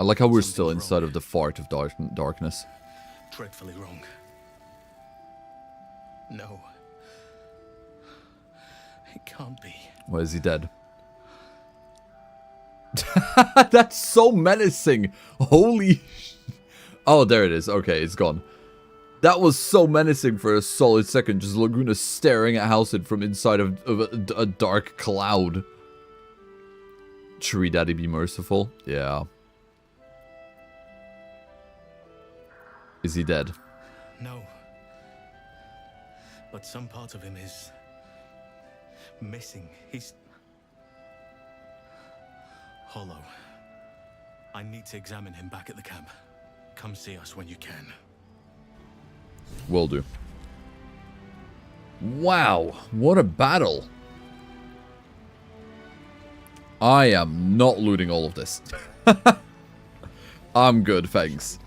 I like how we're still inside of the fart of darkness. Dreadfully wrong. No. It can't be. Why is he dead? That's so menacing. Holy... Oh, there it is. Okay, it's gone. That was so menacing for a solid second. Just Lagoona staring at Halcyon from inside of a dark cloud. Tree Daddy be merciful? Yeah. Is he dead? No. But some part of him is missing. He's hollow. I need to examine him back at the camp. Come see us when you can. Will do. Wow, what a battle. I am not looting all of this. I'm good, thanks.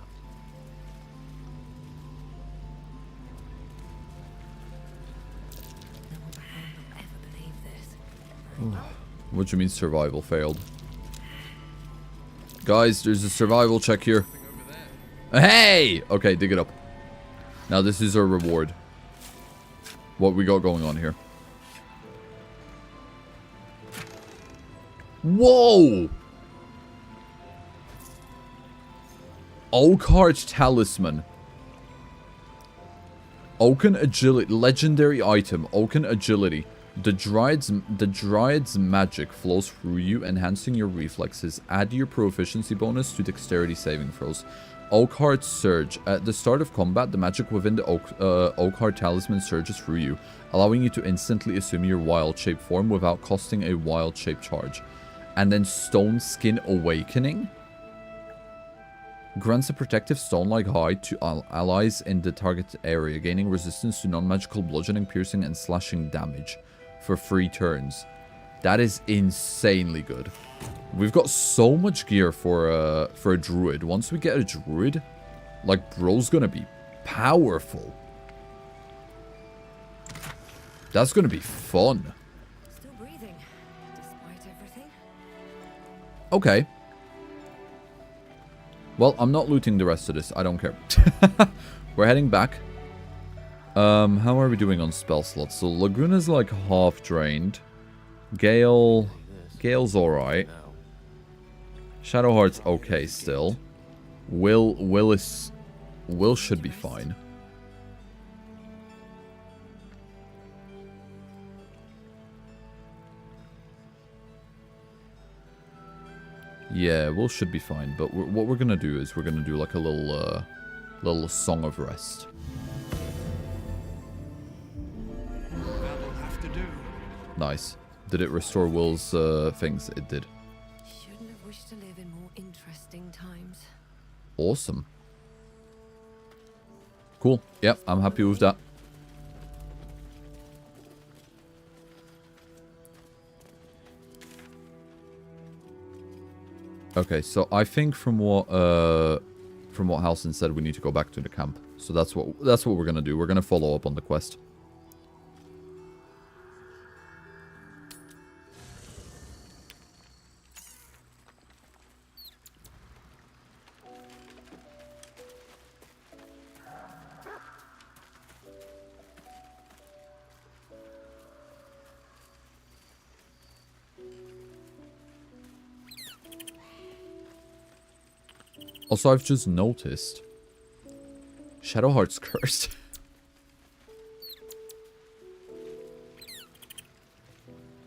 What do you mean survival failed? Guys, there's a survival check here. Hey! Okay, dig it up. Now this is our reward. What we got going on here. Whoa! Oakheart Talisman. Oaken Agility. Legendary item. Oaken Agility. The Dryad's magic flows through you, enhancing your reflexes. Add your proficiency bonus to dexterity saving throws. Oakheart Surge. At the start of combat, the magic within the Oakheart Talisman surges through you, allowing you to instantly assume your wild shape form without costing a wild shape charge. And then Stone Skin Awakening. Grants a protective stone-like hide to allies in the target area, gaining resistance to non-magical bludgeoning, piercing, and slashing damage for 3 turns. That is insanely good. We've got so much gear for a druid. Once we get a druid, like, bro's gonna be powerful. That's gonna be fun. Still breathing, despite everything. Okay. Well, I'm not looting the rest of this. I don't care. We're heading back. How are we doing on spell slots? So Lagoona's like half drained. Gale's alright. Shadowheart's okay still. Will should be fine. Yeah, Will should be fine. But what we're gonna do is we're gonna do like a little song of rest. That'll have to do. Nice. Did it restore Will's things? It did. Shouldn't have wished to live in more interesting times. Awesome. Cool. Yep, I'm happy with that. Okay, so I think from what Halcyon said, we need to go back to the camp. So that's what we're gonna do. We're gonna follow up on the quest. Also, I've just noticed Shadowheart's cursed.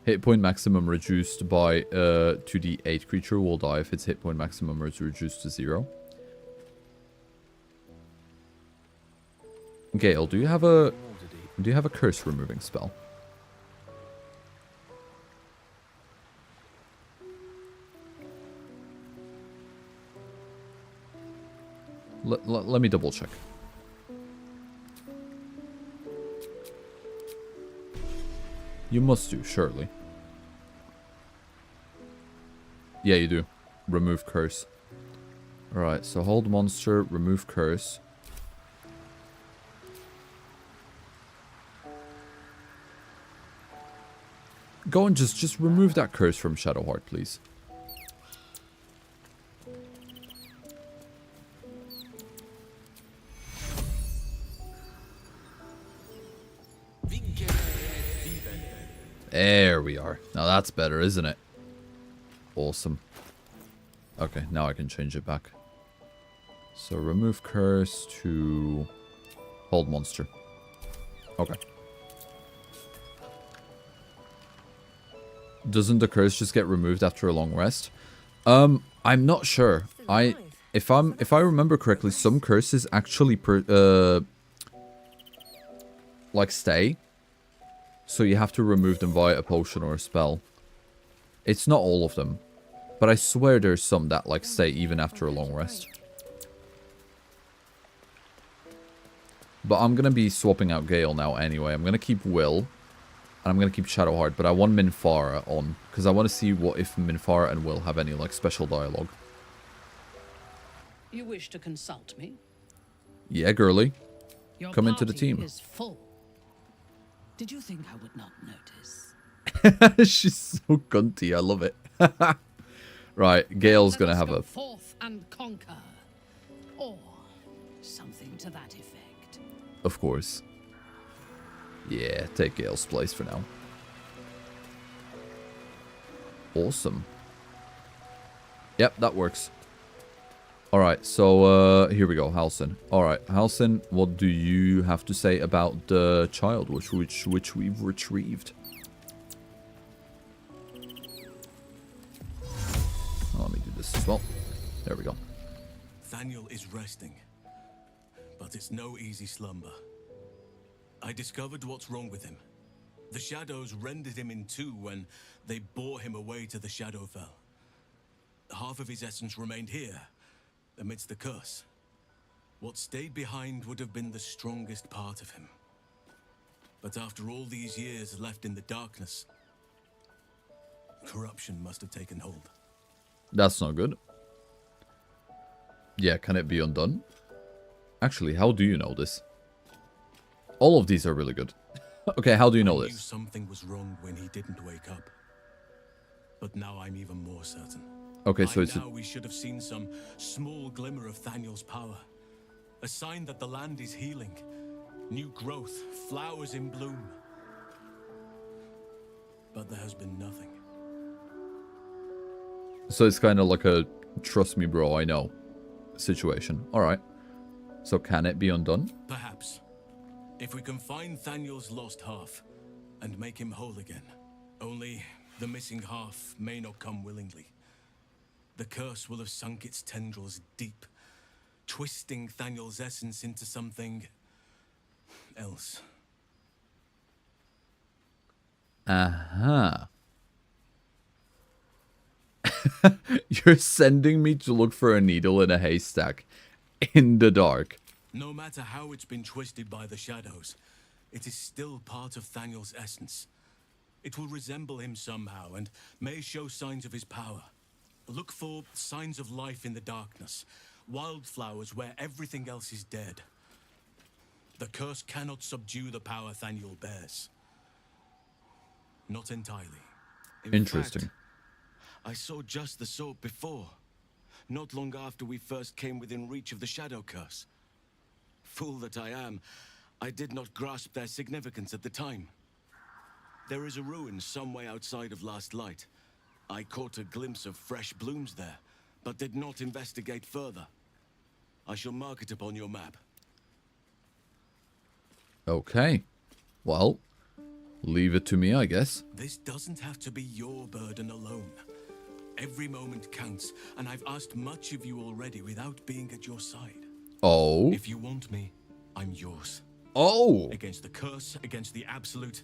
Hit point maximum reduced by 2d8. Creature will die if its hit point maximum is reduced to 0. Gale, do you have a curse removing spell? Let me double check. You must do, surely. Yeah, you do. Remove curse. Alright, so hold monster, remove curse. Go and just remove that curse from Shadowheart, please. There we are. Now that's better, isn't it? Awesome. Okay, now I can change it back. So remove curse to hold monster. Okay. Doesn't the curse just get removed after a long rest? I'm not sure. If I remember correctly, some curses actually like stay. So you have to remove them via a potion or a spell. It's not all of them, but I swear there's some that like stay even after a long rest. But I'm gonna be swapping out Gale now anyway. I'm gonna keep Will, and I'm gonna keep Shadowheart, but I want Minfara on because I want to see what if Minfara and Will have any like special dialogue. You wish to consult me? Yeah, girly. Your Come into the party team. is full. Did you think I would not notice? She's so cunty. I love it. Right, Gale's gonna have Go a... forth and conquer, or something to that effect. Of course. Yeah, take Gale's place for now. Awesome. Yep, that works. Alright, so here we go, Halsin. Alright, Halsin, what do you have to say about the child which we've retrieved? Oh, let me do this as well. There we go. Thananiel is resting, but it's no easy slumber. I discovered what's wrong with him. The shadows rendered him in two when they bore him away to the Shadowfell. Half of his essence remained here, amidst the curse. What stayed behind would have been the strongest part of him. But after all these years left in the darkness, corruption must have taken hold. That's not good. Yeah, can it be undone? Actually, how do you know this? All of these are really good. Okay, how do you know I knew this? something was wrong when he didn't wake up. But now I'm even more certain. Okay, so By it's now we should have seen some small glimmer of Thaniel's power. A sign that the land is healing. New growth, flowers in bloom. But there has been nothing. So it's kind of like a trust me bro, I know situation. Alright. So can it be undone? Perhaps. If we can find Thaniel's lost half and make him whole again. Only the missing half may not come willingly. The curse will have sunk its tendrils deep, twisting Thaniel's essence into something else. Uh-huh. You're sending me to look for a needle in a haystack in the dark. No matter how it's been twisted by the shadows, it is still part of Thaniel's essence. It will resemble him somehow and may show signs of his power. Look for signs of life in the darkness, wildflowers where everything else is dead. The curse cannot subdue the power Thaniel bears. Not entirely. Interesting. Fact, I saw just the sort before, not long after we first came within reach of the shadow curse. Fool that I am, I did not grasp their significance at the time. There is a ruin some way outside of Last Light. I caught a glimpse of fresh blooms there, but did not investigate further. I shall mark it upon your map. Okay. Well, leave it to me, I guess. This doesn't have to be your burden alone. Every moment counts, and I've asked much of you already without being at your side. Oh. If you want me, I'm yours. Oh. Against the curse, against the absolute.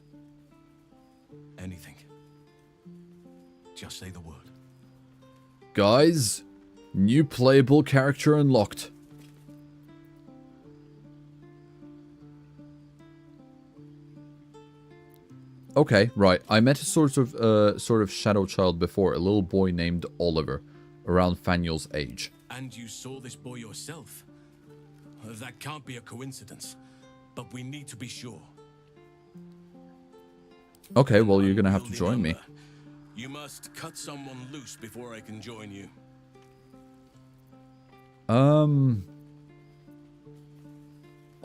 Anything. Just say the word. Guys, new playable character unlocked. Okay, right. I met a sort of shadow child before, a little boy named Oliver, around Thaniel's age. And you saw this boy yourself? That can't be a coincidence, but we need to be sure. Okay, well, you're gonna have to join me. You must cut someone loose before I can join you.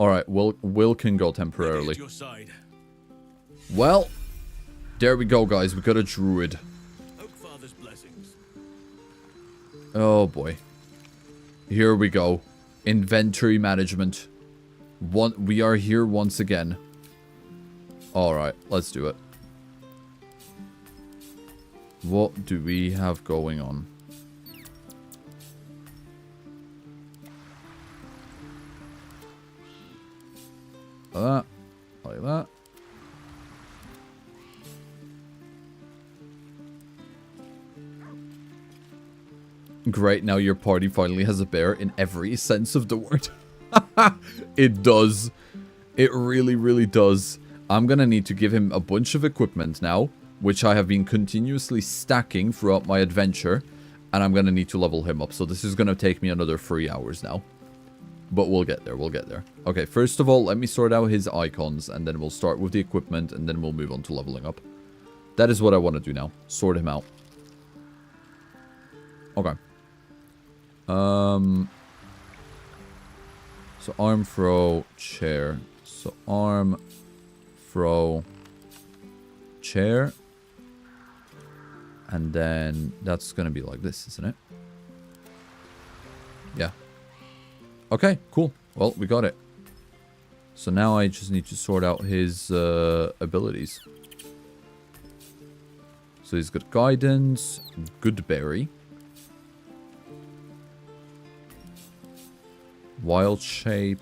Alright, Will can go temporarily. At your side. Well, there we go, guys. We got a druid. Oakfather's blessings. Oh, boy. Here we go. Inventory management. We are here once again. Alright, let's do it. What do we have going on? Like that. Great, now your party finally has a bear in every sense of the word. It does. It really, really does. I'm gonna need to give him a bunch of equipment now, which I have been continuously stacking throughout my adventure, and I'm gonna need to level him up. So this is gonna take me another 3 hours now. But we'll get there, we'll get there. Okay, first of all, let me sort out his icons, and then we'll start with the equipment, and then we'll move on to leveling up. That is what I want to do now. Sort him out. Okay. So arm, throw, chair. So arm, throw, chair. And then that's going to be like this, isn't it? Yeah. Okay, cool. Well, we got it. So now I just need to sort out his abilities. So he's got guidance, good berry, wild shape,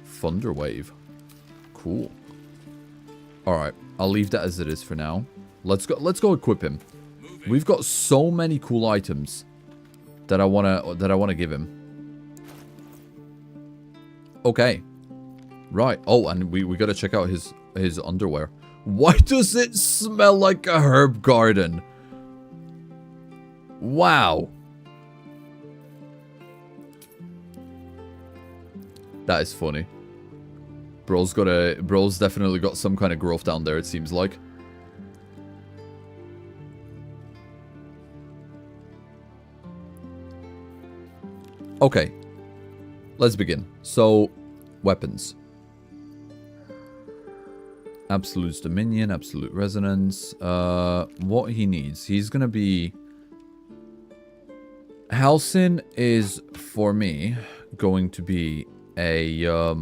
thunder wave. Cool. All right, I'll leave that as it is for now. Let's go equip him. We've got so many cool items that I wanna give him. Okay. Right. Oh, and we gotta check out his underwear. Why does it smell like a herb garden? Wow. That is funny. Bro's definitely got some kind of growth down there, it seems like. Okay. Let's begin. So, weapons. Absolute Dominion, Absolute Resonance. What he needs. He's gonna be... Halcyon is, for me, going to be a...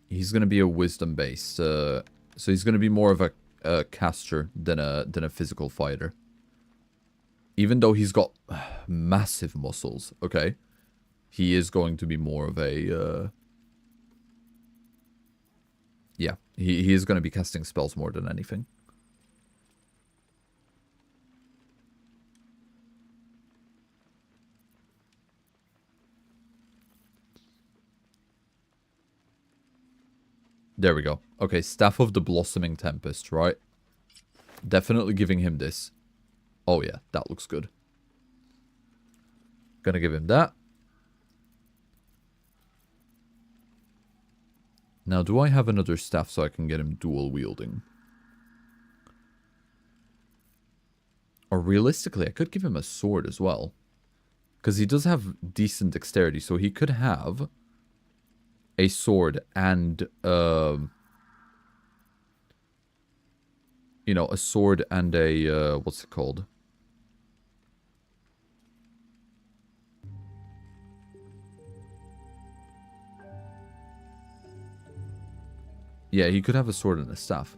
He's gonna be a wisdom-based. So he's gonna be more of a caster than a physical fighter. Even though he's got massive muscles, okay? He is going to be more of a... Yeah, he is going to be casting spells more than anything. There we go. Okay, Staff of the Blossoming Tempest, right? Definitely giving him this. Oh yeah, that looks good. Gonna give him that. Now, do I have another staff so I can get him dual wielding? Or realistically, I could give him a sword as well. Because he does have decent dexterity, so he could have a sword and you know, a sword and a, what's it called? Yeah, he could have a sword and a staff.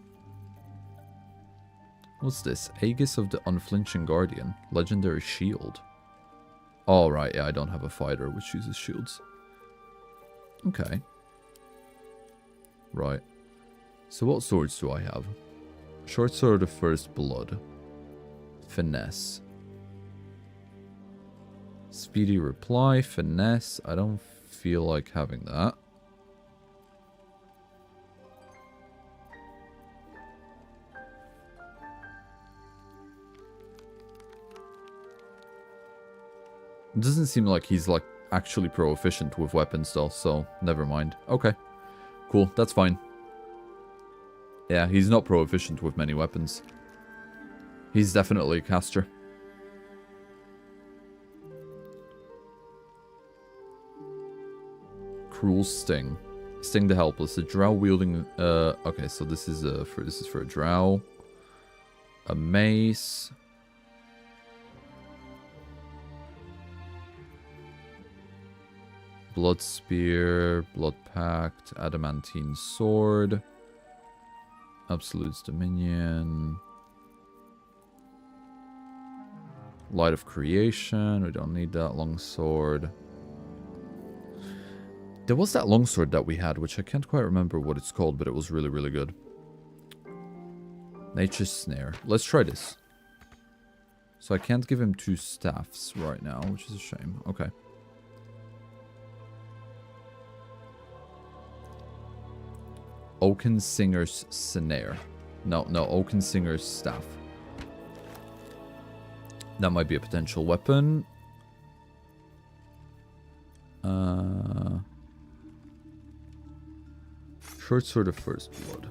What's this? Aegis of the Unflinching Guardian. Legendary shield. Oh, right, yeah, I don't have a fighter which uses shields. Okay. Right. So what swords do I have? Short sword of first blood. Finesse. Speedy reply. Finesse. I don't feel like having that. It doesn't seem like he's like actually proficient with weapons though, so never mind. Okay. Cool, that's fine. Yeah, he's not proficient with many weapons. He's definitely a caster. Cruel Sting. Sting the Helpless. A drow wielding... okay, so this is for a drow. A mace. Blood Spear, Blood Pact, Adamantine Sword, Absolute's Dominion, Light of Creation, we don't need that longsword. There was that longsword that we had, which I can't quite remember what it's called, but it was really, really good. Nature's Snare. Let's try this. So I can't give him 2 staffs right now, which is a shame. Okay. Oaken Singer's Snare. No, Oaken Singer's Staff. That might be a potential weapon. Short sword of first blood.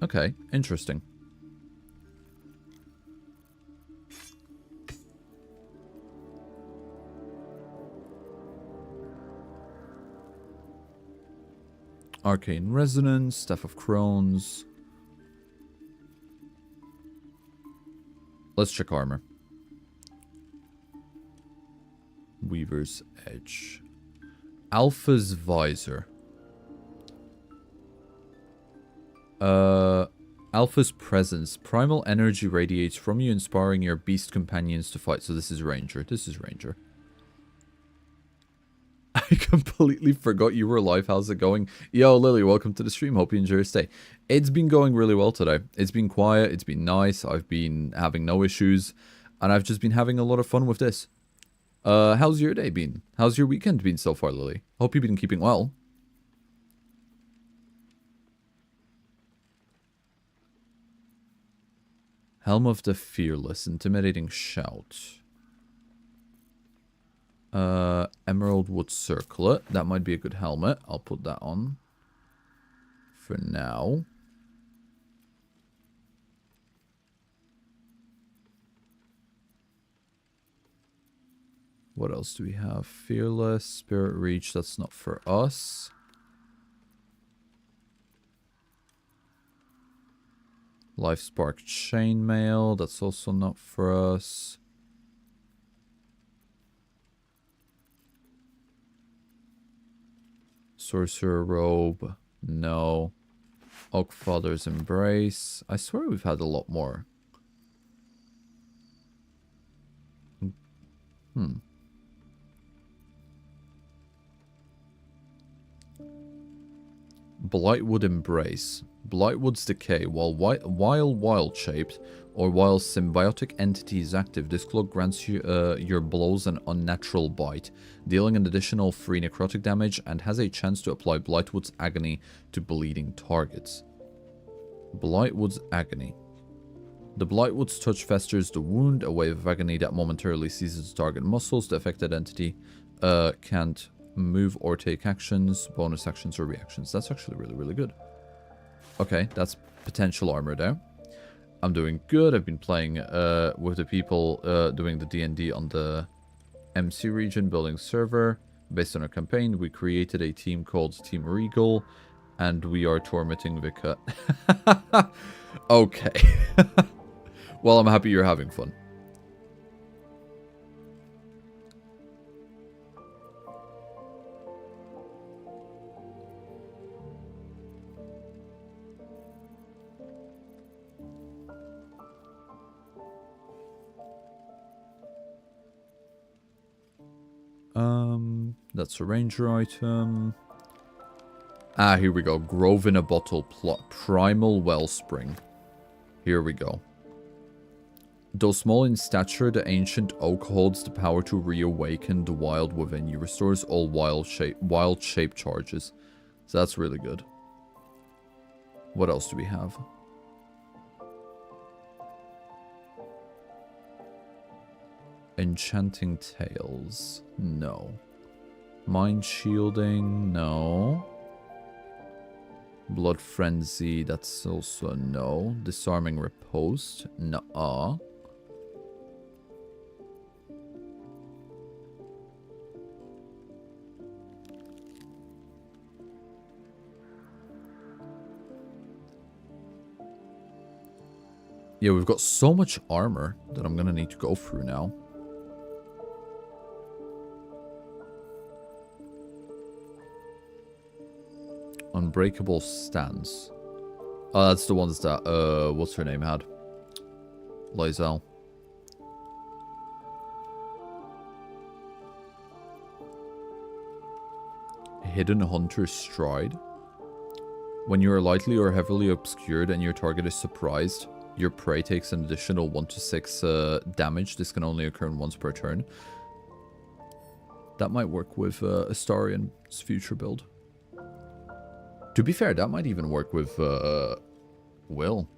Okay, interesting. Arcane Resonance, Staff of Crones. Let's check armor. Weaver's Edge. Alpha's Visor. Alpha's Presence. Primal energy radiates from you, inspiring your beast companions to fight. So this is Ranger. This is Ranger. I completely forgot you were alive. How's it going? Yo, Lily, welcome to the stream. Hope you enjoy your stay. It's been going really well today. It's been quiet. It's been nice. I've been having no issues. And I've just been having a lot of fun with this. How's your day been? How's your weekend been so far, Lily? Hope you've been keeping well. Helm of the Fearless. Intimidating Shout. Emerald Wood Circlet. That might be a good helmet. I'll put that on for now. What else do we have? Fearless, Spirit Reach. That's not for us. Life Spark Chainmail. That's also not for us. Sorcerer Robe. No. Oakfather's Embrace. I swear we've had a lot more. Blightwood Embrace. Blightwood's Decay. While wild-shaped or while symbiotic entity is active, this cloak grants you, your blows an unnatural bite, dealing an additional 3 necrotic damage, and has a chance to apply Blightwood's Agony to bleeding targets. Blightwood's Agony. The Blightwood's touch festers the wound, a wave of agony that momentarily seizes the target muscles. The affected entity can't move or take actions, bonus actions, or reactions. That's actually really, really good. Okay, that's potential armor there. I'm doing good. I've been playing with the people doing the D&D on the MC region, building server. Based on our campaign, we created a team called Team Regal, and we are tormenting Vika. Okay. Well, I'm happy you're having fun. That's a ranger item. Ah, here we go. Grove in a bottle plot. Primal wellspring. Here we go. Though small in stature, the ancient oak holds the power to reawaken the wild within you. Restores all wild shape charges. So that's really good. What else do we have? Enchanting Tales. No. Mind shielding. No. Blood Frenzy. That's also a no. Disarming Riposte. No. Yeah, we've got so much armor that I'm gonna need to go through now. Unbreakable Stance. Oh, that's the ones that, what's her name had? Lizelle. Hidden Hunter's Stride. When you are lightly or heavily obscured and your target is surprised, your prey takes an additional 1 to 6 damage. This can only occur once per turn. That might work with Astarian's future build. To be fair, that might even work with Will.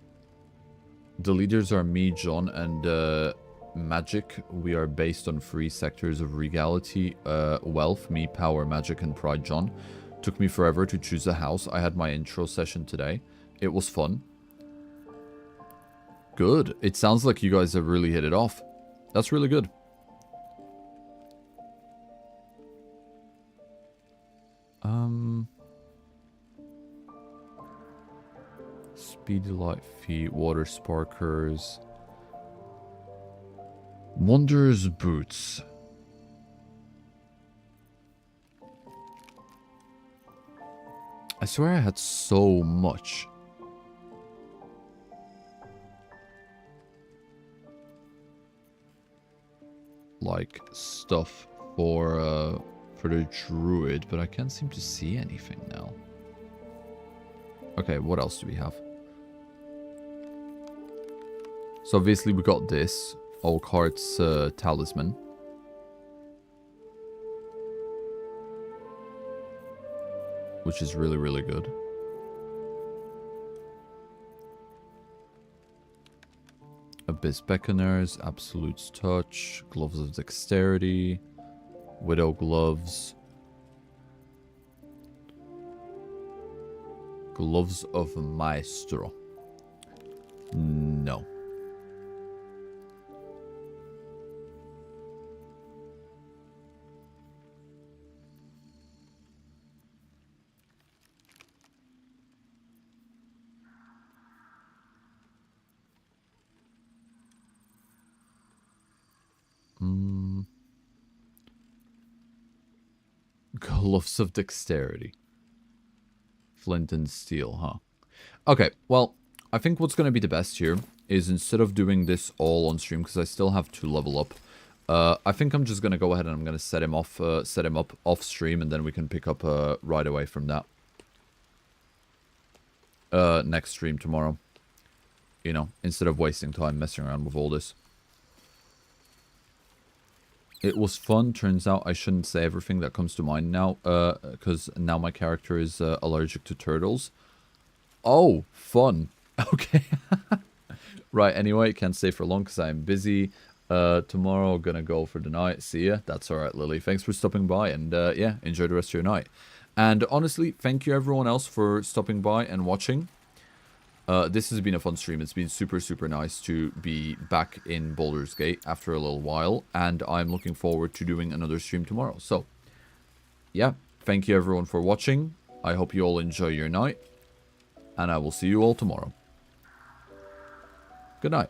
The leaders are me, John, and Magic. We are based on 3 sectors of regality. Wealth, me, Power, Magic, and Pride, John. Took me forever to choose a house. I had my intro session today. It was fun. Good. It sounds like you guys have really hit it off. That's really good. Speedy light feet, water sparkers. Wanderer's boots. I swear I had so much. Like stuff for the druid, but I can't seem to see anything now. Okay, what else do we have? So obviously we got this. Oakheart's talisman. Which is really, really good. Abyss Beckoners, Absolute's Touch, Gloves of Dexterity, Widow Gloves, Gloves of Maestro. No. Gloves of Dexterity. Flint and Steel, huh? Okay, well, I think what's going to be the best here is instead of doing this all on stream, because I still have to level up, I think I'm just going to go ahead and I'm going to set him up off stream, and then we can pick up right away from that. Next stream tomorrow. You know, instead of wasting time messing around with all this. It was fun. Turns out I shouldn't say everything that comes to mind now, because now my character is allergic to turtles. Oh, fun. Okay. Right, anyway, can't stay for long because I'm busy. Tomorrow, gonna go for the night. See ya. That's alright, Lily. Thanks for stopping by, and yeah, enjoy the rest of your night. And honestly, thank you everyone else for stopping by and watching. This has been a fun stream. It's been super, super nice to be back in Baldur's Gate after a little while. And I'm looking forward to doing another stream tomorrow. So, yeah, thank you everyone for watching. I hope you all enjoy your night. And I will see you all tomorrow. Good night.